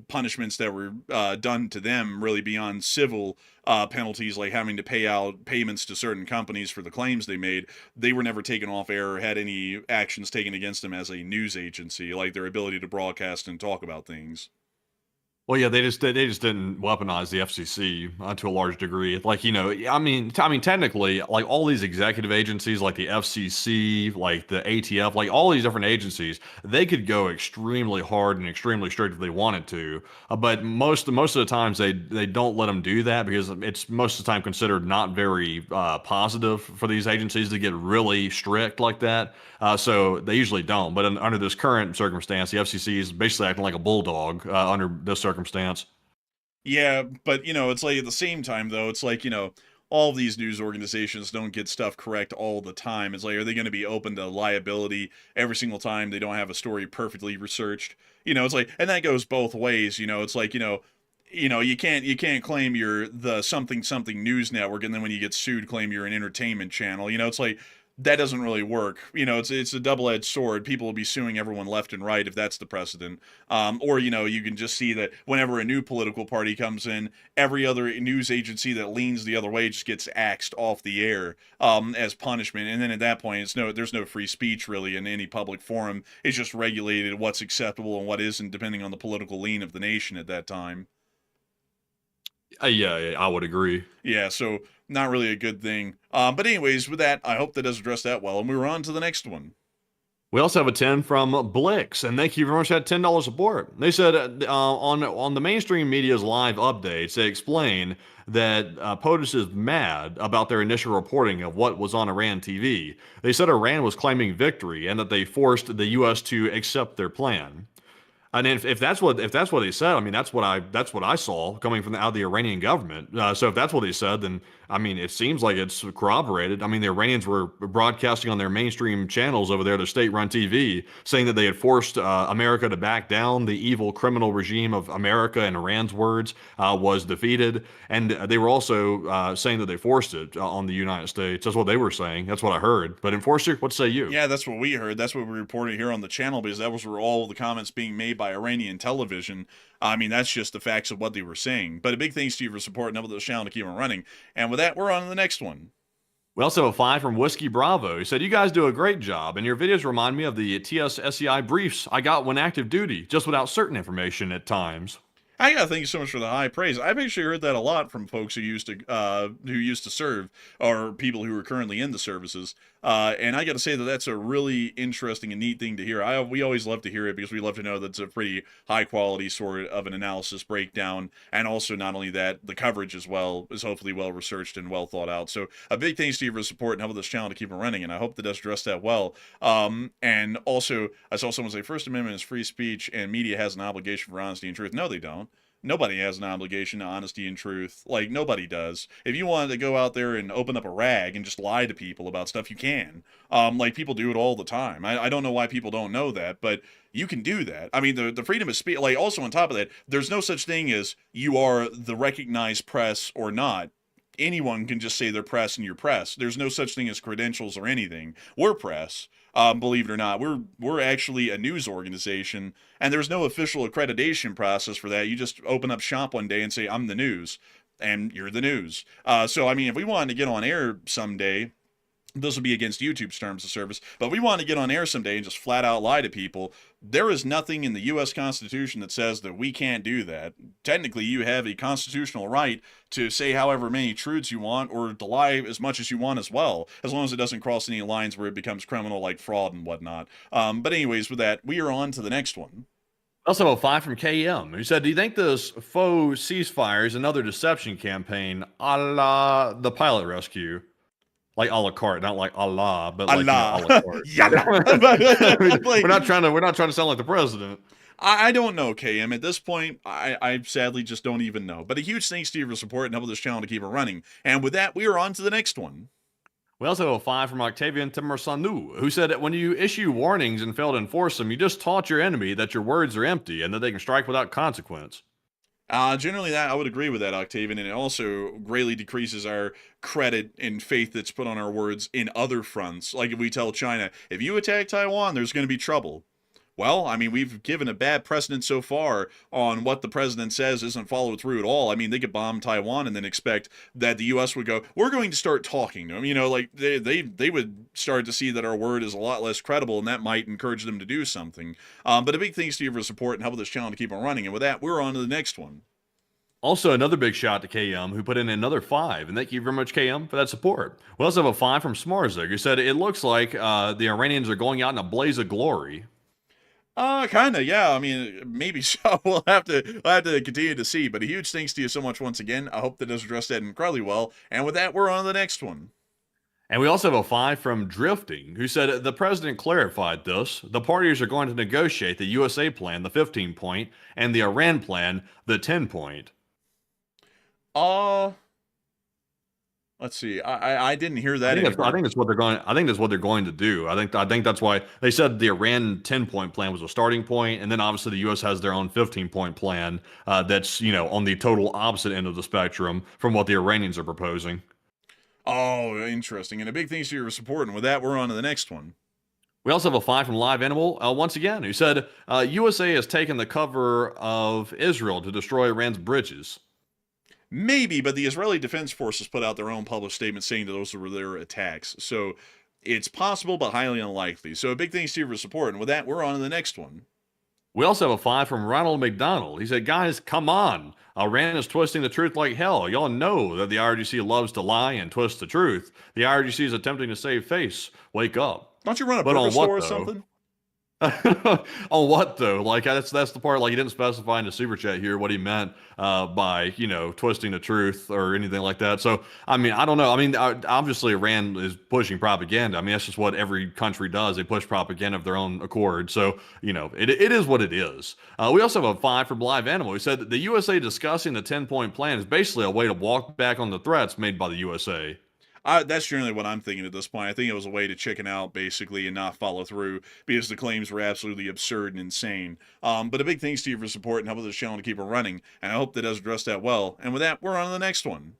punishments that were done to them really beyond civil penalties, like having to pay out payments to certain companies for the claims they made. They were never taken off air or had any actions taken against them as a news agency, like their ability to broadcast and talk about things. Well, yeah, they just didn't weaponize the FCC to a large degree. Like, technically, like all these executive agencies, like the FCC, like the ATF, like all these different agencies, they could go extremely hard and extremely strict if they wanted to. But most of the times they don't let them do that because it's most of the time considered not very positive for these agencies to get really strict like that. So they usually don't. But under this current circumstance, the FCC is basically acting like a bulldog under this circumstance. Yeah, but it's like at the same time though, it's like, all of these news organizations don't get stuff correct all the time. It's like, are they going to be open to liability every single time they don't have a story perfectly researched? It's like, and that goes both ways. It's like, you can't claim you're the something something news network, and then when you get sued, claim you're an entertainment channel. It's like that doesn't really work. It's a double-edged sword. People will be suing everyone left and right if that's the precedent. Or you can just see that whenever a new political party comes in, every other news agency that leans the other way just gets axed off the air as punishment. And then at that point, there's no free speech really in any public forum. It's just regulated what's acceptable and what isn't, depending on the political lean of the nation at that time. Yeah, I would agree. Yeah, so not really a good thing. But anyways, with that, I hope that does address that well. And we were on to the next one. We also have a 10 from Blix, and thank you very much for that $10 support. They said on the mainstream media's live updates, they explain that POTUS is mad about their initial reporting of what was on Iran TV. They said Iran was claiming victory and that they forced the U.S. to accept their plan. And if that's what he said, I mean that's what I saw coming from out of the Iranian government. So if that's what he said, then I mean it seems like it's corroborated. I mean the Iranians were broadcasting on their mainstream channels over there, their state-run TV, saying that they had forced America to back down. The evil criminal regime of America, in Iran's words, was defeated, and they were also saying that they forced it on the United States. That's what they were saying. That's what I heard. But Enforcer, what say you? Yeah, that's what we heard. That's what we reported here on the channel, because that was where all the comments being made by Iranian television. I mean, that's just the facts of what they were saying. But a big thanks to you for supporting up with the channel to keep them running. And with that, we're on to the next one. We also have a 5 from Whiskey Bravo. He said, "You guys do a great job, and your videos remind me of the TSSCI briefs I got when active duty, just without certain information at times." I gotta thank you so much for the high praise. I've actually heard that a lot from folks who used to serve, or people who are currently in the services. And I got to say that that's a really interesting and neat thing to hear. We always love to hear it because we love to know that it's a pretty high quality sort of an analysis breakdown, and also not only that, the coverage as well is hopefully well researched and well thought out. So a big thanks to you for support and helping this channel to keep it running, and I hope that does address that well. And also, I saw someone say First Amendment is free speech and media has an obligation for honesty and truth. No, they don't. Nobody has an obligation to honesty and truth. Like, nobody does. If you wanted to go out there and open up a rag and just lie to people about stuff, you can. Like, people do it all the time. I don't know why people don't know that, but you can do that. I mean, the freedom of speech, like, also on top of that, there's no such thing as you are the recognized press or not. Anyone can just say they're press and you're press. There's no such thing as credentials or anything. We're press. Believe it or not, we're actually a news organization, and there's no official accreditation process for that. You just open up shop one day and say, I'm the news, and you're the news. So, I mean, if we wanted to get on air someday, This will be against YouTube's terms of service, but we want to get on air someday and just flat out lie to people. There is nothing in the U.S. Constitution that says that we can't do that. Technically, you have a constitutional right to say however many truths you want or to lie as much as you want as well, as long as it doesn't cross any lines where it becomes criminal like fraud and whatnot. But anyways, with that, we are on to the next one. Also, a 5 from KM, who said, do you think this faux ceasefire is another deception campaign a la the pilot rescue? Like a la carte, not like Allah, but like Allah. You know, a la carte. Like, we're not trying to sound like the president. I don't know, KM. At this point, I sadly just don't even know. But a huge thanks to you for support and helping this channel to keep it running. And with that, we are on to the next one. We also have a 5 from Octavian Timorsanu, who said that when you issue warnings and fail to enforce them, you just taught your enemy that your words are empty and that they can strike without consequence. Generally, that I would agree with that, Octavian, and it also greatly decreases our credit and faith that's put on our words in other fronts. Like if we tell China, if you attack Taiwan, there's going to be trouble. Well, I mean, we've given a bad precedent so far on what the president says isn't followed through at all. I mean, they could bomb Taiwan and then expect that the U.S. would go, we're going to start talking to them. You know, like they would start to see that our word is a lot less credible, and that might encourage them to do something. But a big thanks to you for support and helping this channel to keep on running. And with that, we're on to the next one. Also, another big shout to KM, who put in another 5, and thank you very much, KM, for that support. We also have a 5 from Smarzig, who said, it looks like the Iranians are going out in a blaze of glory. Kind of, yeah. I mean, maybe so. We'll have to continue to see. But a huge thanks to you so much once again. I hope that does address that incredibly well. And with that, we're on to the next one. And we also have a 5 from Drifting, who said, the president clarified this. The parties are going to negotiate the USA plan, the 15-point, and the Iran plan, the 10-point. Let's see. I didn't hear that. I think that's what they're going. I think that's what they're going to do. I think that's why they said the Iran 10-point plan was a starting point, and then obviously the U.S. has their own 15-point plan. That's on the total opposite end of the spectrum from what the Iranians are proposing. Oh, interesting. And a big thanks to your support. And with that, we're on to the next one. We also have a 5 from Live Animal, once again, who said, USA has taken the cover of Israel to destroy Iran's bridges. Maybe, but the Israeli Defense Forces put out their own published statement saying that those were their attacks. So it's possible, but highly unlikely. So a big thanks to you for support. And with that, we're on to the next one. We also have a 5 from Ronald McDonald. He said, guys, come on. Iran is twisting the truth like hell. Y'all know that the IRGC loves to lie and twist the truth. The IRGC is attempting to save face. Wake up. Don't you run a burger store or something? On what though? Like that's the part. Like he didn't specify in the super chat here what he meant by twisting the truth or anything like that. So I mean I don't know. I mean obviously Iran is pushing propaganda. I mean that's just what every country does. They push propaganda of their own accord. So it is what it is. We also have a 5 from Live Animal. He said that the USA discussing the 10-point plan is basically a way to walk back on the threats made by the USA. That's generally what I'm thinking at this point. I think it was a way to chicken out, basically, and not follow through because the claims were absolutely absurd and insane. But a big thanks to you for support and helping this channel to keep it running, and I hope that does address that well. And with that, we're on to the next one.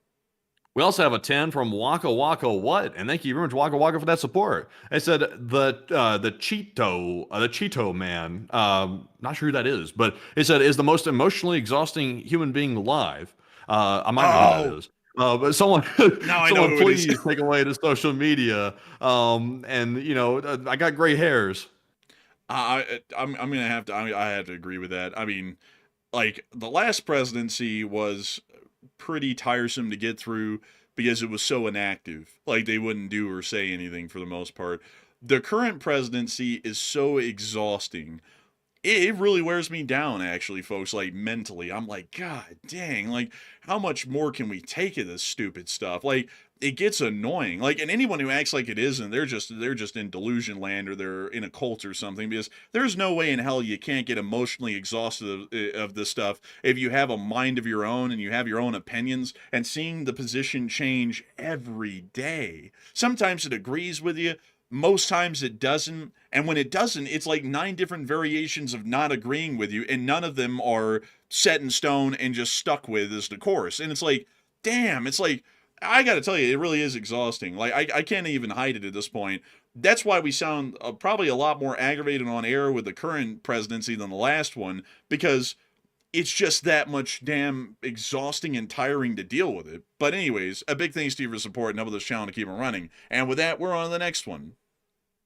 We also have a 10 from Waka Waka What, and thank you very much Waka Waka for that support. They said the Cheeto man, not sure who that is, but it said is the most emotionally exhausting human being alive. I might know who that is. But someone please take away the social media. I got gray hairs. I'm gonna have to. I have to agree with that. I mean, like the last presidency was pretty tiresome to get through because it was so inactive. Like they wouldn't do or say anything for the most part. The current presidency is so exhausting. It really wears me down, actually, folks, like, mentally. I'm like, God dang, like, how much more can we take of this stupid stuff? Like, it gets annoying. Like, and anyone who acts like it isn't, they're just in delusion land or they're in a cult or something, because there's no way in hell you can't get emotionally exhausted of this stuff if you have a mind of your own and you have your own opinions, and seeing the position change every day. Sometimes it agrees with you. Most times it doesn't, and when it doesn't, it's like 9 different variations of not agreeing with you, and none of them are set in stone and just stuck with as the course. And it's like, damn, it's like, I gotta tell you, it really is exhausting. Like, I can't even hide it at this point. That's why we sound probably a lot more aggravated on air with the current presidency than the last one, because it's just that much damn exhausting and tiring to deal with it. But anyways, a big thanks to you for support and helping this channel to keep it running. And with that, we're on to the next one.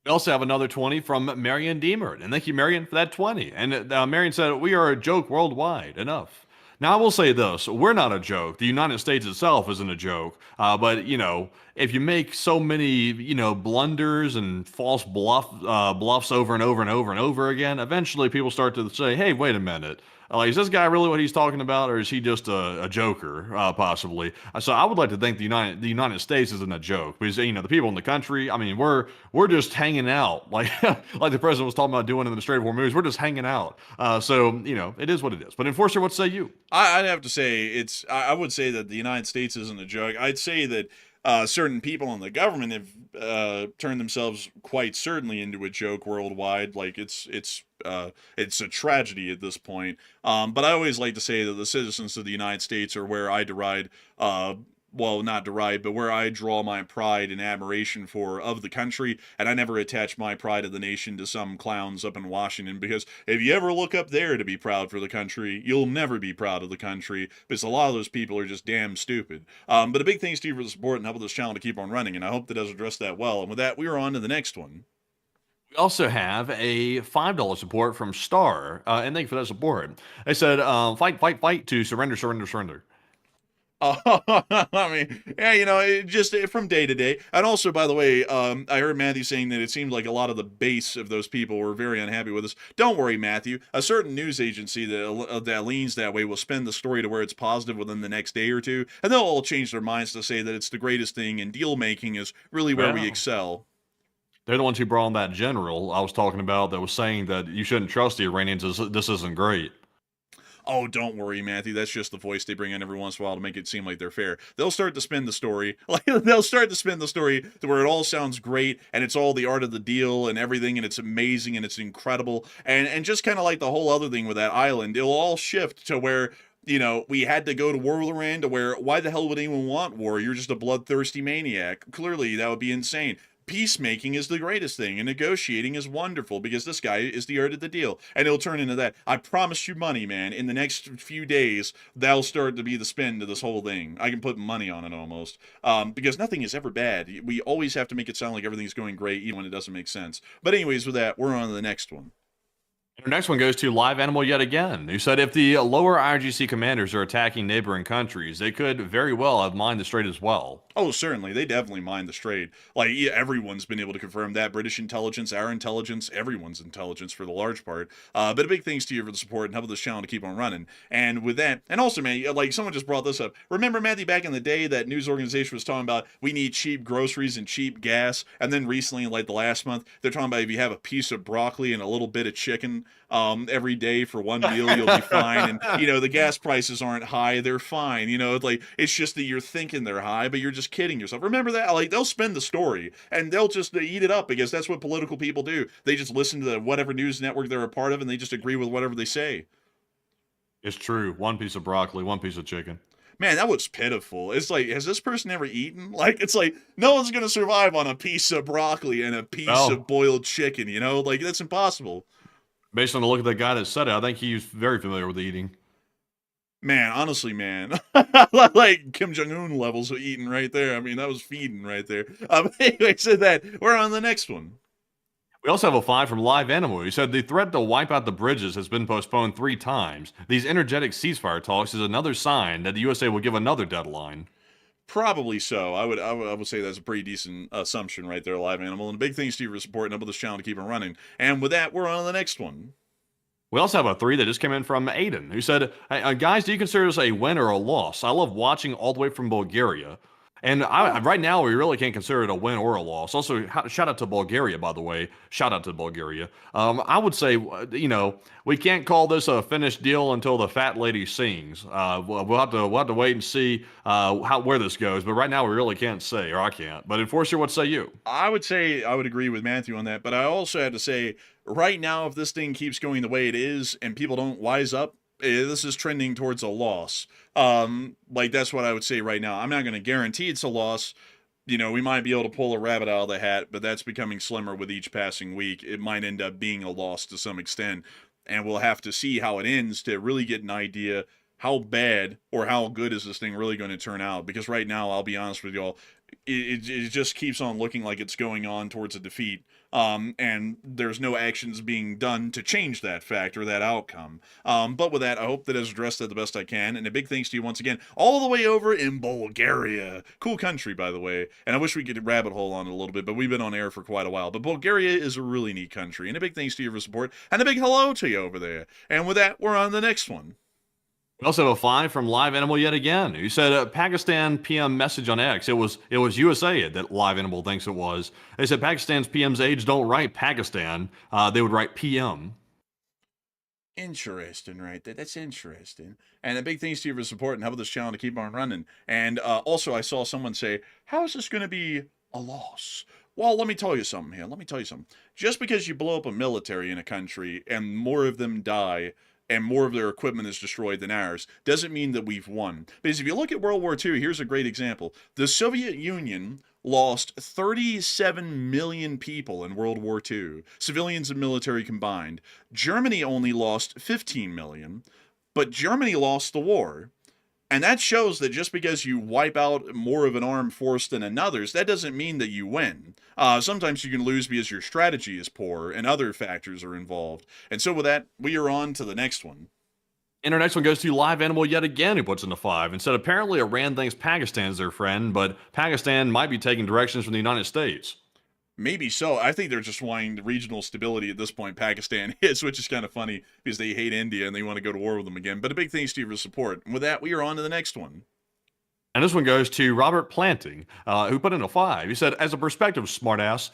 We also have another 20 from Marion Deemert. And thank you, Marion, for that 20. And Marion said, we are a joke worldwide. Enough. Now, I will say this. We're not a joke. The United States itself isn't a joke. But, you know, if you make so many, you know, blunders and false bluffs over and over and over and over again, eventually people start to say, hey, wait a minute. Like, is this guy really what he's talking about, or is he just a joker, possibly? So I would like to think the United States isn't a joke, because, you know, the people in the country, I mean, we're just hanging out, like like the president was talking about doing in the Strait of Hormuz. We're just hanging out. So, you know, it is what it is. But Enforcer, what say you? I'd have to say I would say that the United States isn't a joke. I'd say that certain people in the government have turned themselves quite certainly into a joke worldwide. Like it's a tragedy at this point. But I always like to say that the citizens of the United States are where I deride, well, not deride, but where I draw my pride and admiration of the country, and I never attach my pride of the nation to some clowns up in Washington, because if you ever look up there to be proud for the country, you'll never be proud of the country, because a lot of those people are just damn stupid. But a big thanks to you for the support and helping this channel to keep on running, and I hope that does address that well. And with that, we are on to the next one. We also have a $5 support from Star, and thank you for that support. They said, fight, fight, fight to surrender, surrender, surrender. I mean, yeah, you know, it just from day to day. And also, by the way, I heard Matthew saying that it seemed like a lot of the base of those people were very unhappy with us. Don't worry, Matthew. A certain news agency that leans that way will spin the story to where it's positive within the next day or two, and they'll all change their minds to say that it's the greatest thing, and deal making is really where we excel. They're the ones who brought on that general I was talking about that was saying that you shouldn't trust the Iranians. This isn't great. Oh, don't worry, Matthew. That's just the voice they bring in every once in a while to make it seem like they're fair. They'll start to spin the story. Like, they'll start to spin the story to where it all sounds great, and it's all the art of the deal and everything, and it's amazing, and it's incredible. And just kind of like the whole other thing with that island, it'll all shift to where, you know, we had to go to war with Iran, to where, why the hell would anyone want war? You're just a bloodthirsty maniac. Clearly, that would be insane. Peacemaking is the greatest thing, and negotiating is wonderful, because this guy is the art of the deal, and it'll turn into that. I promise you money, man. In the next few days, that'll start to be the spin to this whole thing. I can put money on it almost, because nothing is ever bad. We always have to make it sound like everything's going great, even when it doesn't make sense. But anyways, with that, we're on to the next one. Our next one goes to Live Animal yet again, who said if the lower IRGC commanders are attacking neighboring countries, they could very well have mined the strait as well. Oh, certainly. They definitely mined the strait. Like, yeah, everyone's been able to confirm that. British intelligence, our intelligence, everyone's intelligence for the large part. But a big thanks to you for the support and helping this channel to keep on running. And with that, and also, man, like, someone just brought this up. Remember, Matthew, back in the day, that news organization was talking about we need cheap groceries and cheap gas. And then recently, like the last month, they're talking about if you have a piece of broccoli and a little bit of chicken every day for one meal, you'll be fine. And, you know, the gas prices aren't high. They're fine. You know, like, it's just that you're thinking they're high, but you're just kidding yourself. Remember that? Like, they'll spin the story, and they'll just eat it up, because that's what political people do. They just listen to whatever news network they're a part of, and they just agree with whatever they say. It's true. One piece of broccoli, one piece of chicken. Man, that was pitiful. It's like, has this person ever eaten? Like, it's like, no one's going to survive on a piece of broccoli and a piece of boiled chicken, you know? Like, that's impossible. Based on the look of the guy that said it, I think he's very familiar with eating. Man, honestly, man, like Kim Jong-un levels of eating right there. I mean, that was feeding right there. Anyway, said that. We're on the next one. We also have a 5 from Live Animal. He said the threat to wipe out the bridges has been postponed 3 times. These energetic ceasefire talks is another sign that the USA will give another deadline. Probably so. I would say that's a pretty decent assumption right there, Live Animal. And a big thanks to you for supporting up with this channel to keep it running. And with that, we're on to the next one. We also have a 3 that just came in from Aiden, who said, hey, guys, do you consider this a win or a loss? I love watching all the way from Bulgaria. And right now, we really can't consider it a win or a loss. Also, shout out to Bulgaria, by the way. Shout out to Bulgaria. I would say, you know, we can't call this a finished deal until the fat lady sings. We'll have to wait and see where this goes. But right now, we really can't say, or I can't. But Enforcer, what say you? I would say I would agree with Matthew on that. But I also had to say, right now, if this thing keeps going the way it is and people don't wise up, this is trending towards a loss. Like, that's what I would say right now. I'm not going to guarantee it's a loss. You know, we might be able to pull a rabbit out of the hat, but that's becoming slimmer with each passing week. It might end up being a loss to some extent. and we'll have to see how it ends to really get an idea how bad or how good is this thing really going to turn out. Because right now, I'll be honest with y'all, it just keeps on looking like it's going on towards a defeat. And there's no actions being done to change that fact or that outcome. But with that, I hope that I've addressed that the best I can. And a big thanks to you once again, all the way over in Bulgaria. Cool country, by the way. And I wish we could rabbit hole on it a little bit, but we've been on air for quite a while. But Bulgaria is a really neat country. And a big thanks to you for support. And a big hello to you over there. And with that, we're on the next one. We also have a 5 from Live Animal yet again. He said, Pakistan PM message on X. It was USA that Live Animal thinks it was. They said Pakistan's PM's aides don't write Pakistan. They would write PM. Interesting, right there. That's interesting. And a big thanks to you for support and helping this channel to keep on running. And also, I saw someone say, how is this going to be a loss? Well, let me tell you something here. Let me tell you something. Just because you blow up a military in a country and more of them die, and more of their equipment is destroyed than ours, doesn't mean that we've won. Because if you look at World War II, here's a great example. The Soviet Union lost 37 million people in World War II, civilians and military combined. Germany only lost 15 million, but Germany lost the war. And that shows that just because you wipe out more of an armed force than another's, that doesn't mean that you win. Sometimes you can lose because your strategy is poor and other factors are involved. And so with that, we are on to the next one. And our next one goes to Live Animal yet again, who puts in a 5 and said, apparently Iran thinks Pakistan is their friend, but Pakistan might be taking directions from the United States. Maybe so. I think they're just wanting the regional stability at this point. Pakistan is, which is kind of funny because they hate India and they want to go to war with them again. But a big thanks to you for support. And with that, we are on to the next one. And this one goes to Robert Planting, who put in a 5. He said, as a prospective smartass,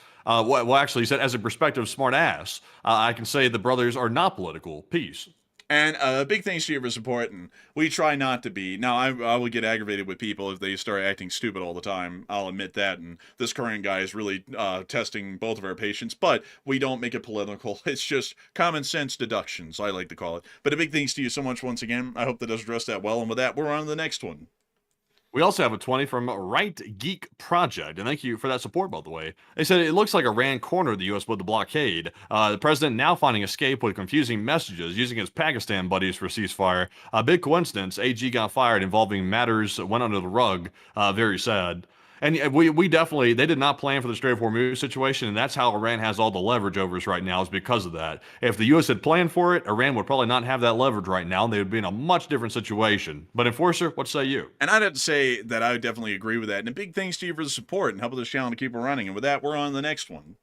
he said, as a prospective smartass, I can say the brothers are not political. Peace. And a big thanks to you for support, and we try not to be. Now, I will get aggravated with people if they start acting stupid all the time. I'll admit that, and this current guy is really testing both of our patience, but we don't make it political. It's just common sense deductions, I like to call it. But a big thanks to you so much once again. I hope that does address that well, and with that, we're on to the next one. We also have a 20 from Right Geek Project, and thank you for that support, by the way. They said it looks like Iran cornered the U.S. with the blockade. The president now finding escape with confusing messages using his Pakistan buddies for ceasefire. A big coincidence, AG got fired involving matters that went under the rug. Very sad. And we definitely, they did not plan for the Strait of Hormuz situation, and that's how Iran has all the leverage over us right now, is because of that. If the U.S. had planned for it, Iran would probably not have that leverage right now, and they would be in a much different situation. But Enforcer, what say you? And I'd have to say that I would definitely agree with that. And a big thanks to you for the support and helping this channel to keep it running. And with that, we're on to the next one.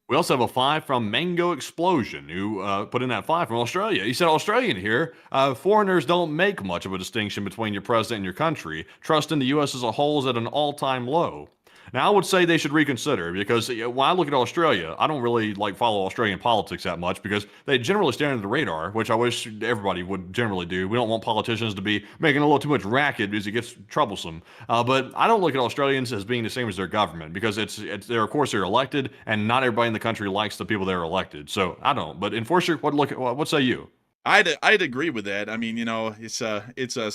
We also have a 5 from Mango Explosion, who put in that 5 from Australia. He said, Australian here, foreigners don't make much of a distinction between your president and your country. Trust in the U.S. as a whole is at an all-time low. Now, I would say they should reconsider, because when I look at Australia, I don't really follow Australian politics that much, because they generally stay under the radar, which I wish everybody would generally do. We don't want politicians to be making a little too much racket because it gets troublesome. But I don't look at Australians as being the same as their government, because they're of course they're elected, and not everybody in the country likes the people that are elected. So I don't. But Enforcer, what say you? I'd agree with that. I mean, it's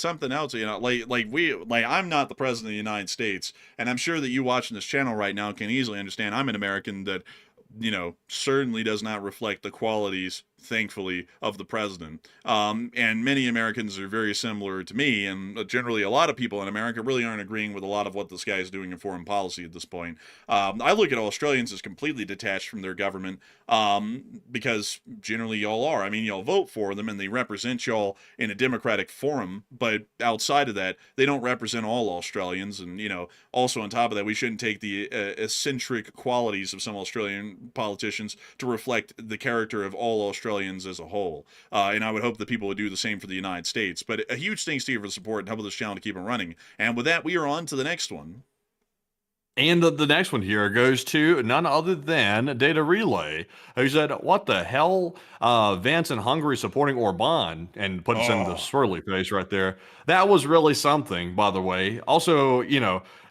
something else. I'm not the president of the United States, and I'm sure that you watching this channel right now can easily understand I'm an American that, certainly does not reflect the qualities, thankfully, of the president. And many Americans are very similar to me, and generally a lot of people in America really aren't agreeing with a lot of what this guy is doing in foreign policy at this point. I look at Australians as completely detached from their government, because generally y'all are. I mean, y'all vote for them and they represent y'all in a democratic forum, but outside of that, they don't represent all Australians. And, also on top of that, we shouldn't take the eccentric qualities of some Australian politicians to reflect the character of all Australians as a whole. And I would hope that people would do the same for the United States. But a huge thanks to you for the support and helping this channel to keep it running. And with that, we are on to the next one. And the next one here goes to none other than Data Relay, who said, what the hell? Vance in Hungary supporting Orban, and puts in the swirly face right there. That was really something, by the way. Also,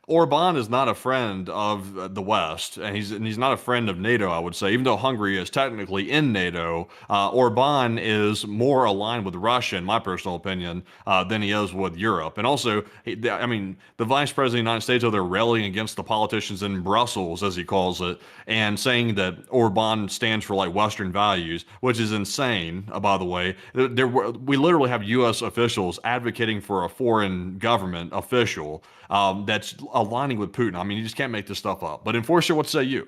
Orban is not a friend of the West, and he's not a friend of NATO, I would say. Even though Hungary is technically in NATO, Orban is more aligned with Russia, in my personal opinion, than he is with Europe. And also, I mean, the Vice President of the United States over there railing against the politicians in Brussels, as he calls it, and saying that Orban stands for like Western values, which is insane, by the way. We literally have U.S. officials advocating for a foreign government official that's aligning with Putin. I mean, you just can't make this stuff up. But Enforcer, what say you?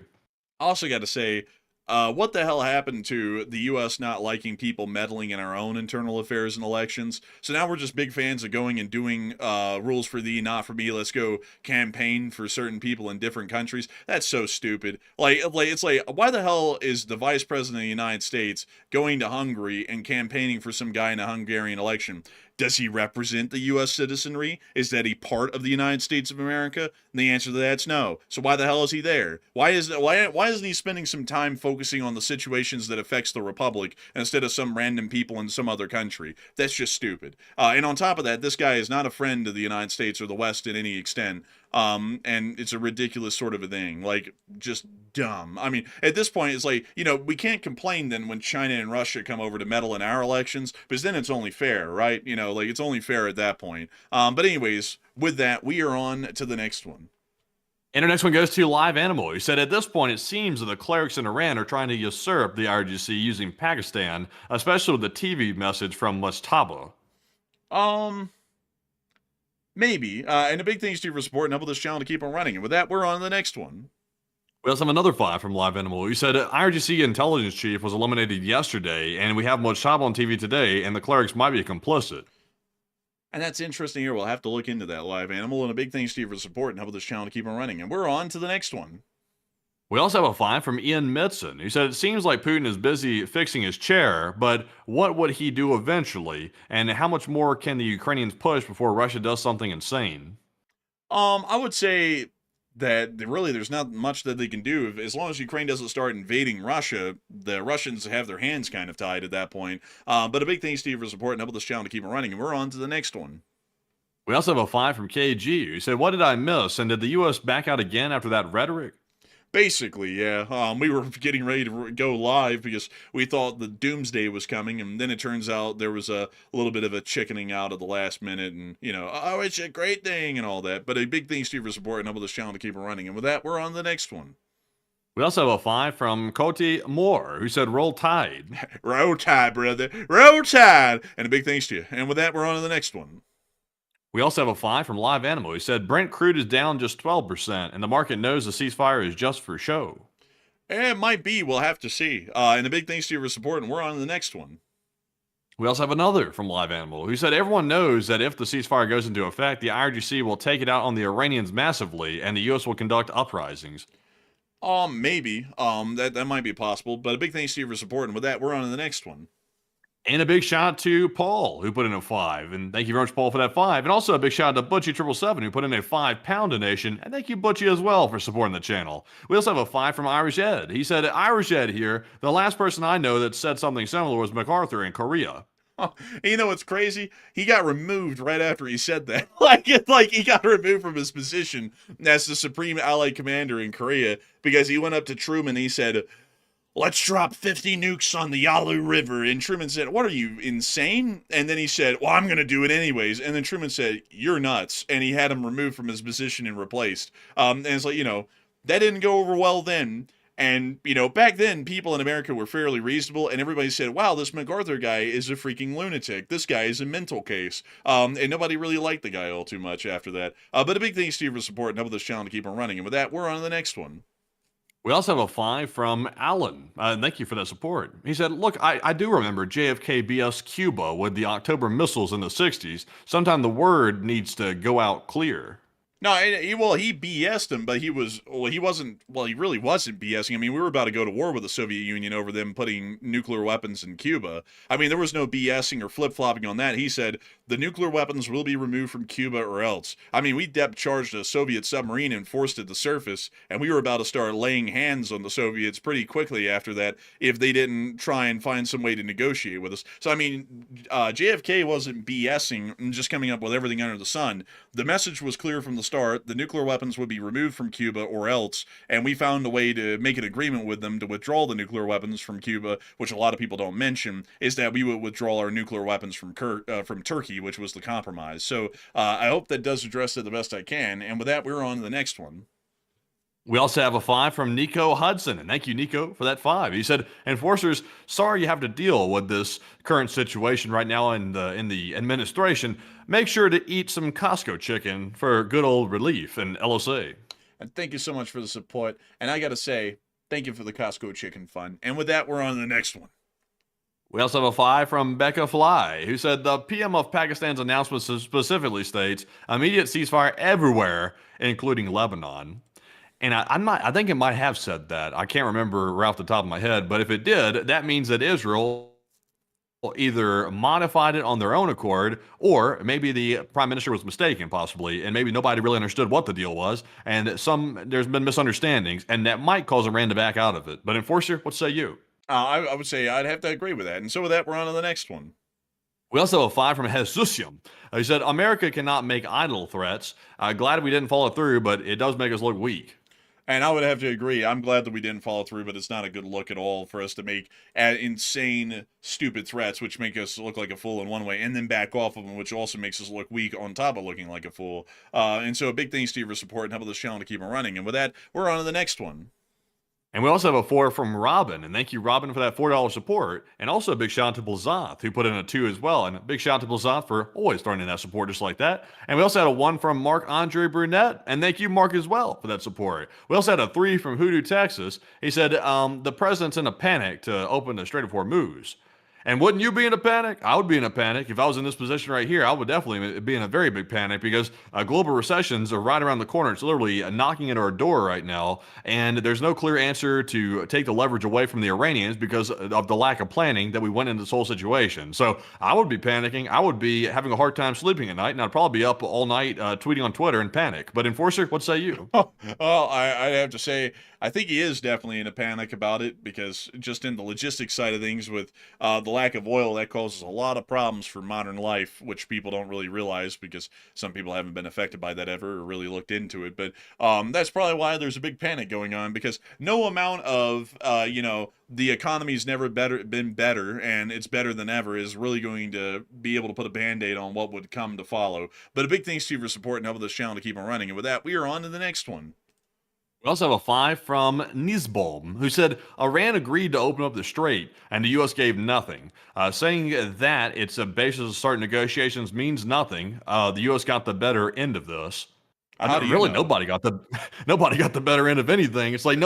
I also got to say, what the hell happened to the U.S. not liking people meddling in our own internal affairs and elections? So now we're just big fans of going and doing rules for thee, not for me. Let's go campaign for certain people in different countries. That's so stupid. It's like, why the hell is the Vice President of the United States going to Hungary and campaigning for some guy in a Hungarian election? Does he represent the U.S. citizenry? Is that he part of the United States of America? And the answer to that's no. So why the hell is he there? Why isn't he spending some time focusing on the situations that affects the Republic instead of some random people in some other country? That's just stupid. And on top of that, this guy is not a friend of the United States or the West in any extent. And it's a ridiculous sort of a thing, like just dumb. I mean, at this point, it's like, we can't complain then when China and Russia come over to meddle in our elections, because then it's only fair, right? Like it's only fair at that point. But anyways, with that, we are on to the next one. And our next one goes to Live Animal. He said, at this point, it seems that the clerics in Iran are trying to usurp the IRGC using Pakistan, especially with the TV message from Mustaba. Maybe. And a big thanks to you for supporting up with this channel to keep on running. And with that, we're on to the next one. We also have another 5 from Live Animal. He said, IRGC intelligence chief was eliminated yesterday, and we have Mojtaba on TV today, and the clerics might be complicit. And that's interesting here. We'll have to look into that, Live Animal. And a big thanks to you for supporting up with this channel to keep on running. And we're on to the next one. We also have a 5 from Ian Mitson. He said, it seems like Putin is busy fixing his chair, but what would he do eventually? And how much more can the Ukrainians push before Russia does something insane? I would say that really there's not much that they can do. As long as Ukraine doesn't start invading Russia, the Russians have their hands kind of tied at that point. But a big thanks to you for supporting up with this channel to keep it running. And we're on to the next one. We also have a 5 from KG. He said, what did I miss? And did the U.S. back out again after that rhetoric? Basically, yeah. We were getting ready to go live because we thought the doomsday was coming, and then it turns out there was a little bit of a chickening out at the last minute, and, oh, it's a great thing and all that. But a big thanks to you for supporting up with this channel to keep it running. And with that, we're on the next one. We also have a 5 from Coty Moore, who said, roll tide. Roll tide, brother. Roll tide. And a big thanks to you. And with that, we're on to the next one. We also have a 5 from Live Animal. He said, Brent crude is down just 12%, and the market knows the ceasefire is just for show. It might be. We'll have to see. And a big thanks to you for support, and we're on to the next one. We also have another from Live Animal, who said, everyone knows that if the ceasefire goes into effect, the IRGC will take it out on the Iranians massively, and the U.S. will conduct uprisings. Maybe. That might be possible. But a big thanks to you for support, and with that, we're on to the next one. And a big shout out to Paul, who put in a 5. And thank you very much, Paul, for that 5. And also a big shout out to Butchie777, who put in a £5 donation. And thank you, Butchie, as well, for supporting the channel. We also have a 5 from Irish Ed. He said, Irish Ed here, the last person I know that said something similar was MacArthur in Korea. Oh, you know what's crazy? He got removed right after he said that. like he got removed from his position as the Supreme Allied Commander in Korea because he went up to Truman and he said, let's drop 50 nukes on the Yalu River. And Truman said, what are you, insane? And then he said, well, I'm going to do it anyways. And then Truman said, you're nuts. And he had him removed from his position and replaced. And it's like, that didn't go over well then. And, back then, people in America were fairly reasonable, and everybody said, wow, this MacArthur guy is a freaking lunatic. This guy is a mental case. And nobody really liked the guy all too much after that. But a big thanks to you for support and help this channel to keep on running. And with that, we're on to the next one. We also have a 5 from Alan. Thank you for that support. He said, look, I do remember JFK BS Cuba with the October missiles in the 60s. Sometime the word needs to go out clear. No, he BS'd him, but he really wasn't BSing. I mean, we were about to go to war with the Soviet Union over them putting nuclear weapons in Cuba. I mean, there was no BSing or flip-flopping on that. He said, the nuclear weapons will be removed from Cuba or else. I mean, we depth charged a Soviet submarine and forced it to surface, and we were about to start laying hands on the Soviets pretty quickly after that if they didn't try and find some way to negotiate with us. So, I mean, JFK wasn't BSing and just coming up with everything under the sun. The message was clear from the start, the nuclear weapons would be removed from Cuba or else, and we found a way to make an agreement with them to withdraw the nuclear weapons from Cuba, which a lot of people don't mention, is that we would withdraw our nuclear weapons from Turkey, which was the compromise. So I hope that does address it the best I can. And with that, we're on to the next one. We also have a 5 from Nico Hudson, and thank you, Nico, for that 5. He said, "Enforcers, sorry you have to deal with this current situation right now in the administration. Make sure to eat some Costco chicken for good old relief in LOC." And thank you so much for the support. And I got to say, thank you for the Costco chicken fund. And with that, we're on to the next one. We also have a 5 from Becca Fly, who said the PM of Pakistan's announcement specifically states immediate ceasefire everywhere, including Lebanon. And I think it might have said that. I can't remember right off the top of my head, but if it did, that means that Israel either modified it on their own accord, or maybe the prime minister was mistaken, possibly, and maybe nobody really understood what the deal was, and there's been misunderstandings, and that might cause Iran to back out of it. But Enforcer, what say you? I would say I'd have to agree with that. And so with that, we're on to the next one. We also have a 5 from Jesusium. He said, America cannot make idle threats. Glad we didn't follow through, but it does make us look weak. And I would have to agree. I'm glad that we didn't follow through, but it's not a good look at all for us to make insane, stupid threats, which make us look like a fool in one way, and then back off of them, which also makes us look weak on top of looking like a fool. And so a big thanks to you for support and helping this channel to keep on running. And with that, we're on to the next one. And we also have a 4 from Robin, and thank you, Robin, for that $4 support. And also a big shout out to Blazath, who put in a 2 as well. And a big shout out to Blazath for always throwing in that support just like that. And we also had a 1 from Mark Andre Brunette, and thank you, Mark, as well, for that support. We also had a 3 from Hoodoo, Texas. He said, the president's in a panic to open the Strait of Hormuz. And wouldn't you be in a panic? I would be in a panic. If I was in this position right here, I would definitely be in a very big panic because global recessions are right around the corner. It's literally knocking at our door right now. And there's no clear answer to take the leverage away from the Iranians because of the lack of planning that we went into this whole situation. So I would be panicking. I would be having a hard time sleeping at night. And I'd probably be up all night tweeting on Twitter in panic. But Enforcer, what say you? Well, I have to say, I think he is definitely in a panic about it because just in the logistics side of things with the lack of oil, that causes a lot of problems for modern life, which people don't really realize because some people haven't been affected by that ever or really looked into it. But that's probably why there's a big panic going on because no amount of, the economy's never been better and it's better than ever is really going to be able to put a band-aid on what would come to follow. But a big thanks to you for support and helping this channel to keep on running. And with that, we are on to the next one. We also have a 5 from Nizbolm, who said Iran agreed to open up the strait and the U.S. gave nothing. Saying that it's a basis of start negotiations means nothing. The U.S. got the better end of this. Nobody got the better end of anything. It's like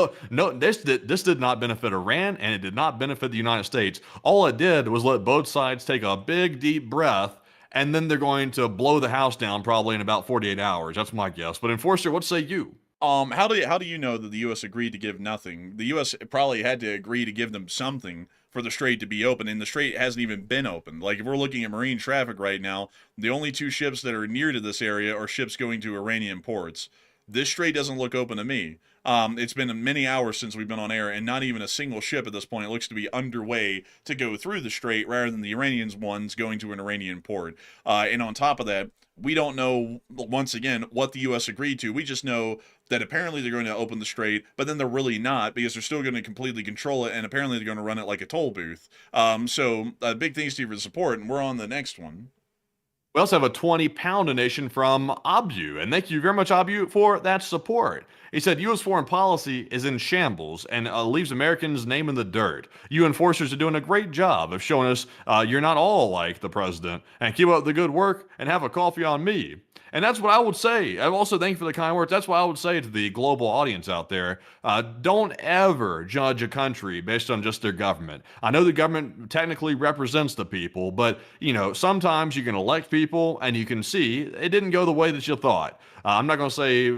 this did not benefit Iran and it did not benefit the United States. All it did was let both sides take a big deep breath, and then they're going to blow the house down probably in about 48 hours. That's my guess. But Enforcer, what say you? How do you know that the U.S. agreed to give nothing? The U.S. probably had to agree to give them something for the strait to be open, and the strait hasn't even been opened. Like, if we're looking at marine traffic right now, the only 2 ships that are near to this area are ships going to Iranian ports. This strait doesn't look open to me. It's been many hours since we've been on air, and not even a single ship at this point looks to be underway to go through the strait, rather than the Iranians ones going to an Iranian port. And on top of that, we don't know, once again, what the U.S. agreed to. We just know that apparently they're going to open the strait, but then they're really not because they're still going to completely control it, and apparently they're going to run it like a toll booth. So big thanks to you for the support, and we're on the next one. We also have a 20-pound donation from Abu, and thank you very much, Abu, for that support. He said, U.S. foreign policy is in shambles and leaves Americans' name in the dirt. You enforcers are doing a great job of showing us you're not all like the president, and keep up the good work and have a coffee on me. And that's what I would say. I also thank you for the kind words. That's what I would say to the global audience out there. Don't ever judge a country based on just their government. I know the government technically represents the people, but, sometimes you can elect people and you can see it didn't go the way that you thought. I'm not going to say,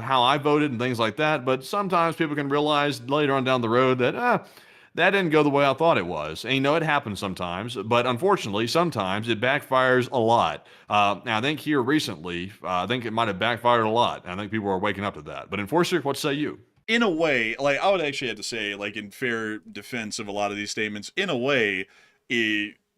how I voted and things like that, but sometimes people can realize later on down the road that, that didn't go the way I thought it was. And it happens sometimes, but unfortunately, sometimes it backfires a lot. Now, I think here recently, I think it might have backfired a lot. I think people are waking up to that. But Enforcer, what say you? In a way, I would actually have to say, in fair defense of a lot of these statements, in a way,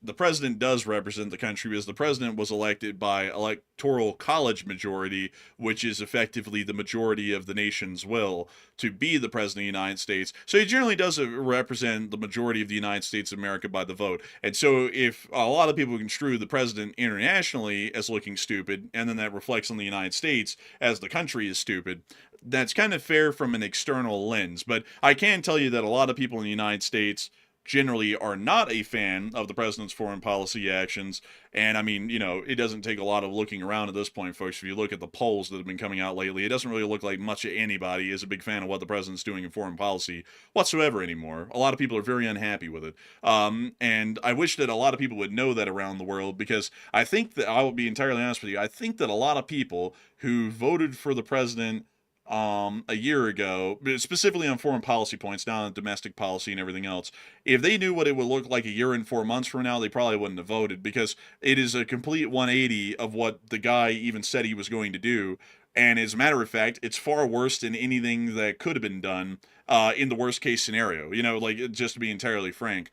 the president does represent the country because the president was elected by electoral college majority, which is effectively the majority of the nation's will to be the president of the United States. So he generally does represent the majority of the United States of America by the vote. And so if a lot of people construe the president internationally as looking stupid, and then that reflects on the United States as the country is stupid, that's kind of fair from an external lens. But I can tell you that a lot of people in the United States generally are not a fan of the president's foreign policy actions. And I mean, it doesn't take a lot of looking around at this point, folks. If you look at the polls that have been coming out lately, it doesn't really look like much of anybody is a big fan of what the president's doing in foreign policy whatsoever anymore. A lot of people are very unhappy with it. And I wish that a lot of people would know that around the world, because I think that, I will be entirely honest with you, I think that a lot of people who voted for the president a year ago, specifically on foreign policy points, not on domestic policy and everything else, if they knew what it would look like a year and 4 months from now, they probably wouldn't have voted, because it is a complete 180 of what the guy even said he was going to do. And as a matter of fact, it's far worse than anything that could have been done in the worst case scenario, just to be entirely frank.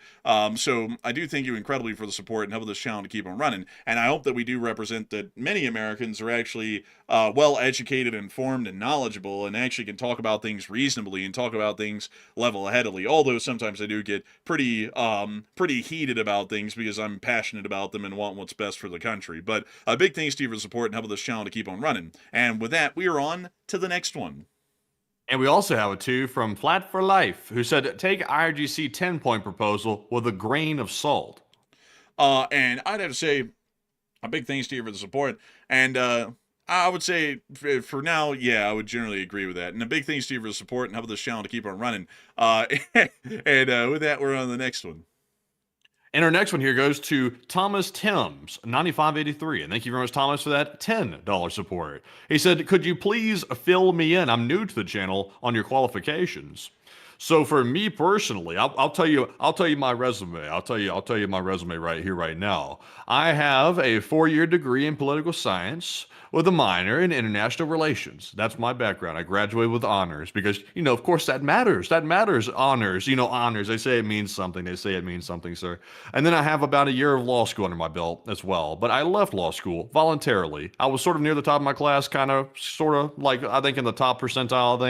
So I do thank you incredibly for the support and helping this channel to keep on running. And I hope that we do represent that many Americans are actually well educated, informed, and knowledgeable, and actually can talk about things reasonably and talk about things level-headedly. Although sometimes I do get pretty heated about things because I'm passionate about them and want what's best for the country. But a big thanks to you for the support and helping this channel to keep on running. And with that, we are on to the next one. And we also have a 2 from Flat for Life, who said, take IRGC 10-point proposal with a grain of salt. And I'd have to say a big thanks to you for the support. And I would say for now, yeah, I would generally agree with that. And a big thanks to you for the support and helping this channel to keep on running. And with that, we're on the next one. And our next one here goes to Thomas Timms, 9583. And thank you very much, Thomas, for that $10 support. He said, could you please fill me in? I'm new to the channel on your qualifications. So for me personally, I'll tell you my resume. I'll tell you my resume right here, right now. I have a 4-year degree in political science with a minor in international relations. That's my background. I graduated with honors because, of course that matters. That matters. Honors, honors. They say it means something. They say it means something, sir. And then I have about a year of law school under my belt as well. But I left law school voluntarily. I was sort of near the top of my class, sort of like, I think in the top percentile,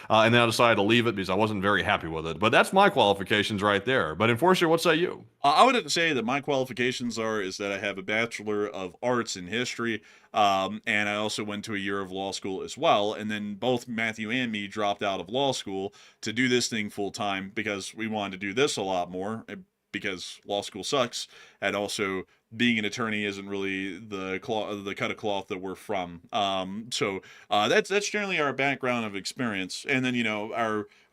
and then I decided to leave it because I wasn't very happy with it. But that's my qualifications right there. But Enforcer, what say you? I would say that my qualifications is that I have a Bachelor of Arts in History, and I also went to a year of law school as well. And then both Matthew and me dropped out of law school to do this thing full time because we wanted to do this a lot more, because law school sucks, and also being an attorney isn't really the cut of cloth that we're from. So that's generally our background of experience. And then,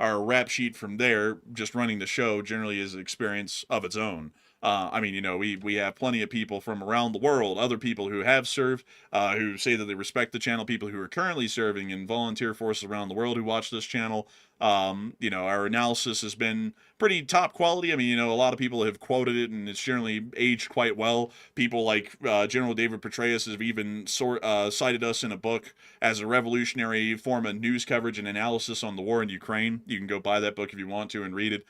our rap sheet from there, just running the show, generally is experience of its own. We have plenty of people from around the world, other people who have served, who say that they respect the channel, people who are currently serving in volunteer forces around the world who watch this channel. Our analysis has been pretty top quality. A lot of people have quoted it, and it's generally aged quite well. People like General David Petraeus have even cited us in a book as a revolutionary form of news coverage and analysis on the war in Ukraine. You can go buy that book if you want to and read it.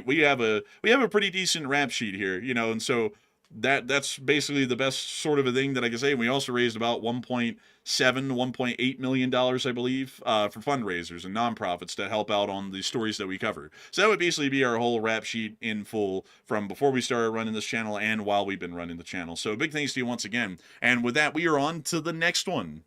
We have a pretty decent rap sheet here, and so that's basically the best sort of a thing that I can say. We also raised about $1.8 million, I believe, for fundraisers and nonprofits to help out on the stories that we cover. So that would basically be our whole rap sheet in full from before we started running this channel and while we've been running the channel. So big thanks to you once again. And with that, we are on to the next one.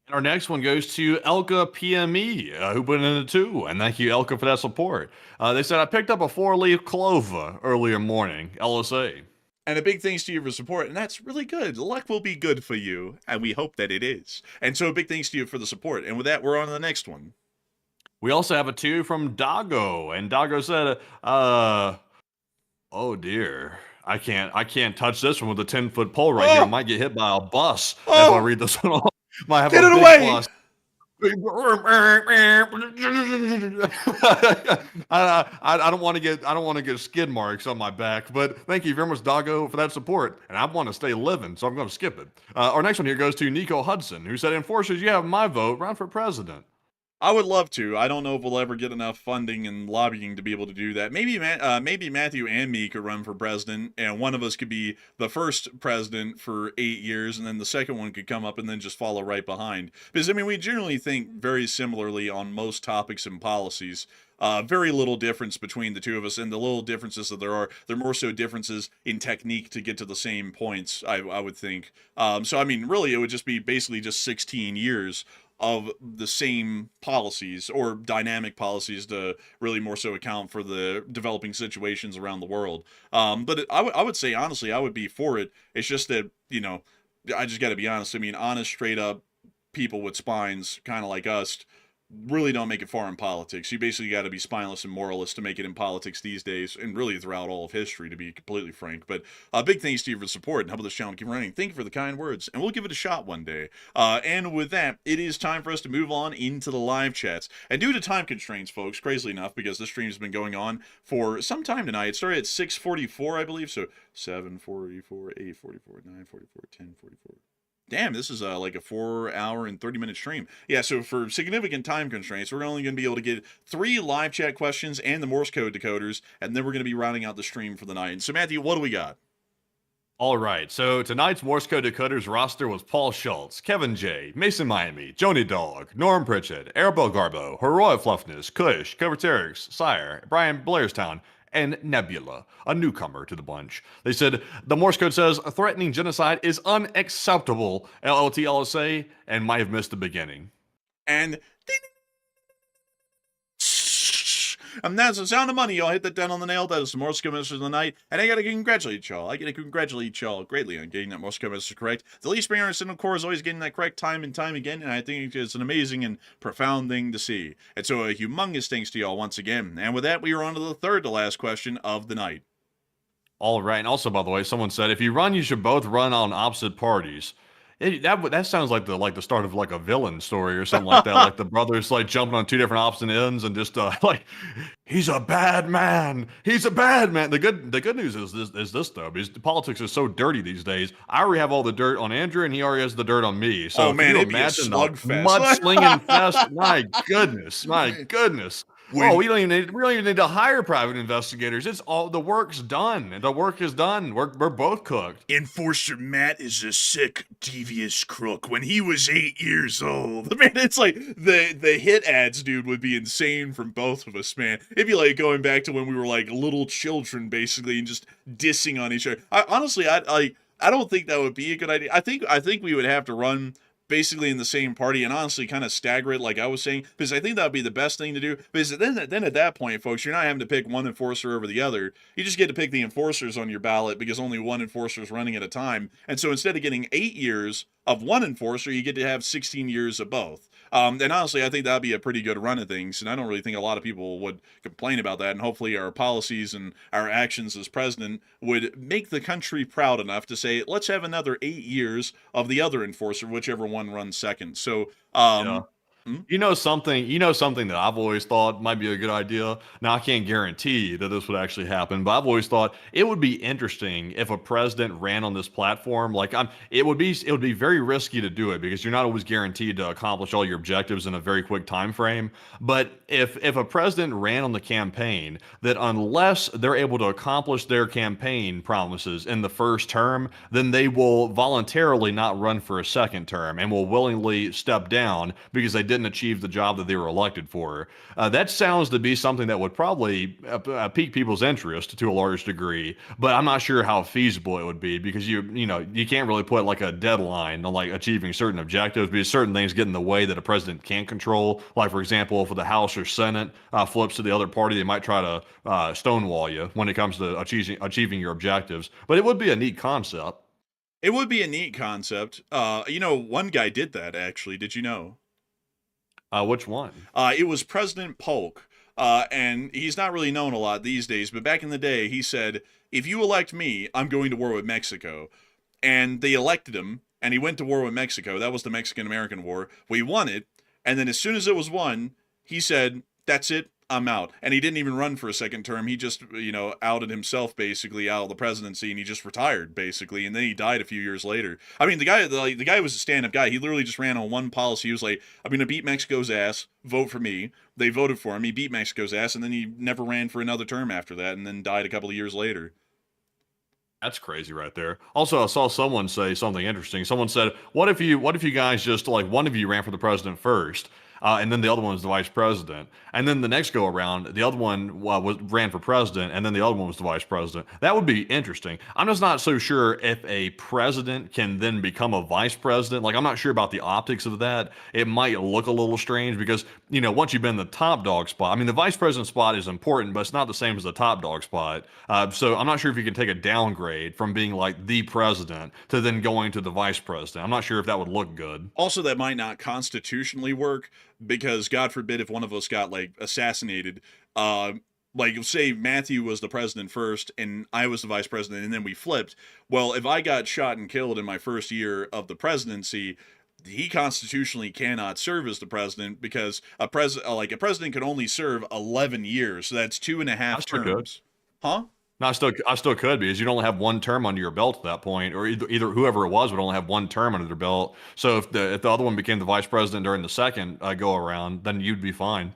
Our next one goes to Elka PME, who put in a 2, and thank you, Elka, for that support. They said, I picked up a 4-leaf clover earlier morning, LSA. And a big thanks to you for support, and that's really good. Luck will be good for you, and we hope that it is. And so a big thanks to you for the support. And with that, we're on to the next one. We also have a 2 from Dago, and Dago said, oh dear. I can't touch this one with a 10-foot pole right here. I might get hit by a bus if I read this one off. Might have Get a it big away! plus. I don't want to get skid marks on my back, but thank you very much, Doggo, for that support. And I want to stay living, so I'm going to skip it. Our next one here goes to Nico Hudson, who said, Enforcers, you have my vote. Run for president. I would love to. I don't know if we'll ever get enough funding and lobbying to be able to do that. Maybe maybe Matthew and me could run for president, and one of us could be the first president for 8 years, and then the second one could come up and then just follow right behind. Because, I mean, we generally think very similarly on most topics and policies. Very little difference between the two of us, and the little differences that there are, they're more so differences in technique to get to the same points, I would think. So, I mean, really, it would just be basically just 16 years of the same policies or dynamic policies to really more so account for the developing situations around the world. But I would say, honestly, I would be for it. It's just that, you know, I just got to be honest. I mean, honest, straight up people with spines, kind of like us, really don't make it far in politics. You basically got to be spineless and moralist to make it in politics these days, and really throughout all of history, to be completely frank. But big thanks to you for the support and help this channel keep running. Thank you for the kind words, and we'll give it a shot one day. And with that, it is time for us to move on into the live chats. And due to time constraints, folks, crazily enough, because this stream has been going on for some time tonight. It started at 6:44, I believe, so 7:44, 8:44, 9:44, 10:44. Damn, this is like a 4-hour and 30-minute stream. Yeah, so for significant time constraints, we're only going to be able to get 3 live chat questions and the Morse code decoders, and then we're going to be rounding out the stream for the night. So, Matthew, what do we got? All right, so tonight's Morse code decoders roster was Paul Schultz, Kevin J, Mason Miami, Joni Dog, Norm Pritchett, Arabelle Garbo, Heroic Fluffness, Kush, Coverterix, Sire, Brian Blairstown, and Nebula, a newcomer to the bunch. They said, the Morse code says, threatening genocide is unacceptable, LLT-LSA, and might have missed the beginning. And that's the sound of money, y'all. Hit that down on the nail. That is the Morse code message of the night. And I gotta congratulate y'all. I gotta congratulate y'all greatly on getting that Morse code message correct. The Lee Springer Signal Corps is always getting that correct time and time again, and I think it's an amazing and profound thing to see. And so a humongous thanks to y'all once again. And with that, we are on to the third to last question of the night. All right, and also, by the way, someone said, if you run, you should both run on opposite parties. That sounds like the start of like a villain story or something like that. Like the brothers like jumping on 2 different opposite ends and just like, he's a bad man. He's a bad man. The good news is this though, because politics is so dirty these days. I already have all the dirt on Andrew, and he already has the dirt on me. So man, it'd be a slugfest. Mudslinging fest. My goodness. We don't even need to hire private investigators. It's all the work's done. The work is done. We're both cooked. Enforcer Matt is a sick, devious crook. When he was 8 years old, man, it's like the hit ads, dude, would be insane from both of us, man. It'd be like going back to when we were like little children, basically, and just dissing on each other. I don't think that would be a good idea. I think we would have to run basically in the same party and honestly kind of stagger it like I was saying, because I think that would be the best thing to do, because then at that point, folks, you're not having to pick one enforcer over the other. You just get to pick the enforcers on your ballot because only one enforcer is running at a time. And so instead of getting 8 years of one enforcer, you get to have 16 years of both. And honestly, I think that'd be a pretty good run of things, and I don't really think a lot of people would complain about that, and hopefully our policies and our actions as president would make the country proud enough to say, let's have another 8 years of the other enforcer, whichever one runs second. So, You know something that I've always thought might be a good idea. Now I can't guarantee that this would actually happen, but I've always thought it would be interesting if a president ran on this platform. Like it would be very risky to do it because you're not always guaranteed to accomplish all your objectives in a very quick time frame. But if a president ran on the campaign, that unless they're able to accomplish their campaign promises in the first term, then they will voluntarily not run for a second term and will willingly step down because they didn't achieve the job that they were elected for. That sounds to be something that would probably pique people's interest to a large degree, but I'm not sure how feasible it would be because you can't really put like a deadline on like achieving certain objectives because certain things get in the way that a president can't control. Like for example, if the House or Senate flips to the other party, they might try to stonewall you when it comes to achieving your objectives. But it would be a neat concept. It would be a neat concept. One guy did that actually. Did you know? Which one? It was President Polk, and he's not really known a lot these days, but back in the day, he said, if you elect me, I'm going to war with Mexico. And they elected him, and he went to war with Mexico. That was the Mexican-American War. We won it, and then as soon as it was won, he said, that's it. I'm out. And he didn't even run for a second term. He just, outed himself basically out of the presidency, and he just retired basically. And then he died a few years later. I mean, the guy was a stand-up guy. He literally just ran on one policy. He was like, I'm going to beat Mexico's ass. Vote for me. They voted for him. He beat Mexico's ass, and then he never ran for another term after that, and then died a couple of years later. That's crazy right there. Also, I saw someone say something interesting. Someone said, what if you guys just, like, one of you ran for the president first, and then the other one was the vice president, and then the next go around, the other one ran for president, and then the other one was the vice president? That would be interesting. I'm just not so sure if a president can then become a vice president. Like, I'm not sure about the optics of that. It might look a little strange because, once you've been in the top dog spot, I mean, the vice president spot is important, but it's not the same as the top dog spot. So I'm not sure if you can take a downgrade from being like the president to then going to the vice president. I'm not sure if that would look good. Also, that might not constitutionally work because, God forbid, if one of us got like assassinated, like say Matthew was the president first and I was the vice president, and then we flipped. Well, if I got shot and killed in my first year of the presidency, he constitutionally cannot serve as the president because a president can only serve 11 years. So that's 2.5 terms. Huh? No, I still could, because you'd only have one term under your belt at that point, or either whoever it was would only have one term under their belt. So if the other one became the vice president during the second go around, then you'd be fine.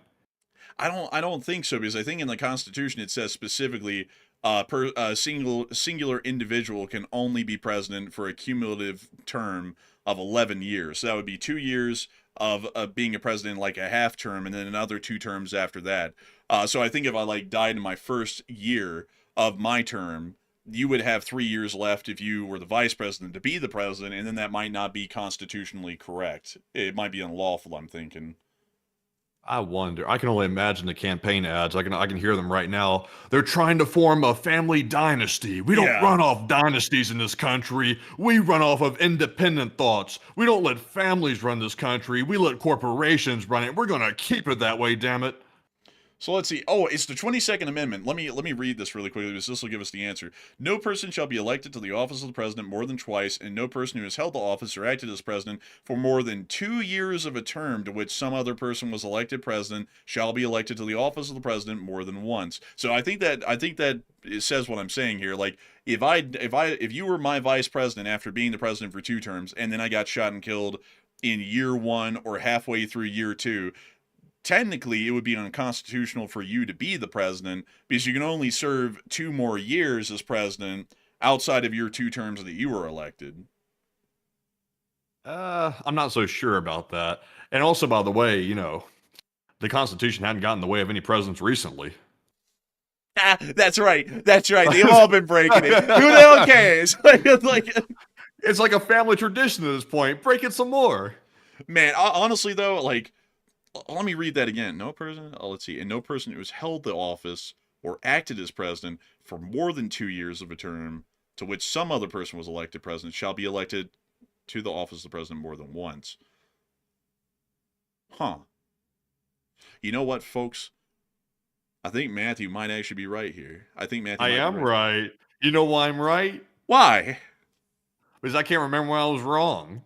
I don't think so, because I think in the Constitution it says specifically singular individual can only be president for a cumulative term of 11 years. So that would be 2 years of being a president, like a half term, and then another 2 terms after that. So I think if I like died in my first year of my term, you would have 3 years left if you were the vice president to be the president, and then that might not be constitutionally correct. It might be unlawful, I'm thinking. I wonder. I can only imagine the campaign ads. I can hear them right now. They're trying to form a family dynasty. We don't run off dynasties in this country. We run off of independent thoughts. We don't let families run this country. We let corporations run it. We're going to keep it that way, damn it. So let's see. Oh, it's the 22nd Amendment. Let me read this really quickly, because this will give us the answer. No person shall be elected to the office of the president more than twice, and no person who has held the office or acted as president for more than 2 years of a term to which some other person was elected president shall be elected to the office of the president more than once. So I think that it says what I'm saying here. Like, if you were my vice president after being the president for 2 terms, and then I got shot and killed in year 1 or halfway through year 2, technically it would be unconstitutional for you to be the president, because you can only serve 2 more years as president outside of your 2 terms that you were elected. I'm not so sure about that. And also, by the way, the Constitution hadn't gotten in the way of any presidents recently. That's right. They've all been breaking it. Who the hell cares? It's like a family tradition at this point. Break it some more. Man, honestly though, like, let me read that again. No person, let's see, and no person who has held the office or acted as president for more than 2 years of a term to which some other person was elected president shall be elected to the office of the president more than once. Huh. You know what, folks? I think Matthew might actually be right here. I am right. You know why I'm right? Why? Because I can't remember when I was wrong.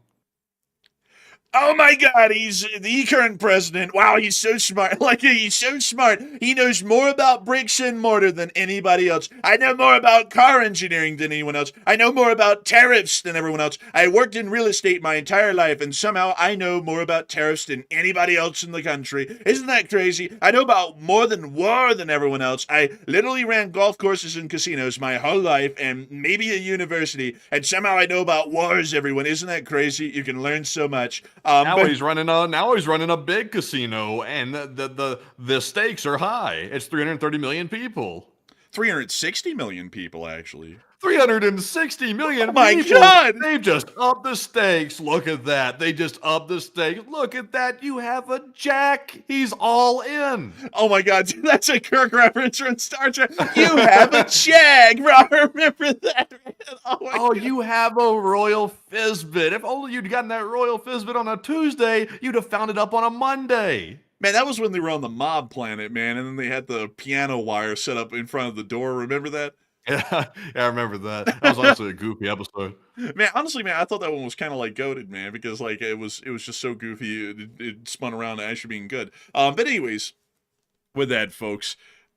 Oh my God, he's the current president. Wow, he's so smart. He's so smart. He knows more about bricks and mortar than anybody else. I know more about car engineering than anyone else. I know more about tariffs than everyone else. I worked in real estate my entire life, and somehow I know more about tariffs than anybody else in the country. Isn't that crazy? I know about more than war than everyone else. I literally ran golf courses and casinos my whole life, and maybe a university, and somehow I know about wars, everyone. Isn't that crazy? You can learn so much. Now he's running a big casino, and the stakes are high. It's 330 million people. 360 million people, actually. 360 million oh my people. God! They've just upped the stakes. Look at that. They just upped the stakes. Look at that. You have a jack. He's all in. Oh my God, dude, that's a Kirk reference from Star Trek. You have a jag, bro. Remember that? Oh, you have a royal Fizbit. If only you'd gotten that royal Fizbit on a Tuesday, you'd have found it up on a Monday. Man, that was when they were on the mob planet, man, and then they had the piano wire set up in front of the door. Remember that? Yeah, I remember that. That was honestly a goofy episode. Man, honestly, man, I thought that one was kind of like goated, man, because it was just so goofy. It spun around to actually being good. But anyways, with that, folks,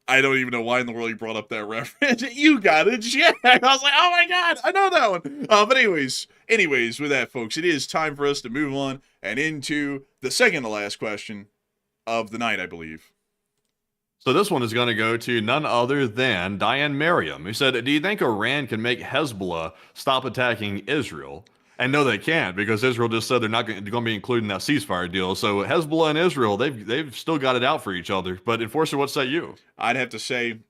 I don't even know why in the world you brought up that reference. You got it, Jack. I was like, oh my god, I know that one. But anyways, with that, folks, it is time for us to move on and into the second to last question of the night, I believe. So this one is going to go to none other than Diane Merriam, who said, do you think Iran can make Hezbollah stop attacking Israel? And no, they can't, because Israel just said they're not going to be included in that ceasefire deal. So Hezbollah and Israel, they've still got it out for each other. But Enforcer, what say you? I'd have to say,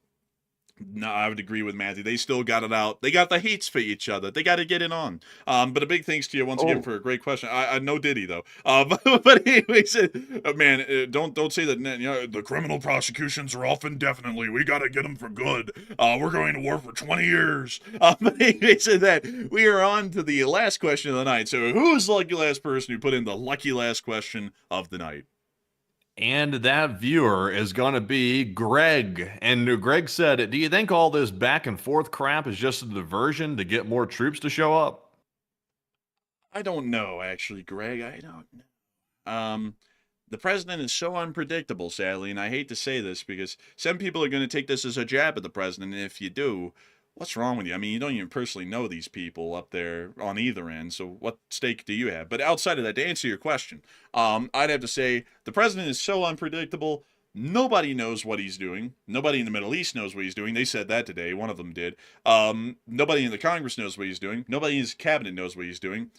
no, I would agree with Matthew. They still got it out. They got the heats for each other. They got to get it on. But a big thanks to you once again for a great question. I know Diddy though. But anyways, man, don't say that. You know, the criminal prosecutions are off indefinitely. We got to get them for good. We're going to war for 20 years. But anyways, that we are on to the last question of the night. So who is the lucky last person who put in the lucky last question of the night? And that viewer is going to be Greg. And Greg said, do you think all this back and forth crap is just a diversion to get more troops to show up? I don't know, actually, Greg. I don't know. The president is so unpredictable, sadly, and I hate to say this because some people are going to take this as a jab at the president, and if you do, what's wrong with you? I mean, you don't even personally know these people up there on either end, so what stake do you have? But outside of that, to answer your question, I'd have to say the president is so unpredictable, nobody knows what he's doing. Nobody in the Middle East knows what he's doing. They said that today. One of them did. Nobody in the Congress knows what he's doing. Nobody in his cabinet knows what he's doing.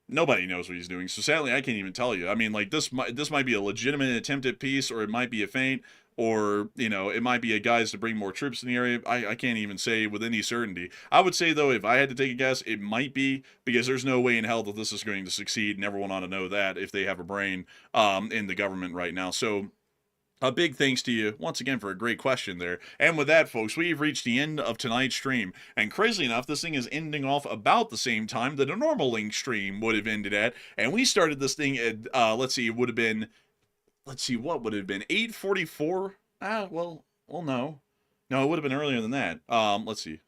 Nobody knows what he's doing. So sadly, I can't even tell you. I mean, like, this might be a legitimate attempt at peace, or it might be a feint, or, you know, it might be a guise to bring more troops in the area. I can't even say with any certainty. I would say, though, if I had to take a guess, it might be, because there's no way in hell that this is going to succeed, and everyone ought to know that if they have a brain in the government right now. So a big thanks to you once again for a great question there. And with that, folks, we've reached the end of tonight's stream. And crazy enough, this thing is ending off about the same time that a normal Link stream would have ended at. And we started this thing at, let's see, it would have been, what would it have been? 8:44? Well, no. No, it would have been earlier than that. Let's see.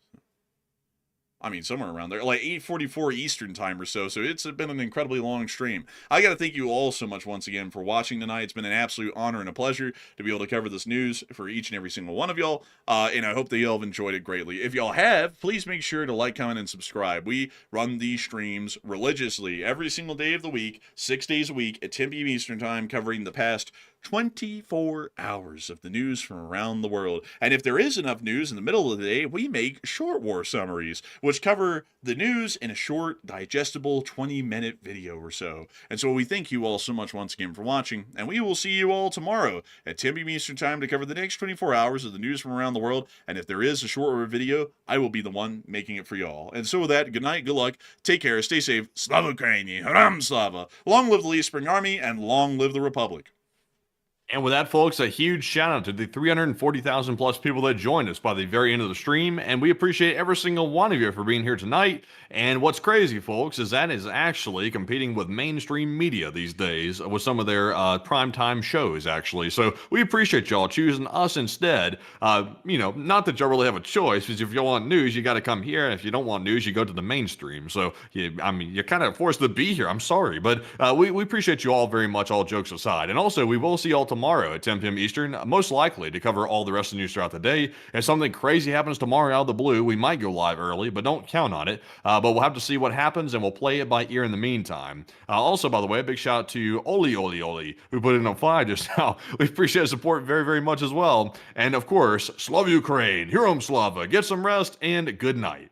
I mean, somewhere around there, like 8:44 Eastern time or so. So it's been an incredibly long stream. I got to thank you all so much once again for watching tonight. It's been an absolute honor and a pleasure to be able to cover this news for each and every single one of y'all. And I hope that y'all have enjoyed it greatly. If y'all have, please make sure to like, comment, and subscribe. We run these streams religiously every single day of the week, 6 days a week at 10 p.m. Eastern time, covering the past 24 hours of the news from around the world. And if there is enough news in the middle of the day, we make short war summaries, which cover the news in a short, digestible 20-minute video or so. And so we thank you all so much once again for watching, and we will see you all tomorrow at 10 p.m. Eastern time to cover the next 24 hours of the news from around the world. And if there is a short war video, I will be the one making it for y'all. And so with that, good night, good luck, take care, stay safe, Slava Ukraini, Haram Slava, long live the Lee Spring Army, and long live the Republic. And with that, folks, a huge shout out to the 340,000 plus people that joined us by the very end of the stream. And we appreciate every single one of you for being here tonight. And what's crazy, folks, is that is actually competing with mainstream media these days with some of their primetime shows, actually. So we appreciate y'all choosing us instead. You know, not that y'all really have a choice, because if you want news, you got to come here. And if you don't want news, you go to the mainstream. So, I mean, you're kind of forced to be here. I'm sorry. But we appreciate you all very much, all jokes aside. And also, we will see y'all tomorrow at 10 p.m. Eastern, most likely to cover all the rest of the news throughout the day. If something crazy happens tomorrow out of the blue, we might go live early, but don't count on it. But we'll have to see what happens, and we'll play it by ear in the meantime. Also, by the way, a big shout out to Oli, who put in a 5 just now. We appreciate the support very, very much as well. And of course, Slava Ukraine, Herom Slava, get some rest, and good night.